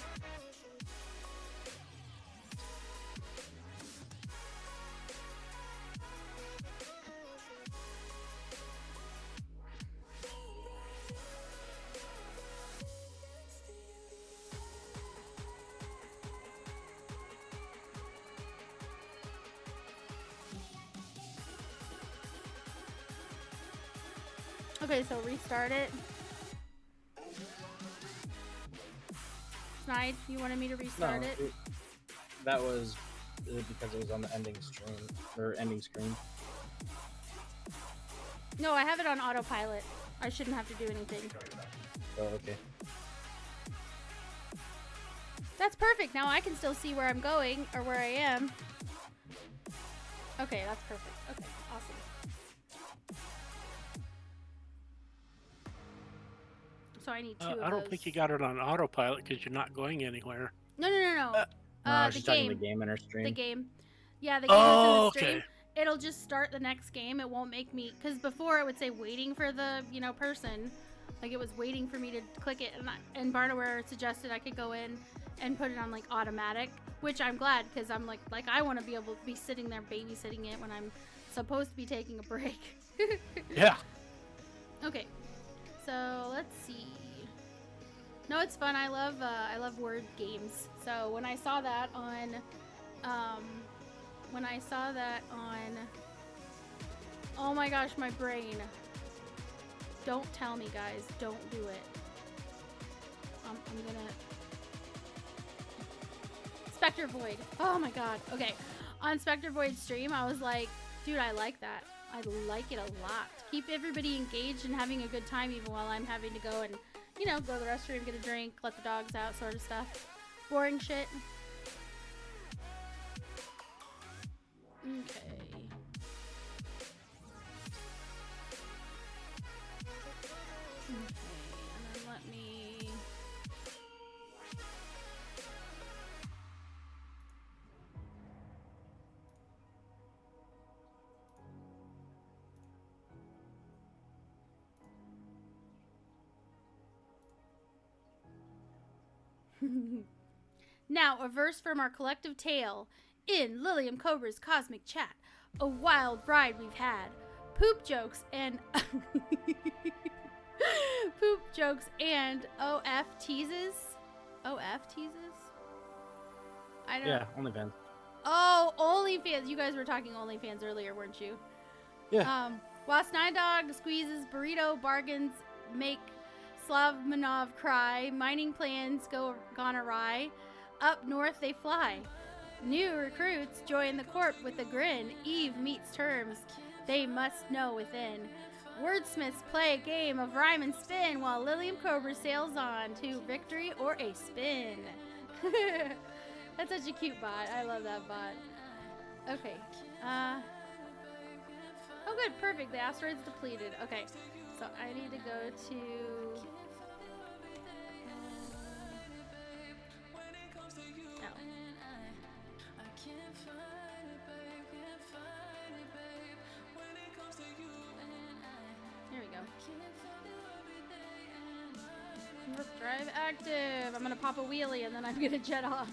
Okay, so restart it. Snide, you wanted me to restart No, it? that was because it was on the ending stream or ending screen. No, I have it on autopilot. I shouldn't have to do anything. Oh, okay. That's perfect. Now I can still see where I'm going or where I am. Okay, that's perfect. Okay, awesome. So I need two of I don't those. think you got it on autopilot because you're not going anywhere. No. No, The she's talking game. the game in her stream. The game. Yeah, the game that's in the stream. Okay. It'll just start the next game. It won't make me, because before it would say waiting for the, person. Like it was waiting for me to click it, and Barnaware suggested I could go in and put it on like automatic, which I'm glad because I'm like I want to be able to be sitting there babysitting it when I'm supposed to be taking a break. Yeah. Okay, so let's see. No, it's fun. I love word games. So when I saw that on, oh my gosh, my brain. Don't tell me, guys. Don't do it. I'm gonna... Spectre Void. Oh my god. Okay. On Spectre Void stream, I was like, dude, I like that. I like it a lot. Keep everybody engaged and having a good time even while I'm having to go and, go to the restroom, get a drink, let the dogs out, sort of stuff. Boring shit. Okay. Now, a verse from our collective tale in LiliumCobra's Cosmic Chat. A wild ride we've had. Poop jokes and OF teases. OF teases? I don't know. Yeah, OnlyFans. Oh, OnlyFans. You guys were talking OnlyFans earlier, weren't you? Yeah. While SnideDog squeezes burrito bargains make Slavmanov cry, mining plans gone awry, up north they fly. New recruits join the corp with a grin. Eve meets terms they must know within. Wordsmiths play a game of rhyme and spin while LiliumCobra sails on to victory or a spin. That's such a cute bot. I love that bot. Okay. Oh good, perfect. The asteroid's depleted. Okay. So I need to go to... Here we go. Warp drive active. I'm gonna pop a wheelie and then I'm gonna jet off.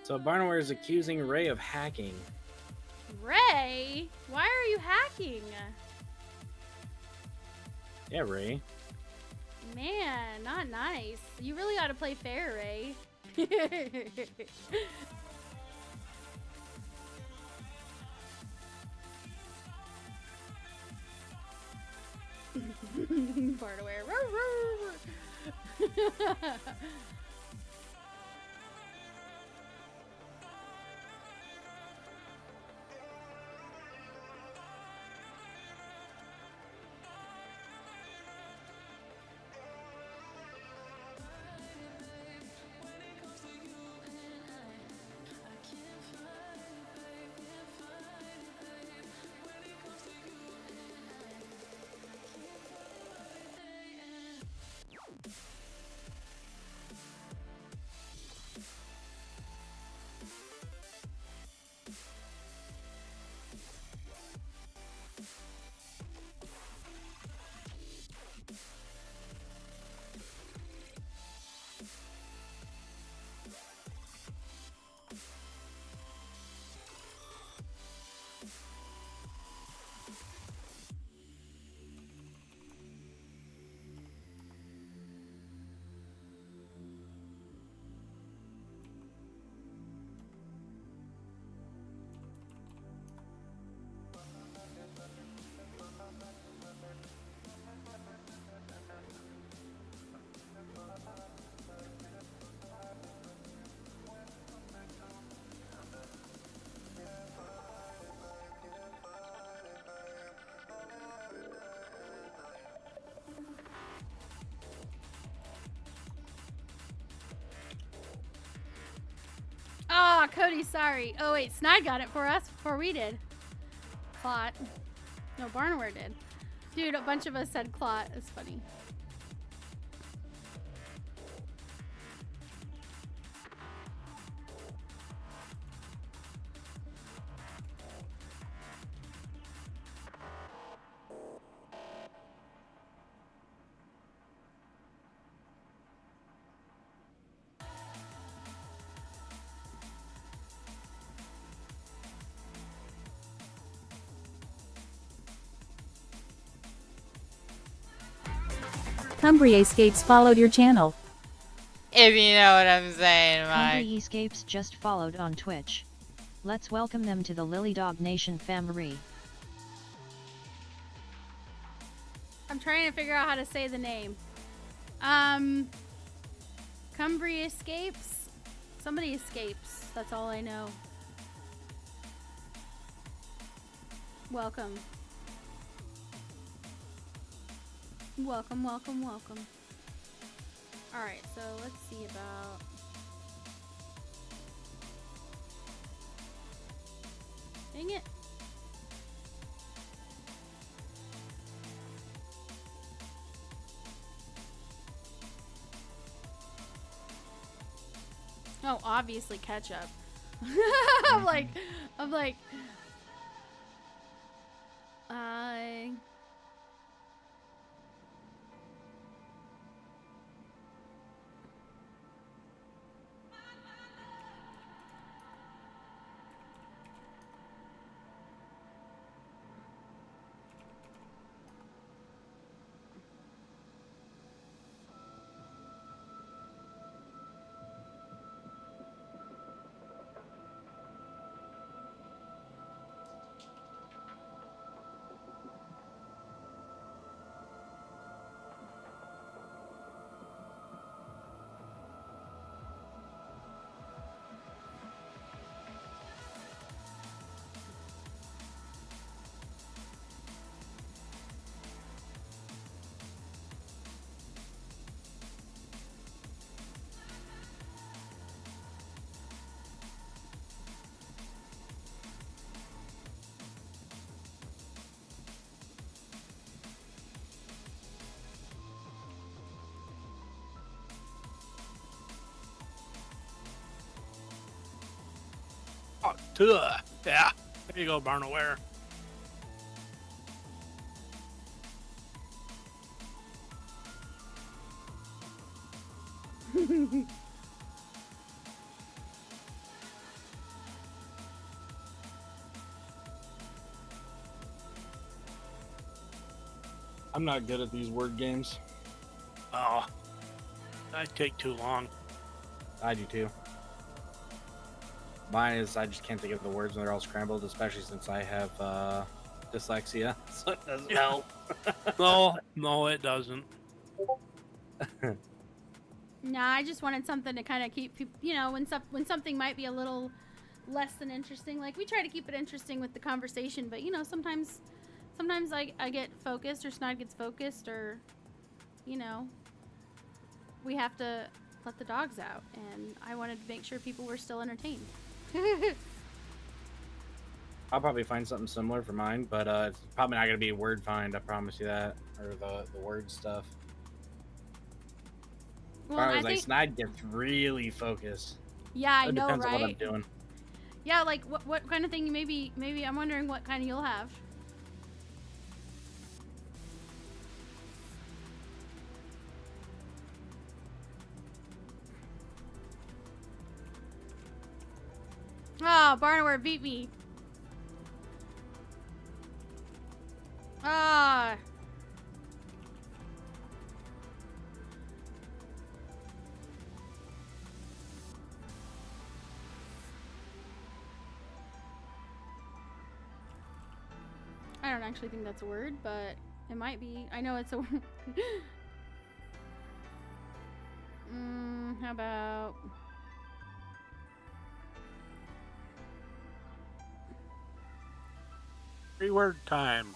So Barnaware is accusing Ray of hacking. Ray? Why are you hacking? Yeah, Ray. Man, not nice. You really ought to play fair, Ray. Barnaware. Cody, sorry. Oh, wait, Snide got it for us before we did. Clot. No, Barnware did. Dude, a bunch of us said clot. It's funny. HUMPDAY followed your channel. If you know what I'm saying, Mike. HUMPDAY just followed on Twitch. Let's welcome them to the LiliDog Nation family. I'm trying to figure out how to say the name. Cumbria escapes? Somebody escapes. That's all I know. Welcome. Welcome, welcome, welcome. Alright, so let's see about... Dang it. Oh, obviously ketchup. I'm like, Oh, tuh. Yeah. There you go, Barnaware. I'm not good at these word games. Oh, that'd take too long. I do too. Mine is I just can't think of the words when they're all scrambled, especially since I have dyslexia, so it doesn't help. No, it doesn't. nah, I just wanted something to kind of keep people, you know, when something might be a little less than interesting. Like, we try to keep it interesting with the conversation, but, you know, sometimes I get focused, or Snide gets focused, or, you know, we have to let the dogs out, and I wanted to make sure people were still entertained. I'll probably find something similar for mine, but it's probably not going to be a word find, I promise you that, or the word stuff. Well, I I was like, think, Snide gets really focused. yeah, I It know, depends right? on what I'm doing. Yeah, like, what kind of thing maybe I'm wondering what kind you'll have. Ah, oh, Barnaware beat me. Ah. I don't actually think that's a word, but it might be. I know it's a word. How about... Three-word time.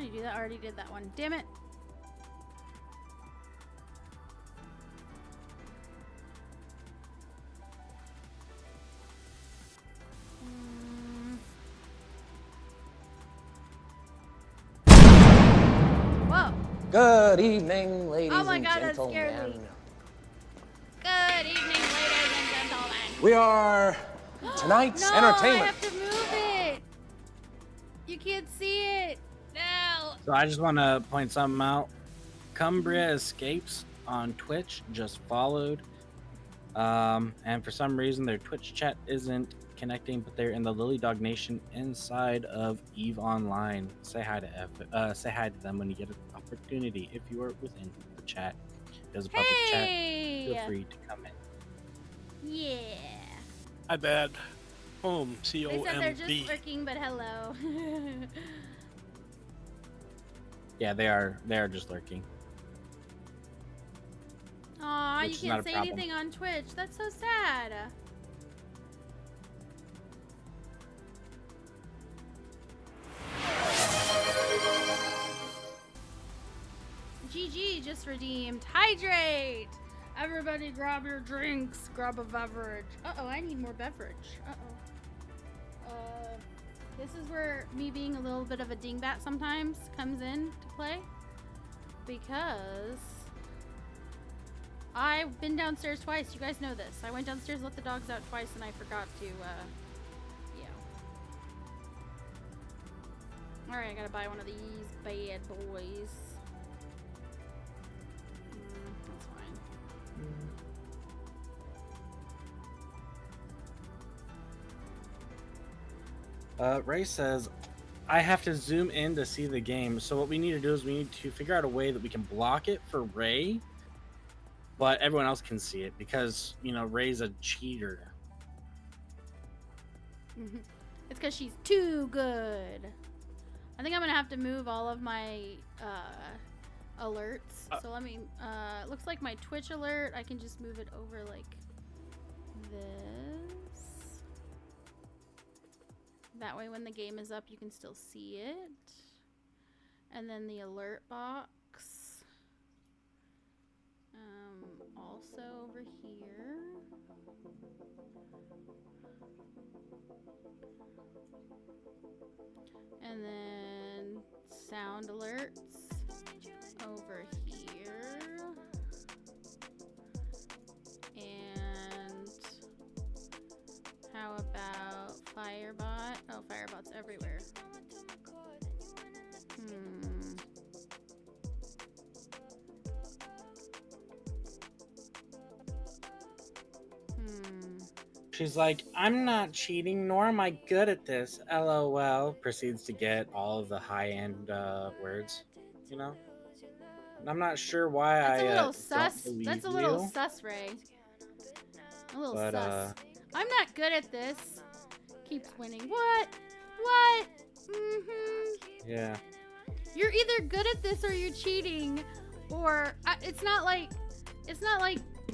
you do that? I already did that one. Damn it. Whoa. Good evening, ladies Oh my and God, that scared gentlemen. me. Good evening, ladies and gentlemen. We are tonight's No, entertainment. I have to move it. You can't see it. No. So I just want to point something out. Cumbria Escapes on Twitch just followed. And for some reason their Twitch chat isn't connecting, but they're in the LiliDog Nation inside of EVE Online. Say hi to them when you get an opportunity. If you are within the chat, there's a public chat. Feel free to come in. Yeah. My bad. Home, They said they're just C-O-M-B. lurking, but hello. Yeah, they are just lurking. Aw, you Which is not can't a say problem. anything on Twitch. That's so sad. GG just redeemed. Hydrate! Everybody grab your drinks. Grab a beverage. Uh-oh, I need more beverage. Uh-oh. This is where me being a little bit of a dingbat sometimes comes in to play. Because I've been downstairs twice. You guys know this. I went downstairs, let the dogs out twice, and I forgot to, yeah. Alright, I gotta buy one of these bad boys. That's fine. Ray says, I have to zoom in to see the game. So what we need to do is we need to figure out a way that we can block it for Ray, but everyone else can see it because, you know, Ray's a cheater. It's because she's too good. I think I'm gonna have to move all of my alerts. So let me. It looks like my Twitch alert. I can just move it over like this. That way, when the game is up, you can still see it. And then the alert box. Also over here. And then sound alerts over here. And how about Firebot? Oh, Firebot's everywhere. She's like, I'm not cheating, nor am I good at this. LOL. Proceeds to get all of the high-end words, you know? And I'm not sure why That's a little don't sus. believe That's a little you, sus, Ray. A little but, sus. I'm not good at this. Keeps winning. What? What? yeah. You're either good at this or you're cheating, or it's not like,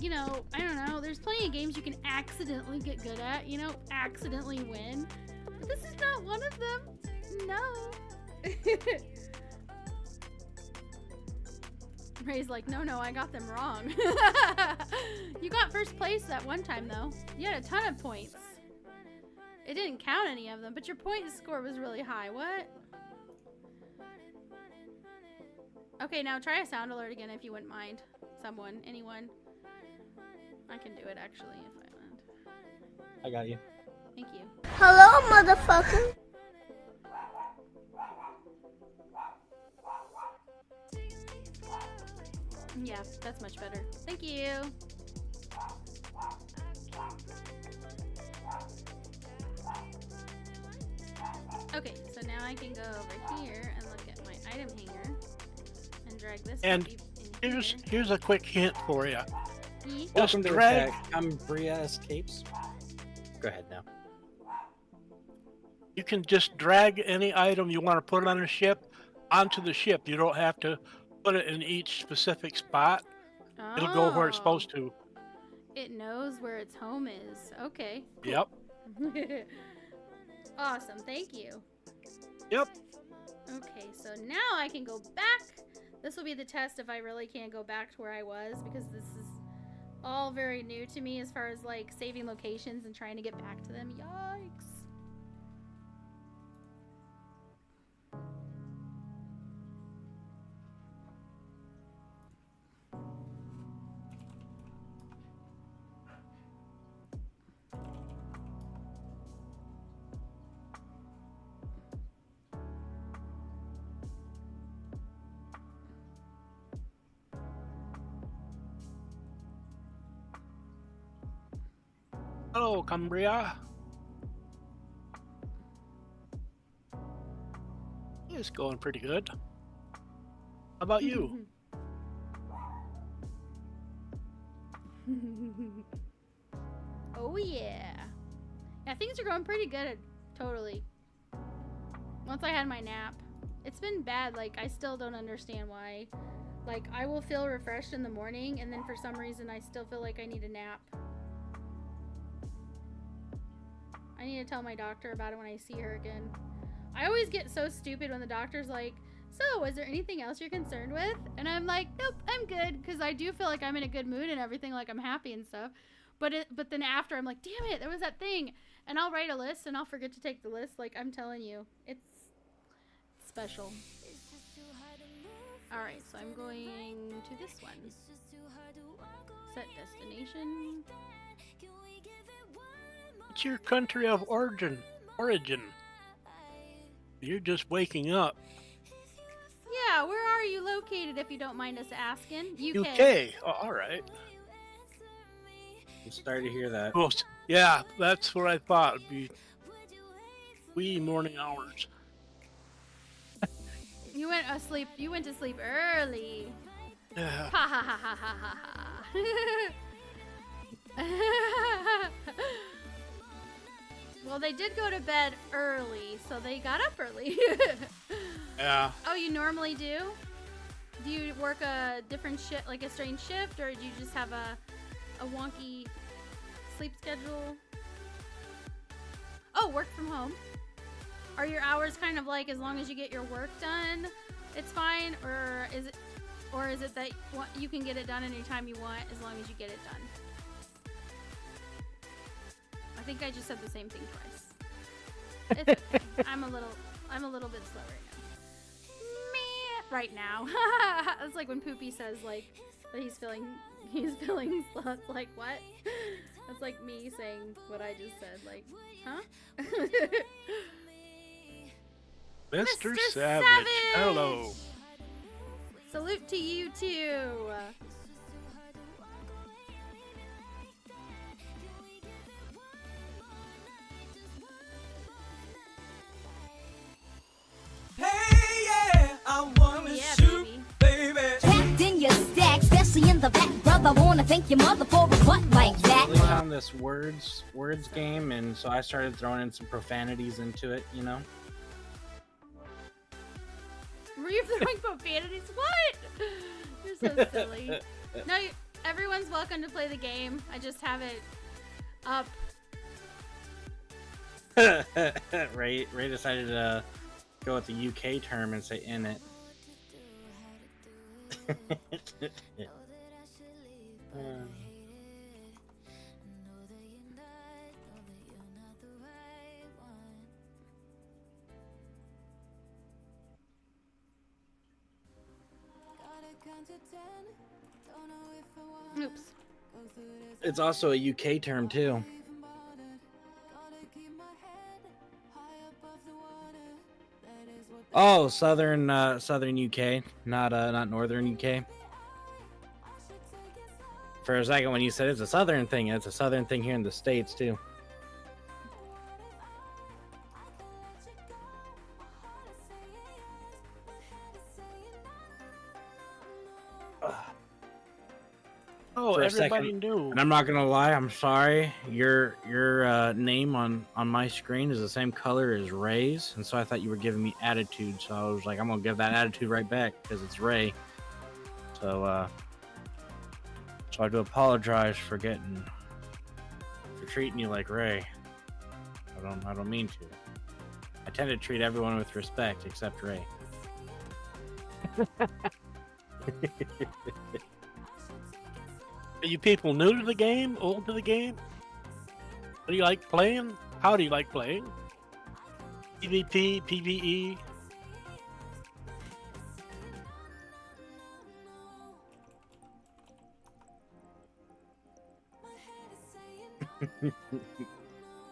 you know, I don't know. There's plenty of games you can accidentally get good at, you know, accidentally win. But this is not one of them. No. Ray's like, no, I got them wrong. You got first place that one time, though. You had a ton of points. It didn't count any of them, but your point score was really high. What? Okay, now try a sound alert again if you wouldn't mind. Someone, anyone. I can do it actually if I want. I got you. Thank you. Hello, motherfucker. Yeah, that's much better. Thank you. Okay, so now I can go over here and look at my item hanger and drag this. And in here. here's a quick hint for you. Yeet. Welcome to the drag- chat. Cumbria Escapes. Go ahead now. You can just drag any item you want to put on a ship onto the ship. You don't have to put it in each specific spot. It'll go where it's supposed to. It knows where its home is. Okay. Yep. Awesome. Thank you. Yep. Okay, so now I can go back. This will be the test if I really can't go back to where I was, because this is all very new to me as far as like saving locations and trying to get back to them. Yikes. Hello, Cumbria. It's going pretty good. How about you? Oh yeah. Yeah, things are going pretty good, totally. Once I had my nap. It's been bad, like, I still don't understand why. Like, I will feel refreshed in the morning, and then for some reason I still feel like I need a nap. I need to tell my doctor about it when I see her again. I always get so stupid when the doctor's like, so, is there anything else you're concerned with? And I'm like, nope, I'm good, because I do feel like I'm in a good mood and everything, like I'm happy and stuff. But then after, I'm like, damn it, there was that thing. And I'll write a list, and I'll forget to take the list. Like, I'm telling you, it's special. Alright, so I'm going to this one. Set destination. It's your country of origin. You're just waking up. Yeah, where are you located, if you don't mind us asking? UK. Oh, all right. I'm sorry to hear that. Well, yeah, that's what I thought. It'd be wee morning hours. You went to sleep early. Yeah. Ha ha ha ha ha ha. Well, they did go to bed early, so they got up early. Yeah. Oh, you normally do? Do you work a different shift, like a strange shift, or do you just have a wonky sleep schedule? Oh, work from home. Are your hours kind of like as long as you get your work done, it's fine, or is it that you can get it done anytime you want as long as you get it done? I think I just said the same thing twice. It's okay. I'm a little bit slow right now. It's like when Poopy says like that he's feeling slow. It's like, what? That's like me saying what I just said. Like, huh? Mr. Savage. Hello. Salute to you too. Hey, yeah, I wanna shoot, baby. Packed in your stack, especially in the back, brother. Wanna thank your mother for a butt like that. We found this words game, and so I started throwing in some profanities into it, you know. Were you throwing profanities? What? You're so silly. No, everyone's welcome to play the game. I just have it up. Ray decided to go with the UK term and say in it. Oops. It's also a UK term too. Oh, southern UK, not northern UK. For a second, when you said it's a southern thing, it's a southern thing here in the States too. Oh, For a everybody second, knew. and I'm not gonna lie, I'm sorry. Your name on my screen is the same color as Ray's, and so I thought you were giving me attitude. So I was like, I'm gonna give that attitude right back because it's Ray. So I do apologize for treating you like Ray. I don't mean to. I tend to treat everyone with respect except Ray. Are you people new to the game? Old to the game? Do you like playing? How do you like playing? PvP, PvE?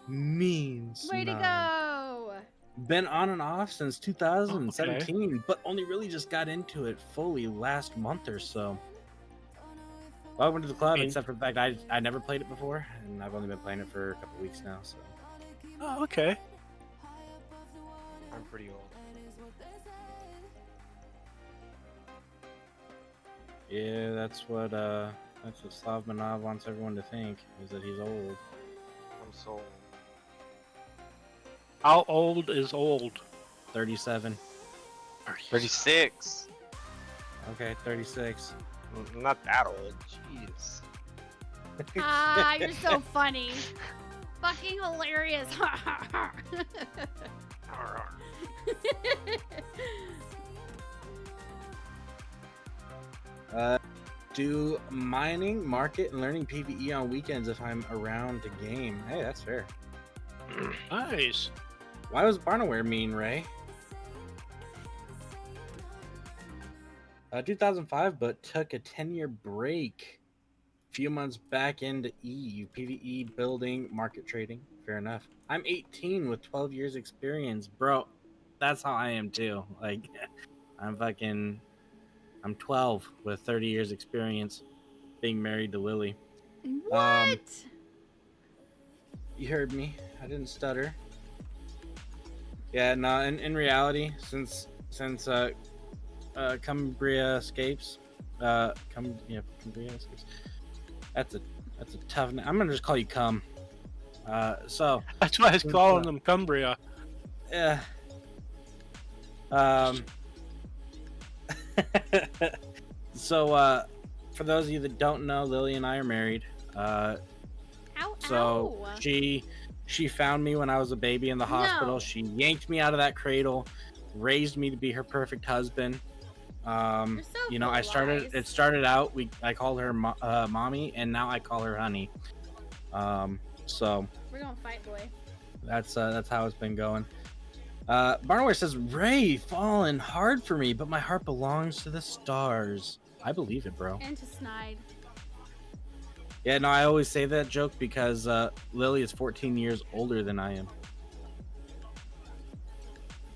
Means. Way to go! Been on and off since 2017, but only really just got into it fully last month or so. Welcome to the club, except for the fact I never played it before, and I've only been playing it for a couple weeks now. So. Oh, okay. I'm pretty old. Yeah, that's what Slavmanov wants everyone to think, is that he's old. I'm so old. How old is old? 37. 36. Okay, 36. I'm not that old. Jeez. Ah, you're so funny. Fucking hilarious. Do mining, market, and learning PvE on weekends if I'm around to game. Hey, that's fair. Nice. Why was Barnaware mean, Ray? 2005, but took a 10-year break. Few months back into EU, PvE, building, market trading. Fair enough. I'm 18 with 12 years experience. Bro, that's how I am too. Like, I'm 12 with 30 years experience being married to Lily. What? You heard me. I didn't stutter. Yeah, no, in reality, since Cumbria escapes, Cumbria escapes. That's a tough name. I'm gonna just call you Cum. So that's why I was calling them Cumbria. Yeah. So for those of you that don't know, Lily and I are married. So she found me when I was a baby in the hospital. No. She yanked me out of that cradle, raised me to be her perfect husband. You know, it started out, I called her mommy, and now I call her honey. So we're gonna fight, boy. That's how it's been going. Barnaware says, Ray, fallen hard for me, but my heart belongs to the stars. I believe it, bro. And to Snide. Yeah, no, I always say that joke because Lily is 14 years older than I am.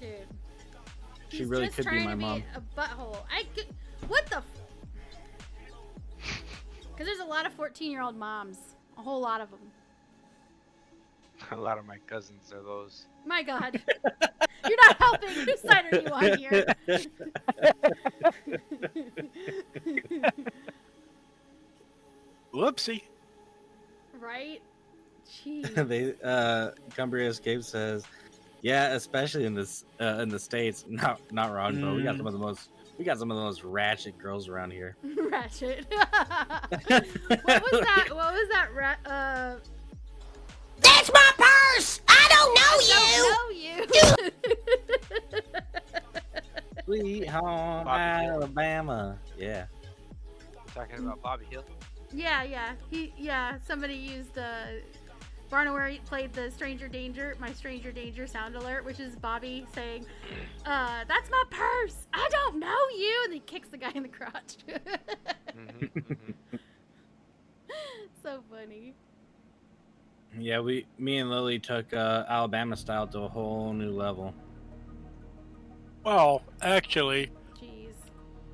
Dude. She He's really just could be trying my to mom. a butthole. What the? Because there's a lot of 14-year-old moms. A whole lot of them. A lot of my cousins are those. My God. You're not helping. Whose side are you on here? Whoopsie. Right? Jeez. Cumbria Escape says, yeah, especially in the States. Not wrong, but we got some of the most ratchet girls around here. Ratchet. What was that? That's my purse! I don't know you! Sweet home Alabama. Yeah. We're talking about Bobby Hill. Yeah. Somebody used Barnaware played the Stranger Danger, my Stranger Danger sound alert, which is Bobby saying, that's my purse! I don't know you! And he kicks the guy in the crotch. So funny. Yeah, me and Lily took Alabama style to a whole new level. Well, actually, Jeez.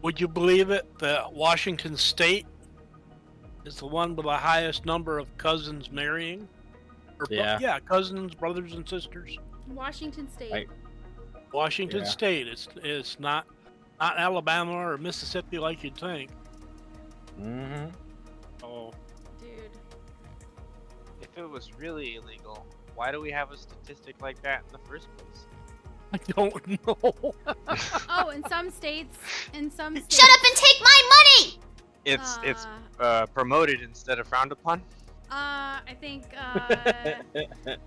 Would you believe it that Washington State is the one with the highest number of cousins marrying? Yeah. Cousins, brothers and sisters. Washington State. Washington State. It's not Alabama or Mississippi like you'd think. Mm-hmm. Oh. Dude. If it was really illegal, why do we have a statistic like that in the first place? I don't know. Oh, in some states. Shut up and take my money! It's promoted instead of frowned upon. I think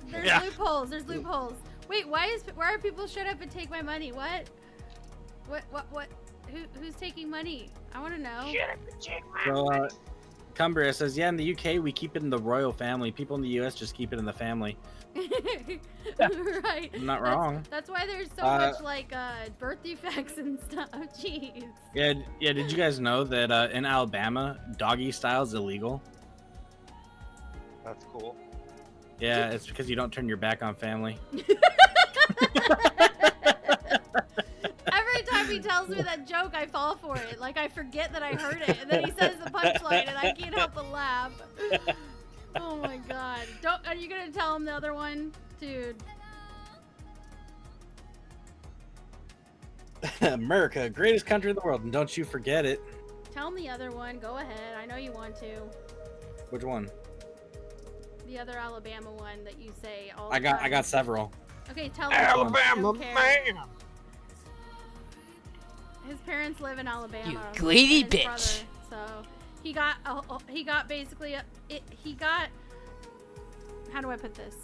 there's loopholes. There's loopholes. Wait, why are people shut up and take my money? What? Who's taking money? I want to know. So, Cumbria says, yeah, in the UK, we keep it in the royal family. People in the US just keep it in the family. Right. I'm not wrong. That's why there's so much like birth defects and stuff. Jeez. Yeah. Did you guys know that in Alabama, doggy style is illegal? That's cool. Yeah, it's because you don't turn your back on family. Every time he tells me that joke, I fall for it. Like I forget that I heard it, and then he says the punchline, and I can't help but laugh. Oh my god! Are you gonna tell him the other one, dude? America, greatest country in the world, and don't you forget it. Tell him the other one. Go ahead. I know you want to. Which one? The other Alabama one that you say all the I time. got several. Okay, tell him. Alabama man. His parents live in Alabama. You greedy and his bitch. Brother, so he got basically how do I put this?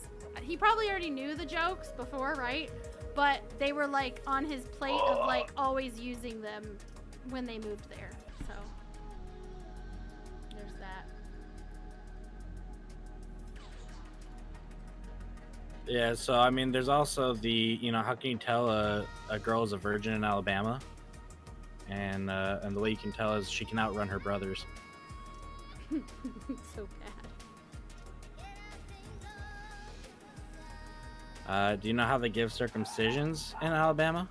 He probably already knew the jokes before, right? But they were like on his plate of like always using them when they moved there. So there's that. Yeah, so I mean, there's also the, how can you tell a girl is a virgin in Alabama? And the way you can tell is she can outrun her brothers. So bad. Do you know how they give circumcisions in Alabama?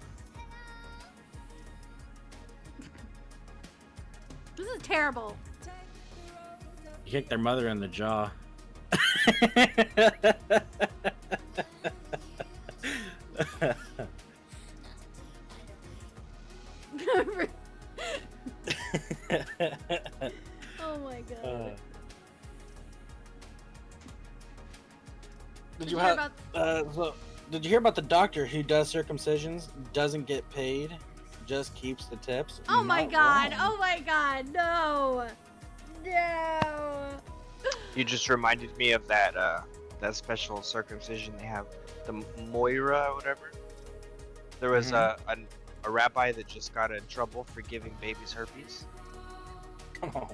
This is terrible. You kick their mother in the jaw. Oh my god. Did you hear about the doctor who does circumcisions, doesn't get paid, just keeps the tips? Oh my Not god. wrong. Oh my god. No. No. You just reminded me of that that special circumcision they have, the Moira or whatever. There was a rabbi that just got in trouble for giving babies herpes. Oh,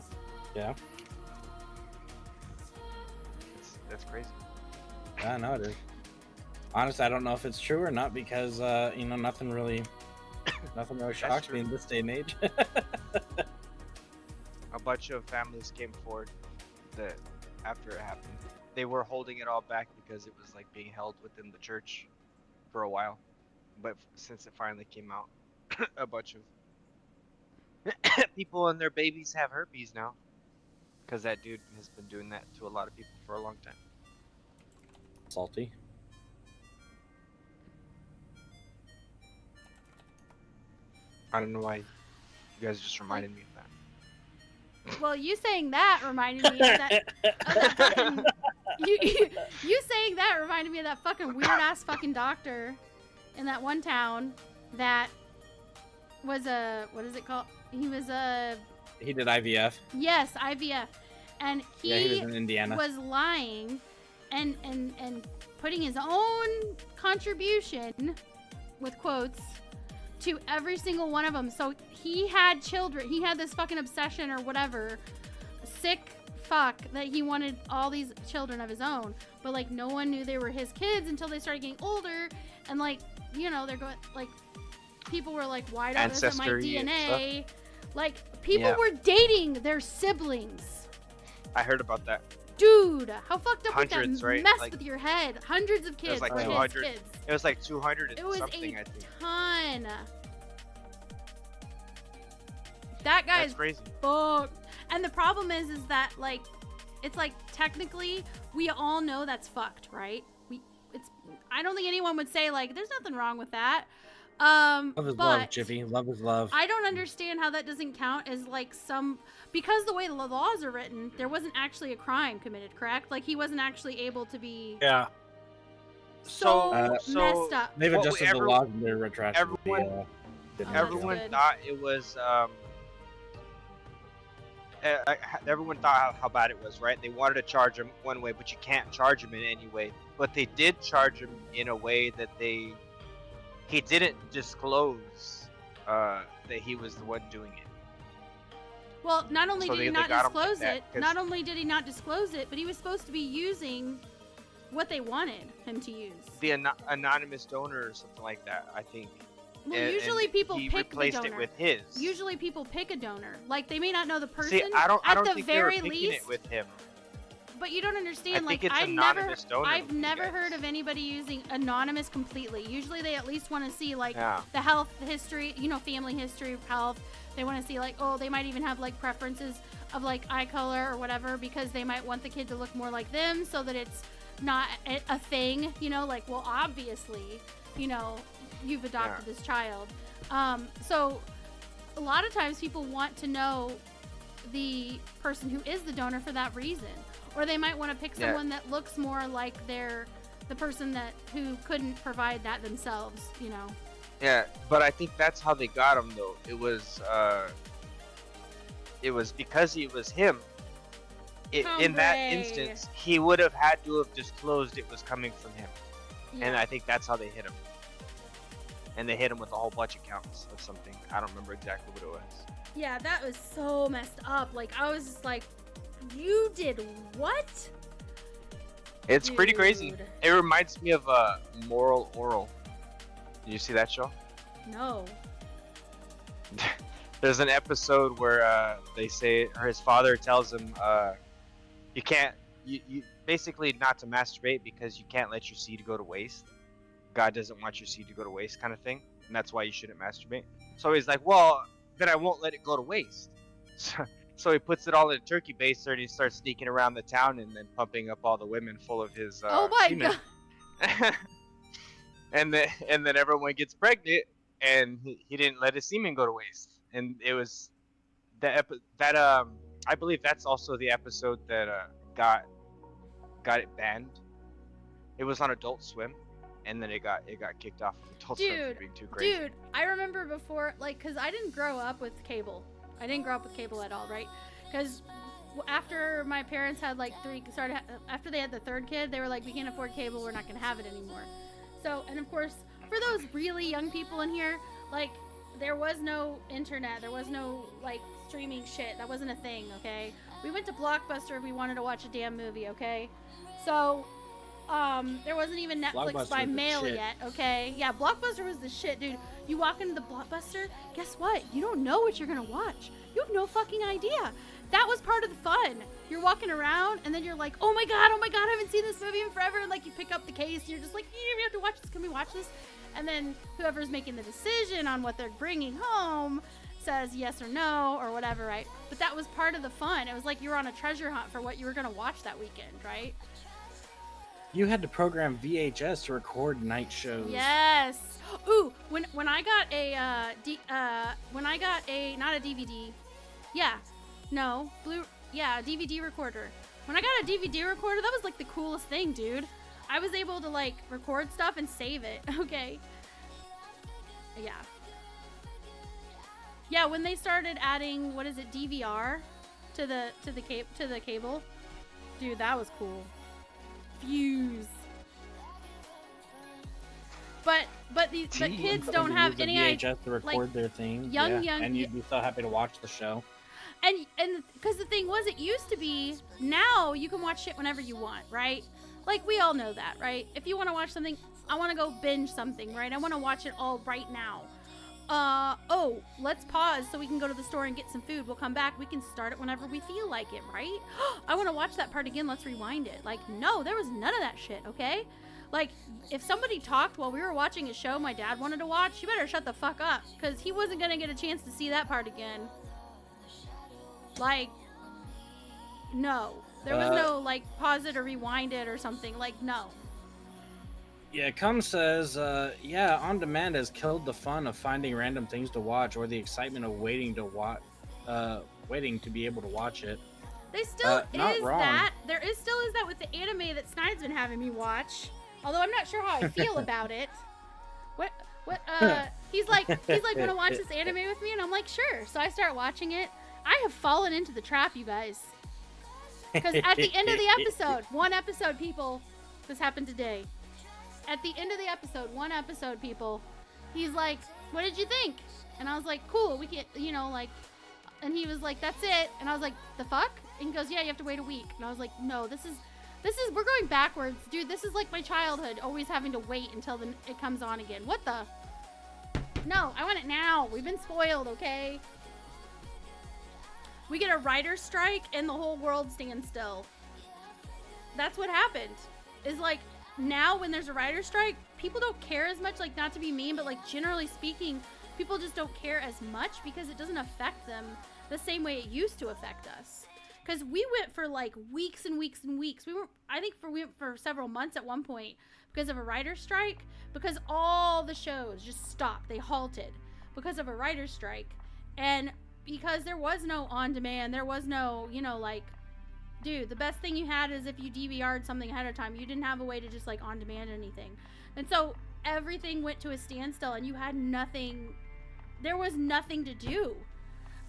yeah. That's crazy. Yeah, I know it is. Honestly, I don't know if it's true or not because nothing really shocks me in this day and age. A bunch of families came forward that after it happened, they were holding it all back because it was like being held within the church for a while. But since it finally came out, a bunch of people and their babies have herpes now because that dude has been doing that to a lot of people for a long time. Salty. I don't know why you guys just reminded me of that. Well, you saying that reminded me of that fucking, you saying that reminded me of that fucking weird ass fucking doctor in that one town that was what is it called? He did IVF. Yes, IVF. And he was in Indiana. Was lying and putting his own contribution, with quotes, to every single one of them. So he had children. He had this fucking obsession or whatever, sick fuck, that he wanted all these children of his own. But like no one knew they were his kids until they started getting older. And like, they're going like, people were like, why don't this my DNA? Like people were dating their siblings. I heard about that. Dude, how fucked up Hundreds, would that right? mess Like, with your head? Hundreds of kids like were his 200. kids. It was like 200 It and was something, a I think. ton. That guy's That's crazy. fucked. And the problem is that like, it's like technically we all know that's fucked, right? I don't think anyone would say like there's nothing wrong with that. Love is but love, Jiffy. Love is love. I don't understand how that doesn't count as like because the way the laws are written, there wasn't actually a crime committed, correct? Like he wasn't actually able to be so messed up. They've adjusted the laws and they're retroactively. Everyone thought it was everyone thought how bad it was, right? They wanted to charge him one way, but you can't charge him in any way. But they did charge him in a way that he didn't disclose that he was the one doing it. Well, not only So did he they not got him like disclose that, it, 'cause- not only did he not disclose it, but he was supposed to be using what they wanted him to use. The anonymous donor or something like that, I think. Well, And- usually and people he pick the replaced donor. it with his. Usually people pick a donor. Like they may not know the person. See, I don't at the think they were very picking least. it with him. But you don't understand. I Like think it's I've never, anonymous donor I've with you never guys. heard of anybody using anonymous completely. Usually they at least want to see like Yeah. the health history, you know, family history of health. They want to see like, oh, they might even have like preferences of like eye color or whatever because they might want the kid to look more like them so that it's not a thing, you know, like, well, obviously, you know, you've adopted this child. So a lot of times people want to know the person who is the donor for that reason, or they might want to pick someone that looks more like the person who couldn't provide that themselves, you know. Yeah, but I think that's how they got him though. It was because it was him. In that Hombre. instance, he would have had to have disclosed it was coming from him, and Yeah. I think that's how they hit him. And they hit him with a whole bunch of counts of something. I don't remember exactly what it was. Yeah, that was so messed up. Like I was just like, you did what? It's pretty crazy. Dude. It reminds me of Moral Oral. Did you see that show? No. There's an episode where they say, or his father tells him, you can't, you basically not to masturbate because you can't let your seed go to waste. God doesn't want your seed to go to waste, kind of thing, and that's why you shouldn't masturbate. So he's like, well, then I won't let it go to waste. So he puts it all in a turkey baster and he starts sneaking around the town and then pumping up all the women full of his Oh my semen. god. and then everyone gets pregnant and he didn't let his semen go to waste. And it was I believe that's also the episode that got it banned. It was on Adult Swim, and then it got kicked off of Adult Swim for being too crazy. Dude, I remember before, like, cause I didn't grow up with cable. I didn't grow up with cable at all, right? Cause after my parents had like after they had the third kid, they were like, we can't afford cable, we're not gonna have it anymore. So, and of course, for those really young people in here, like, there was no internet, there was no like streaming shit, that wasn't a thing, okay? We went to Blockbuster if we wanted to watch a damn movie, okay? So there wasn't even Netflix Blockbuster by was the mail shit. yet, okay? Yeah, Blockbuster was the shit, dude. You walk into the Blockbuster, guess what? You don't know what you're gonna watch. You have no fucking idea. That was part of the fun. You're walking around, and then you're like, oh my god, I haven't seen this movie in forever. And like, you pick up the case, and you're just like, yeah, we have to watch this. Can we watch this? And then whoever's making the decision on what they're bringing home says yes or no or whatever, right? But that was part of the fun. It was like you were on a treasure hunt for what you were gonna watch that weekend, right? You had to program VHS to record night shows. Yes. Ooh, when I got a not a DVD, DVD recorder. When I got a DVD recorder, that was like the coolest thing, dude. I was able to like record stuff and save it. Okay. Yeah. Yeah, when they started adding DVR to the cable, dude, that was cool. Fuse. But kids don't have any idea. VHS to record their thing. young- and you'd be so happy to watch the show. And because the thing was, it used to be, now you can watch shit whenever you want, right? Like, we all know that, right? If you want to watch something, I want to go binge something, right? I want to watch it all right now. Let's pause so we can go to the store and get some food. We'll come back. We can start it whenever we feel like it, right? I want to watch that part again. Let's rewind it. Like, no, there was none of that shit, okay? Like, if somebody talked while we were watching a show my dad wanted to watch, you better shut the fuck up, because he wasn't going to get a chance to see that part again. Like, no. There was no, like, pause it or rewind it or something. Like, no. Yeah, Cum says, on demand has killed the fun of finding random things to watch or the excitement of waiting to be able to watch it. There still not is wrong. that. There still is that with the anime that Snide's been having me watch. Although I'm not sure how I feel about it. He's like, wanna watch this anime with me? And I'm like, sure. So I start watching it. I have fallen into the trap, you guys. Because at the end of the episode, one episode, people, this happened today. At the end of the episode, one episode, people, he's like, what did you think? And I was like, cool, we can, you know, like, and he was like, that's it. And I was like, the fuck? And he goes, yeah, you have to wait a week. And I was like, no, this is, we're going backwards. Dude, this is like my childhood, always having to wait until it comes on again. What the? No, I want it now. We've been spoiled, okay? We get a writer's strike and the whole world stands still. That's what happened. Is like, now when there's a writer's strike, people don't care as much, like, not to be mean, but like generally speaking, people just don't care as much because it doesn't affect them the same way it used to affect us. Because we went for like weeks and weeks and weeks. We went for several months at one point because of a writer's strike, because all the shows just stopped. They halted because of a writer's strike. And because there was no on demand, there was no, you know, like, dude, the best thing you had is if you DVR'd something ahead of time. You didn't have a way to just like on demand anything. And so everything went to a standstill and you had nothing. There was nothing to do.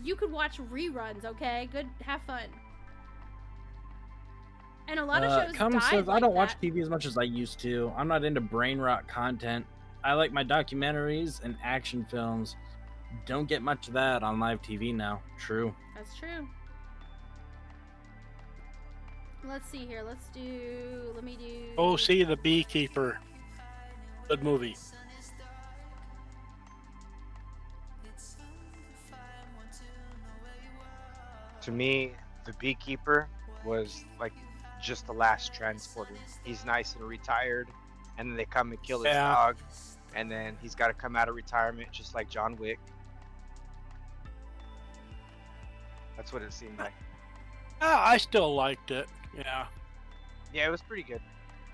You could watch reruns, okay? Good, have fun. And a lot of shows died says, like I don't that. watch TV as much as I used to. I'm not into brain rot content. I like my documentaries and action films. Don't get much of that on live TV now. True. That's true. Let's see here. Let me do... Oh, see the Beekeeper. Good movie. To me, the Beekeeper was like just the last transporter. He's nice and retired, and then they come and kill his dog, and then he's got to come out of retirement just like John Wick. That's what it seemed like. I still liked it. Yeah. Yeah, it was pretty good,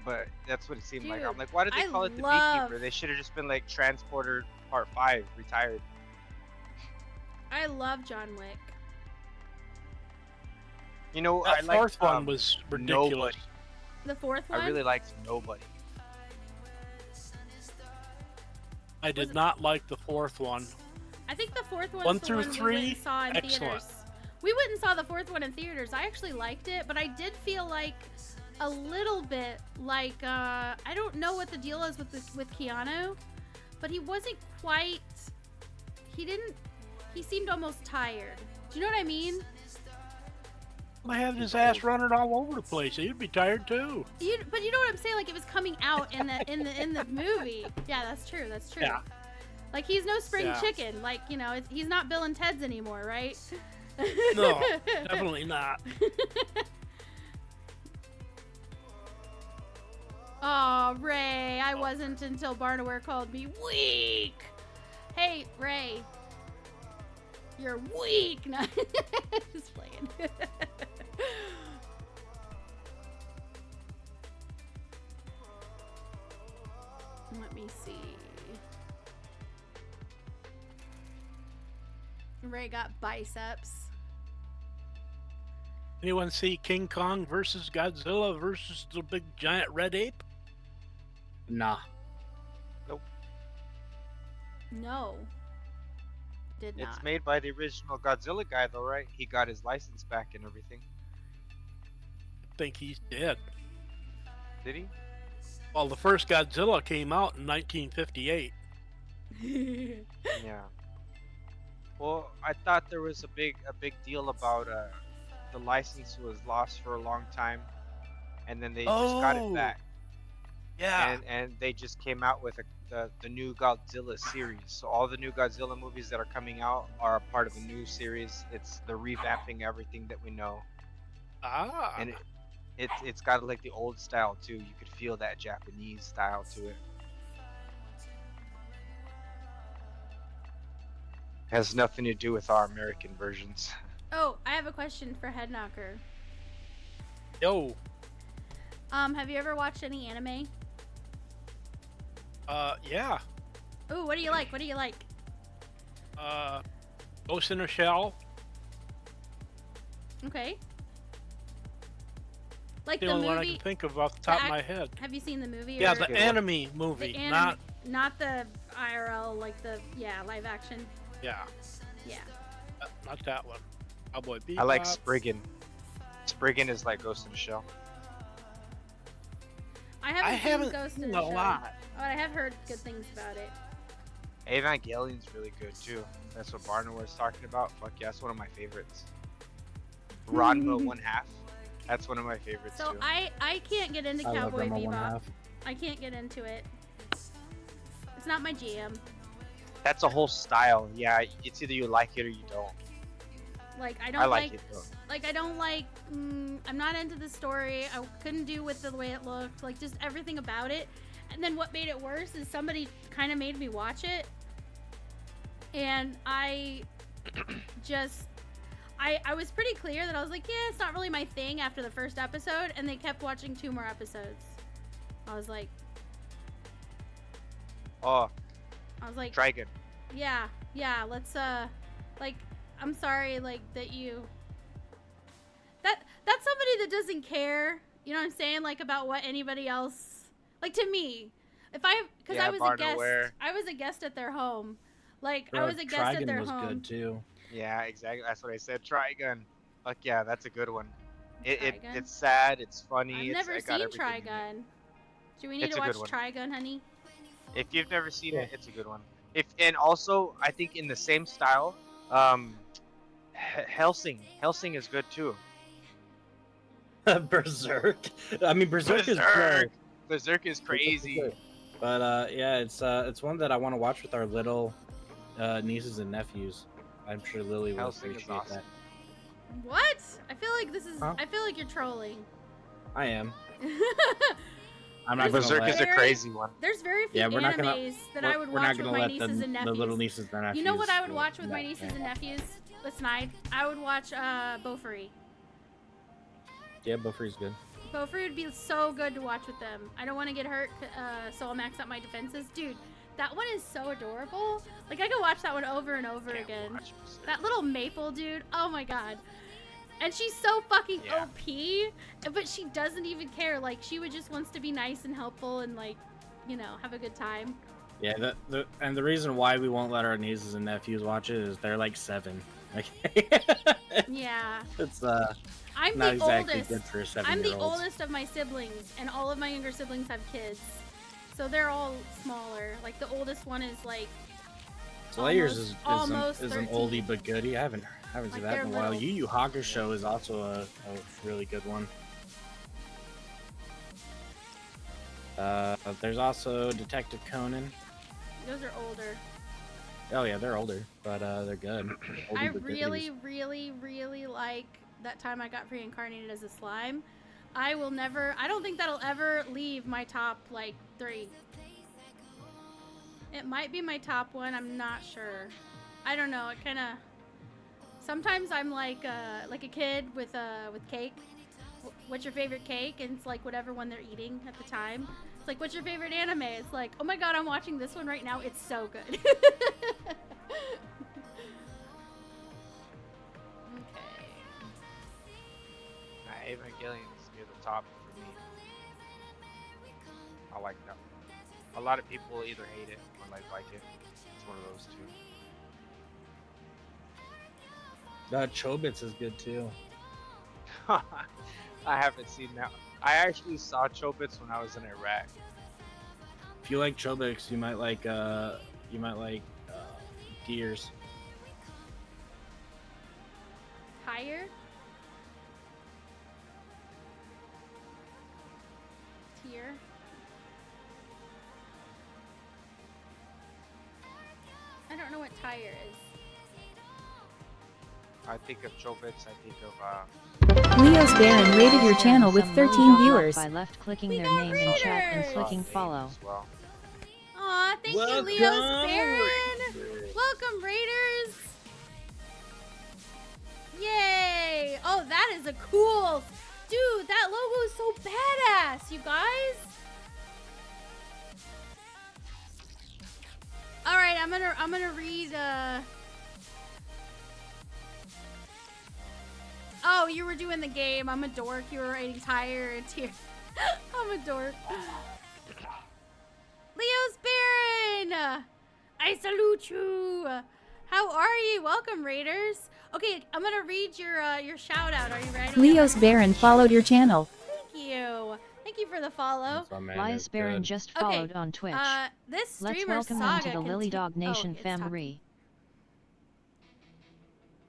but that's what it seemed like. Dude, I'm like, why did they call it the Beekeeper? They should have just been like Transporter Part 5, retired. I love John Wick. You know, That fourth one was ridiculous. Nobody. The fourth one? I really liked Nobody. I did not like the fourth one. I think the fourth one 1 is the through one we 3, went and saw in excellent. theaters. We went and saw the fourth one in theaters. I actually liked it, but I did feel like a little bit like I don't know what the deal is with Keanu, but he wasn't quite. He seemed almost tired. Do you know what I mean? I had his ass running all over the place. He'd be tired too. But you know what I'm saying? Like it was coming out in the movie. Yeah, that's true. That's true. Yeah. Like he's no spring chicken. Like, you know, he's not Bill and Ted's anymore, right? No, definitely not. Oh, Ray, I wasn't until Barnaware called me weak. Hey, Ray, you're weak. No, just playing. Let me see. Ray got biceps. Anyone see King Kong versus Godzilla versus the big giant red ape? Nah. Nope. No. Did not. It's made by the original Godzilla guy, though, right? He got his license back and everything. I think he's dead. Did he? Well, the first Godzilla came out in 1958. Yeah. Well, I thought there was a big deal about the license was lost for a long time, and then they just got it back. Yeah. And they just came out with the new Godzilla series. So all the new Godzilla movies that are coming out are a part of a new series. They're revamping everything that we know. Ah. And it's got like the old style too. You could feel that Japanese style to it. Has nothing to do with our American versions. Oh, I have a question for Headknocker. Yo. Have you ever watched any anime? Yeah. Ooh, what do you like? What do you like? Ghost in a Shell. Okay. Like The the only movie. one I can think of off the top of my head. Have you seen the movie? Yeah, or the anime movie, not the IRL, like the live action. Yeah. Yeah. Not that one. Cowboy Bebop. I like Spriggan. Spriggan is like Ghost in the Shell. I haven't haven't seen Ghost in seen the a Shell, lot. but I have heard good things about it. Evangelion's really good too. That's what Barna was talking about. Fuck yeah, that's one of my favorites. Ranma 1/2. That's one of my favorites So too. I can't get into I love Cowboy Ranma Bebop. 1/2. I can't get into it. It's not my jam. That's a whole style. Yeah, it's either you like it or you don't. Like I don't I like it though. Like I don't like. I'm not into the story. I couldn't do with the way it looked. Like just everything about it. And then what made it worse is somebody kind of made me watch it, and I just. I was pretty clear that I was like, yeah, it's not really my thing after the first episode, and they kept watching 2 more episodes. I was like, Dragon. yeah, let's like, I'm sorry, like that you. That's somebody that doesn't care. You know what I'm saying? Like about what anybody else. Like to me, because I was a guest. I was a guest at their home. Like I was a guest at their home. Trigun was good too. Yeah, exactly. That's what I said. Trigun. Fuck yeah, that's a good one. Trigun? It's sad. It's funny. I've never seen Trigun. Do we need to watch Trigun, honey? If you've never seen it, it's a good one. And also, I think in the same style, Helsing. Helsing is good too. Berserk. I mean, Berserk is good. Berserk is crazy. But yeah, it's one that I want to watch with our little nieces and nephews. I'm sure Lily will Hellsing is appreciate awesome. that. What? I feel like this is. Huh? I feel like you're trolling. I am. I'm not Berserk is a crazy one. There's very few we're not animes that I would watch with my nieces and the nephews. little nieces and nephews. You know what I would watch with no, my nieces yeah. and nephews? With Snide? I would watch Bofuri. Yeah, Bofuri's good. Bofuri would be so good to watch with them. I don't want to get hurt, so I'll max out my defenses. Dude, that one is so adorable. Like, I could watch that one over and over again. That little maple dude, oh my god. And she's so fucking OP, but she doesn't even care. Like, she would just wants to be nice and helpful and, like, you know, have a good time. Yeah, and the reason why we won't let our nieces and nephews watch it is they're like 7. Like, yeah. It's I'm not the exactly oldest. good for a 7-year-old. I'm the oldest of my siblings, and all of my younger siblings have kids. So they're all smaller. Like, the oldest one is, like, Slayers is almost an 13. oldie but goodie. I haven't Like, seen that they're in a while. little. Yu Yu Hakusho is also a really good one. There's also Detective Conan. Those are older. Oh yeah, they're older, but they're good. Oldie I but really, goodies. really, really like that time I got reincarnated as a slime. I don't think that'll ever leave my top, like, 3. It might be my top 1, I'm not sure. I don't know, it kind of... Sometimes I'm like a kid with cake. What's your favorite cake? And it's like whatever one they're eating at the time. It's like, what's your favorite anime? It's like, oh my god, I'm watching this one right now. It's so good. Okay. Evangelion is near the top for me. I like that. A lot of people either hate it or like it. It's one of those two. Chobits is good too. I haven't seen that. I actually saw Chobits when I was in Iraq. If you like Chobits, you might like Gears. Higher? Tier? I don't know what tire is. I think of Chobits, I think of Leo's Baron rated your channel with Some 13 Lily Dog viewers. By left clicking We their got name in chat and readers! clicking follow. as well. Aw, thank you, Leo's Baron! Welcome, Raiders! Yay! Oh, that is a cool... Dude, that logo is so badass, you guys! Alright, I'm gonna read, Oh, you were doing the game. I'm a dork. You were writing tire and tier. I'm a dork. Leo's Baron! I salute you! How are you? Welcome, Raiders. Okay, I'm gonna read your shout out. Are you ready? Leo's Baron followed your channel. Thank you. Thank you for the follow. Elias Baron just followed on Twitch. This Let's streamer welcome saga them to the LiliDog Nation it's talking. family.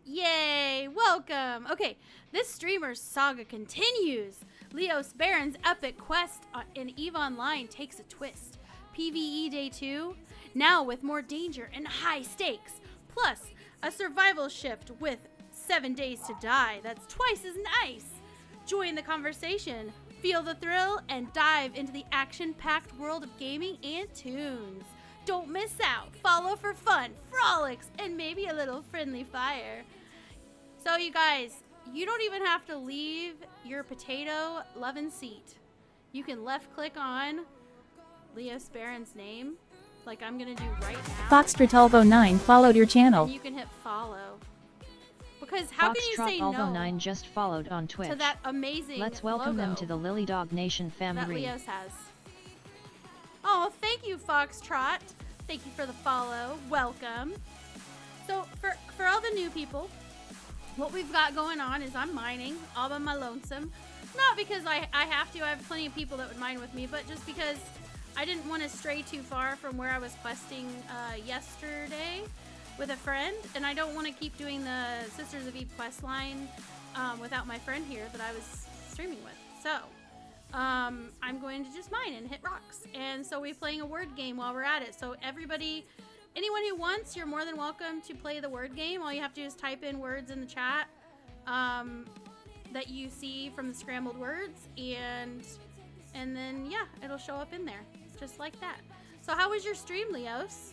Yay! Welcome! Okay, this streamer's saga continues. Leos Baron's epic quest in EVE Online takes a twist. PvE Day 2, now with more danger and high stakes, plus a survival shift with 7 days to die. That's twice as nice. Join the conversation, feel the thrill, and dive into the action-packed world of gaming and tunes. Don't miss out. Follow for fun, frolics, and maybe a little friendly fire. So you guys, you don't even have to leave your potato loving seat. You can left click on Leos Baron's name, like I'm gonna do right now. Foxtrot09 followed your channel. And you can hit follow. Because how can you say no 9 just followed on Twitch. to that amazing Let's welcome them to the LiliDog Nation that family. Leos has? Oh, thank you, Foxtrot. Thank you for the follow. Welcome. So for all the new people, what we've got going on is I'm mining all by my lonesome. Not because I have to. I have plenty of people that would mine with me, but just because I didn't want to stray too far from where I was questing yesterday with a friend, and I don't want to keep doing the Sisters of Eve quest line without my friend here that I was streaming with. So I'm going to just mine and hit rocks. And so we're playing a word game while we're at it. So everybody, anyone who wants, you're more than welcome to play the word game. All you have to do is type in words in the chat that you see from the scrambled words, and then yeah, it'll show up in there just like that. So how was your stream, Leos?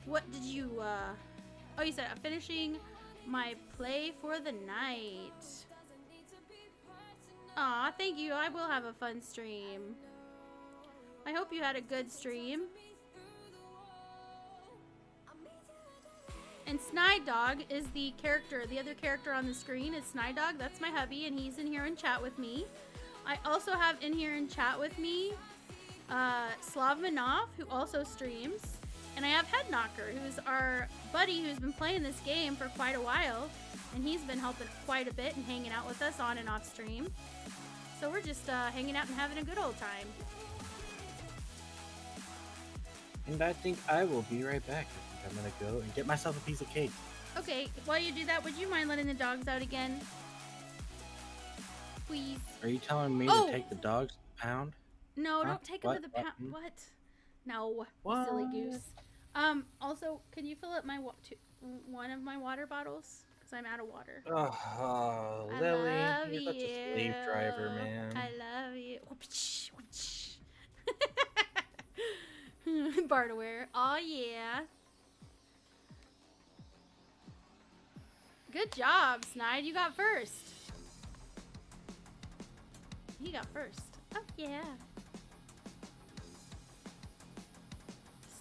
What did you oh, you said I'm finishing my play for the night. Aw, thank you. I will have a fun stream. I hope you had a good stream. And SnideDog is the character. The other character on the screen is SnideDog. That's my hubby, and he's in here in chat with me. I also have in here in chat with me Slavmanov, who also streams. And I have Headknocker, who's our buddy who's been playing this game for quite a while. And he's been helping quite a bit and hanging out with us on and off stream. So we're just hanging out and having a good old time. And I think I will be right back. I think I'm gonna go and get myself a piece of cake. Okay, while you do that, would you mind letting the dogs out again? Please. Are you telling me to take the dogs to the pound? No, Huh? don't take them to the pound. Hmm? What? No, What? silly goose. Also, can you fill up my one of my water bottles? Because I'm out of water. Oh, I Lily, love you're such a slave driver, man. I love you. Whoopsh, whoopsh. Bartaware. Oh, yeah. Good job, Snide. You got first. He got first. Oh, yeah.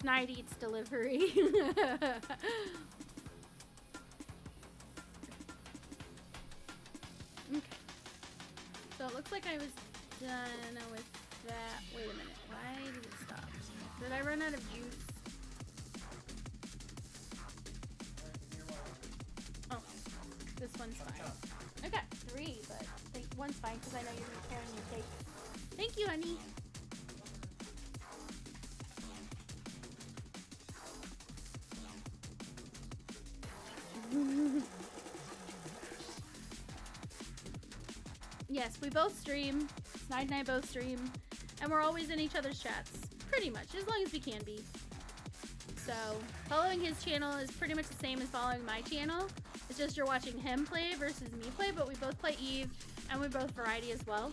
Snide eats delivery. Okay. So it looks like I was done with that. Wait a minute. Why did it stop? Did I run out of juice? Oh, this one's fine. I got 3, but I think one's fine because I know you're preparing your cake. Thank you, honey. Yes, we both stream. Snide and I both stream. And we're always in each other's chats. Pretty much, as long as we can be. So, following his channel is pretty much the same as following my channel. It's just you're watching him play versus me play, but we both play Eve, and we both variety as well.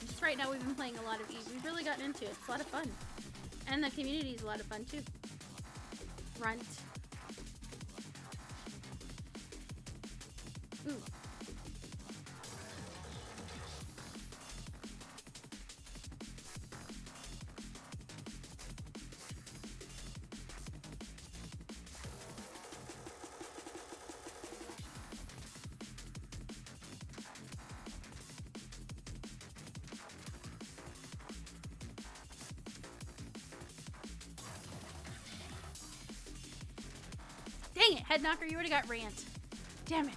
Just right now we've been playing a lot of Eve. We've really gotten into it. It's a lot of fun. And the community is a lot of fun too. Runt. Ooh. Dang it, Headknocker, you already got rant. Damn it.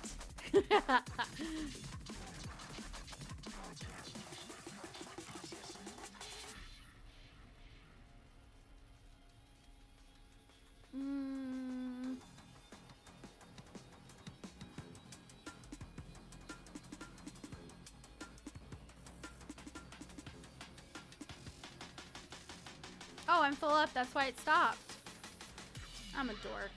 Oh, I'm full up. That's why it stopped. I'm a dork.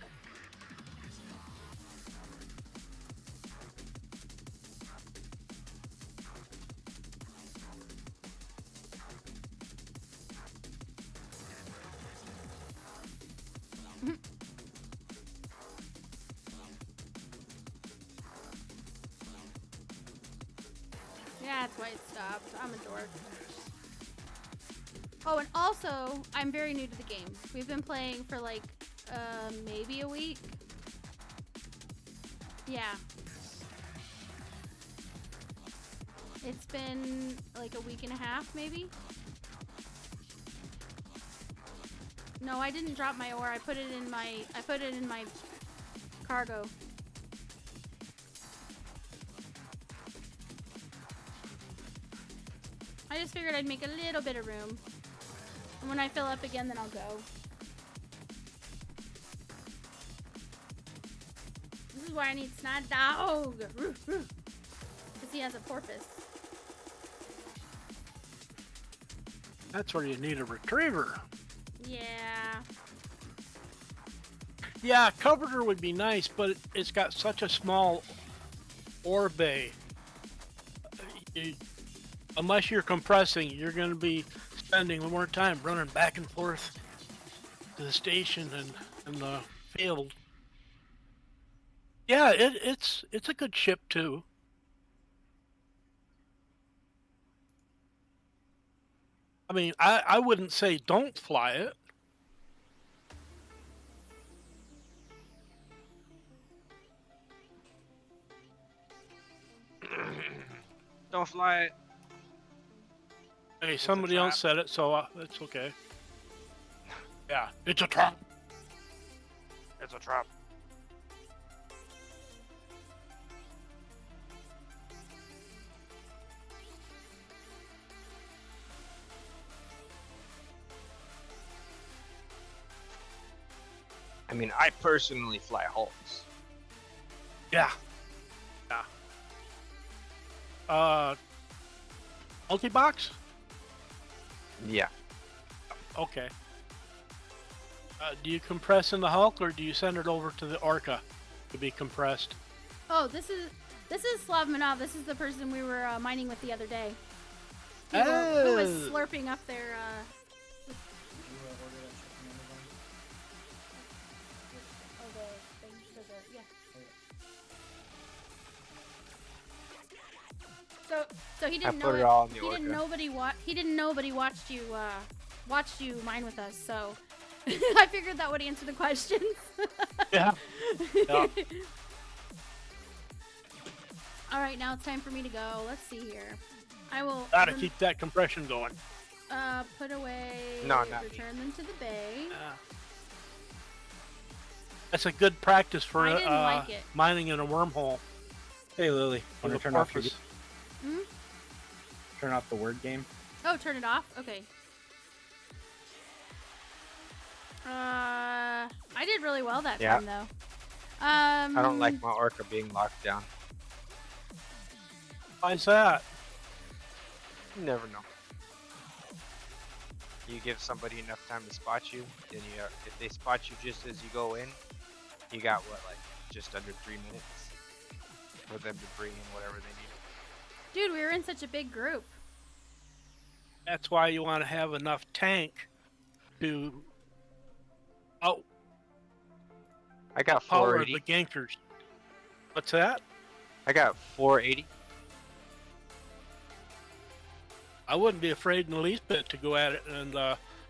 Yeah, that's why it stopped. I'm a dork. Oh, and also, I'm very new to the game. We've been playing for like, maybe a week. Yeah. It's been like a week and a half, maybe? No, I didn't drop my ore. I put it in my cargo. I just figured I'd make a little bit of room. And when I fill up again, then I'll go. This is why I need SnideDog. Because he has a porpoise. That's where you need a retriever. Yeah. Yeah, Coveter would be nice, but it's got such a small ore bay. Unless you're compressing, you're going to be spending more time running back and forth to the station and the field. Yeah, it's a good ship too. I mean, I wouldn't say don't fly it. Don't fly it. Hey, somebody else said it, so it's okay. Yeah, it's a trap. It's a trap. I mean, I personally fly hulks. Yeah. Yeah. Multi-box? Yeah. Okay. Do you compress in the Hulk, or do you send it over to the Orca to be compressed? Oh, this is Slavmanov. This is the person we were mining with the other day. Who was slurping up their So he didn't know put it all in the he Orca. didn't nobody watched you mine with us, so I figured that would answer the questions. Yeah. Yeah. All right, now it's time for me to go. Let's see here. I will Gotta keep that compression going. put away, No, not me. return them to the bay. That's a good practice for I didn't like it. mining in a wormhole. Hey Lily, want to with a turn off your, porpoise. turn off the word game? Oh, turn it off? Okay. I did really well that Yeah. time, though. I don't like my Orca being locked down. Why's that? You never know. You give somebody enough time to spot you, then if they spot you just as you go in, you got what, like just under 3 minutes for them to bring in whatever they need. Dude, we were in such a big group. That's why you want to have enough tank to I got power 480. the gankers. What's that? I got 480. I wouldn't be afraid in the least bit to go at it and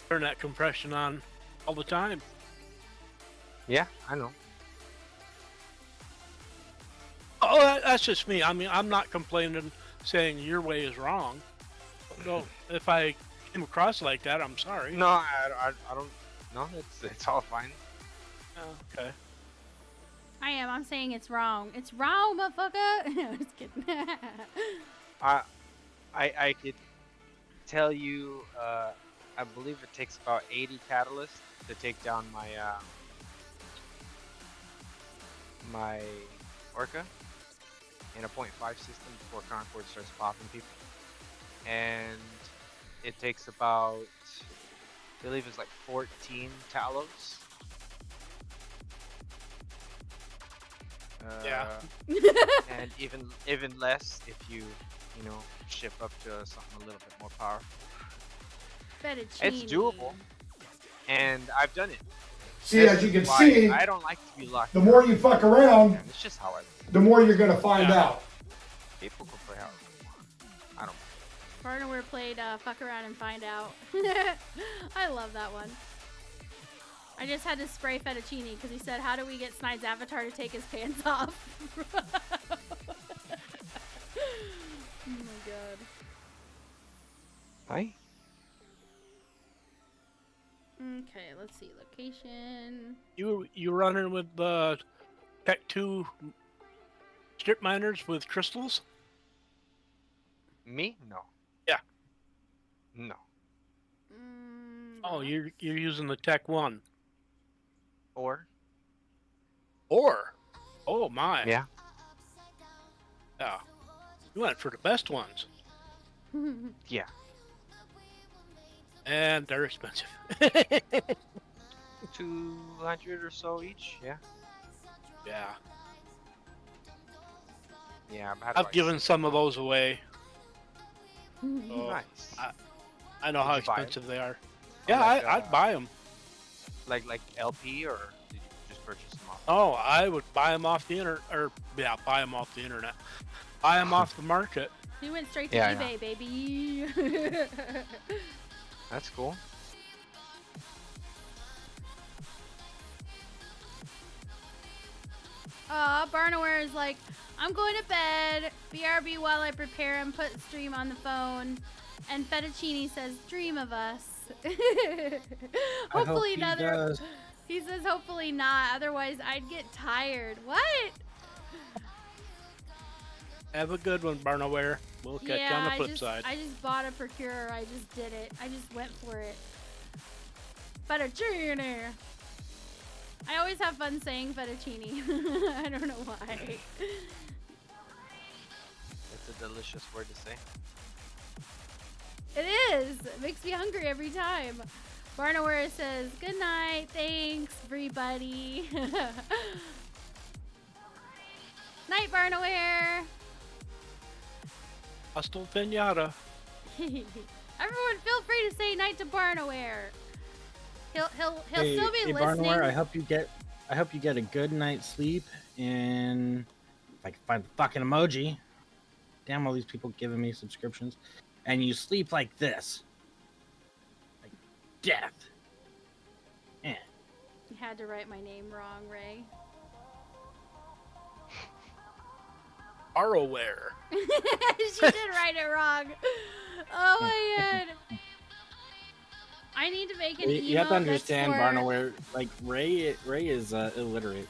turn that compression on all the time. Yeah, I know. Oh, that's just me. I mean, I'm not complaining, saying your way is wrong. No, if I came across like that, I'm sorry. No, I don't. No, it's all fine. Oh, okay. I'm saying it's wrong. It's wrong, motherfucker. No, just kidding. I could tell you. I believe it takes about 80 catalysts to take down my my Orca in a 0.5 system before Concord starts popping people, and it takes about believe it's like 14 talos. Yeah. And even less if you ship up to something a little bit more powerful. Fettuccine. It's doable, and I've done it. See, This as you is can why see, I don't like to be locked the in. more you fuck around, And it's just how I live. the more you're gonna find out. People can play how they want. I don't. Barnaware played Fuck Around and Find Out. I love that one. I just had to spray Fettuccine because he said, how do we get Snide's avatar to take his pants off? Oh my god. Hi. Okay, let's see. Location. You running with the Tech 2 strip miners with crystals? Me? No. Yeah. No. Oh, you're using the Tech 1. Or? Oh my. Yeah. Yeah. You went for the best ones. Yeah. And they're expensive. 200 or so each. Yeah. Yeah. Yeah. But how do I've I given say some it? of those away. So Nice. I know Did how you buy 'em? expensive they are. Or Yeah, like, I'd buy them. Like LP, or did you just purchase them off? Oh, I would buy them off the internet, buy them off the internet. Buy them off the market. He went straight to Yeah, eBay, baby. That's cool. Barnaware is like, I'm going to bed. BRB while I prepare and put stream on the phone. And Fettuccine says, dream of us. Hopefully another. He says, hopefully not. Otherwise, I'd get tired. What? Have a good one, Barnaware. We'll catch you on the flip side. I just bought a Procure. I just did it. I just went for it. Fettuccine. I always have fun saying fettuccine. I don't know why. It's a delicious word to say. It is. It makes me hungry every time. Barnaware says, good night. Thanks, everybody. Night, Barnaware. Hostile pinata. Everyone feel free to say night to Barnaware. He'll Hey, still be hey, listening. Barnaware, I hope you get a good night's sleep, and if I can find the fucking emoji. Damn, all these people giving me subscriptions. And you sleep like this. Like death. Yeah. You had to write my name wrong, Ray. Barnaware. She did write it wrong. Oh my god. I need to make an emote. You have to understand, that's for... Barnaware. Like Ray is illiterate.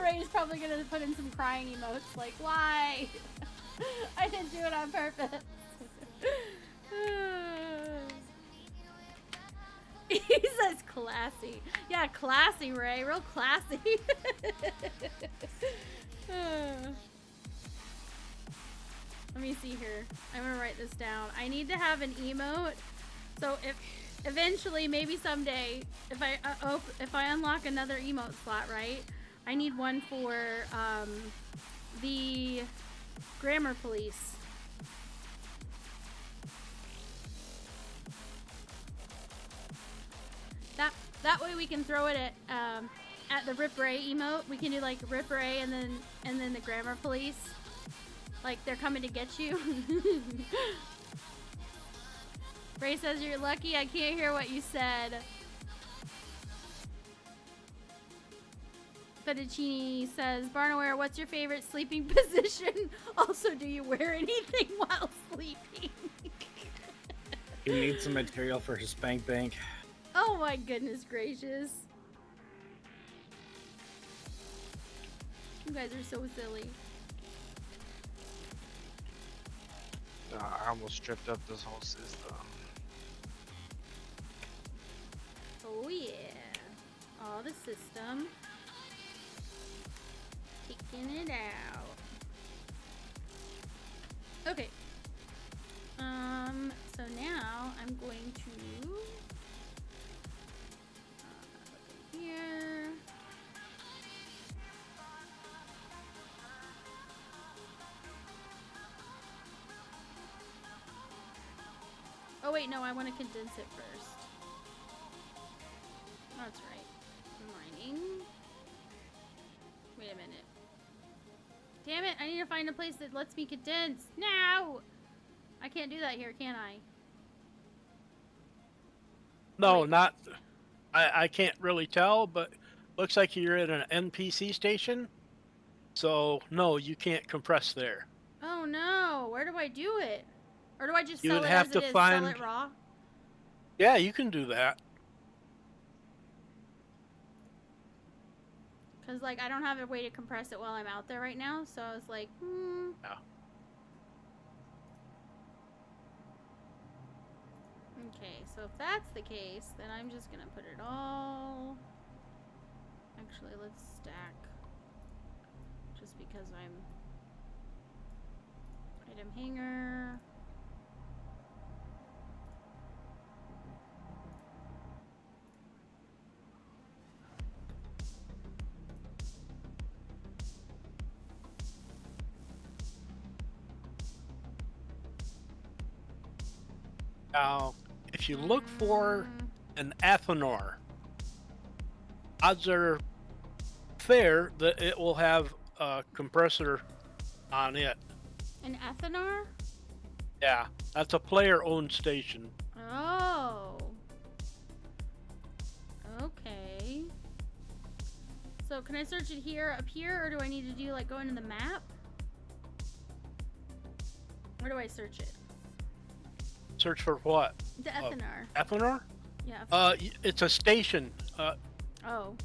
Ray's probably gonna put in some crying emotes like, why? I didn't do it on purpose. He says classy. Yeah, classy, Ray. Real classy. Let me see here. I'm gonna write this down. I need to have an emote. So if eventually, maybe someday, if I unlock another emote slot, right? I need one for the grammar police. That way we can throw it at the Rip Ray emote. We can do like Rip Ray and then the grammar police. Like they're coming to get you. Ray says you're lucky I can't hear what you said. Fettuccine says, Barnaware, what's your favorite sleeping position? Also, do you wear anything while sleeping? He needs some material for his spank bank. Oh my goodness gracious. You guys are so silly. I almost stripped up this whole system. Oh yeah. All the system. Taking it out. Okay. So now I'm going to put them here. Oh wait, no, I want to condense it first. That's right. Mining. Wait a minute. Damn it, I need to find a place that lets me condense. No! I can't do that here, can I? No, not. I can't really tell, but looks like you're at an NPC station. So, no, you can't compress there. Oh no, where do I do it? Or do I just You sell would it have as to it is, find- sell it raw? Yeah, you can do that. Because, like, I don't have a way to compress it while I'm out there right now, so I was like, Yeah. Okay, so if that's the case, then I'm just gonna put it all... Actually, let's stack. Just because I'm... Item hanger... Now, if you look for an Athenor, odds are fair that it will have a compressor on it. An Athenor? Yeah, that's a player-owned station. Oh. Okay. So can I search it here, up here, or do I need to do, like, go into the map? Where do I search it? Search for what? The Athenor. Athenor? Yeah. It's a station. Oh.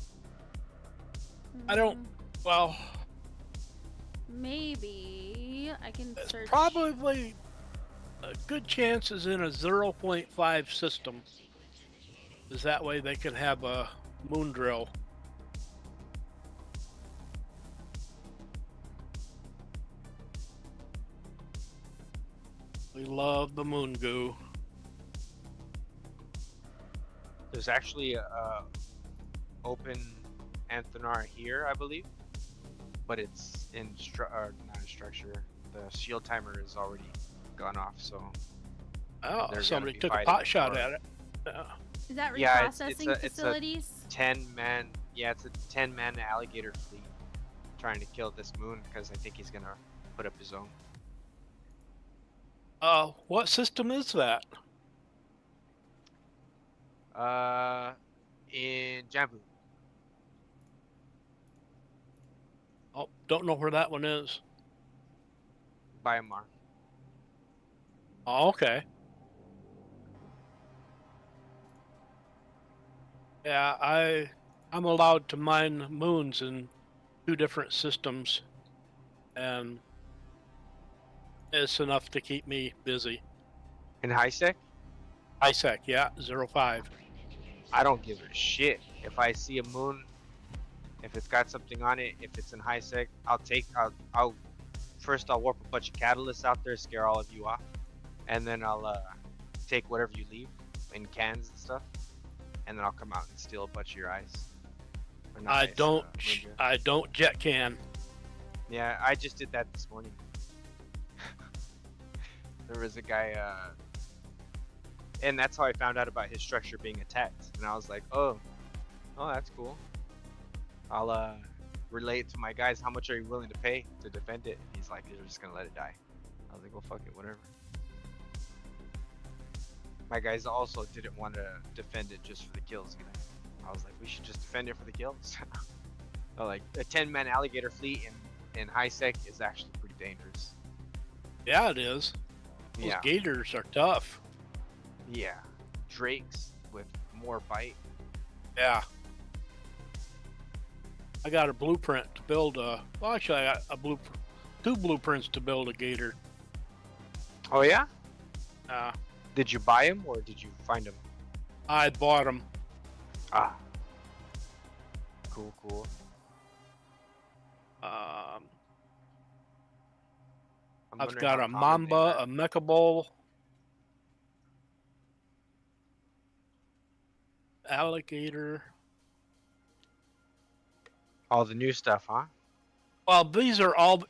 I don't. Well, maybe I can search. probably a good chance is in a 0.5 system. Is that way they can have a moon drill. We love the moon goo. There's actually a open Anthenar here, I believe, but it's in not in structure. The shield timer is already gone off, so. Oh, they're somebody gonna be took a fighting pot shot for- at it. Is that Yeah, reprocessing facilities? 10-man. Yeah, it's a 10-man alligator fleet trying to kill this moon because I think he's gonna put up his own. What system is that? In Jambu. Oh, don't know where that one is. Biomar. Oh, okay. Yeah, I'm allowed to mine moons in 2 different systems, and it's enough to keep me busy. In HiSec? HiSec, yeah, 05. I don't give a shit if I see a moon. If it's got something on it, if it's in HiSec, I'll first I'll warp a bunch of catalysts out there, scare all of you off, and then I'll take whatever you leave in cans and stuff, and then I'll come out and steal a bunch of your ice. Or not ice, moon beer. I don't jet can. Yeah, I just did that this morning. There was a guy, and that's how I found out about his structure being attacked. And I was like, oh, that's cool. I'll relay it to my guys. How much are you willing to pay to defend it? He's like, you're just gonna let it die. I was like, well, fuck it, whatever. My guys also didn't want to defend it just for the kills either. I was like, we should just defend it for the kills. Like, a 10-man alligator fleet in HiSec is actually pretty dangerous. Yeah, it is. Those Yeah. gators are tough. Yeah. Drakes with more bite. Yeah. I got a blueprint to build a. Well, actually, I got 2 blueprints to build a gator. Oh, yeah? Uh, Did you buy them or did you find them? I bought them. Ah. Cool, cool. I'm I've wondering got how a common they mamba, are. a mecha bull, alligator. All the new stuff, huh? Well, these are all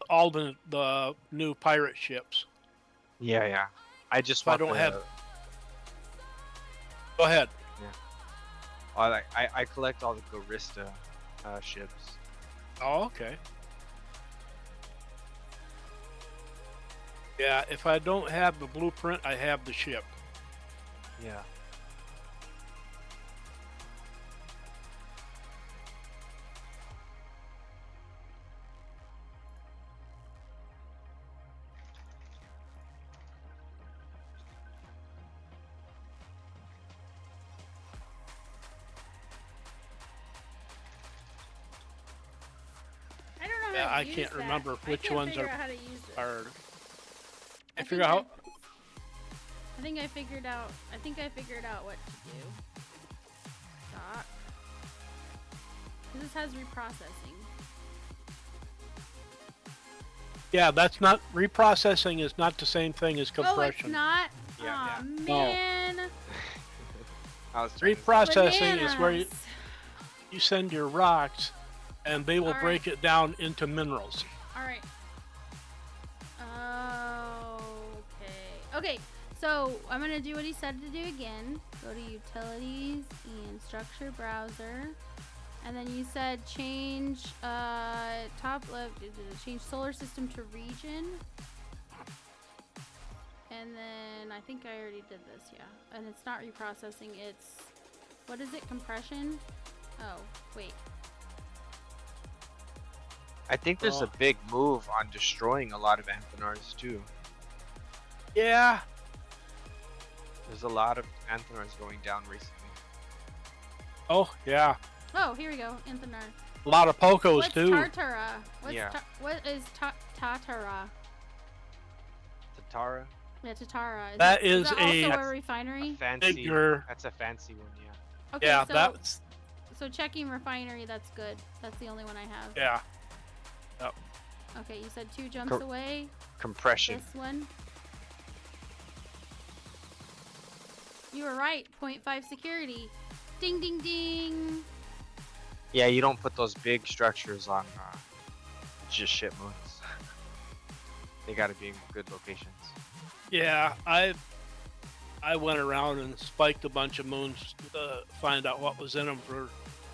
all the new pirate ships. Yeah, yeah. I just So I want don't the, have. Go ahead. Yeah. I collect all the Gorista ships. Oh, okay. Yeah, if I don't have the blueprint, I have the ship. Yeah. I don't know Yeah, how to I use can't that. remember I which can't ones figure are out how to use it. I figure out. I think I figured out. I think I figured out what to do. Doc. This has reprocessing. Yeah, that's not reprocessing. Is not the same thing as compression. Oh, it's not. Yeah, Aw, yeah. man. I was trying to- Reprocessing is where Bananas. you send your rocks, and they will All right. break it down into minerals. All right. Okay. Okay. So I'm gonna do what he said to do again. Go to Utilities and Structure Browser, and then you said change top left. Change solar system to region, and then I think I already did this. Yeah, and it's not reprocessing. It's what is it? Compression. Oh wait. I think there's Oh. a big move on destroying a lot of Anthenars too. Yeah. There's a lot of Anthenars going down recently. Oh, yeah. Oh, here we go. Anthenar. A lot of Pocos What's too. Tartara? What's Yeah. what is Tatara? Tatara? Yeah, Tatara. That is is that a- also a refinery? Fancy. Bigger. That's a fancy one, yeah. Okay, Yeah, so that's so checking refinery. That's good. That's the only one I have. yeah. Yep. Okay, you said 2 jumps Cor- away. Compression. This one. You were right. 0.5 security. Ding, ding, ding. Yeah, you don't put those big structures on just shit moons. They gotta be in good locations. Yeah, I went around and spiked a bunch of moons to find out what was in them for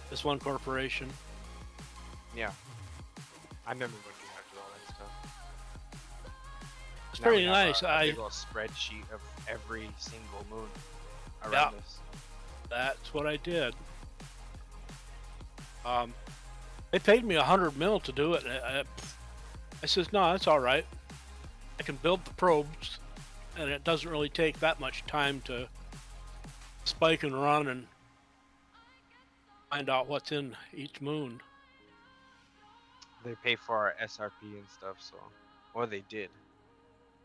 this one corporation. Yeah. I remember when you had to do all that stuff. It's Now we pretty have nice. A big little spreadsheet of every single moon around Yeah. us. That's what I did. They paid me 100 mil to do it. I says, no, that's all right. I can build the probes, and it doesn't really take that much time to spike and run and find out what's in each moon. They pay for our SRP and stuff, so, or they did.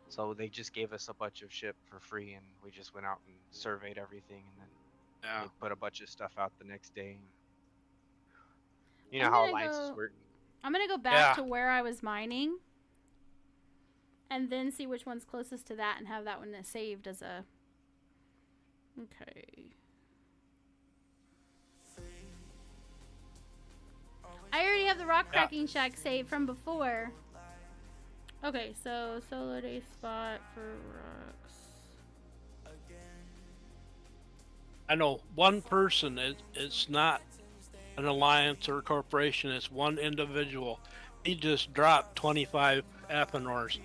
So they just gave us a bunch of shit for free, and we just went out and surveyed everything, and then Yeah. they put a bunch of stuff out the next day. You know I'm how gonna alliances go- work. I'm gonna go back Yeah. to where I was mining, and then see which one's closest to that, and have that one saved as a. Okay. I already have the rock Yeah. cracking shack saved from before. Okay, so solo day spot for rocks. I know one person. It's not an alliance or a corporation. It's one individual. He just dropped 25 Athenors.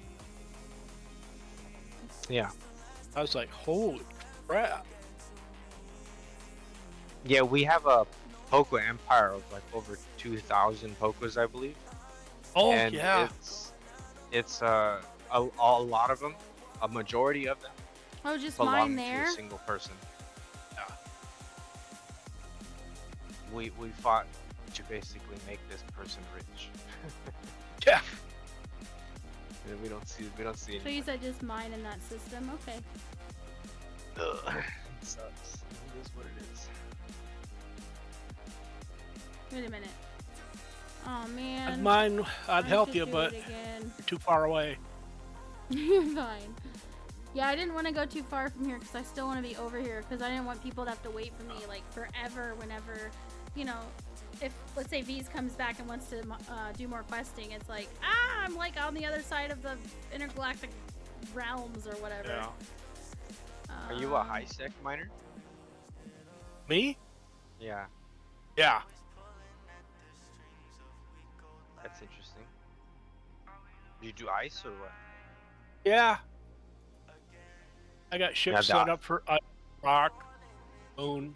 Yeah. I was like, holy crap. Yeah, we have a Poco empire of like over 2,000 Pocos, I believe. Oh, And yeah. it's a lot of them, a majority of them Oh, just belong mine to there. a single person. Yeah. We fought to basically make this person rich. Yeah. And we don't see So any. you said just mine in that system. Okay. Ugh, it sucks. It is what it is. Wait a minute. Oh man. I'd I help should you, do but it again. you're too far away. You're fine. Yeah, I didn't want to go too far from here because I still want to be over here because I didn't want people to have to wait for me like forever whenever, you know, if let's say V's comes back and wants to do more questing, it's like, I'm like on the other side of the intergalactic realms or whatever. Yeah. Are you a high sec miner? Me? Yeah, Yeah. that's interesting. Do you do ice or what? Yeah. I got ships Yeah, set Doc. up for rock, moon.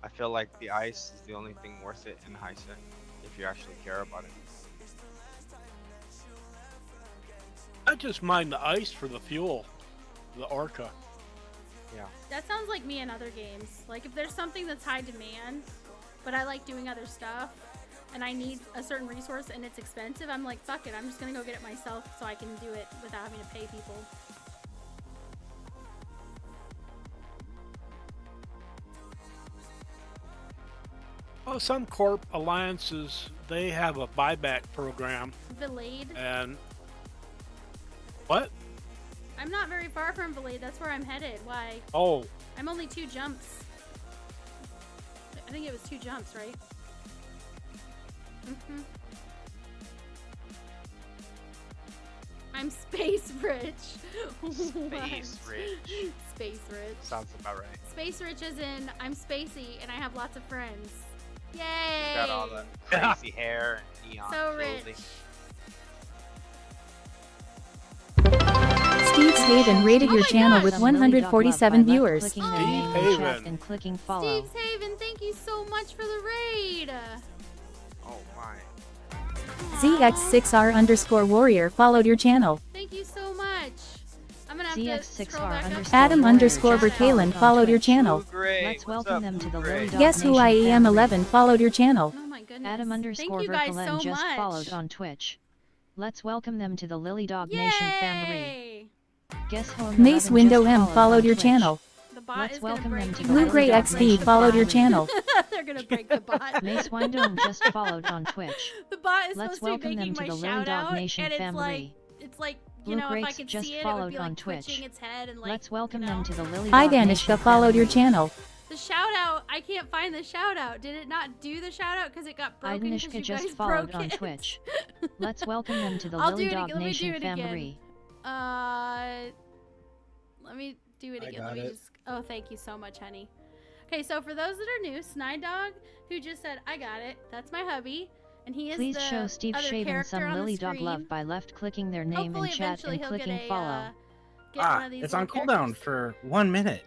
I feel like the ice is the only thing worth it in high sec if you actually care about it. I just mine the ice for the fuel, the Orca. Yeah. That sounds like me in other games. Like if there's something that's high demand, but I like doing other stuff, and I need a certain resource and it's expensive, I'm like, fuck it, I'm just gonna go get it myself so I can do it without having to pay people. Well, some corp alliances, they have a buyback program. Vilade? And what? I'm not very far from Vilade, that's where I'm headed. Why? Oh, I'm only 2 jumps. I think it was 2 jumps, right? I'm space rich. Space rich. Space rich. Sounds about right. Space rich as in I'm spacey and I have lots of friends. Yay! He's got all the crazy hair and neon So clothing. rich. Steve's Haven rated your my channel gosh. with Some Lily Dog 147 love by left viewers. Clicking their name in chat Haven. and clicking follow. Steve's Haven, thank you so much for the raid. Oh my. ZX6R_warrior followed your channel. Thank you so much. I'm gonna have to scroll back up. Adam_Berkalen followed your channel. Great. Let's What's welcome up, them to the Great? Lily Dog Guess who Nation I am family. 11 followed your channel. Oh my goodness. Adam Thank you guys _Verkalen so just much. followed on Twitch. Let's welcome them to the Lily Dog Nation family. Yay! Guess who Mace Window M followed your channel. The bot Let's is gonna welcome break them the to the Blue Lily Gray Dog XD Nation followed your family. channel. They're gonna break the bot. Mace Window just followed on Twitch. The bot is Let's supposed to be welcome them making to my the Lily shout Dog out, Nation and it's family. like you Blue know, if I Breaks could just see it, it would followed be on like Twitch. twitching its head and like. Let's welcome them to the Lily Hi Dog Nation Vanishka followed your family. channel. The shout out, I can't find the shout out. Did it not do the shout out because it got broken? 'Cause Ivanishka you just guys followed broke on it? Twitch. Let's welcome them to the I'll Lily do it Dog again. Let me do Nation it again. family. Let me do it I again. got Let me it. just. Oh, thank you so much, honey. Okay, so for those that are new, SnideDog, who just said, I got it. That's my hubby. And he is Please the show Steve other Shaven character some on the Lily Dog screen. love by left clicking their name Hopefully, in chat eventually and he'll clicking get a, follow. get one of these It's on little cooldown characters. for 1 minute.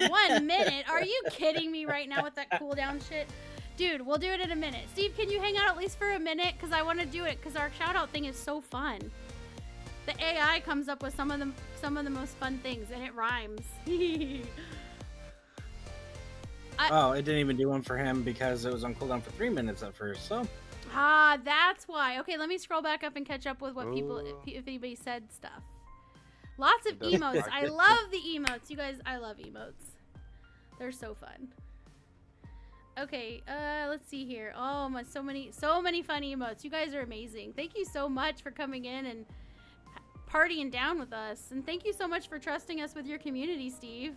1 minute? Are you kidding me right now with that cooldown shit? Dude, we'll do it in a minute. Steve, can you hang out at least for a minute? Because I want to do it, because our shout-out thing is so fun. The AI comes up with some of the most fun things, and it rhymes. Oh, it didn't even do one for him because it was on cooldown for 3 minutes at first. So Ah, that's why. Okay, let me scroll back up and catch up with what people, Ooh. if anybody said stuff. Lots of It does emotes. like I it. love the emotes. You guys, I love emotes. They're so fun. Okay, let's see here. Oh my, so many fun emotes. You guys are amazing. Thank you so much for coming in and partying down with us. And thank you so much for trusting us with your community, Steve.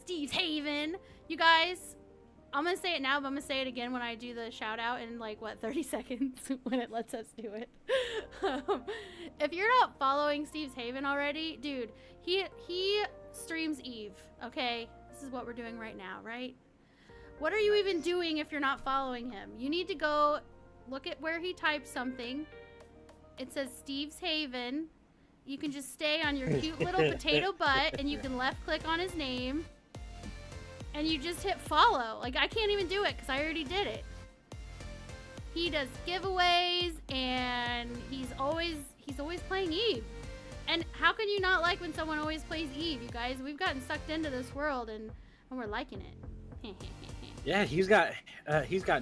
Steve's Haven. You guys, I'm gonna say it now, but I'm gonna say it again when I do the shout out in like what 30 seconds when it lets us do it. If you're not following Steve's Haven already, dude, he streams Eve. Okay, this is what we're doing right now, right? What are you even doing if you're not following him? You need to go look at where he types something. It says Steve's Haven. You can just stay on your cute little potato butt and you can left click on his name. And you just hit follow. Like, I can't even do it because I already did it. He does giveaways and he's always playing Eve. And how can you not like when someone always plays Eve, you guys? We've gotten sucked into this world and we're liking it. yeah, he's got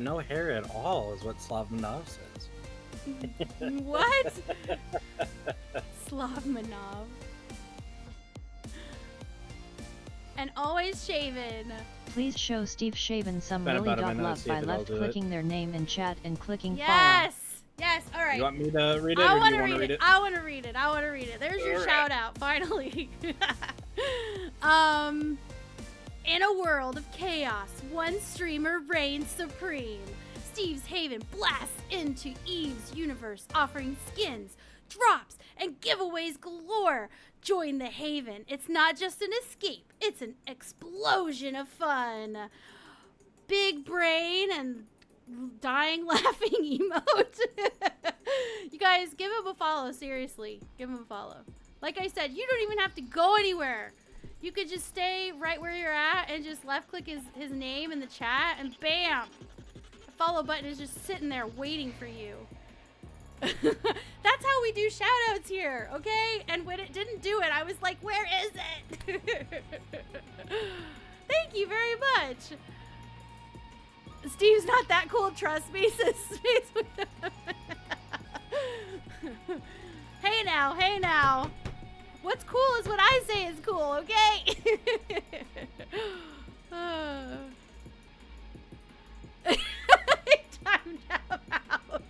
no hair at all, is what Slavmanov says. What? Slavmanov. And always shaven. Please show Steve Shaven some Been Lily about a Dog minute, love see by if it'll left do it. clicking their name in chat and clicking follow. Yes! Yes! All right. You want me to read it, I or do want you to want to read read it. it? I want to read it. I want to read it. There's your All right. shout out, finally. In a world of chaos, one streamer reigns supreme. Steve's Haven blasts into Eve's universe, offering skins, drops, and giveaways galore. Join the Haven. It's not just an escape, it's an explosion of fun. Big brain and dying laughing emote. You guys, give him a follow, seriously. Give him a follow. Like I said, you don't even have to go anywhere. You could just stay right where you're at and just left click his name in the chat and bam! The follow button is just sitting there waiting for you. That's how we do shout outs here, okay? And when it didn't do it, I was like, where is it? Thank you very much. Steve's not that cool, trust me, says Space with Hey now, hey now. What's cool is what I say is cool, okay? Timed him out.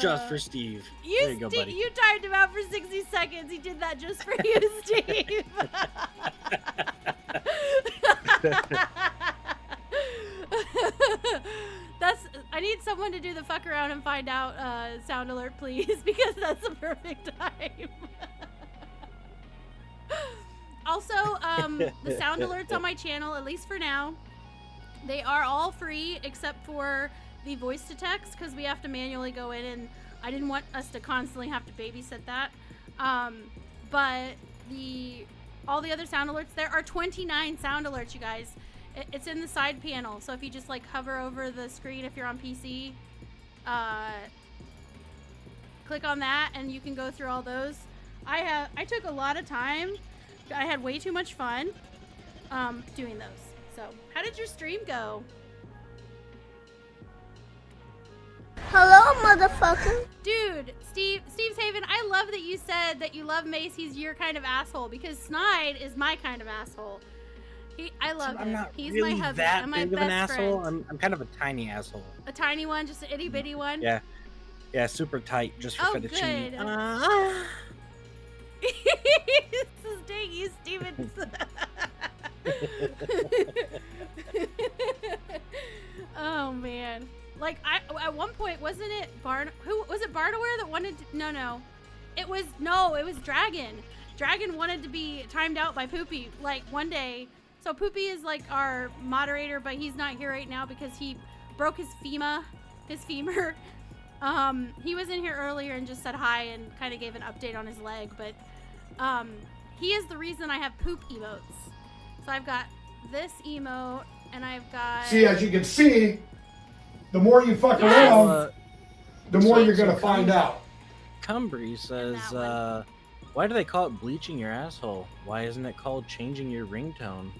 Just for Steve. You, There you go, buddy. you timed him out for 60 seconds. He did that just for you, Steve. I need someone to do the fuck around and find out sound alert, please, because that's the perfect time. Also, the sound alerts on my channel, at least for now, they are all free except for the voice to text, because we have to manually go in, and I didn't want us to constantly have to babysit that. But all the other sound alerts, there are 29 sound alerts, you guys. It's in the side panel, so if you just like hover over the screen if you're on PC, click on that and you can go through all those. I took a lot of time. I had way too much fun doing those. So, how did your stream go? Hello, motherfucker. Dude, Steve's Haven, I love that you said that you love Mace. He's your kind of asshole, because Snide is my kind of asshole. I love him. I'm not He's really my hubby. that I'm my big of an best asshole. friend. I'm kind of a tiny asshole. A tiny one, just an itty bitty one. Yeah, super tight, just for fettuccine. This is dang you, Stevens. Oh man, like at one point, wasn't it Barnaware that wanted to, no, it was Dragon. Dragon wanted to be timed out by Poopy like one day. So Poopy is like our moderator, but he's not here right now because he broke his femur. He was in here earlier and just said hi and kind of gave an update on his leg, but he is the reason I have poop emotes. So I've got this emote, and I've got... See, as you can see, the more you fuck around, the more you're gonna find out. Cumbry says, why do they call it bleaching your asshole? Why isn't it called changing your ringtone?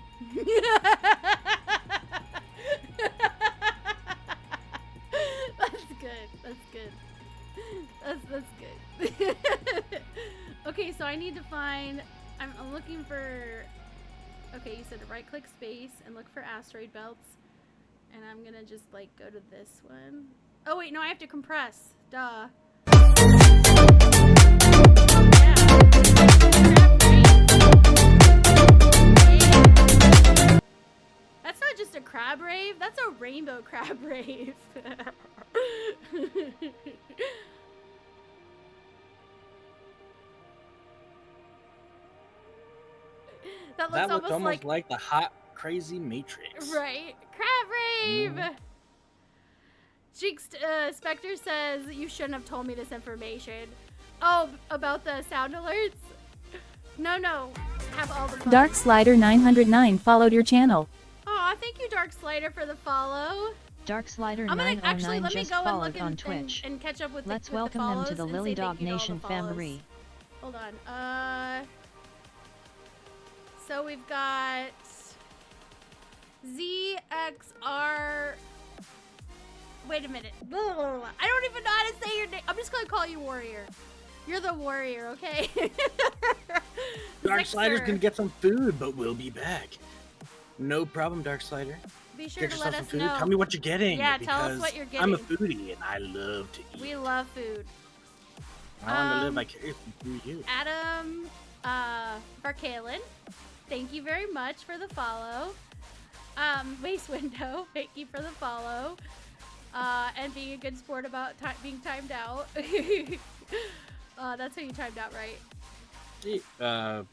That's good. That's good. Okay, so I need to find... I'm looking for... Okay, you said to right-click space and look for asteroid belts. And I'm gonna just, like, go to this one. Oh, wait, no, I have to compress. Duh. That's not just a crab rave, that's a rainbow crab rave. That looks almost like the hot, crazy Matrix. Right. Crab rave! Jinxed Spectre says you shouldn't have told me this information. Oh, about the sound alerts? No. Have all the fun. Dark Slider 909 followed your channel. Aw, thank you, Dark Slider, for the follow. Dark Slider I'm gonna 909 let me just go and followed look on Twitch. and catch up with Let's with welcome them to the follows and say LiliumCobra thank you to all Nation the follows. family. Hold on. So we've got ZXR. Wait a minute. I don't even know how to say your name. I'm just gonna call you Warrior. You're the Warrior, okay? Dark Slider's gonna get some food, but we'll be back. No problem, Dark Slider. be sure Get to yourself let some us food. know. Tell me what you're getting. Yeah, tell us because what you're I'm a getting. foodie and I love to eat. We love food. I want to live vicariously through you. Adam Barkalin, thank you very much for the follow. Waste Window, thank you for the follow. And being a good sport about being timed out. That's how you timed out, right?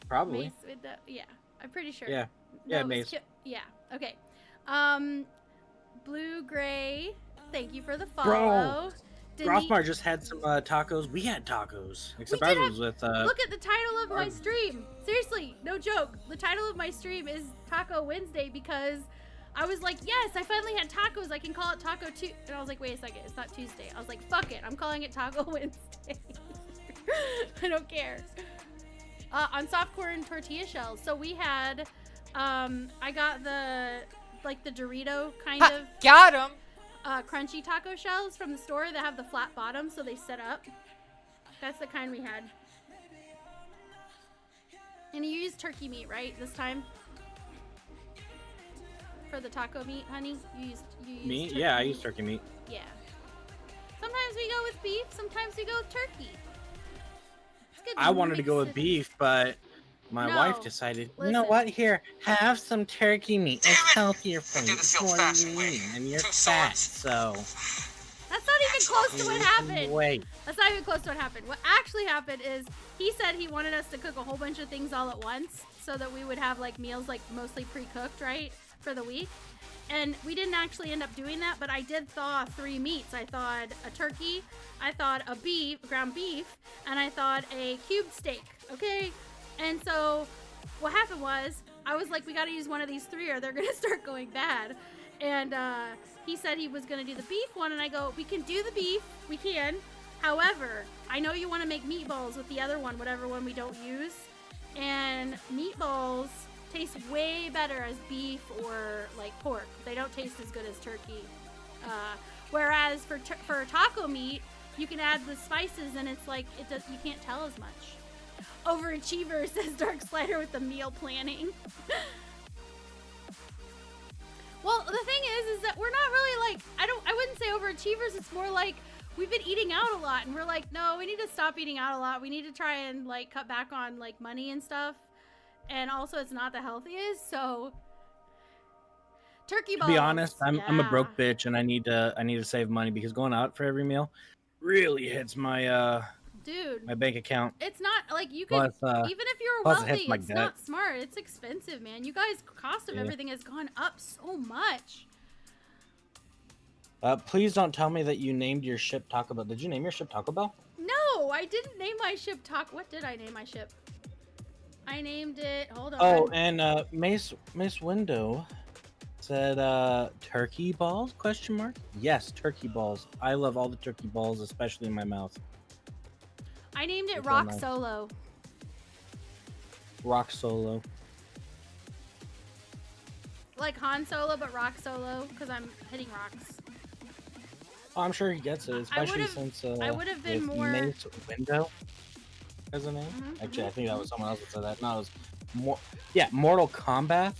Probably. Mace Window, yeah, I'm pretty sure. Yeah. No, Yeah, it was Mace. yeah, okay. Blue Gray, thank you for the follow. Rothmar just had some tacos. We had tacos. Except We I did was with. Look at the title of my stream. Seriously, no joke. The title of my stream is Taco Wednesday because I was like, yes, I finally had tacos. I can call it Taco Tuesday. And I was like, wait a second, it's not Tuesday. I was like, fuck it, I'm calling it Taco Wednesday. I don't care. On soft corn tortilla shells. So we had, I got the Dorito kind of. Got him. Crunchy taco shells from the store that have the flat bottom, so they sit up. That's the kind we had. And you used turkey meat, right? This time for the taco meat, honey. You used meat. turkey Yeah, I meat? use turkey meat. Yeah. Sometimes we go with beef. Sometimes we go with turkey. It's good I wanted to mix go with it. beef, but my No, wife decided, you know listen. what? Here, have some turkey meat. It's healthier for you. It's more lean, and you're fat, so. That's not even close to what happened. Wait. That's not even close to what happened. What actually happened is he said he wanted us to cook a whole bunch of things all at once so that we would have like meals like mostly pre-cooked, right, for the week. And we didn't actually end up doing that, but I did thaw 3 meats. I thawed a turkey, I thawed a ground beef, and I thawed a cube steak, okay? And so what happened was I was like, we got to use one of these 3 or they're going to start going bad. And he said he was going to do the beef one, and I go, we can do the beef, we can. However, I know you want to make meatballs with the other one, whatever one we don't use. And meatballs taste way better as beef or like pork. They don't taste as good as turkey. Whereas for taco meat, you can add the spices and it's like you can't tell as much. Overachiever, says Dark Slider with the meal planning. Well, the thing is that we're not really like, I wouldn't say overachievers. It's more like we've been eating out a lot and we're like, no, we need to stop eating out a lot. We need to try and like cut back on like money and stuff. And also it's not the healthiest. So turkey balls. To be honest, I'm a yeah. broke bitch and I need to save money because going out for every meal really hits my Dude, my bank account. it's not like you could, Plus, even if you're plus it wealthy, hits my it's gut. not smart. It's expensive, man. You guys, cost of Yeah. everything has gone up so much. Please don't tell me that you named your ship Taco Bell. Did you name your ship Taco Bell? No, I didn't name my ship What did I name my ship? I named it, hold on. Oh, and Mace Window said turkey balls? Question mark. Yes, turkey balls. I love all the turkey balls, especially in my mouth. I named it They're Rock nice. Solo. Rock Solo. Like Han Solo, but Rock Solo, because I'm hitting rocks. Oh, I'm sure he gets it, especially since I would have been with more. Mace Window as a name. Mhm, Actually, I think that was someone else that said that. No, it was Mortal Kombat.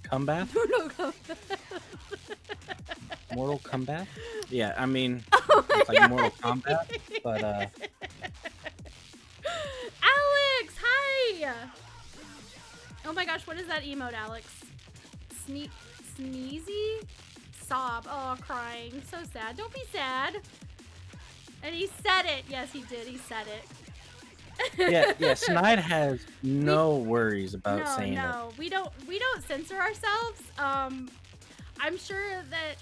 Comebath? Mortal Kombat? Yeah, I mean, it's like Mortal Kombat, but Alex, hi! Oh my gosh, what is that emote, Alex? Sneezy? Sob. Oh, crying. So sad. Don't be sad. And he said it. Yes, he did. He said it. yeah. Snide has no worries about saying it. No, we don't censor ourselves. I'm sure that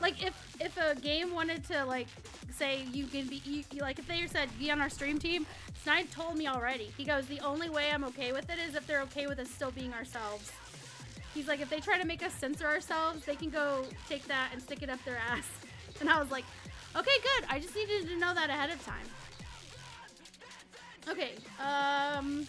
like if a game wanted to like say you can be like if they said be on our stream team, Snide told me already. He goes, the only way I'm okay with it is if they're okay with us still being ourselves. He's like, if they try to make us censor ourselves, they can go take that and stick it up their ass. And I was like, okay, good. I just needed to know that ahead of time. Okay, As long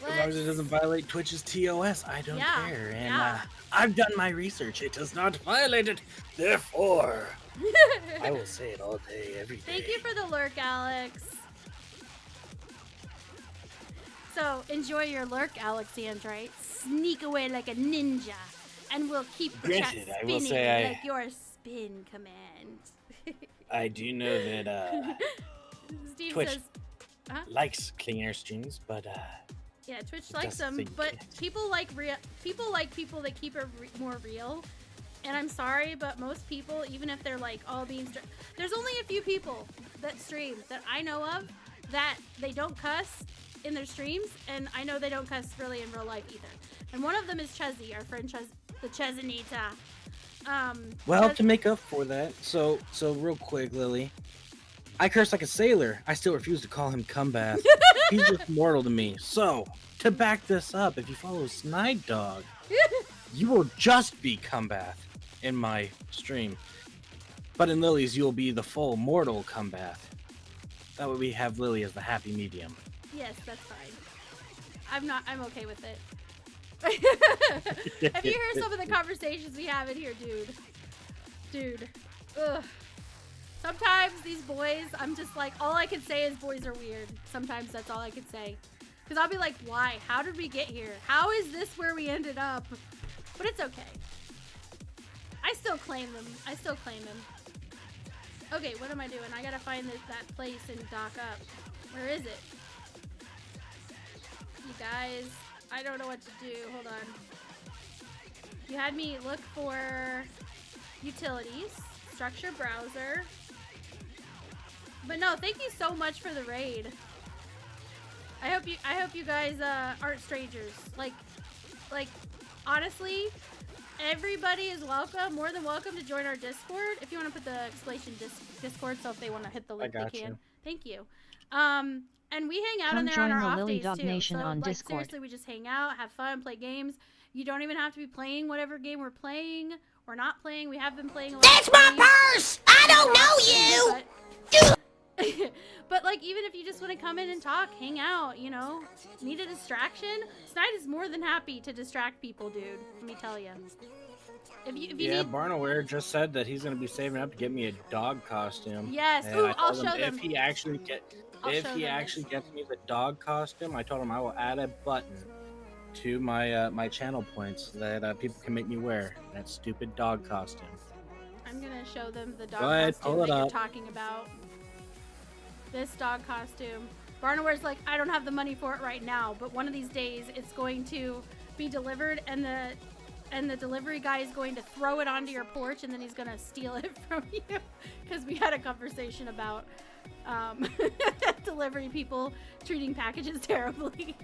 as it doesn't violate Twitch's TOS, I don't care. And I've done my research. It does not violate it. Therefore, I will say it all day, every day. Thank you for the lurk, Alex. So enjoy your lurk, Alexandrite. Sneak away like a ninja, and we'll keep the chat Granted, I spinning will say like your spin command. I do know that Steve Twitch says, huh? likes clean air streams, but Yeah, Twitch it likes doesn't them, think but it. people like people that keep it more real. And I'm sorry, but most people, even if they're like all being there's only a few people that stream that I know of that they don't cuss in their streams, and I know they don't cuss really in real life either. And one of them is Chezzy, our friend the Chesanita. Well, to make up for that, so real quick, Lily, I curse like a sailor. I still refuse to call him Cumbath. He's just mortal to me. So, to back this up, if you follow SnideDog, you will just be Cumbath in my stream. But in Lily's, you'll be the full mortal Cumbath. That way we have Lily as the happy medium. Yes, that's fine. I'm okay with it. If you hear some of the conversations we have in here, dude, ugh. Sometimes these boys, I'm just like, all I can say is boys are weird. Sometimes that's all I can say. Because I'll be like, why? How did we get here? How is this where we ended up? But it's okay. I still claim them. Okay, what am I doing? I gotta find that place and dock up. Where is it? You guys, I don't know what to do. Hold on. You had me look for utilities, structure browser. But no, thank you so much for the raid. I hope you guys aren't strangers. Like honestly, everybody is welcome, more than welcome to join our Discord. If you want to put the exclamation Discord, so if they want to hit the link, they can. Thank you. And we hang out Come in there join on the our off Lily days Dog too. Nation So on like Discord. seriously, we just hang out, have fun, play games. You don't even have to be playing whatever game we're playing or not playing. We have been playing a lot. That's my purse! I don't know you! But like, even if you just want to come in and talk, hang out, you know, need a distraction, Snide is more than happy to distract people, dude. Let me tell you. If you Yeah, need... Barnaware just said that he's gonna be saving up to get me a dog costume. Yes. And Ooh, I I'll told show him them. if he actually gets me the dog costume, I told him I will add a button to my my channel points that people can make me wear that stupid dog costume. I'm gonna show them the dog Go ahead, costume pull it that you're up. talking about. This dog costume. Barnaware's like, I don't have the money for it right now, but one of these days it's going to be delivered, and the delivery guy is going to throw it onto your porch, and then he's gonna steal it from you. Because we had a conversation about delivery people treating packages terribly.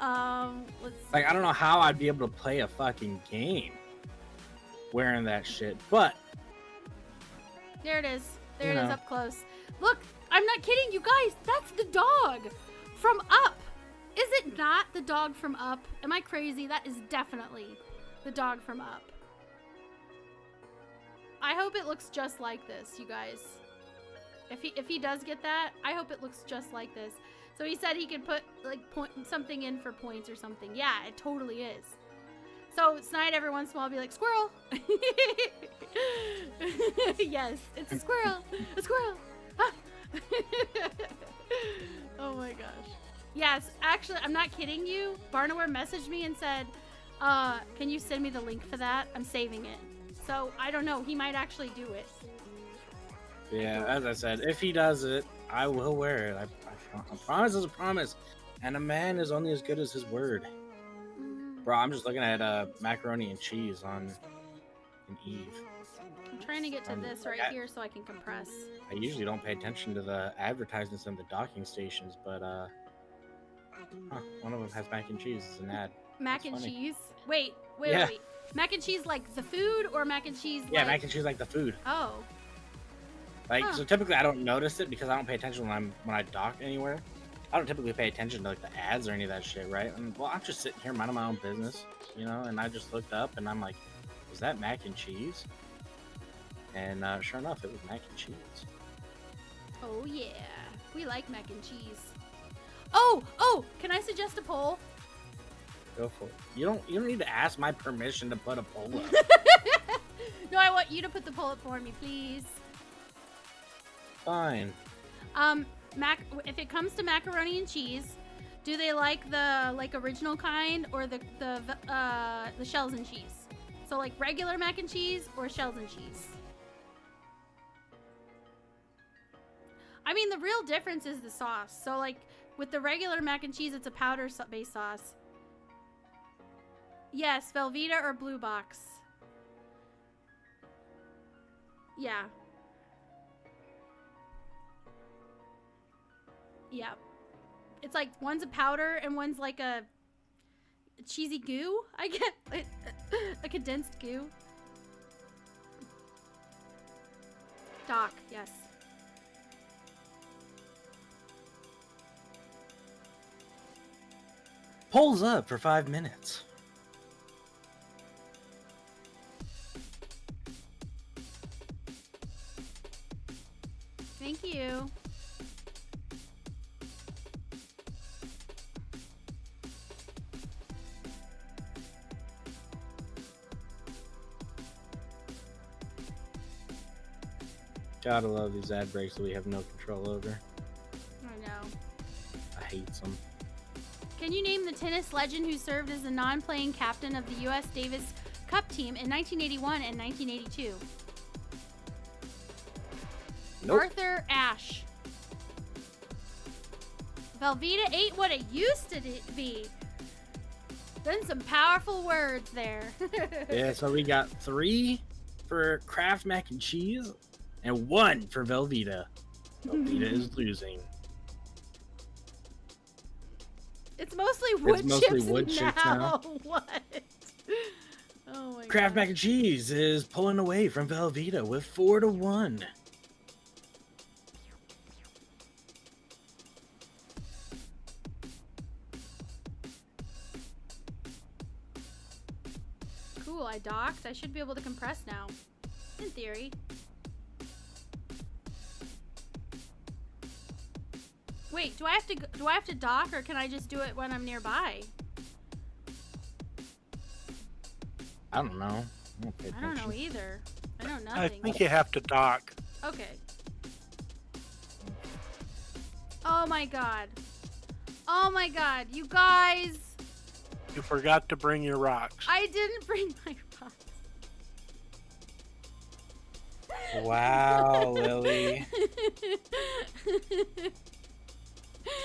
Like, I don't know how I'd be able to play a fucking game wearing that shit, but There it is. There You it is know. up close. Look, I'm not kidding you guys. That's the dog from Up. Is it not the dog from Up? Am I crazy? That is definitely the dog from Up. I hope it looks just like this, you guys. If he does get that, I hope it looks just like this. So he said he could put like something in for points or something. Yeah, it totally is. So Snide every once in a while be like, squirrel. Yes, it's a squirrel. A squirrel. Oh my gosh. Yes, actually, I'm not kidding you. Barnaware messaged me and said, can you send me the link for that? I'm saving it. So I don't know. He might actually do it. yeah, as I said, if he does it, I will wear it. I promise is a promise, and a man is only as good as his word. Bro, I'm just looking at macaroni and cheese on Eve. I'm trying to get to this right here so I can compress. I usually don't pay attention to the advertisements on the docking stations, but one of them has mac and cheese as an ad. Mac That's and funny. cheese? Wait. Yeah. Mac and cheese like the food, or mac and cheese Yeah, like... mac and cheese like the food. Oh. Like, Huh. so typically I don't notice it because I don't pay attention when I dock anywhere. I don't typically pay attention to like the ads or any of that shit, right? And well, I'm just sitting here minding my own business, you know, and I just looked up and I'm like, is that mac and cheese? And sure enough, it was mac and cheese. Oh yeah. We like mac and cheese. Oh, can I suggest a poll? Go for it. You don't need to ask my permission to put a poll up. No, I want you to put the poll up for me, please. Fine. If it comes to macaroni and cheese, Do they like the original kind or the shells and cheese? So like regular mac and cheese or shells and cheese? I mean, the real difference is the sauce. So like with the regular mac and cheese, it's a powder-based sauce. Yes, Velveeta or Blue Box. Yeah. Yeah. It's like one's a powder and one's like a cheesy goo, I get. A condensed goo. Doc, yes. Polls up for 5 minutes. Thank you. Gotta love these ad breaks that we have no control over. I know. I hate them. Can you name the tennis legend who served as the non-playing captain of the U.S. Davis Cup team in 1981 and 1982? Nope. Arthur Ashe. Velveeta ain't what it used to be. Then some powerful words there. Yeah, so we got 3 for Kraft mac and cheese and 1 for Velveeta. Velveeta is losing. It's mostly wood chips now. What? Oh my Kraft gosh. mac and cheese is pulling away from Velveeta with 4-1. Cool, I docked. I should be able to compress now. In theory. Wait, do I have to dock or can I just do it when I'm nearby? I don't know. I don't know either. I know nothing. I think you have to dock. Okay. Oh my god. Oh my god, you guys! You forgot to bring your rocks. I didn't bring my rocks. Wow, Lily.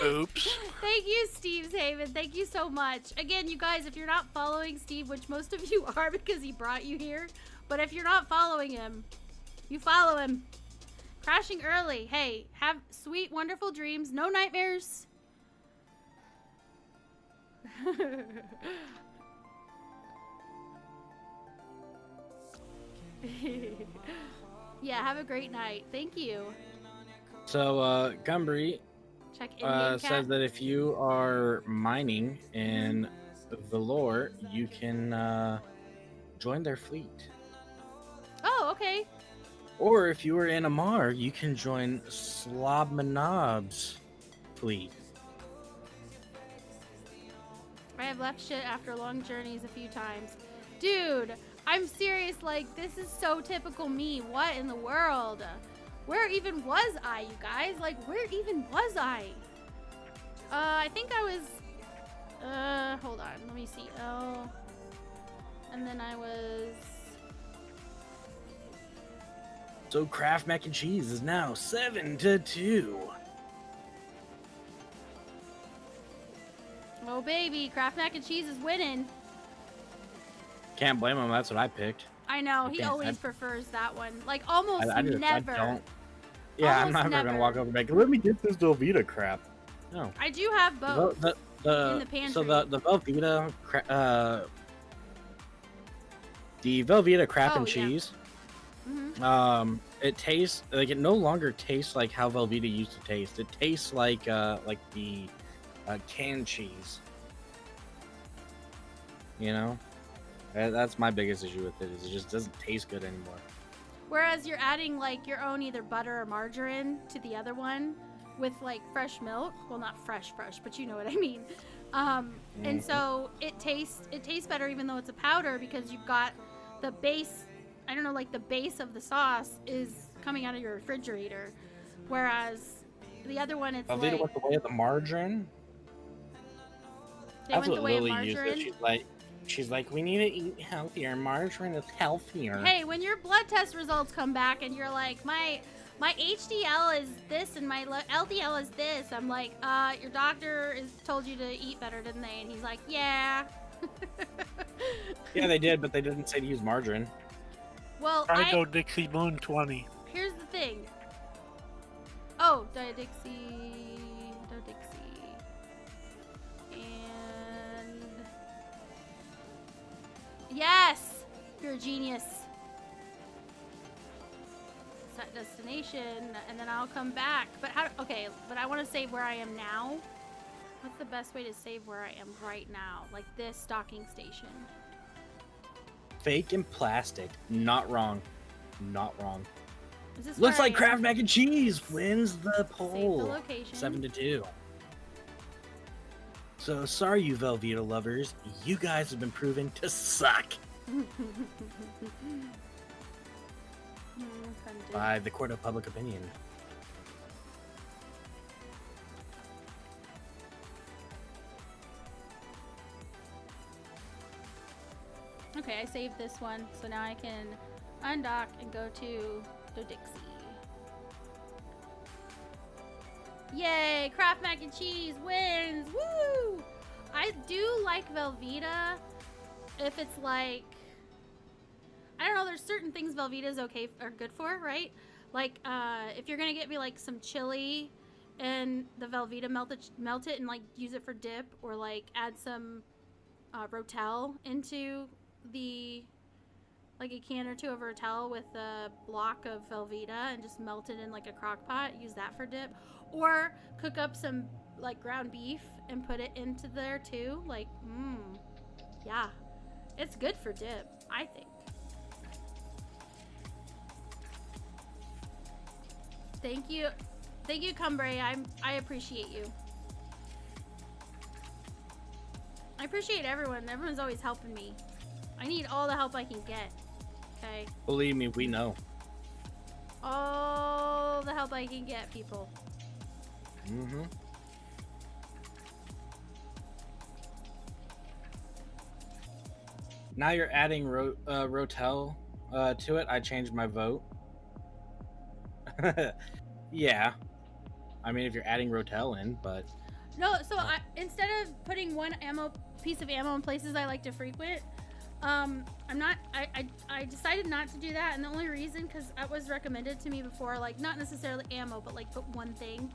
Oops. Thank you, Steve Haven. Thank you so much. Again, you guys, if you're not following Steve, which most of you are because he brought you here, but if you're not following him, you follow him. Crashing early. Hey, have sweet, wonderful dreams. No nightmares. Yeah, have a great night. Thank you. So, Gumbree Check Indian says Cat. that if you are mining in Valor, you can join their fleet. Oh, okay. Or if you are in Amar, you can join Slobmanob's fleet. I have left shit after long journeys a few times. Dude, I'm serious, like, this is so typical me. What in the world? Where even was I, you guys? Like, where even was I? I think I was, hold on, let me see. Oh, and then I was... So Kraft mac and cheese is now 7-2. Oh, baby, Kraft mac and cheese is winning. Can't blame him. That's what I picked. I know, I he can't- always prefers that one. Like, almost I never. don't. Yeah, I'm Almost never never. gonna walk over and be like, let me get this Velveeta crap. No. I do have both in the pantry. So the Velveeta, the Velveeta crap Oh, and yeah. cheese. Mhm. It tastes like it no longer tastes like how Velveeta used to taste. It tastes like the canned cheese. You know, that's my biggest issue with it. Is it just doesn't taste good anymore. Whereas you're adding like your own either butter or margarine to the other one with like fresh milk. Well, not fresh, but you know what I mean. And so it tastes better even though it's a powder because you've got the base. I don't know, like the base of the sauce is coming out of your refrigerator, whereas the other one it's Velveeta like went the way of the margarine. They That's went what the way of Lily used it. margarine. She's like, we need to eat healthier. Margarine is healthier. Hey, when your blood test results come back and you're like, my HDL is this and my LDL is this, I'm like, your doctor has told you to eat better, didn't they? And he's like, yeah. Yeah, they did, but they didn't say to use margarine. Well, I go Dixie Moon 20. Here's the thing. Oh, Dixie. And yes, you're a genius. Set destination, and then I'll come back. But how? Okay, but I want to save where I am now. What's the best way to save where I am right now? Like this docking station. Fake and plastic. Not wrong. Not wrong. Is this Looks where like I am? Kraft Mac and Cheese wins the poll. location. 7-2. So sorry, you Velveeta lovers. You guys have been proven to suck by the court of public opinion. Okay, I saved this one, so now I can undock and go to Dixie. Yay! Kraft Mac and Cheese wins! Woo! I do like Velveeta if it's like, I don't know, there's certain things Velveeta's okay are good for, right? Like if you're gonna get me like some chili and the Velveeta melt it and like use it for dip, or like add some Rotel into the, like a can or two of Rotel with a block of Velveeta and just melt it in like a crock pot, use that for dip, or cook up some like ground beef and put it into there too, like yeah, it's good for dip, I think. Thank you, Cumbray. I appreciate you. I appreciate everyone. Everyone's always helping me. I need all the help I can get. Okay. Believe me, we know. All the help I can get, people. Mm-hmm. Now you're adding Rotel to it. I changed my vote. Yeah. I mean, if you're adding Rotel in, but... No, so instead of putting one piece of ammo in places I like to frequent, I decided not to do that, and the only reason, because that was recommended to me before, like, not necessarily ammo, but like put one thing.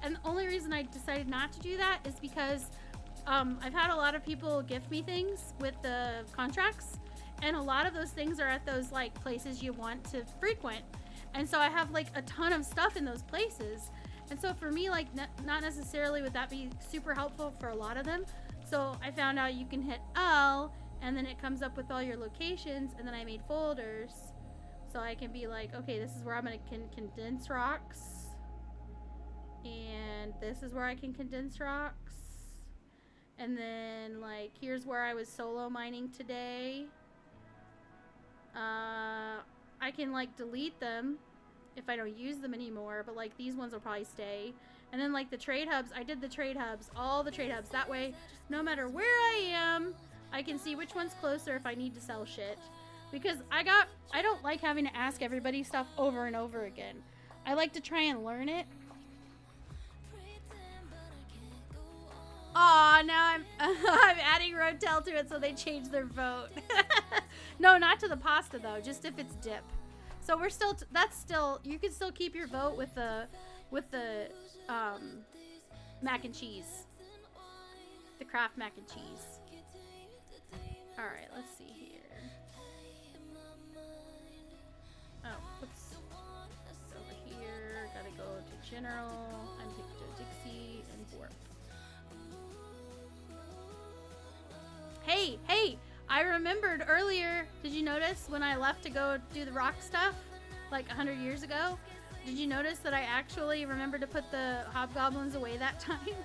And the only reason I decided not to do that is because I've had a lot of people gift me things with the contracts, and a lot of those things are at those like places you want to frequent. And so I have like a ton of stuff in those places. And so for me, like, not necessarily would that be super helpful for a lot of them. So I found out you can hit L, and then it comes up with all your locations, and then I made folders. So I can be like, okay, this is where I'm going to condense rocks. And this is where I can condense rocks. And then, like, here's where I was solo mining today. I can, like, delete them if I don't use them anymore, but like these ones will probably stay. And then like the trade hubs, I did the trade hubs, all the trade hubs. That way, no matter where I am, I can see which one's closer if I need to sell shit. Because I don't like having to ask everybody stuff over and over again. I like to try and learn it. Aw, now I'm adding Rotel to it so they change their vote. No, not to the pasta though, just if it's dip. So we're still, you can still keep your vote with the mac and cheese. The Kraft mac and cheese. Alright, let's see here. Oh, whoops. Over here, gotta go to general, and pick to Dixie, and warp. Hey! I remembered earlier, did you notice when I left to go do the rock stuff, like 100 years ago? Did you notice that I actually remembered to put the hobgoblins away that time?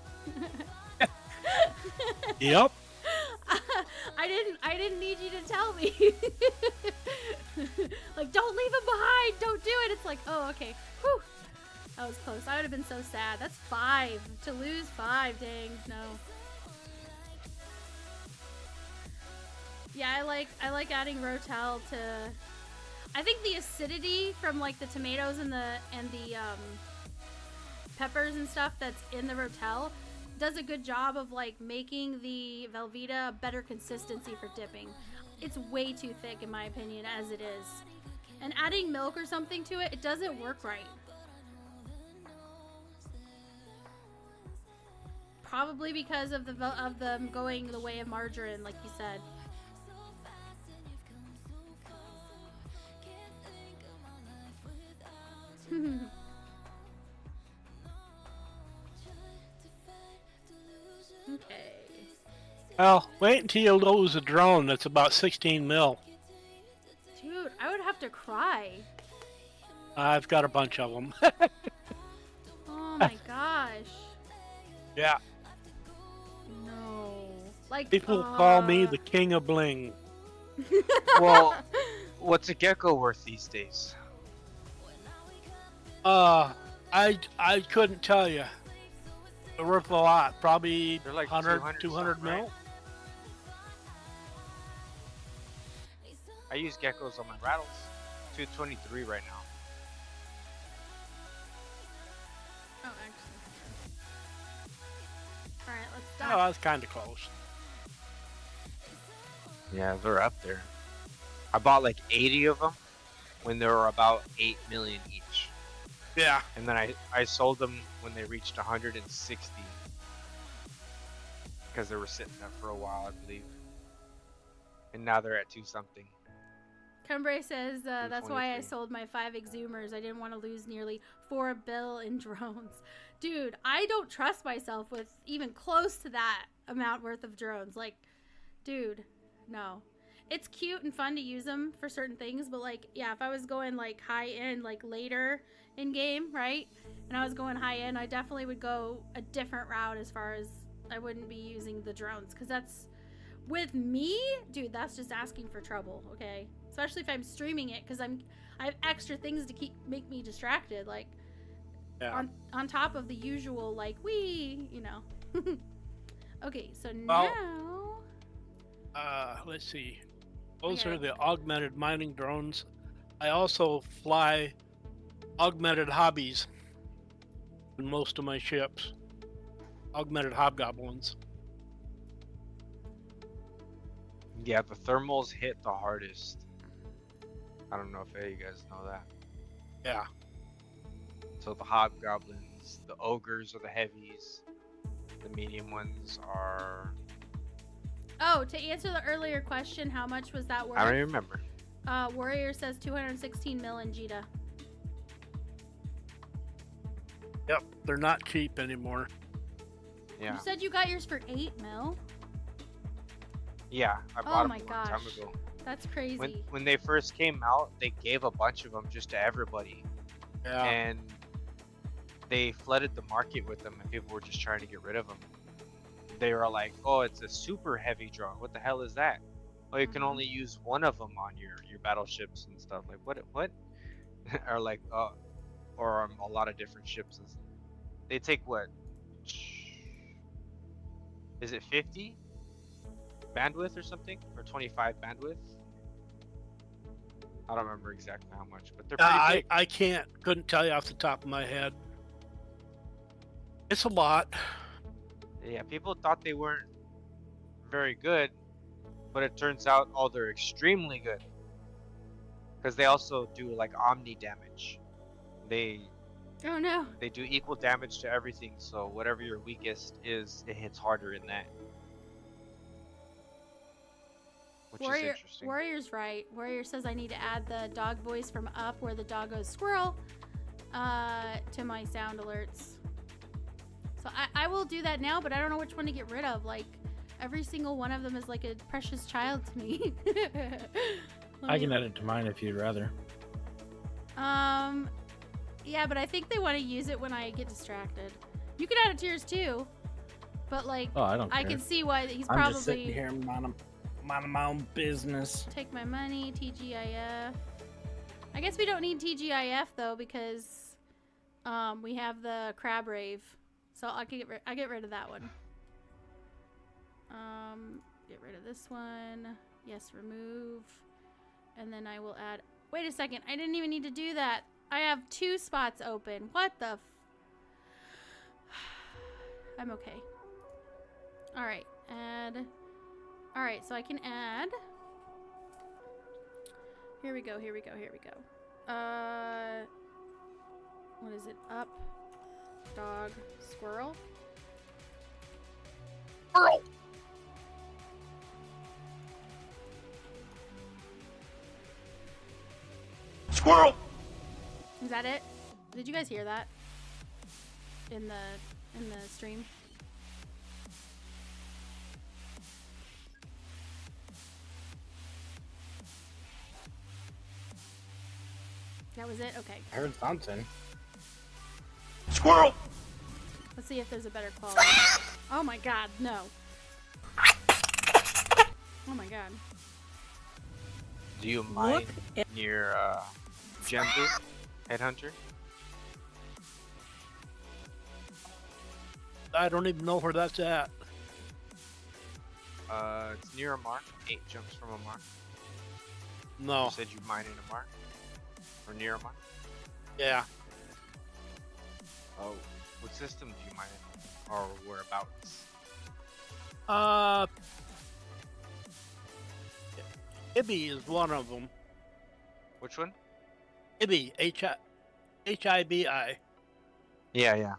Yep. I didn't need you to tell me. Like, don't leave them behind, don't do it. It's like, oh, okay. Whew. That was close. I would have been so sad. That's 5. To lose 5, dang, no. Yeah, I like adding Rotel to. I think the acidity from like the tomatoes and the peppers and stuff that's in the Rotel does a good job of like making the Velveeta a better consistency for dipping. It's way too thick in my opinion as it is. And adding milk or something to it, it doesn't work right. Probably because of them going the way of margarine, like you said. Okay. Well, wait until you lose a drone that's about 16 mil. Dude, I would have to cry. I've got a bunch of them. Oh my gosh. Yeah. No. Like People call me the king of bling. Well, what's a gecko worth these days? I couldn't tell you. They're worth a lot. Probably They're like 200 something, mil. right? I use geckos on my rattles. 223 right now. Oh, actually. Alright, let's Oh, stop. that's kind of close. Yeah, they're up there. I bought like 80 of them when they were about 8 million each. Yeah. And then I sold them when they reached 160. Because they were sitting there for a while, I believe. And now they're at 2 something. Cumbre says, that's why I 223. sold my 5 exhumers. I didn't want to lose nearly $4 billion in drones. Dude, I don't trust myself with even close to that amount worth of drones. Like, dude, no. It's cute and fun to use them for certain things, but like, yeah, if I was going like high end, like later in game, right? And I was going high end, I definitely would go a different route as far as I wouldn't be using the drones. Because that's, with me, dude, that's just asking for trouble, okay? Especially if I'm streaming it, because I have extra things to make me distracted, like Yeah. on top of the usual, like you know. Okay, so Well, now let's see. Those Okay. are the augmented mining drones. I also fly augmented hobbies in most of my ships. Augmented hobgoblins. Yeah, the thermals hit the hardest. I don't know if any of you guys know that. Yeah. So the hobgoblins, the ogres are the heavies. The medium ones are... Oh, to answer the earlier question, how much was that worth? I don't even remember. Warrior says 216 mil in Jita. Yep. They're not cheap anymore. Yeah. You said you got yours for 8 mil? Yeah, I Oh bought my them a long time gosh. ago. That's crazy. When they first came out, they gave a bunch of them just to everybody. Yeah. And they flooded the market with them and people were just trying to get rid of them. They were like, oh, it's a super heavy drone. What the hell is that? Oh, you can only use one of them on your battleships and stuff. Like, what? Or like, or a lot of different ships. They take what? Is it 50 bandwidth or something? Or 25 bandwidth? I don't remember exactly how much, but they're pretty big. I couldn't tell you off the top of my head. It's a lot. Yeah, people thought they weren't very good, but it turns out, oh, they're extremely good. Because they also do like omni damage. Oh no. They do equal damage to everything, so whatever your weakest is, it hits harder in that. Which is interesting. Warrior's right. Warrior says I need to add the dog voice from Up where the dog goes squirrel to my sound alerts. So I will do that now, but I don't know which one to get rid of. Like, every single one of them is like a precious child to me. I can add it to mine if you'd rather. Yeah, but I think they want to use it when I get distracted. You can add it to yours too, but like, Oh, I don't care. I can see why he's I'm probably just sitting here minding my own business. take my money. TGIF. I guess we don't need TGIF though because we have the crab rave, so I get rid of that one. Get rid of this one. Yes, remove. And then I will add... Wait a second. I didn't even need to do that. I have 2 spots open. What the I'm okay. Alright, add. Alright, so I can add. Here we go, here we go, here we go. What is it? Up, dog, squirrel. Squirrel! Squirrel! Is that it? Did you guys hear that? In the stream? That was it? Okay. I heard something. Squirrel! Let's see if there's a better quality. Oh my god, no. Oh my god. Do you mine near Jumbo, Headhunter? I don't even know where that's at. It's near a mark. 8 jumps from a mark. No. You said you mine in a mark? Or near a mark? Yeah. Oh, what system do you mine in? Or whereabouts? Ibby is one of them. Which one? Ibby, H-I-B-I. Yeah, yeah.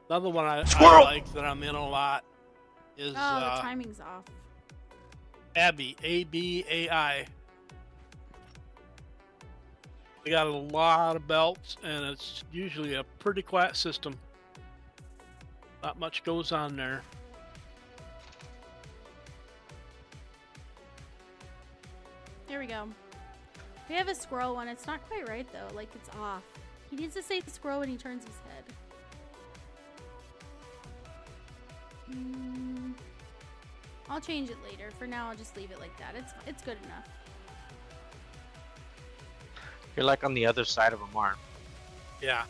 Another one I like that I'm in a lot is Oh, the timing's off. Abby, A-B-A-I. We got a lot of belts, and it's usually a pretty quiet system. Not much goes on there. There we go. We have a squirrel one. It's not quite right, though. Like, it's off. He needs to say squirrel when he turns his head. I'll change it later. For now, I'll just leave it like that. It's good enough. You're like on the other side of a mark. Yeah.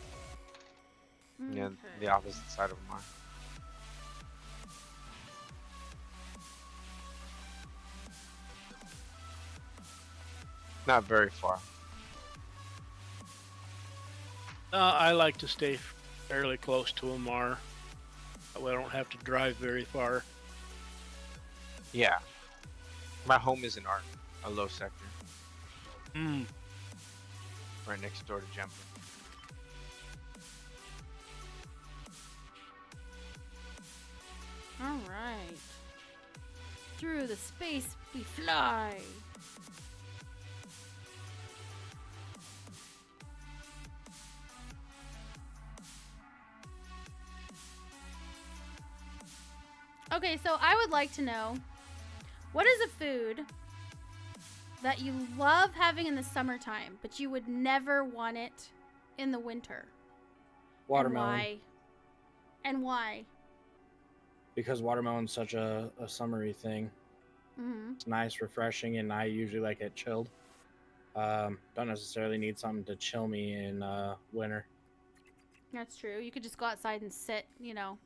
Yeah, Okay. the opposite side of a mark. Not very far. I like to stay fairly close to a mar. That way I don't have to drive very far. Yeah. My home is in a low sector. Hmm. Right next door to Jumper. All right. Through the space we fly. Okay, so I would like to know, what is a food that you love having in the summertime, but you would never want it in the winter? Watermelon. And why? Because watermelon's such a summery thing. Mm-hmm. It's nice, refreshing, and I usually like it chilled. Don't necessarily need something to chill me in winter. That's true. You could just go outside and sit, you know,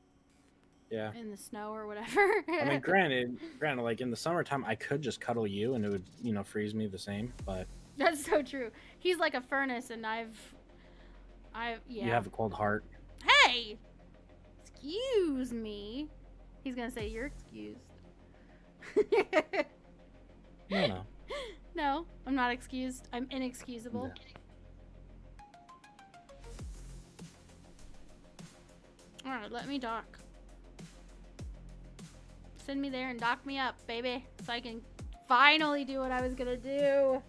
Yeah. in the snow or whatever. I mean, granted, like in the summertime, I could just cuddle you and it would, freeze me the same. But That's so true. He's like a furnace, and yeah. you have a cold heart. Hey! Excuse me. He's gonna say you're excused. No. No, I'm not excused. I'm inexcusable. No. Alright, let me dock. Send me there and dock me up, baby. So I can finally do what I was gonna do.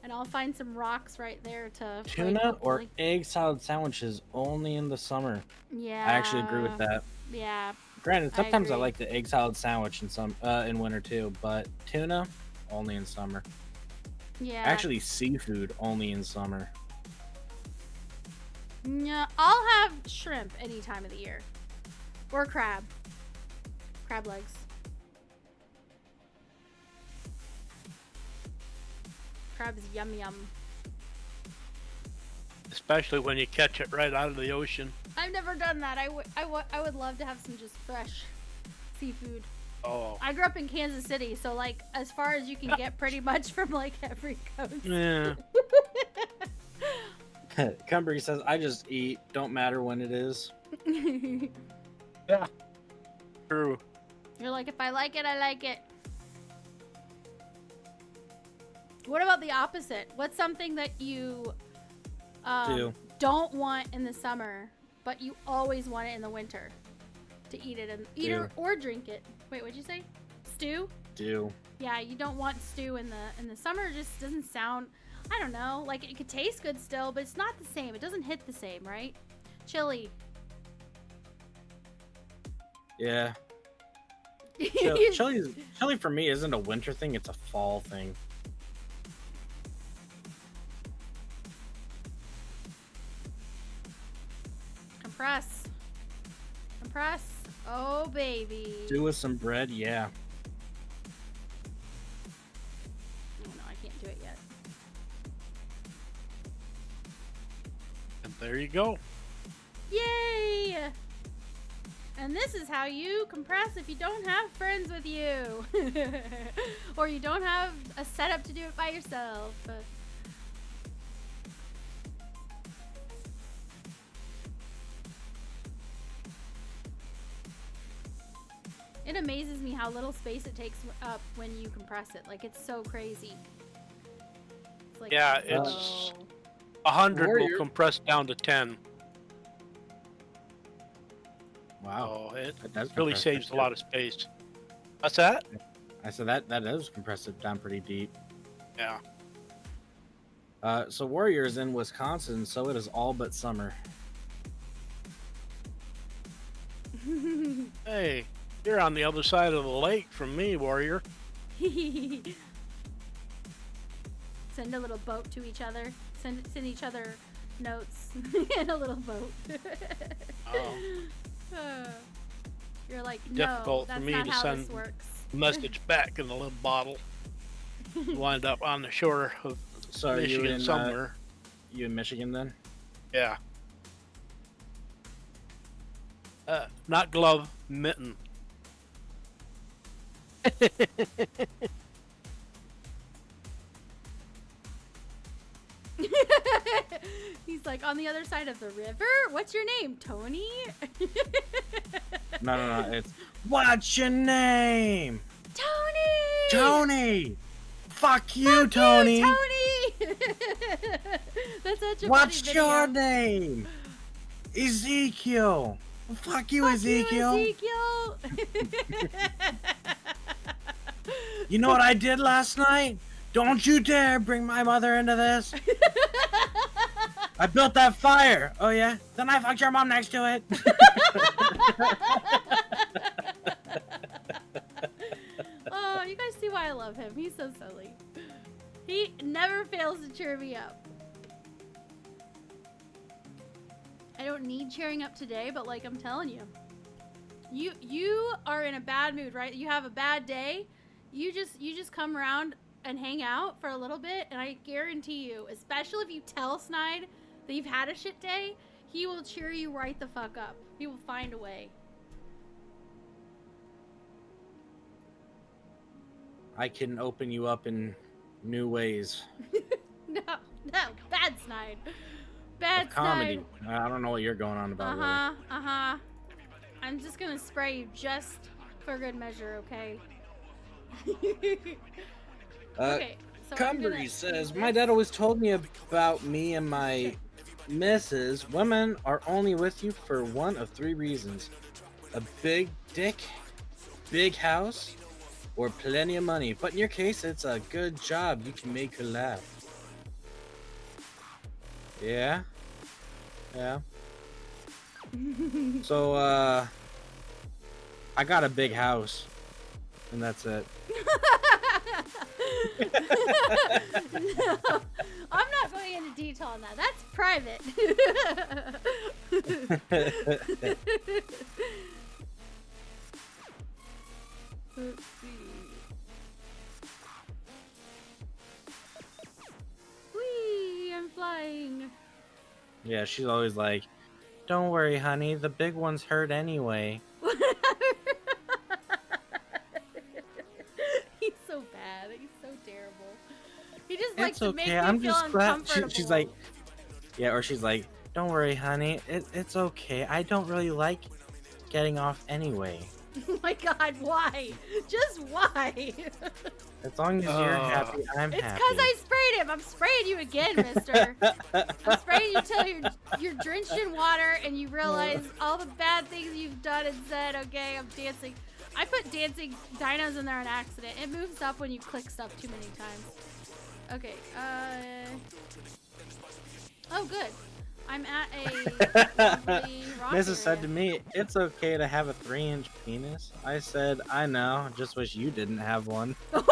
And I'll find some rocks right there to... Tuna or egg salad sandwiches only in the summer. Yeah. I actually agree with that. Yeah. Granted, sometimes I agree. like the egg salad sandwich in winter too, but tuna only in summer. Yeah. Actually, seafood only in summer. Yeah, I'll have shrimp any time of the year. Or crab. Crab legs. Crab's yum yum. Especially when you catch it right out of the ocean. I've never done that. I would love to have some just fresh seafood. Oh. I grew up in Kansas City, so like as far as you can get pretty much from like every coast. Yeah. Cumbery says, I just eat. Don't matter when it is. Yeah. True. You're like, if I like it, I like it. What about the opposite? What's something that you don't want in the summer, but you always want it in the winter to eat it and eat it or drink it? Wait, what'd you say? Stew? Do. Yeah, you don't want stew in the summer. It just doesn't sound. I don't know. Like it could taste good still, but it's not the same. It doesn't hit the same, right? Chili. Yeah. Chili for me isn't a winter thing, it's a fall thing. Compress. Compress. Oh, baby. Do with some bread, yeah. Oh, no, I can't do it yet. And there you go. Yay! And this is how you compress if you don't have friends with you. Or you don't have a setup to do it by yourself. It amazes me how little space it takes up when you compress it. Like, it's so crazy. It's like, Yeah, it's 100 will compress down to 10. Wow. So it That's really saves a lot of space. What's that? I said that does compress it down pretty deep. Yeah. So Warrior is in Wisconsin, so it is all but summer. Hey, you're on the other side of the lake from me, Warrior. Send a little boat to each other. Send each other notes in a little boat. Oh. You're like, no, Difficult that's for me not to how send this works. a message back in a little bottle. Wind up on the shore of So are Michigan you in, somewhere. You in Michigan then? Yeah. Not glove, mitten. He's like, on the other side of the river? What's your name, Tony? No. It's what's your name? Tony! Tony! Fuck you, Tony! You, Tony! That's such a What's funny your video. name? Ezekiel! Fuck you, Ezekiel! Ezekiel! You know what I did last night? Don't you dare bring my mother into this. I built that fire. Oh yeah? Then I fucked your mom next to it. Oh, you guys see why I love him. He's so silly. He never fails to cheer me up. I don't need cheering up today, but like I'm telling you. You are in a bad mood, right? You have a bad day. You just come around and hang out for a little bit, and I guarantee you, especially if you tell Snide that you've had a shit day, he will cheer you right the fuck up. He will find a way. I can open you up in new ways. No, bad Snide. Bad Of comedy. Snide. I don't know what you're going on about. Really. I'm just gonna spray you just for good measure, okay? Okay, so Cumbery says, my dad always told me about me and my missus. Women are only with you for one of three reasons. A big dick, big house, or plenty of money. But in your case, it's a good job. You can make her laugh. Yeah? Yeah. So, I got a big house. And that's it. No, I'm not going into detail on that. That's private. Let's see. Whee! I'm flying. Yeah, she's always like, don't worry, honey. The big one's hurt anyway. so terrible. He just likes It's to make okay. me I'm feel just glad. uncomfortable. She's like, yeah, or she's like, don't worry, honey. It's okay. I don't really like getting off anyway. Oh my god, why? Just why? As long as you're happy, I'm It's happy. because I sprayed him. I'm spraying you again, mister. I'm spraying you till you're drenched in water and you realize all the bad things you've done and said. Okay, I'm dancing. I put dancing dinos in there on accident. It moves up when you click stuff too many times. Okay, oh, good. I'm at a lovely rock Mrs. said area. to me, it's okay to have a 3-inch penis. I said, I know, just wish you didn't have one. Good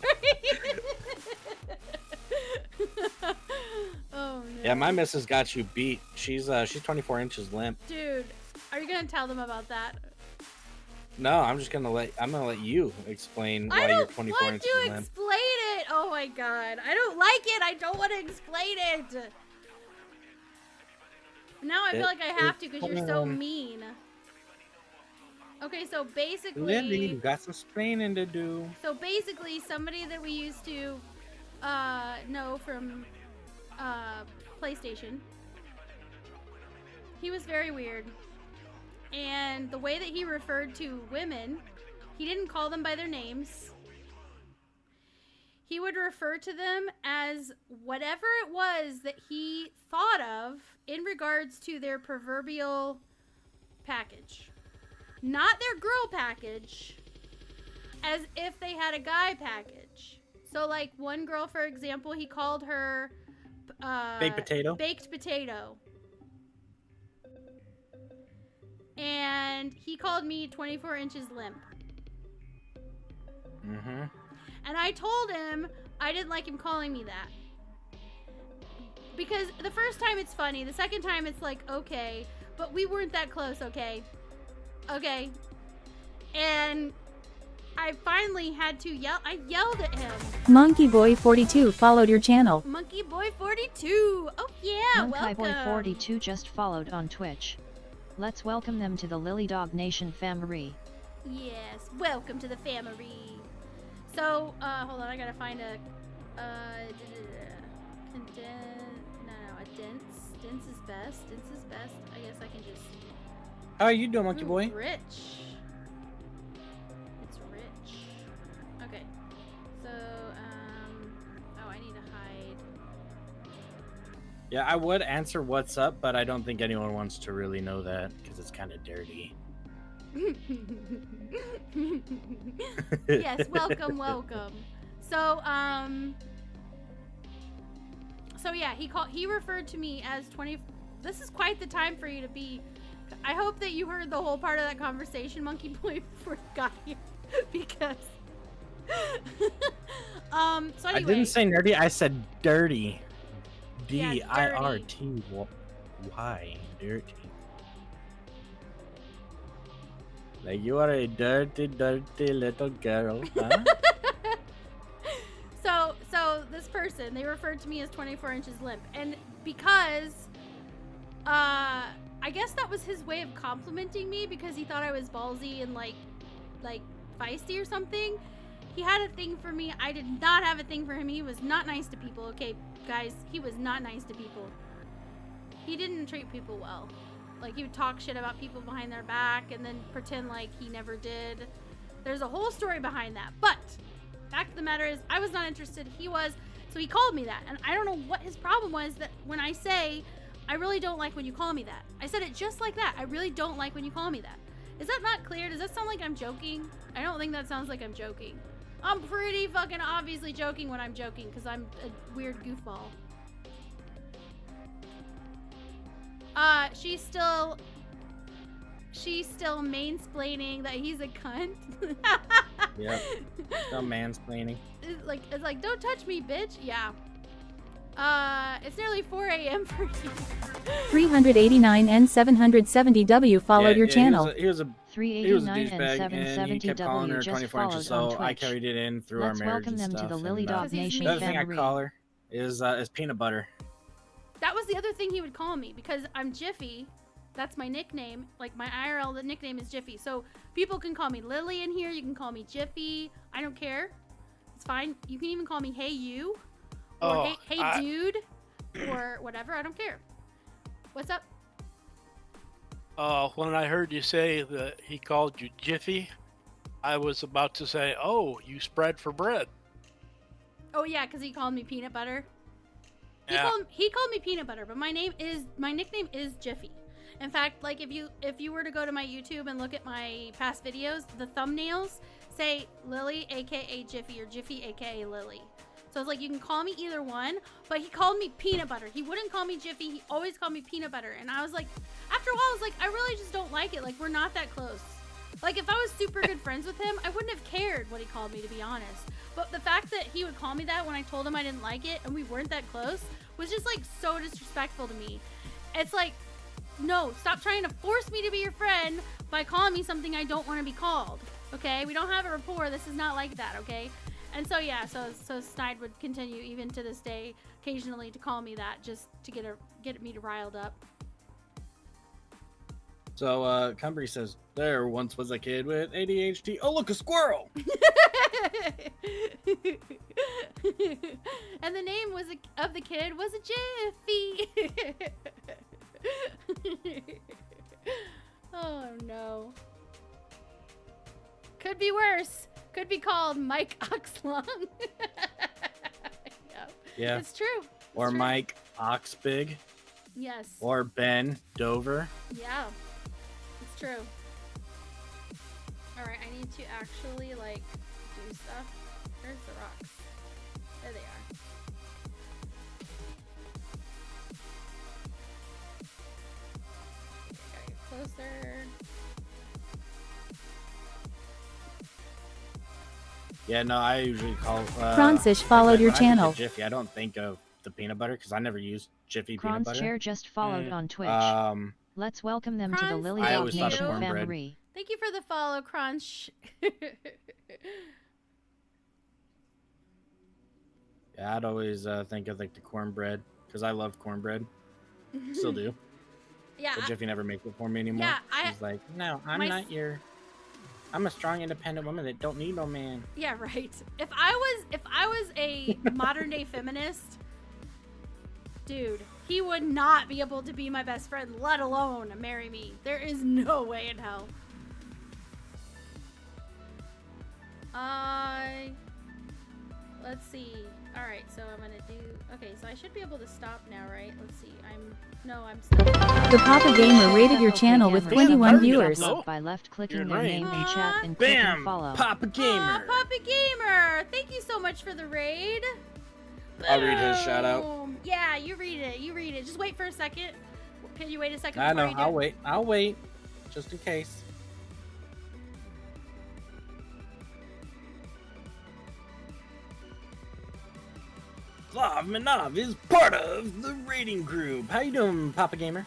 for you. Oh, no. Yeah, my missus got you beat. She's 24 inches limp. Dude, are you gonna tell them about that? No, I'm gonna let you explain why you're 24 I don't want inches to limp. explain it. Oh my god, I don't like it. I don't want to explain it. Now I feel like I have to because you're so mean. Okay, so basically, Lily, you got some explaining to do. so basically, somebody that we used to know from PlayStation. He was very weird. And the way that he referred to women, he didn't call them by their names. He would refer to them as whatever it was that he thought of in regards to their proverbial package. Not their girl package, as if they had a guy package. So like one girl, for example, he called her Baked potato? Baked potato. And he called me 24 inches limp. Mm-hmm. And I told him I didn't like him calling me that. Because the first time it's funny, the second time it's like, okay, but we weren't that close, okay? Okay. And I finally had to yell. I yelled at him. Monkey Boy 42 followed your channel. Monkey Boy 42. Oh yeah, Monkey Boy welcome. 42 just followed on Twitch. Let's welcome them to the LiliDog Nation family. Yes, welcome to the family. So, hold on, I gotta find a, dense. Dense is best. Dense is best. I guess I can just. How are you doing, Monkey Ooh, Boy? Rich. It's rich. Okay. So, oh, I need to hide. Yeah, I would answer what's up, but I don't think anyone wants to really know that because it's kind of dirty. Yes, welcome. So, so yeah, he referred to me as 20. This is quite the time for you to be. I hope that you heard the whole part of that conversation, Monkey Boy, before you got here, because. So anyway. I didn't say nerdy. I said dirty. Yeah, D-I-R-T-Y. Dirty. Like you are a dirty, dirty little girl, huh? So this person, they referred to me as 24 inches limp, and because, I guess that was his way of complimenting me because he thought I was ballsy and like feisty or something. He had a thing for me. I did not have a thing for him. He was not nice to people. Okay, guys, he was not nice to people. He didn't treat people well. Like, he would talk shit about people behind their back and then pretend like he never did. There's a whole story behind that. But, fact of the matter is, I was not interested. He was. So he called me that. And I don't know what his problem was that when I say, I really don't like when you call me that. I said it just like that. I really don't like when you call me that. Is that not clear? Does that sound like I'm joking? I don't think that sounds like I'm joking. I'm pretty fucking obviously joking when I'm joking because I'm a weird goofball. She's still mansplaining that he's a cunt. Yep. Still mansplaining. It's like, don't touch me, bitch. Yeah. It's nearly 4 a.m. for you. 389 and 770W followed your channel. He was a 389 and douchebag, and he kept calling her 770W just 24 inches, followed on so I Twitch. carried it in through Let's our marriage welcome and them stuff. to the and, LiliDog Nation the other thing I family. call her is peanut butter. That was the other thing he would call me because I'm Jiffy, That's my nickname. Like my IRL, the nickname is Jiffy. So people can call me Lily in here. You can call me Jiffy. I don't care. It's fine. You can even call me Hey You, or Hey Dude, or whatever. I don't care. What's up? When I heard you say that he called you Jiffy, I was about to say, "Oh, you spread for bread." Oh yeah, because he called me Peanut Butter. Yeah. He called me Peanut Butter, but my nickname is Jiffy. In fact, like if you were to go to my YouTube and look at my past videos, the thumbnails say Lily, aka Jiffy, or Jiffy, aka Lily. So it's like you can call me either one, but he called me Peanut Butter. He wouldn't call me Jiffy. He always called me Peanut Butter. And I was like, after a while, I was like, I really just don't like it. Like, we're not that close. Like, if I was super good friends with him, I wouldn't have cared what he called me, to be honest. But the fact that he would call me that when I told him I didn't like it and we weren't that close was just, like, so disrespectful to me. It's like, no, stop trying to force me to be your friend by calling me something I don't want to be called. Okay? We don't have a rapport. This is not like that, okay? And so yeah, so Snide would continue even to this day, occasionally to call me that, just to get me riled up. So Cumbry says there once was a kid with ADHD. Oh look, a squirrel! And the name of the kid was a Jiffy. Oh no. Could be worse. Could be called Mike Oxlong. Yep. Yeah. It's true. Or Mike Oxbig. Yes. Or Ben Dover. Yeah. It's true. Alright, I need to actually, like, do stuff. Where's the rocks? There they are. Gotta get closer. Yeah, no, I usually call. Francis followed your I think channel. of Jiffy. I don't think of the peanut butter because I never used Jiffy peanut Kron's butter. chair just followed on Twitch. Let's welcome them to the Kron's, LiliumCobra always thought of Nation cornbread. family. Thank you for the follow, Crunch. Yeah, I'd always think of like the cornbread because I love cornbread. Still do. Yeah. But Jiffy never makes it for me anymore. Yeah, He's like, no, I'm a strong, independent woman that don't need no man. Yeah, right. If I was a modern day feminist, dude, he would not be able to be my best friend, let alone marry me. There is no way in hell. Let's see. All right, so I'm gonna do. Okay, so I should be able to stop now, right? Let's see. I'm still. The Papa Gamer rated your channel with 21 viewers. By left clicking their name in chat and Bam! clicking follow. Papa Gamer. Papa Gamer, thank you so much for the raid. I'll read his shout out. Boom. Yeah, you read it. You read it. Just wait for a second. Can you wait a second? I know. before you do I'll it? wait. I'll wait, just in case. Slav Manov is part of the rating group. How you doing, Papa Gamer?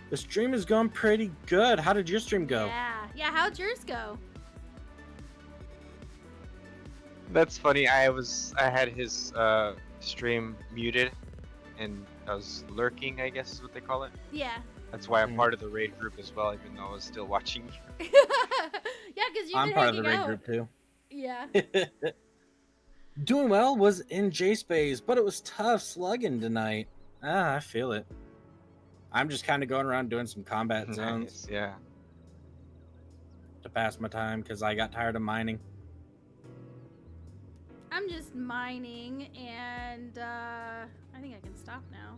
The stream is going pretty good. How did your stream go? Yeah. How'd yours go? That's funny. I had his stream muted, and I was lurking, I guess is what they call it. Yeah. That's why I'm part of the raid group as well, even though I was still watching you. Yeah, because you've I'm been part of the hanging raid out. group too. Yeah. Doing well was in J-Space, but it was tough slugging tonight. I feel it. I'm just kind of going around doing some combat zones. Nice, yeah. To pass my time because I got tired of mining. I'm just mining, and I think I can stop now.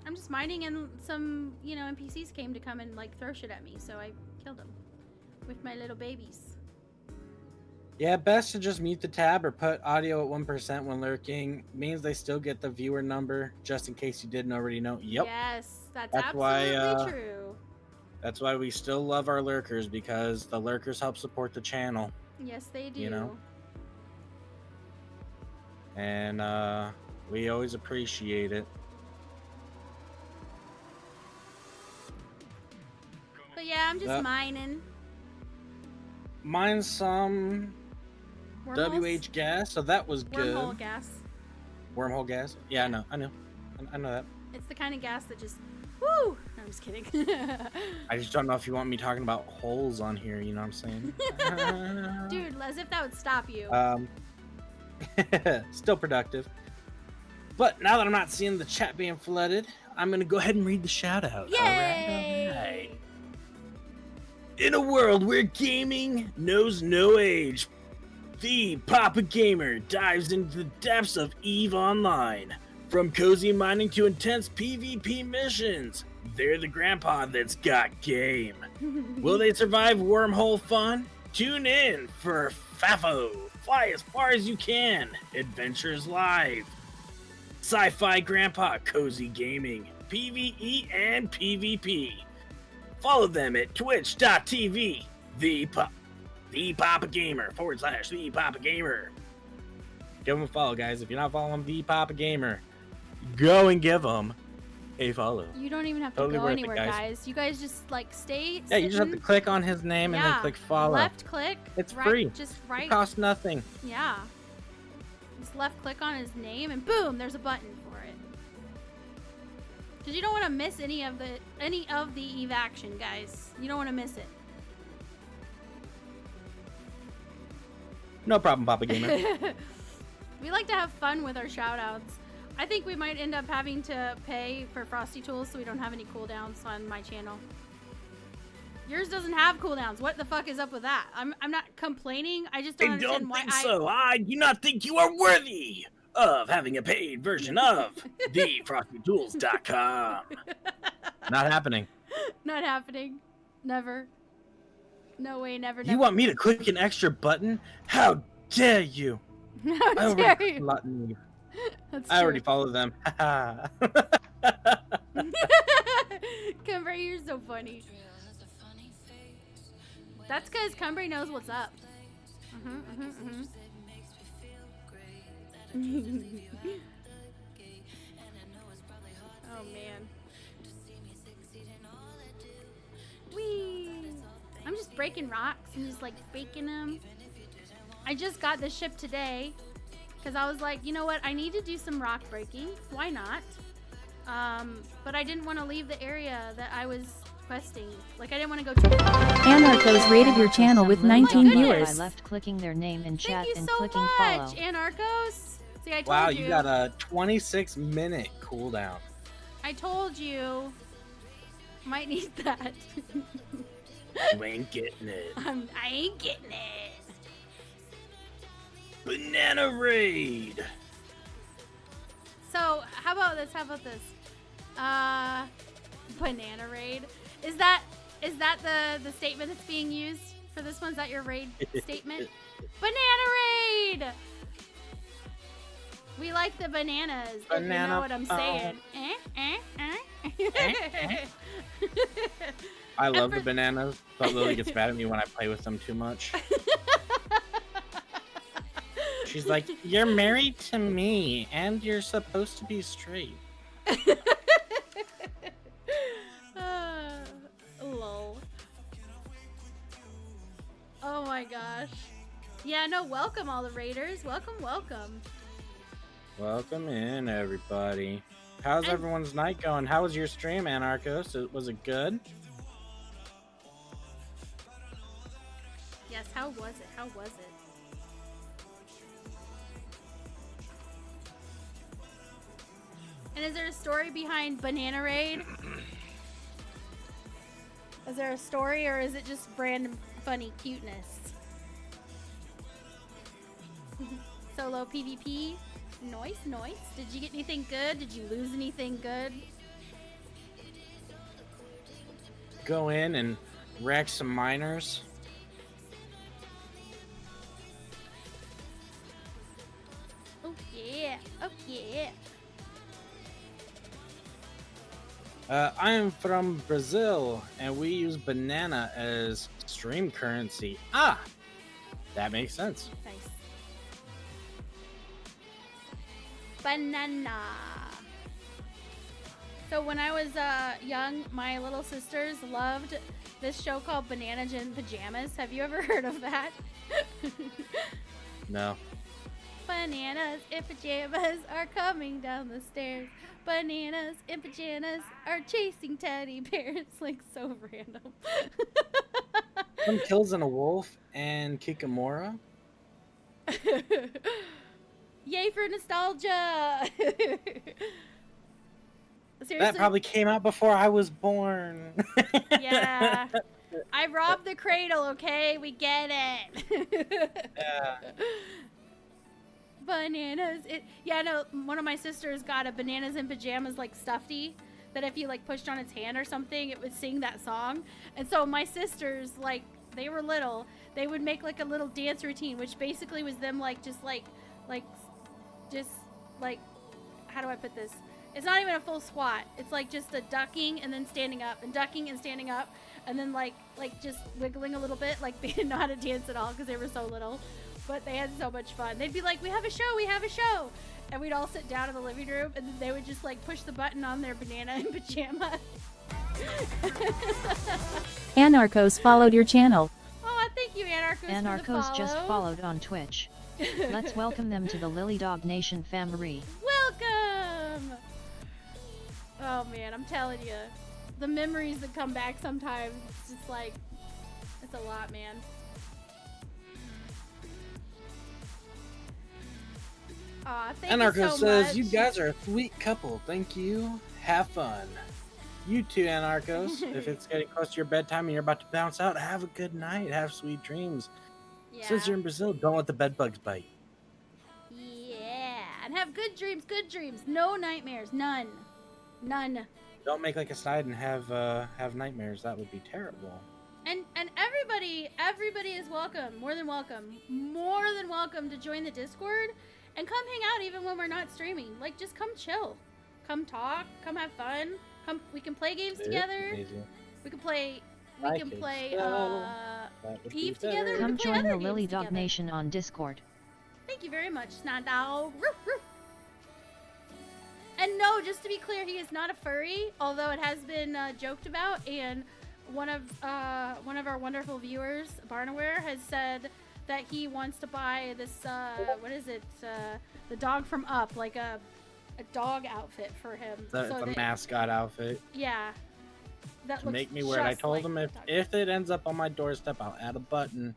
I'm just mining, and some, NPCs came to come and, like, throw shit at me, so I killed them with my little babies. Yeah, best to just mute the tab or put audio at 1% when lurking. Means they still get the viewer number, just in case you didn't already know. Yep. Yes, that's why, absolutely true. That's why we still love our lurkers, because the lurkers help support the channel. Yes, they do. You know? And we always appreciate it. But yeah, I'm just mining. Mine's some Wormholes? WH gas, so that was good. Wormhole gas. Wormhole gas? Yeah, I know. I know that. It's the kind of gas that just, woo! No, I'm just kidding. I just don't know if you want me talking about holes on here, you know what I'm saying? Dude, as if that would stop you. Still productive. But now that I'm not seeing the chat being flooded, I'm going to go ahead and read the shout out. Yay! All right. In a world where gaming knows no age, the Papa Gamer dives into the depths of EVE Online. From cozy mining to intense PvP missions, they're the grandpa that's got game. Will they survive wormhole fun? Tune in for FAFO, Fly as Far as You Can, Adventures Live. Sci-Fi Grandpa Cozy Gaming, PvE and PvP. Follow them at twitch.tv, the Papa Gamer / the Papa Gamer. Give them a follow, guys. If you're not following the Papa Gamer, go and give them a follow. You don't even have to Totally go worth it, anywhere, guys. guys. You guys just like stay. Yeah, you just have to sitting. click on his name and then click follow. Left click. It's right, free. Just right. It costs nothing. Yeah. Just left click on his name and boom, there's a button for it. Because you don't want to miss any of the EVE action, guys. You don't want to miss it. No problem, Papa Gamer. We like to have fun with our shout outs. I think we might end up having to pay for Frosty Tools so we don't have any cooldowns on my channel. Yours doesn't have cooldowns. What the fuck is up with that? I'm not complaining. I just don't understand why so. I do not think you are worthy of having a paid version of the FrostyTools.com. Not happening. Not happening. Never. No way, never. You want me to click an extra button? How dare you? How dare you? I already follow them. Cumbray, you're so funny. That's because Cumbray knows what's up. Oh man. Whee! I'm just breaking rocks and just like baking them. I just got the ship today because I was like, you know what? I need to do some rock breaking. Why not? But I didn't want to leave the area that I was questing. Like I didn't want to go too far. Anarchos rated your channel with 19 viewers. By left clicking their name in chat Thank you and so clicking much, follow. Anarchos. See, I told Wow, you. you got a 26-minute cooldown. I told you. Might need that. You ain't getting it. I ain't getting it. Banana Raid. So, how about this? Banana Raid. Is that the statement that's being used for this one? Is that your raid statement? Banana Raid! We like the bananas, if you know what I'm saying. I love the bananas, but Lily gets mad at me when I play with them too much. She's like, you're married to me, and you're supposed to be straight. Lol. Oh my gosh. Yeah, no, welcome all the raiders. Welcome, welcome. Welcome in, everybody. How's everyone's night going? How was your stream, Anarchos? Was it good? Yes, how was it? How was it? And is there a story behind Banana Raid? Is there a story or is it just random funny cuteness? Solo PvP? Nice. Did you get anything good? Did you lose anything good? Go in and wreck some miners. Oh yeah. I am from Brazil, and we use banana as stream currency. Ah, that makes sense. Nice. Banana. So when I was young, my little sisters loved this show called Bananas in Pajamas. Have you ever heard of that? No. Bananas in pajamas are coming down the stairs. Bananas in pajamas are chasing teddy bears. Like, so random. Some Kills in a Wolf and Kikamura. Yay for nostalgia! Seriously? That probably came out before I was born. Yeah. I robbed the cradle, okay? We get it. Yeah. Bananas. Yeah, no, one of my sisters got a Bananas in Pajamas, like, stuffy, that if you, like, pushed on its hand or something, it would sing that song. And so my sisters, like, they were little. They would make, like, a little dance routine, which basically was them, like, just, how do I put this? It's not even a full squat. It's like just a ducking and then standing up and ducking and standing up and then like just wiggling a little bit. Like they didn't know how to dance at all because they were so little, but they had so much fun. They'd be like, we have a show. And we'd all sit down in the living room and then they would just like push the button on their banana in pajama. Anarchos followed your channel. Oh, thank you, Anarchos. Anarchos just followed on Twitch. Let's welcome them to the LiliDog Nation family. Welcome! Oh man, I'm telling you, the memories that come back sometimes, it's just like, it's a lot, man. Aw, thank Anarcho you so says, much. you guys are a sweet couple. Thank you. Have fun. You too, Anarchos. If it's getting close to your bedtime and you're about to bounce out, have a good night. Have sweet dreams. Yeah. Since you're in Brazil, don't let the bed bugs bite. Yeah, and have good dreams, no nightmares, none. Don't make like a Snide and have nightmares. That would be terrible. And everybody is welcome, more than welcome to join the Discord and come hang out even when we're not streaming. Like, just come chill, come talk, come have fun, we can play games together. Amazing. We can play Eve better. together. Come We can play join the other games LiliDog together. Nation on Discord. Thank you very much, SnideDog. Roof, roof. And no, just to be clear, he is not a furry, although it has been joked about. And one of our wonderful viewers, Barnaware, has said that he wants to buy this what is it? The dog from Up, like a dog outfit for him. The mascot outfit. Yeah. That To looks make me wear it. I just told like him the dog. if it ends up on my doorstep, I'll add a button.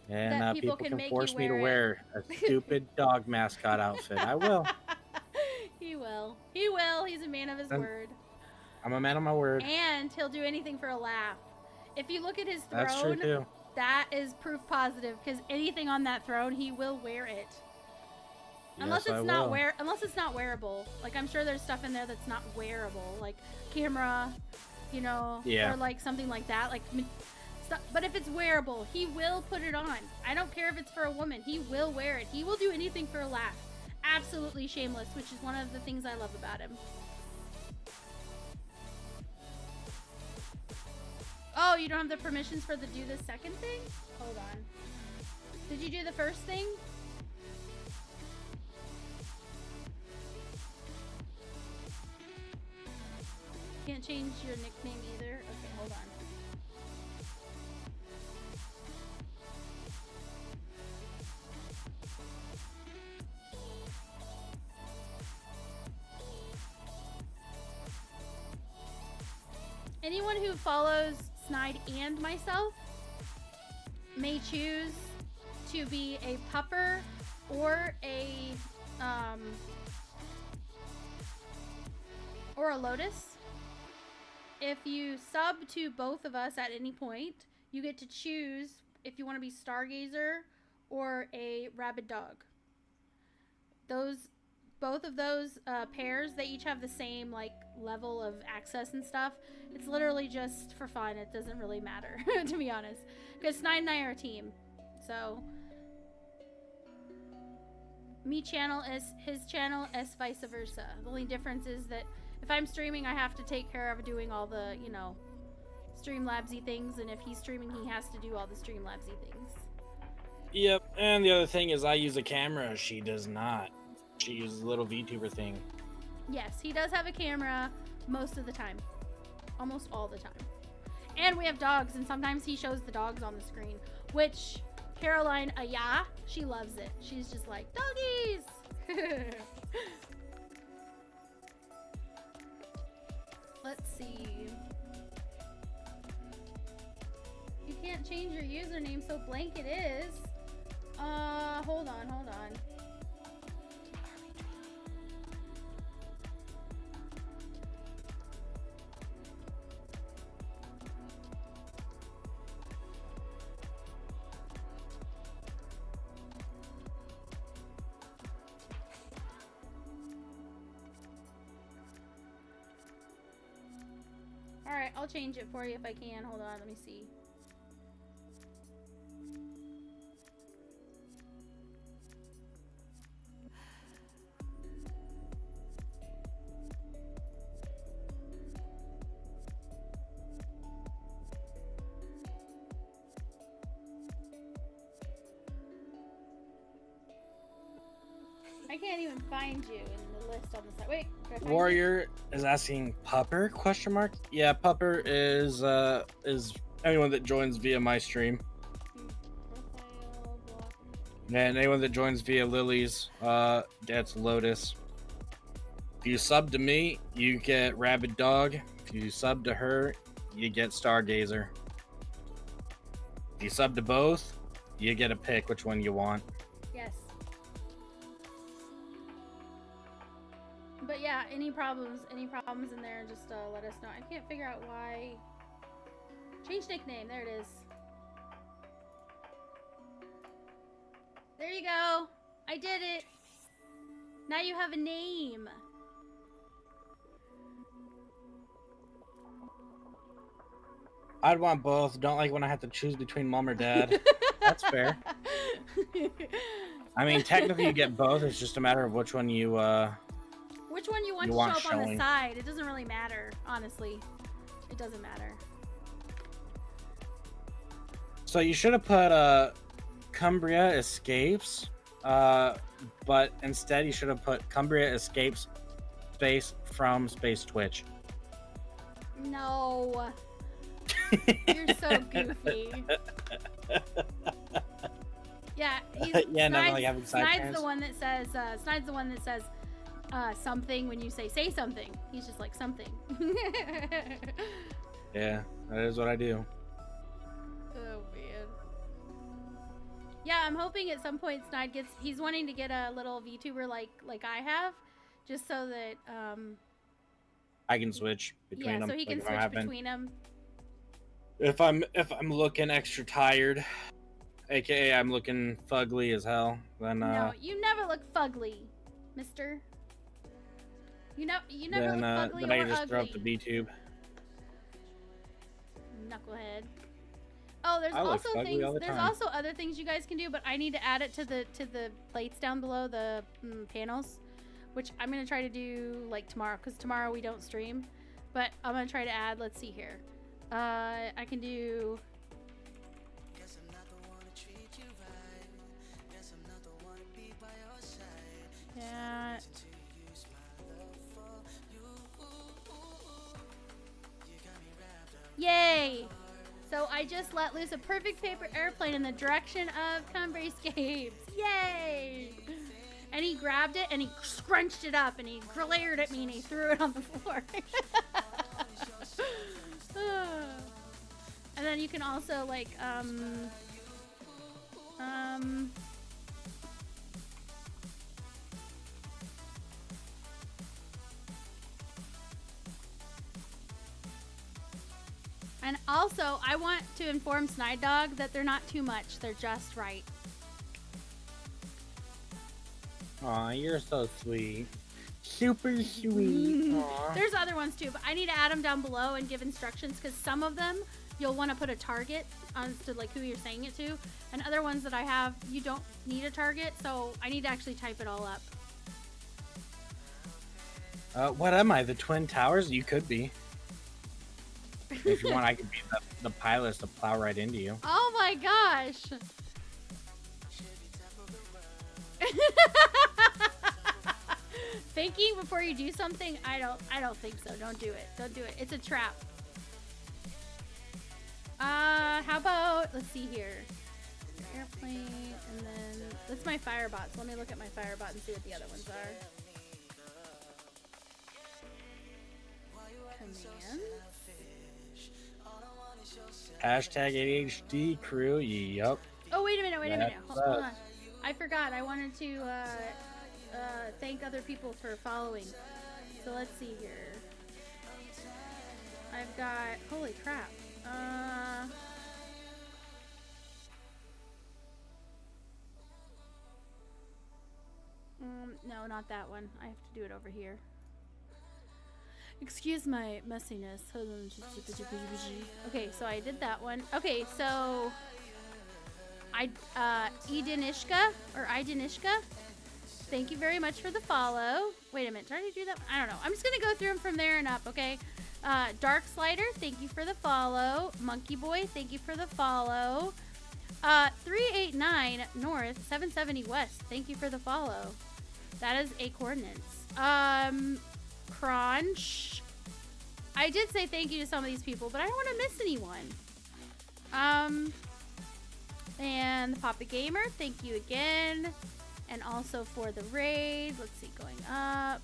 And That people people can can make force you me to wear wear a stupid dog mascot outfit. I will. He will. He's a man of his And- word. I'm a man of my word. And he'll do anything for a laugh. If you look at his throne, That's true too. that is proof positive, because anything on that throne, he will wear it. Unless Yes, it's I not will. unless it's not wearable. Like, I'm sure there's stuff in there that's not wearable, like camera, you know, Yeah. or like something like that, like stuff. But if it's wearable, he will put it on. I don't care if it's for a woman. He will wear it. He will do anything for a laugh. Absolutely shameless, which is one of the things I love about him. Oh, you don't have the permissions for the do the second thing? Hold on. Did you do the first thing? Can't change your nickname either. Okay, hold on. Anyone who follows Snide and myself may choose to be a pupper or a lotus. If you sub to both of us at any point, you get to choose if you want to be Stargazer or a rabid dog. Both of those pairs, they each have the same like level of access and stuff. It's literally just for fun. It doesn't really matter, to be honest, because Snide and I are a team. So me channel is his channel, as vice versa. The only difference is that if I'm streaming, I have to take care of doing all the, you know, Streamlabsy things, and if he's streaming, he has to do all the Streamlabsy things. Yep, and the other thing is I use a camera. She does not. She uses a little VTuber thing. Yes, he does have a camera most of the time. Almost all the time. And we have dogs, and sometimes he shows the dogs on the screen, which Caroline, she loves it. She's just like, doggies! Let's see. You can't change your username, so blank it is. Hold on. Alright, I'll change it for you if I can. Hold on, let me see. I can't even find you in the list on the side. Wait, can I find Warrior is asking Pupper ? Yeah, Pupper is anyone that joins via my stream. Profile, block. And anyone that joins via Lily's, gets Lotus. If you sub to me, you get Rabid Dog. If you sub to her, you get Stargazer. If you sub to both, you get a pick which one you want. Yes. But yeah, any problems in there, just let us know. I can't figure out why. Change nickname. There it is. There you go. I did it. Now you have a name. I'd want both. Don't like when I have to choose between mom or dad. That's fair. I mean, technically you get both. It's just a matter of which one you Which one you want You to want show up on the showing. side? It doesn't really matter, honestly. It doesn't matter. So you should have put Cumbria Escapes, but instead you should have put Cumbria Escapes space from space Twitch. No. You're so goofy. Yeah, Yeah, never like having side Snide's trans. the one that says something when you say something. He's just like something. Yeah, that is what I do. Oh man. Yeah, I'm hoping at some point Snide he's wanting to get a little VTuber like I have, just so that I can switch between yeah, them. so he can if I'm switch having- between them. If I'm looking extra tired, aka I'm looking fugly as hell, then No, you never look fugly, mister. You never look fugly then I or can just throw up ugly. the B-tube. Knucklehead. Oh, there's I look also fugly things. all the There's time. also other things you guys can do, but I need to add it to the plates down below, the panels, which I'm gonna try to do like tomorrow, because tomorrow we don't stream. But I'm gonna try to add. Let's see here. I can do. Yeah. Yay! So I just let loose a perfect paper airplane in the direction of Cumbryscapes. Yay! And he grabbed it and he scrunched it up and he glared at me and he threw it on the floor. And then you can also like and also, I want to inform SnideDog that they're not too much. They're just right. Aw, you're so sweet. Super sweet. Aw. There's other ones too, but I need to add them down below and give instructions, because some of them you'll want to put a target on to like who you're saying it to, and other ones that I have you don't need a target, so I need to actually type it all up. What am I? The Twin Towers? You could be. If you want, I could be the pilot to plow right into you. Oh my gosh! Thinking before you do something, I don't think so. Don't do it. Don't do it. It's a trap. How about, let's see here. Airplane, and then, that's my Firebot. So let me look at my Firebot and see what the other ones are. Commands. Hashtag ADHD crew. Yup. Oh, wait a minute. Hold on. I forgot. I wanted to, thank other people for following. So let's see here. I've got, holy crap. No, not that one. I have to do it over here. Excuse my messiness. Hold on. Okay, so I did that one. Okay, so Idenishka or Idenishka. Thank you very much for the follow. Wait a minute, did I do that? I don't know. I'm just gonna go through them from there and up, okay? Dark Slider, thank you for the follow. Monkey Boy, thank you for the follow. 389 North, 770 West, thank you for the follow. That is a coordinates. Crunch. I did say thank you to some of these people, but I don't want to miss anyone. And the Papa Gamer, thank you again. And also for the raid, let's see, going up.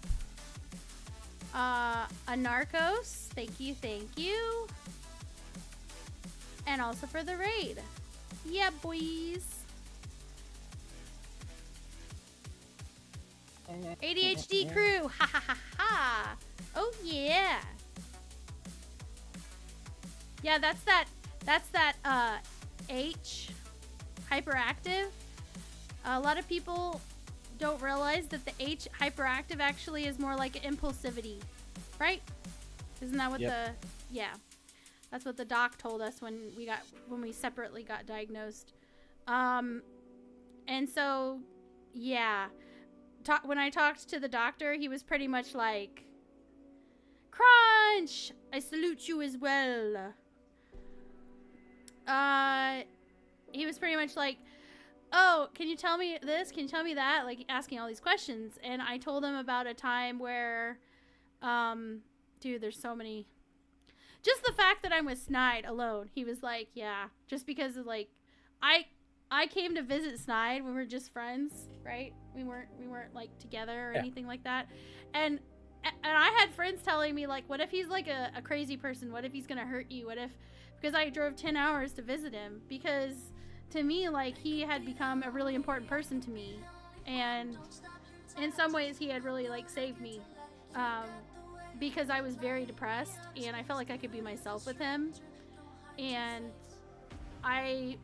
Anarchos, thank you. And also for the raid. Yeah, boys. ADHD crew, ha ha ha ha. Oh yeah. Yeah, that's that H, hyperactive. A lot of people don't realize that the H, hyperactive, actually is more like impulsivity, right? Isn't that what yeah. That's what the doc told us when we separately got diagnosed. And so, yeah. When I talked to the doctor, he was pretty much like, Crunch! I salute you as well. He was pretty much like, oh, can you tell me this? Can you tell me that? Like, asking all these questions. And I told him about a time where, dude, there's so many. Just the fact that I'm with Snide alone, he was like, yeah, just because of, like, I came to visit Snide when we were just friends, right? We weren't like together or anything like that. And I had friends telling me, like, what if he's like a crazy person? What if he's gonna hurt you? What if, because I drove 10 hours to visit him, because to me, like, he had become a really important person to me, and in some ways he had really, like, saved me, because I was very depressed and I felt like I could be myself with him, and I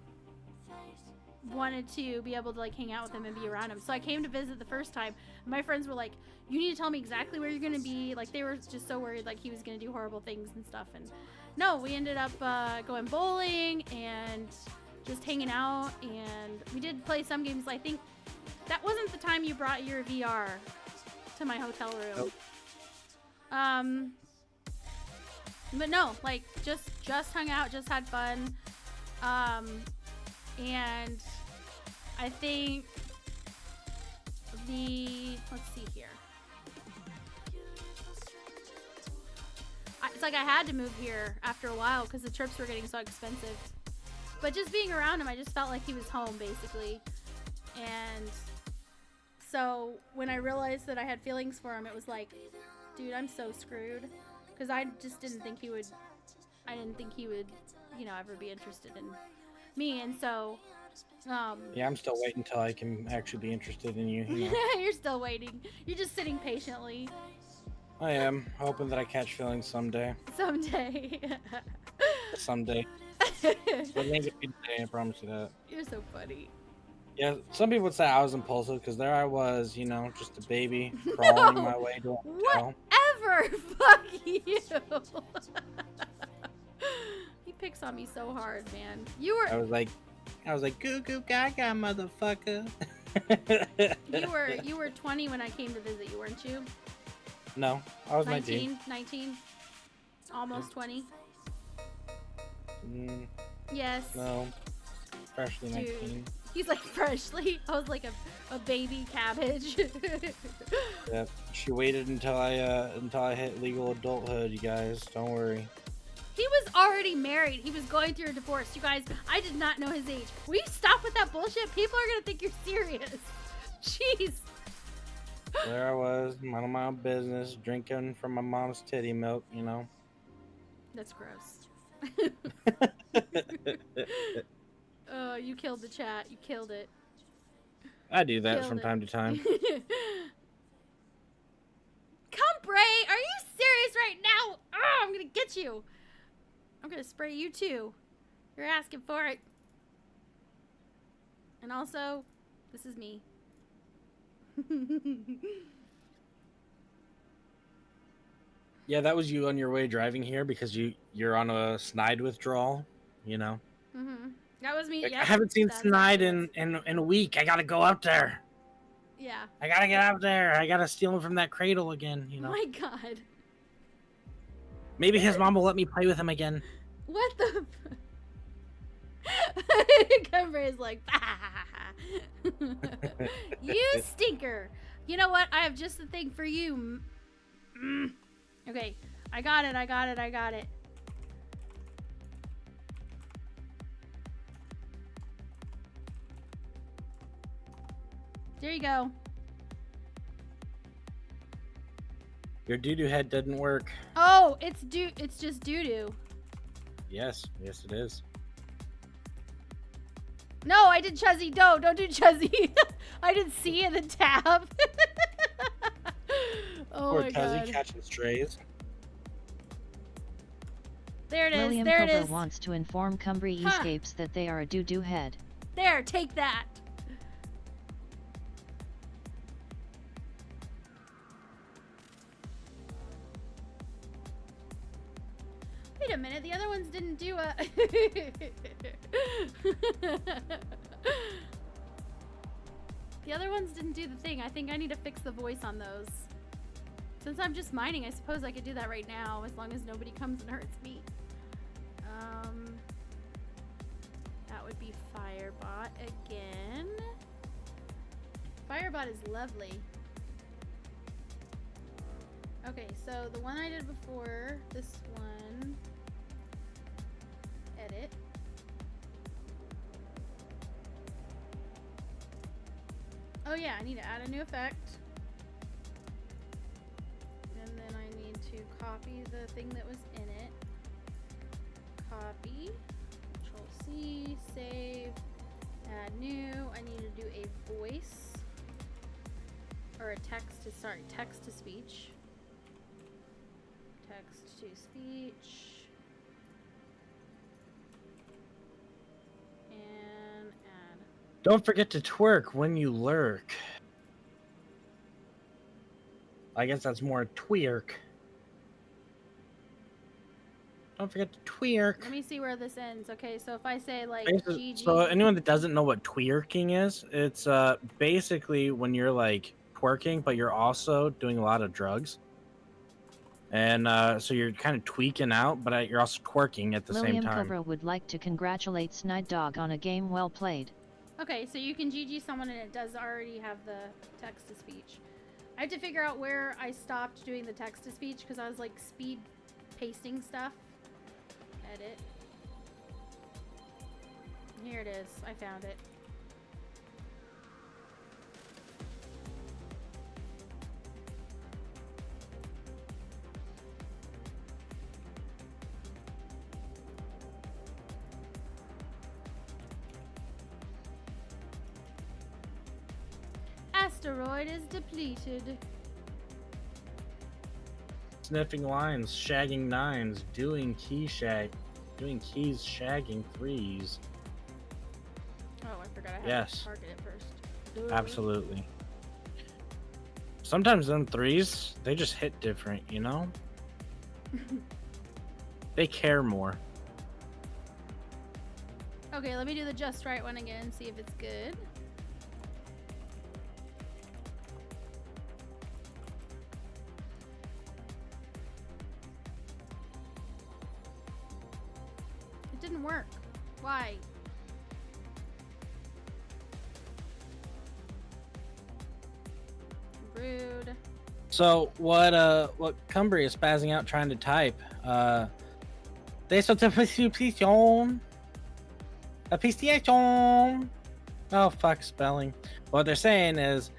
wanted to be able to, like, hang out with him and be around him. So I came to visit the first time. My friends were like, you need to tell me exactly where you're gonna be. Like, they were just so worried, like, he was gonna do horrible things and stuff. And no, we ended up going bowling and just hanging out, and we did play some games. I think that wasn't the time you brought your VR to my hotel room. Nope. But no, like, just hung out, just had fun. And I think let's see here. It's like I had to move here after a while because the trips were getting so expensive. But just being around him, I just felt like he was home, basically. And so when I realized that I had feelings for him, it was like, dude, I'm so screwed. Because I just didn't think he would, you know, ever be interested in me. And so, yeah, I'm still waiting until I can actually be interested in you. You know? You're still waiting. You're just sitting patiently. I am hoping that I catch feelings someday. Someday. Someday. But it ain't gonna be today, I promise you that. You're so funny. Yeah, some people would say I was impulsive because there I was, you know, just a baby crawling my way to a hotel. Whatever. Fuck you. He picks on me so hard, man. I was like, goo goo gaga, motherfucker. You were 20 when I came to visit you, weren't you? No, I was 19. 19. Almost 20. Mm, yes. No. Freshly 19. He's like freshly. I was like a baby cabbage. Yep. She waited until I hit legal adulthood, you guys. Don't worry. He was already married. He was going through a divorce. You guys, I did not know his age. Will you stop with that bullshit? People are gonna think you're serious. Jeez. There I was, minding my own business, drinking from my mom's titty milk, you know. That's gross. Oh, you killed the chat. You killed it. I do that Killed from it. time to time. Come, Bray! Are you serious right now? Oh, I'm gonna get you. I'm gonna spray you too. You're asking for it. And also, this is me. Yeah, that was you on your way driving here because you're on a Snide withdrawal, you know. That was me. Like, Yep, I haven't seen that's Snide actually in a week. I gotta go out there. Yeah. I gotta get out there. I gotta steal him from that cradle again, you know. Oh my god. Maybe his mom will let me play with him again. What the? Cumber's like, you stinker. You know what? I have just the thing for you. Okay, I got it. I got it. I got it. There you go. Your doo-doo head didn't work. Oh, it's just doo-doo. Yes, yes it is. No, I did Chuzzy. No, don't do Chuzzy. I did C in the tab. Oh Poor my Tuzzy god. catching strays. There it is. LiliumCobra There it is. wants to inform Cumbry Huh. Escapes that they are a doo-doo head. There, take that. Wait a minute, the other ones didn't do a... The other ones didn't do the thing. I think I need to fix the voice on those. Since I'm just mining, I suppose I could do that right now, as long as nobody comes and hurts me. That would be Firebot again. Firebot is lovely. Okay, so the one I did before, this one, edit. Oh yeah, I need to add a new effect. And then I need to copy the thing that was in it. Copy, Control C, save, add new. I need to do a voice, or a text to, sorry, text to speech. Text to speech. And add. Don't forget to twerk when you lurk. I guess that's more twerk. Don't forget to twerk. Let me see where this ends. Okay, so if I say like GG. So anyone that doesn't know what twerking is, it's basically when you're like twerking, but you're also doing a lot of drugs. And so you're kind of tweaking out, but you're also twerking at the same time. LiliumCobra would like to congratulate SnideDog on a game well played. Okay, so you can GG someone and it does already have the text to speech. I have to figure out where I stopped doing the text to speech because I was like speed pasting stuff. Edit. Here it is. I found it. Asteroid is depleted. Sniffing lines, shagging nines, doing keys shagging threes. Oh, I forgot I had Yes. to target it first. Absolutely. Sometimes them threes, they just hit different, you know? They care more. Okay, let me do the just right one again, see if it's good. It didn't work. Why? rude. So what Cumbria is spazzing out trying to type. Appreciation. Oh fuck spelling. What they're saying is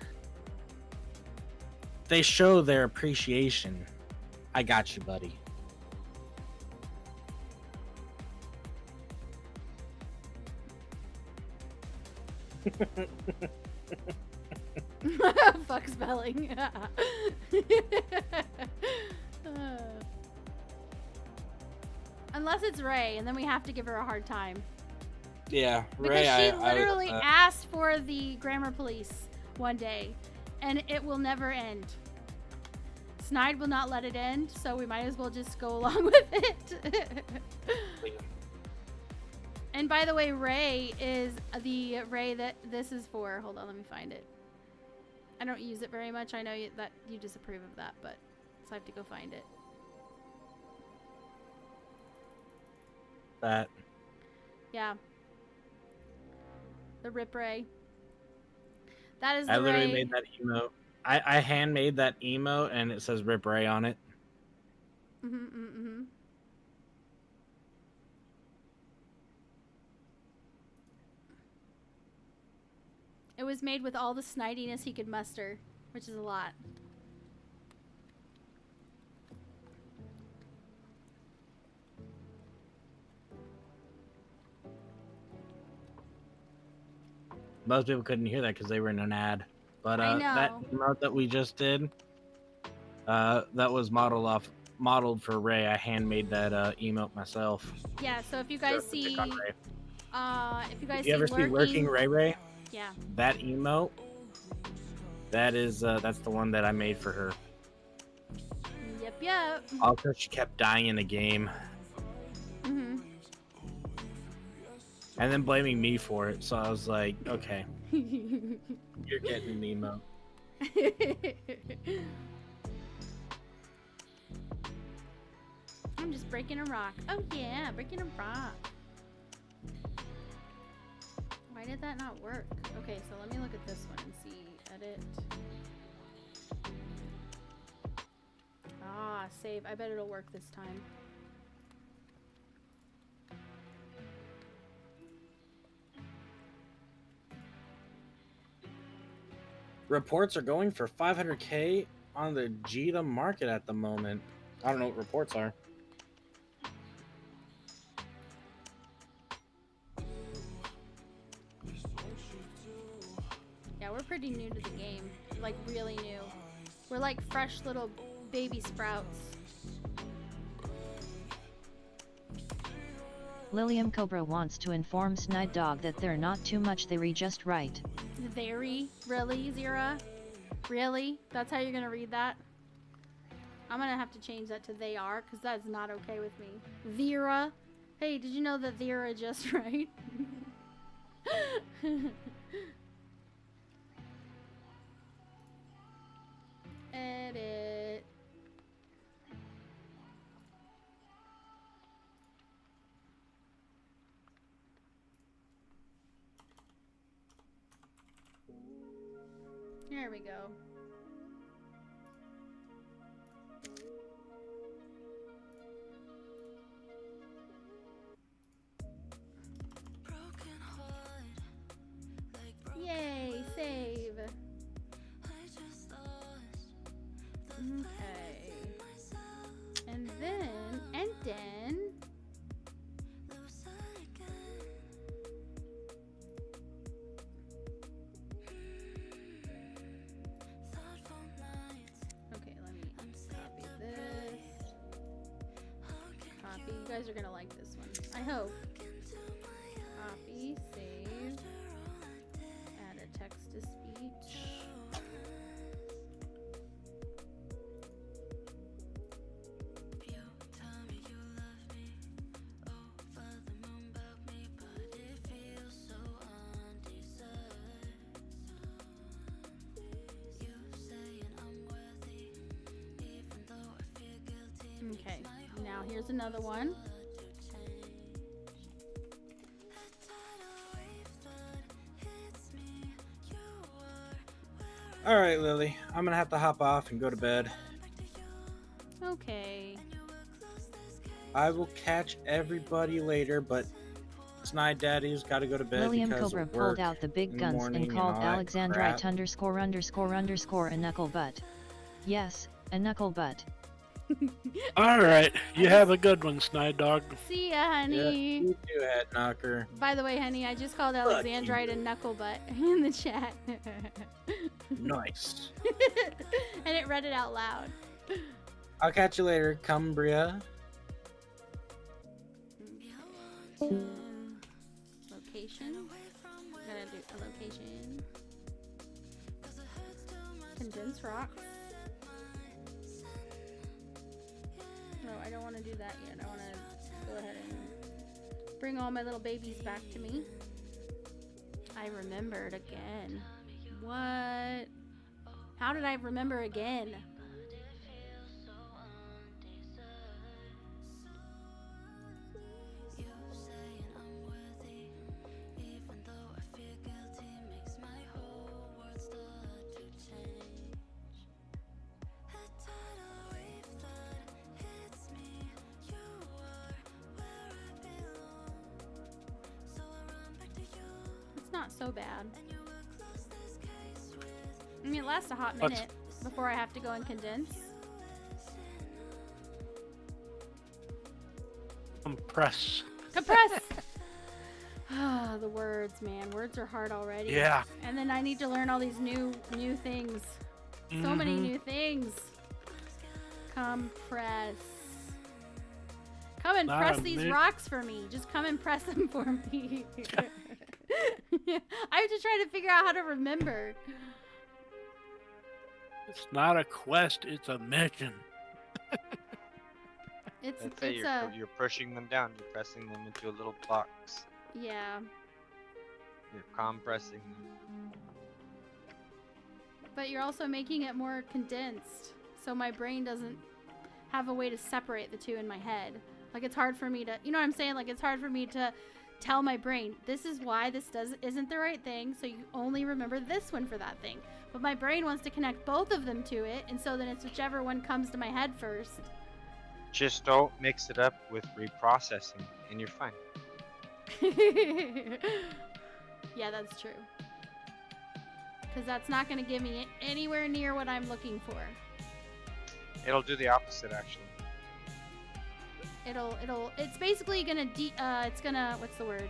they show their appreciation. I got you, buddy. Fuck spelling. Unless it's Ray, and then we have to give her a hard time. Yeah, Because Ray. she literally asked for the grammar police one day, and it will never end. Snide will not let it end, so we might as well just go along with it. And by the way, Ray is the Ray that this is for. Hold on, let me find it. I don't use it very much. I know that you disapprove of that, but so I have to go find it. That. Yeah. The Rip Ray. That is the I literally Ray. made that emote. I handmade that emote and it says Rip Ray on it. It was made with all the snidiness he could muster, which is a lot. Most people couldn't hear that because they were in an ad. But I know. that emote that we just did, that was modeled for Ray. I handmade that emote myself. Yeah, so if you guys see If you ever see Lurking Ray, yeah, that emote, that is that's the one that I made for her. Yep. Also, she kept dying in the game. And then blaming me for it, so I was like, okay. You're getting an emote. I'm just breaking a rock. Oh yeah, breaking a rock. Why did that not work? Okay, so let me look at this one and see. Edit. Ah, save. I bet it'll work this time. Reports are going for 500K on the Jita market at the moment. I don't know what reports are. Yeah, we're pretty new to the game. Like, really new. We're like fresh little baby sprouts. LiliumCobra wants to inform SnideDog that they're not too much, they read just right. Very? Really, Zira? Really? That's how you're gonna read that? I'm gonna have to change that to they are, because that's not okay with me. Vera? Hey, did you know that Vera just right? Edit. There we go. Yay, save. Okay. And then. Okay, let me copy this. Copy. You guys are gonna like this one. I hope. Copy, save. Add a text to speech. Okay, now here's another one. All right, Lily. I'm gonna have to hop off and go to bed. Okay. I will catch everybody later, but Snide Daddy's got to go to bed because LiliumCobra of pulled work out the big in the guns morning and called all that Alexandrite crap. _ a knuckle butt. Yes, a knuckle butt. All right. You have a good one, SnideDog. See ya, Yeah, honey. you do, head knocker. By the way, honey, I just called Alexandrite a knucklebutt in the chat. Nice. And it read it out loud. I'll catch you later, Cumbria. Location. Gotta do a location. Condensed rock. No, I don't want to do that yet. I want to go ahead and bring all my little babies back to me. I remembered again. What? How did I remember again? It's not so bad. I mean, it lasts a hot minute before I have to go and condense. Compress. Compress! Ah, the words, man. Words are hard already. Yeah. And then I need to learn all these new things. So many new things. Compress. Come and Not press a these minute. rocks for me. Just come and press them for me. I have to try to figure out how to remember. It's not a quest, it's a mission. It's That's it. You're pushing them down. You're pressing them into a little box. yeah. You're compressing them. But you're also making it more condensed, so my brain doesn't have a way to separate the two in my head. Like, it's hard for me to, you know what I'm saying? Like, it's hard for me to tell my brain, this is why this isn't the right thing, so you only remember this one for that thing. But my brain wants to connect both of them to it, and so then it's whichever one comes to my head first. Just don't mix it up with reprocessing, and you're fine. Yeah, that's true. Because that's not going to give me anywhere near what I'm looking for. It'll do the opposite, actually. It's basically gonna it's gonna, what's the word?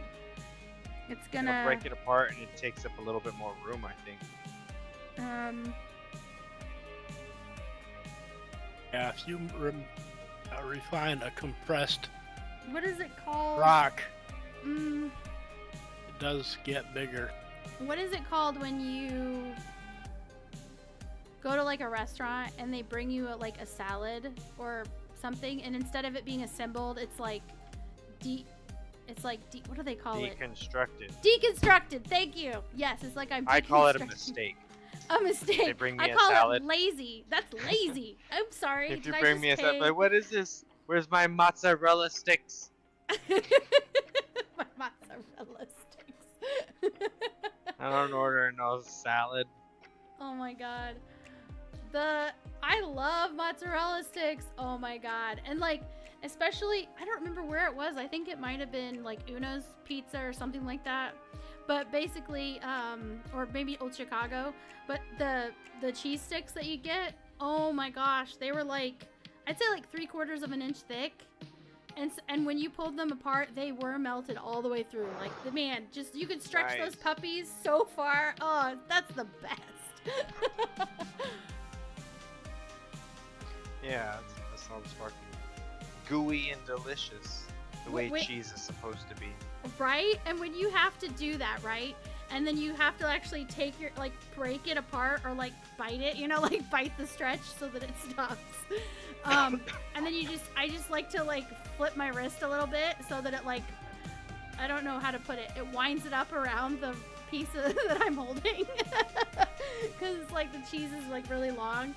It's gonna It'll break it apart, and it takes up a little bit more room, I think. Yeah, if you refine a compressed what is it called? rock, Mm, it does get bigger. what is it called when you go to like a restaurant and they bring you like a salad or something, and instead of it being assembled, it's like what do they call it? Deconstructed. Deconstructed. Thank you. Yes, it's like I'm. I call it a deconstructing. mistake. A mistake. They bring me I a call salad. it lazy. That's lazy. I'm sorry. If you Did I bring me a just salad, pay- like, what is this? Where's my mozzarella sticks? My mozzarella sticks. I don't order no salad. Oh my god. I love mozzarella sticks. Oh my god. And like, especially, I don't remember where it was. I think it might have been like Uno's Pizza or something like that. But basically, or maybe Old Chicago. But the cheese sticks that you get, oh my gosh, they were like, I'd say like 3/4 of an inch thick. And when you pulled them apart, they were melted all the way through. Like, man, just, you could stretch Nice. those puppies so far. Oh, that's the best. Yeah, that sounds fucking gooey and delicious. The way Wait. cheese is supposed to be. Right? And when you have to do that, right? And then you have to actually take your, like, break it apart or, like, bite it, you know, like, bite the stretch so that it stops. And then I just like to, like, flip my wrist a little bit so that it, like, I don't know how to put it. It winds it up around the piece that I'm holding. Because, like, the cheese is, like, really long.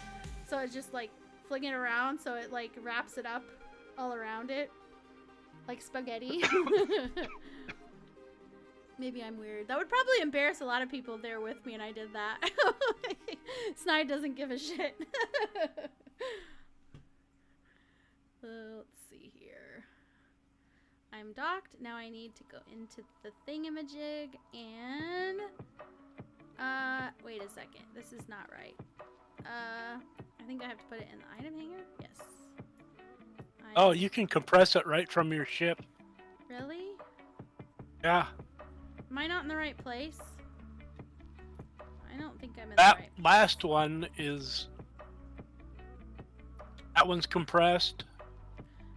So it's just, like, fling it around so it, like, wraps it up all around it. Like spaghetti. Maybe I'm weird. That would probably embarrass a lot of people there with me and I did that. Snide doesn't give a shit. Let's see here. I'm docked. Now I need to go into the thingamajig and... wait a second. This is not right. I think I have to put it in the item hanger? Yes. Oh, you can compress it right from your ship. Really? Yeah. Am I not in the right place? I don't think I'm in the That right place. last one is... That one's compressed.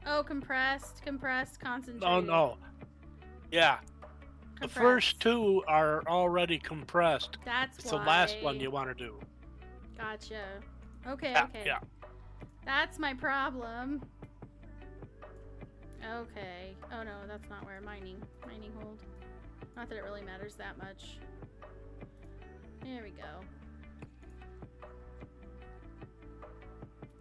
Oh, compressed, concentrated. Oh, no. Yeah. The first two are already compressed. That's it's why. the last one you want to do. Gotcha. Okay, Yeah, okay. yeah. That's my problem. Okay. Oh no, that's not where mining hold. Not that it really matters that much. There we go.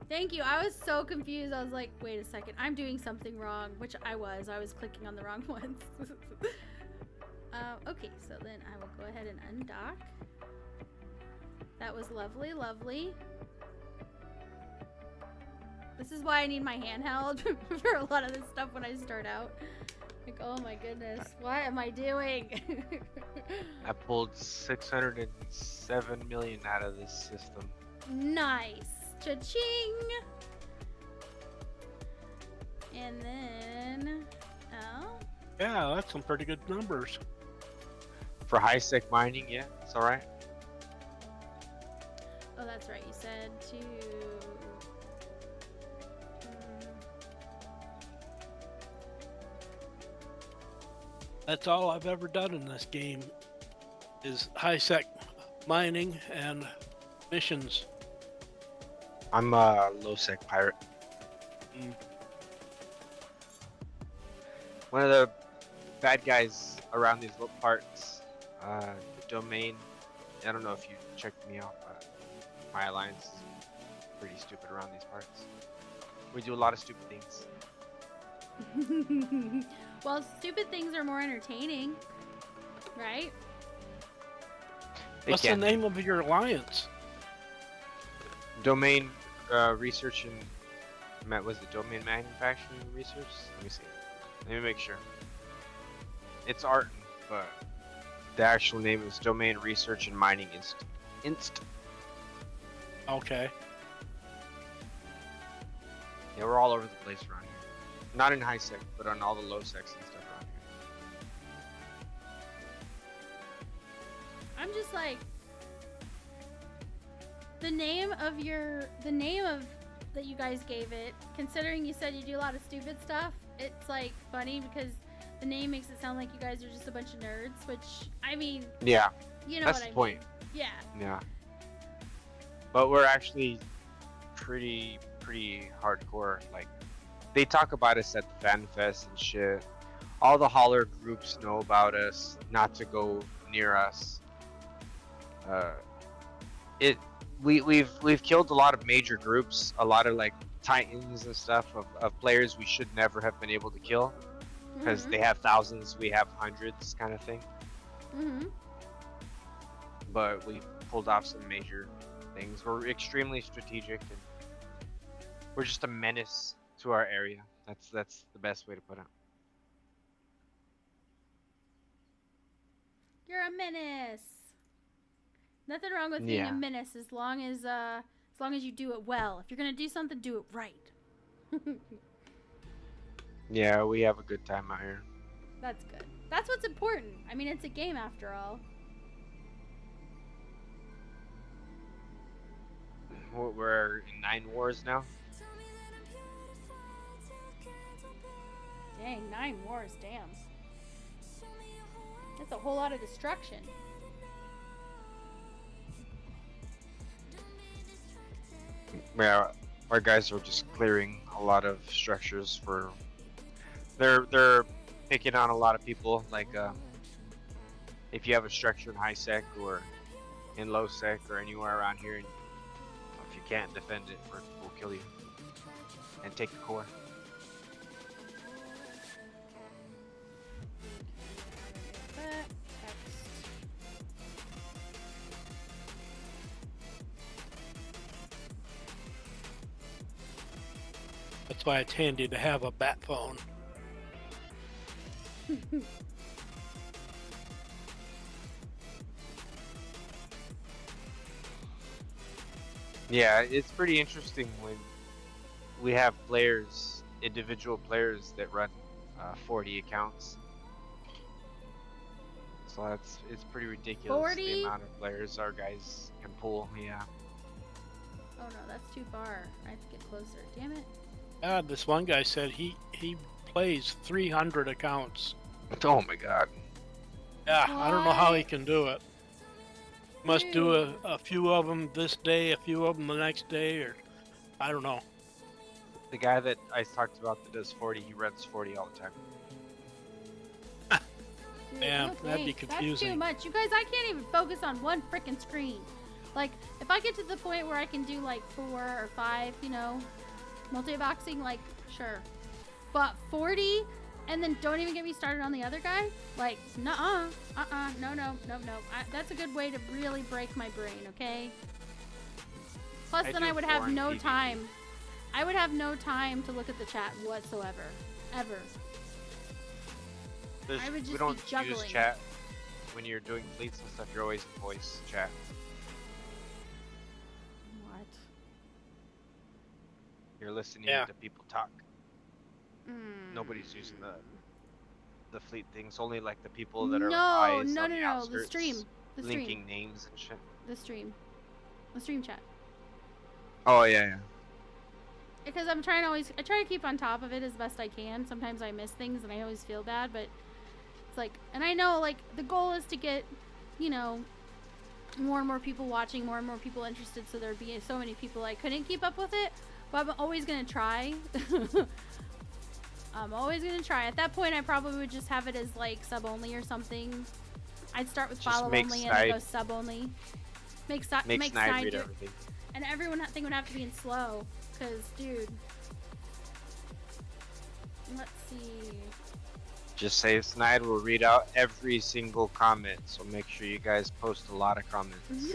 Thank you. I was so confused. I was like, wait a second. I'm doing something wrong, which I was. I was clicking on the wrong ones. Okay, so then I will go ahead and undock. That was lovely, lovely. This is why I need my handheld for a lot of this stuff when I start out. Like, oh my goodness, what am I doing? I pulled 607 million out of this system. Nice. Cha-ching! And then, oh. Yeah, that's some pretty good numbers. For high-sec mining, yeah, it's alright. Oh, that's right, you said to... That's all I've ever done in this game is high-sec mining and missions. I'm a low-sec pirate. One of the bad guys around these little parts, domain, I don't know if you checked me out, but my alliance is pretty stupid around these parts. We do a lot of stupid things. Well, stupid things are more entertaining, right? What's the name of your alliance? Domain research and was it domain manufacturing research? Let me see. Let me make sure. It's Arton, but the actual name is Domain Research and Mining Inst. Okay. Yeah, we're all over the place around here. Not in high sec, but on all the low secs and stuff around here. I'm just like, the name of that you guys gave it, considering you said you do a lot of stupid stuff, it's like funny because the name makes it sound like you guys are just a bunch of nerds, which, I mean, yeah, you know that's what I the point. mean. Yeah. Yeah. But we're actually pretty hardcore. Like, they talk about us at the Fan Fest and shit. All the holler groups know about us, not to go near us. We've killed a lot of major groups, a lot of like titans and stuff of players we should never have been able to kill because they have thousands, we have hundreds, kind of thing. But we pulled off some major things. We're extremely strategic and we're just a menace to our area. That's the best way to put it. You're a menace. Nothing wrong with being a menace as long as you do it well. If you're gonna do something, do it right. Yeah, we have a good time out here. That's good. That's what's important. I mean, it's a game after all. We're in 9 wars now. Dang, 9 wars, damn. That's a whole lot of destruction. Yeah, our guys are just clearing a lot of structures for. They're picking on a lot of people. Like, if you have a structure in high sec or in low sec or anywhere around here, and if you can't defend it, we'll kill you and take the core. That's why it's handy to have a bat phone. Yeah, it's pretty interesting when we have players, individual players that run 40 accounts. So it's pretty ridiculous 40? the amount of players our guys can pull. Yeah. Oh no, that's too far. I have to get closer. Damn it. This one guy said he plays 300 accounts. Oh my god. Yeah, I don't know how he What? can do it. Must do a few of them this day, a few of them the next day, or I don't know. The guy that I talked about that does 40, he runs 40 all the time. Dude, Yeah, no that'd be thanks. That's too confusing. much. You guys, I can't even focus on one freaking screen. Like, if I get to the point where I can do like 4 or 5, you know, multi-boxing, like, sure. But 40, and then don't even get me started on the other guy? Like, nuh-uh. No. That's a good way to really break my brain, okay? Plus, then do I would have 4 in no PvP. time. I would have no time to look at the chat whatsoever. Ever. I would just we don't be juggling. use chat when you're doing fleets and stuff. You're always in voice chat. What? You're listening Yeah. to people talk. Mm. Nobody's using the fleet things. Only like the people that are No, like eyes no, on the the outskirts, stream. The stream. linking names and shit. The stream. The stream chat. Oh yeah. Because I try to keep on top of it as best I can. Sometimes I miss things and I always feel bad, but it's like, and I know like the goal is to get, you know, more and more people watching, more and more people interested, so there'd be so many people I couldn't keep up with it, but I'm always gonna try. I'm always gonna try. At that point, I probably would just have it as like sub only or something. I'd start with Just follow make only and then go Snide- sub only. Make Snide Snide read do it. everything. And everyone thing would have to be in slow, cause dude. Let's see. Just say Snide will read out every single comment. So make sure you guys post a lot of comments.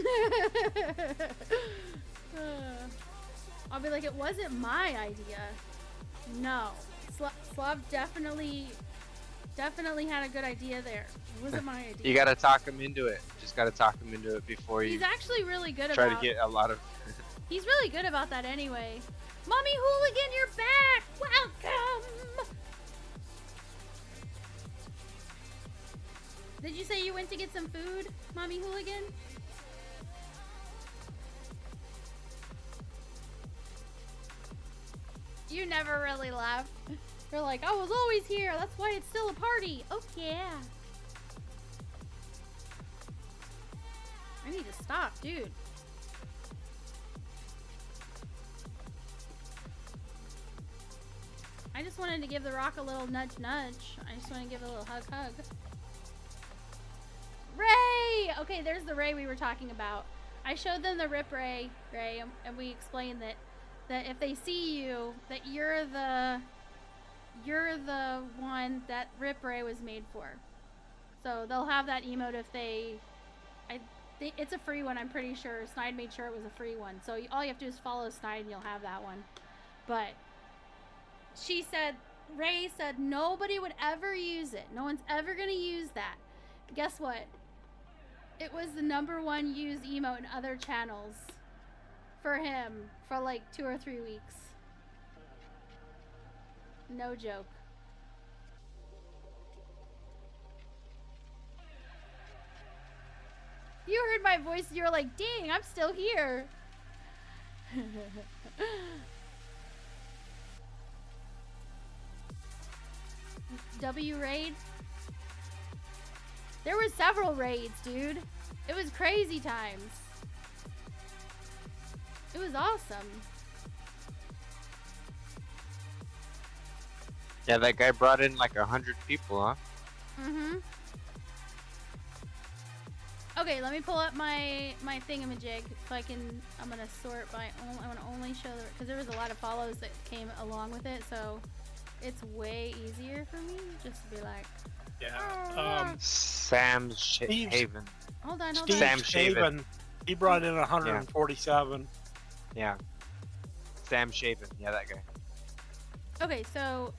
I'll be like, it wasn't my idea. No, Slav definitely had a good idea there. It wasn't my idea. You gotta talk him into it. Just gotta talk him into it before you He's actually really good try about. to get a lot of. He's really good about that anyway. Mommy Hooligan, you're back! Welcome! Did you say you went to get some food, Mommy Hooligan? You never really left. You're like, I was always here. That's why it's still a party. Oh, yeah. I need to stop, dude. I just wanted to give the rock a little nudge nudge. I just want to give it a little hug hug. Ray! Okay, there's the Ray we were talking about. I showed them the Rip Ray, and we explained that if they see you, that you're the one that Rip Ray was made for. So they'll have that emote if they. I think it's a free one. I'm pretty sure Snide made sure it was a free one. So all you have to do is follow Snide, and you'll have that one. But she said, Ray said nobody would ever use it. No one's ever gonna use that. Guess what? It was the #1 used emote in other channels for him for like 2 or 3 weeks. No joke. You heard my voice and you were like, dang, I'm still here. W raid? There were several raids, dude. It was crazy times. It was awesome. Yeah, that guy brought in like 100 people, huh? Mm-hmm. Okay, let me pull up my thingamajig so I can. I'm gonna sort by. I want to only show the because there was a lot of follows that came along with it, so it's way easier for me just to be like. Yeah. Sam Haven. Hold on. Steve Sam Shaven. Shaven. He brought in 147. Yeah. Sam Shaven. Yeah, that guy. Okay, so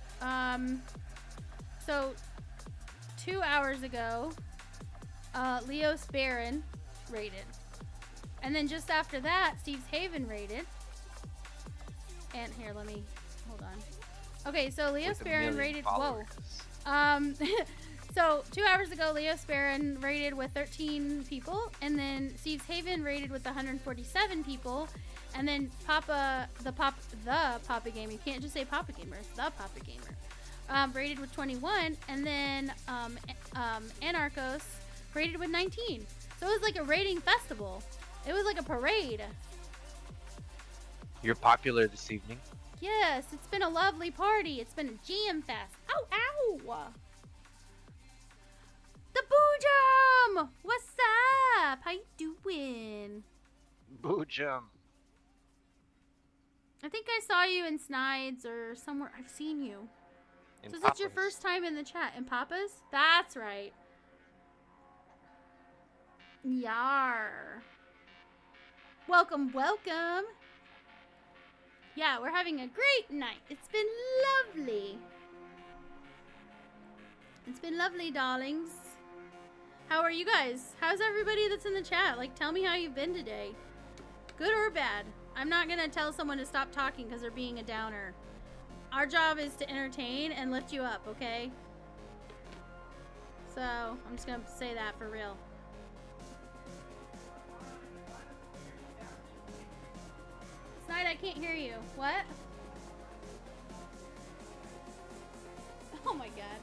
2 hours ago, Leo Sparron rated. And then just after that, Steve's Haven rated. And here, let me, hold on. Okay, so Leo Sparron rated, whoa. So 2 hours ago, Leo Sparron rated with 13 people. And then Steve's Haven rated with 147 people. And then the Papa Gamer, you can't just say Papa Gamer, it's the Papa Gamer, rated with 21. And then Anarchos rated with 19. So it was like a rating festival. It was like a parade. You're popular this evening. Yes, it's been a lovely party. It's been a jam fest. Ow, ow! The Boojum! What's up? How you doing? Boojum. I think I saw you in Snides or somewhere. I've seen you. In So is this your Papa's. first time in the chat? In Papa's? That's right. Yar. Welcome, welcome. Yeah, we're having a great night. It's been lovely. It's been lovely, darlings. How are you guys? How's everybody that's in the chat? Like, tell me how you've been today. Good or bad? I'm not gonna tell someone to stop talking because they're being a downer. Our job is to entertain and lift you up, okay? So, I'm just gonna say that for real. Snide, I can't hear you. What? Oh my god.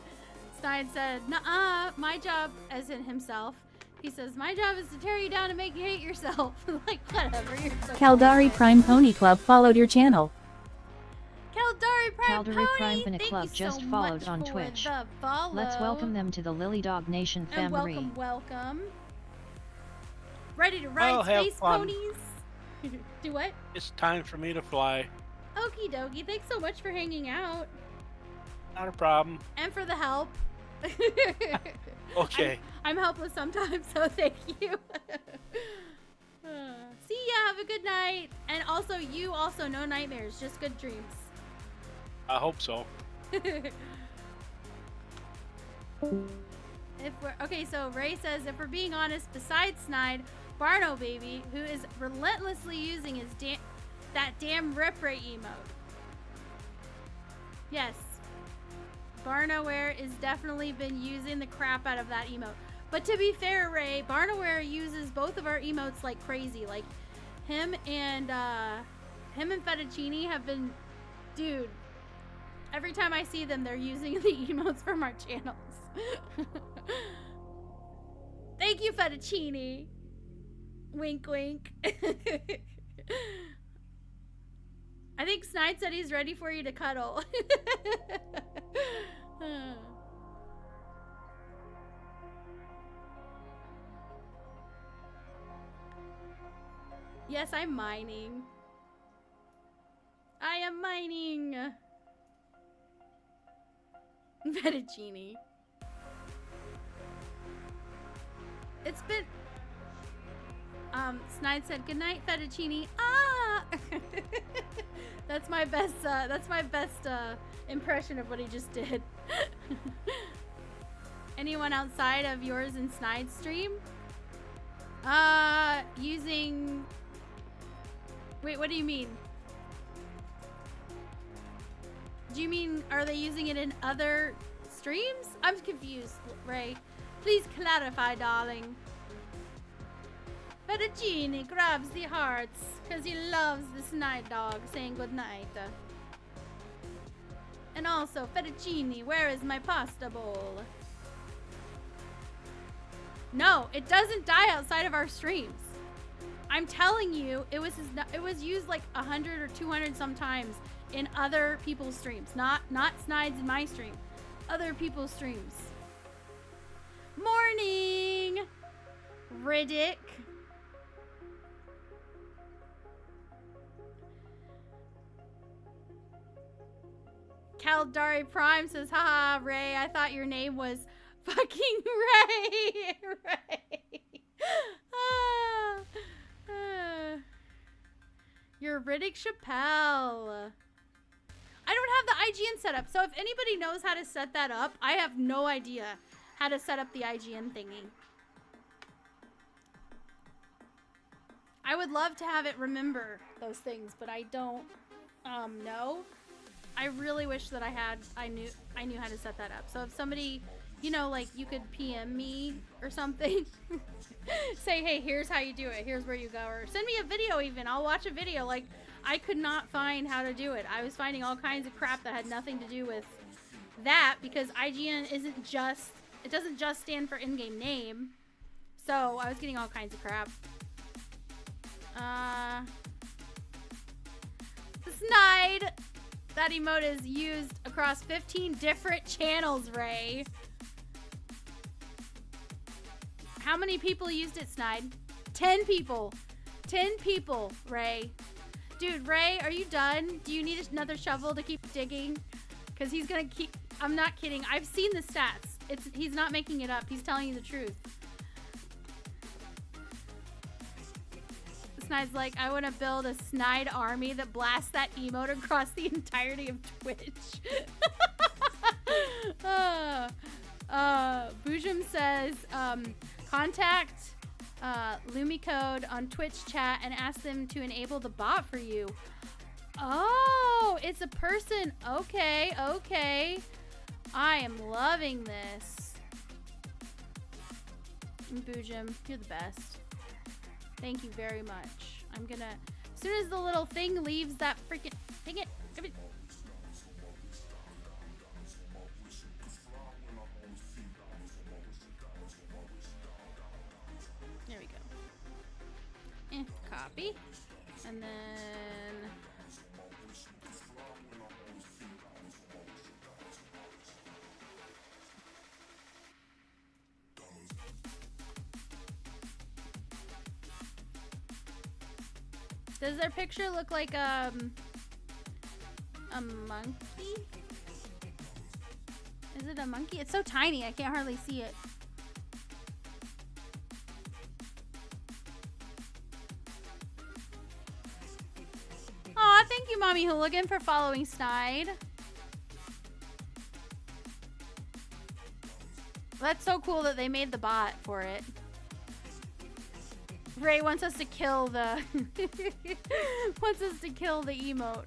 Snide said, nuh-uh, my job, as in himself, he says, my job is to tear you down and make you hate yourself. Like, whatever, you're so Caldari bullshit. Prime Pony Club followed your channel. Caldari Prime Caldari Pony, Prime Pony thank Club you just so followed much on for Twitch. the follow. Let's welcome them to the Lily-Dog Nation And family. welcome, welcome. Ready to ride I'll have space fun. ponies? Do what? It's time for me to fly. Okie dokie, thanks so much for hanging out. Not a problem. And for the help. Okay. I'm helpless sometimes, so thank you. See ya, have a good night. And also, you also, no nightmares, just good dreams. I hope so. Okay, so Ray says, if we're being honest, besides Snide, Barno Baby, who is relentlessly using his that damn rip ray emote. Yes. Barnoware has definitely been using the crap out of that emote. But to be fair, Ray, Barnoware uses both of our emotes like crazy. Like, him and Fettuccine have been, dude, every time I see them, they're using the emotes from our channels. Thank you, Fettuccine. Wink, wink. I think Snide said he's ready for you to cuddle. Yes, I'm mining. I am mining. Fettuccine. It's been... Snide said, good night, Fettuccine. Ah! That's my best, impression of what he just did. Anyone outside of yours and Snide's stream? Using... Wait, what do you mean? Do you mean, are they using it in other streams? I'm confused, Ray. Please clarify, darling. Fettuccine grabs the hearts because he loves the SnideDog saying goodnight. And also, Fettuccine, where is my pasta bowl? No, it doesn't die outside of our streams. I'm telling you, it was used like 100 or 200 sometimes in other people's streams. Not Snides in my stream. Other people's streams. Morning! Riddick. Caldari Prime says, haha, Ray, I thought your name was fucking Ray. Ray. You're Riddick Chappelle. I don't have the IGN set up. So if anybody knows how to set that up, I have no idea how to set up the IGN thingy. I would love to have it remember those things, but I don't know. I really wish that I knew how to set that up. So if somebody, you know, like you could PM me or something, say, hey, here's how you do it. Here's where you go. Or send me a video even. I'll watch a video. Like, I could not find how to do it. I was finding all kinds of crap that had nothing to do with that because IGN isn't just, it doesn't just stand for in-game name. So I was getting all kinds of crap. Snide! That emote is used across 15 different channels, Ray. How many people used it, Snide? 10 people. 10 people, Ray. Dude, Ray, are you done? Do you need another shovel to keep digging? Because he's gonna keep... I'm not kidding. I've seen the stats. He's not making it up. He's telling you the truth. Snide's like, I want to build a Snide army that blasts that emote across the entirety of Twitch. Boojum says, contact LumiCode on Twitch chat and ask them to enable the bot for you. Oh, it's a person. Okay, okay. I am loving this. Boojum, you're the best. Thank you very much. I'm gonna, as soon as the little thing leaves that freaking, dang it, come in. There we go. Copy. And then, does their picture look like a monkey? Is it a monkey? It's so tiny, I can't hardly see it. Aw, thank you, Mommy Hooligan, for following Snide. That's so cool that they made the bot for it. Ray wants us to kill the wants us to kill the emote.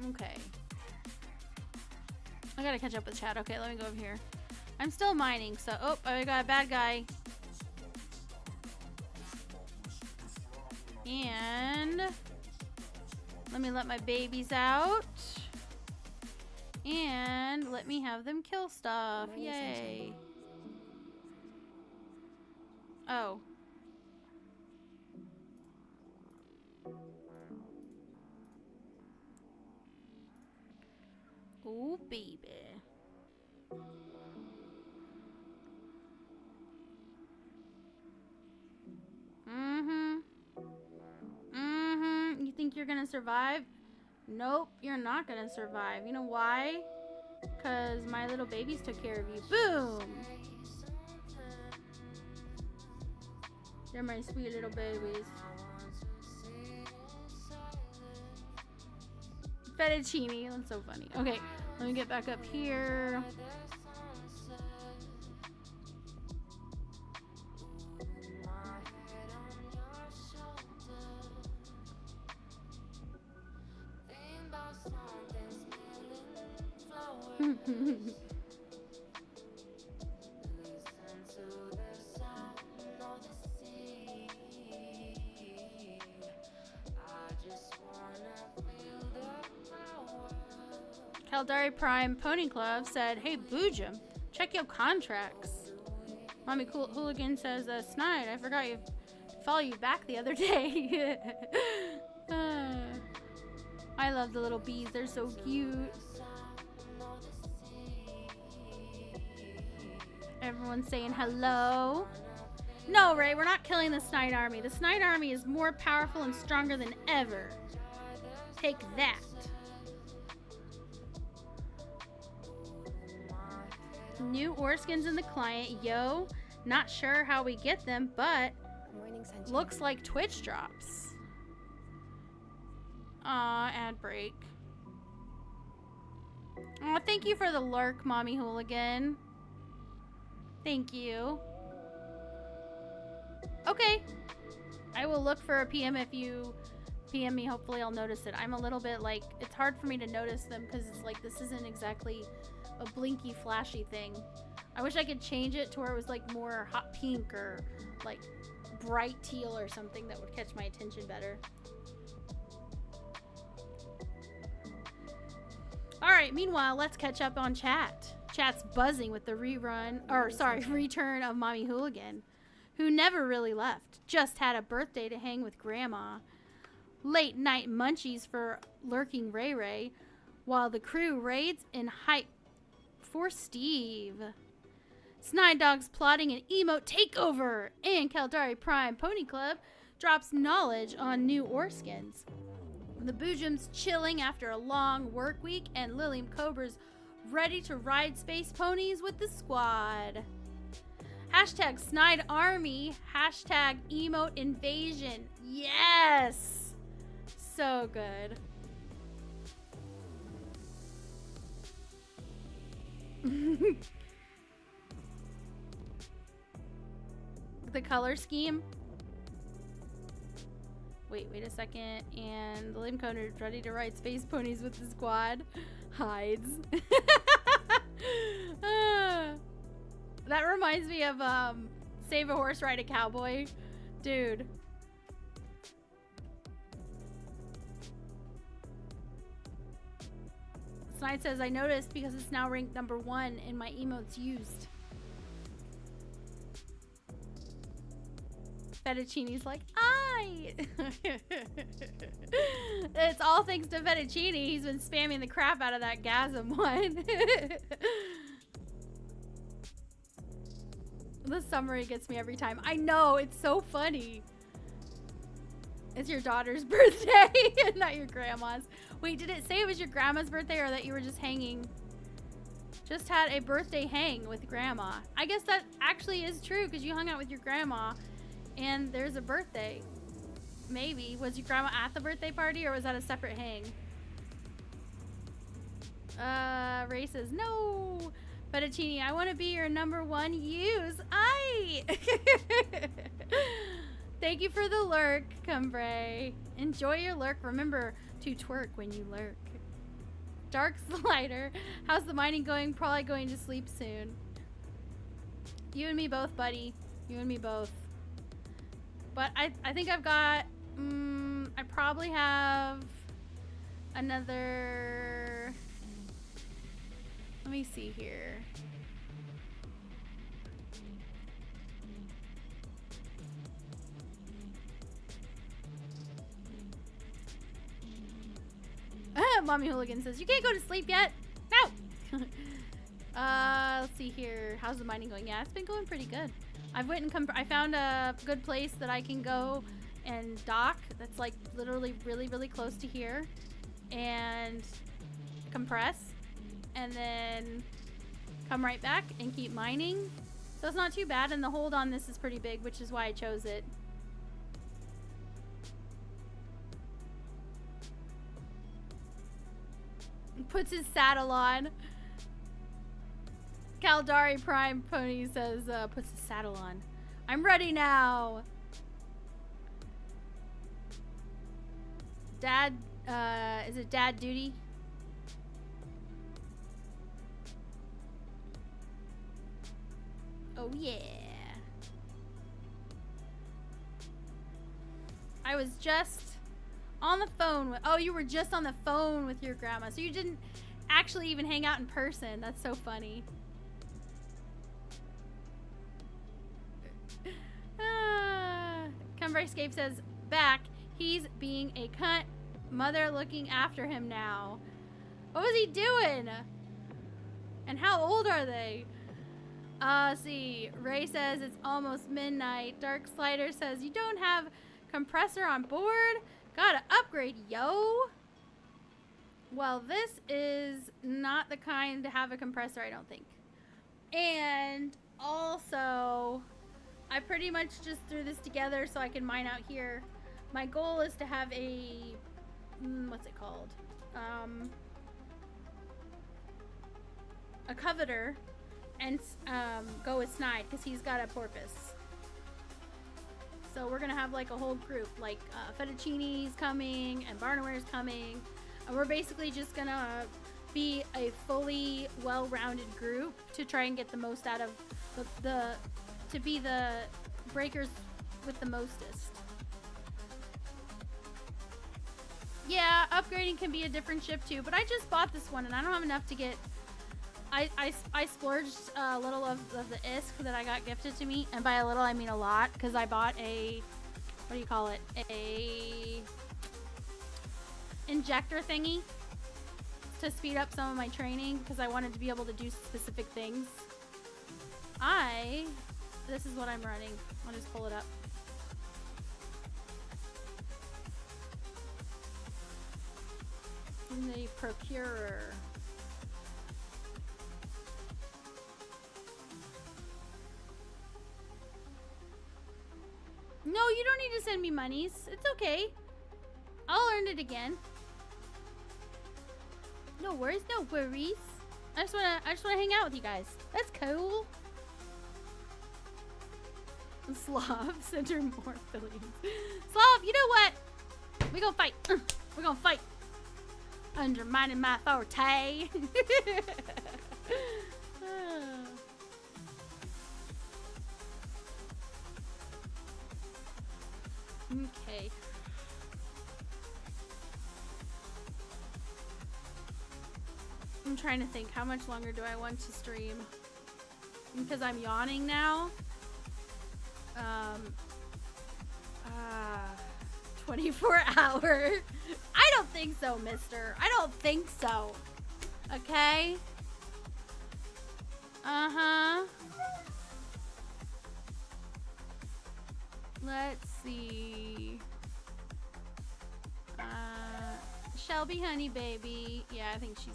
Okay. I gotta catch up with chat. Okay, let me go over here. I'm still mining, so oh, I got a bad guy. And let me let my babies out. And let me have them kill stuff. Yay. Oh. Oh, baby. You think you're gonna survive? Nope, you're not gonna survive. You know why? Because my little babies took care of you. Boom! They're my sweet little babies. Fettuccine, that's so funny. Okay, let me get back up here. Caldari Prime Pony Club said, hey, Boojum, check your contracts. Mommy Hooligan says, Snide, I forgot to follow you back the other day. I love the little bees. They're so cute. Everyone's saying hello. No, Ray, we're not killing the Snide Army. The Snide Army is more powerful and stronger than ever. Take that. New ore skins in the client. Yo, not sure how we get them, but looks like Twitch drops. Ad break. Aw, thank you for the lurk, Mommy Hooligan. Thank you. Okay. I will look for a PM if you PM me. Hopefully I'll notice it. I'm a little bit like, it's hard for me to notice them because it's like, this isn't exactly a blinky flashy thing. I wish I could change it to where it was like more hot pink or like bright teal or something that would catch my attention better. Alright, meanwhile, let's catch up on chat. Chat's buzzing with the return of Mommy Hooligan, who never really left, just had a birthday to hang with Grandma. Late night munchies for lurking Ray Ray, while the crew raids in hype for Steve. SnideDog's plotting an emote takeover, and Caldari Prime Pony Club drops knowledge on new ore skins. The Boojum's chilling after a long work week, and LiliumCobra's ready to ride space ponies with the squad. Hashtag Snide Army, hashtag emote invasion. Yes! So good. The color scheme. Wait a second. And the LiliumCobra is ready to ride space ponies with the squad. Hides. That reminds me of Save a Horse, Ride a Cowboy. Dude. Snide says, I noticed because it's now ranked #1 in my emotes used. Fettuccine's like, it's all thanks to Fettuccine. He's been spamming the crap out of that Gasm one. The summary gets me every time. I know, it's so funny. It's your daughter's birthday, not your grandma's. Wait, did it say it was your grandma's birthday or that you were just hanging? Just had a birthday hang with grandma. I guess that actually is true because you hung out with your grandma and there's a birthday. Maybe. Was your grandma at the birthday party or was that a separate hang? Ray says, no. Fettuccine, I want to be your #1 use. Thank you for the lurk, Cumbray. Enjoy your lurk. Remember to twerk when you lurk. Dark Slider, how's the mining going? Probably going to sleep soon. You and me both, buddy. You and me both. But I think I've got, I probably have another, let me see here. Mommy Hooligan says, you can't go to sleep yet. No. Let's see here. How's the mining going? Yeah, it's been going pretty good. I've went and I found a good place that I can go and dock. That's like literally really, really close to here, and compress, and then come right back and keep mining. So it's not too bad, and the hold on this is pretty big, which is why I chose it. Puts his saddle on. Caldari Prime Pony says, puts his saddle on. I'm ready now. Dad, is it dad duty? Oh yeah. I was just on the phone with, oh, you were just on the phone with your grandma, so you didn't actually even hang out in person. That's so funny. Cumberscape says, back, he's being a cunt. Mother looking after him now. What was he doing? And how old are they? See, Ray says it's almost midnight. Dark Slider says, you don't have compressor on board? Gotta upgrade, yo. Well, this is not the kind to have a compressor, I don't think. And also, I pretty much just threw this together so I can mine out here. My goal is to have a, what's it called? A coveter, and go with Snide because he's got a porpoise. So we're gonna have like a whole group, like Fettuccine's coming and Barnaware's coming, and we're basically just gonna be a fully well-rounded group to try and get the most out of to be the breakers with the mostest. Yeah, upgrading can be a different ship too, but I just bought this one and I don't have enough to get. I splurged a little of the ISK that I got gifted to me, and by a little I mean a lot, because I bought a, what do you call it, a injector thingy to speed up some of my training, because I wanted to be able to do specific things. This is what I'm running. I'll just pull it up. The procurer. No, you don't need to send me monies. It's okay. I'll earn it again. No worries, no worries. I just wanna hang out with you guys. That's cool. Slav, send her more Phillies. Slav, you know what? We gonna fight. We're gonna fight. Undermining my forte. Okay. I'm trying to think, how much longer do I want to stream? Because I'm yawning now. 24 hours. I don't think so, mister. I don't think so. Okay? Uh-huh. Let's see. Shelby Honey Baby. Yeah, I think she's...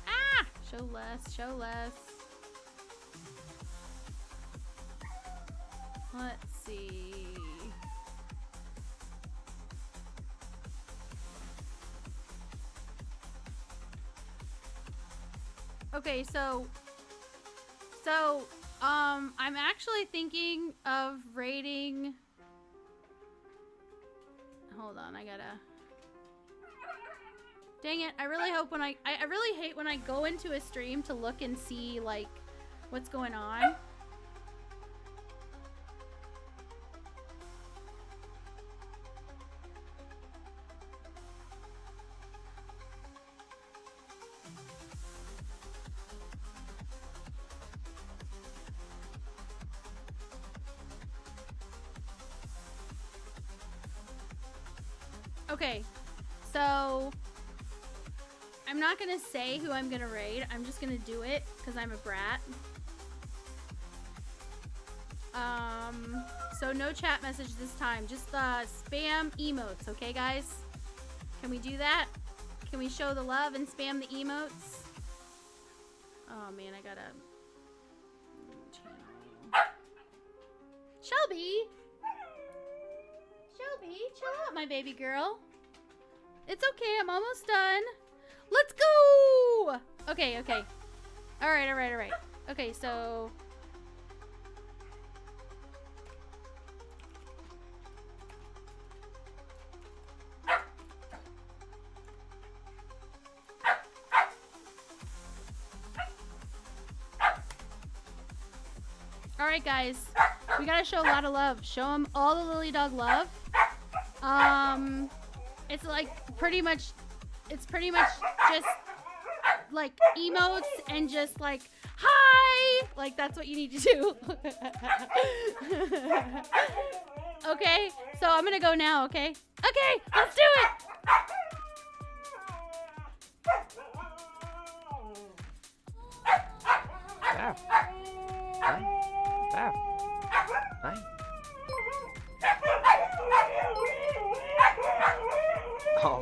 Ah! Show less, show less. Let's see. Okay, so I'm actually thinking of raiding. Hold on, I gotta. Dang it! I really hope I really hate when I go into a stream to look and see like what's going on. Okay, so I'm not gonna say who I'm gonna raid. I'm just gonna do it because I'm a brat. So no chat message this time. Just spam emotes, okay, guys? Can we do that? Can we show the love and spam the emotes? Oh man, I gotta. Shelby. Shelby, chill out, my baby girl. It's okay, I'm almost done. Let's go! Okay, okay. Alright, alright, alright. Okay, so... Alright, guys. We gotta show a lot of love. Show them all the LiliDog love. It's like pretty much just like emotes and just like hi, like that's what you need to do. Okay, so I'm gonna go now. Okay, let's do it. Wow. Hi. Hi. Oh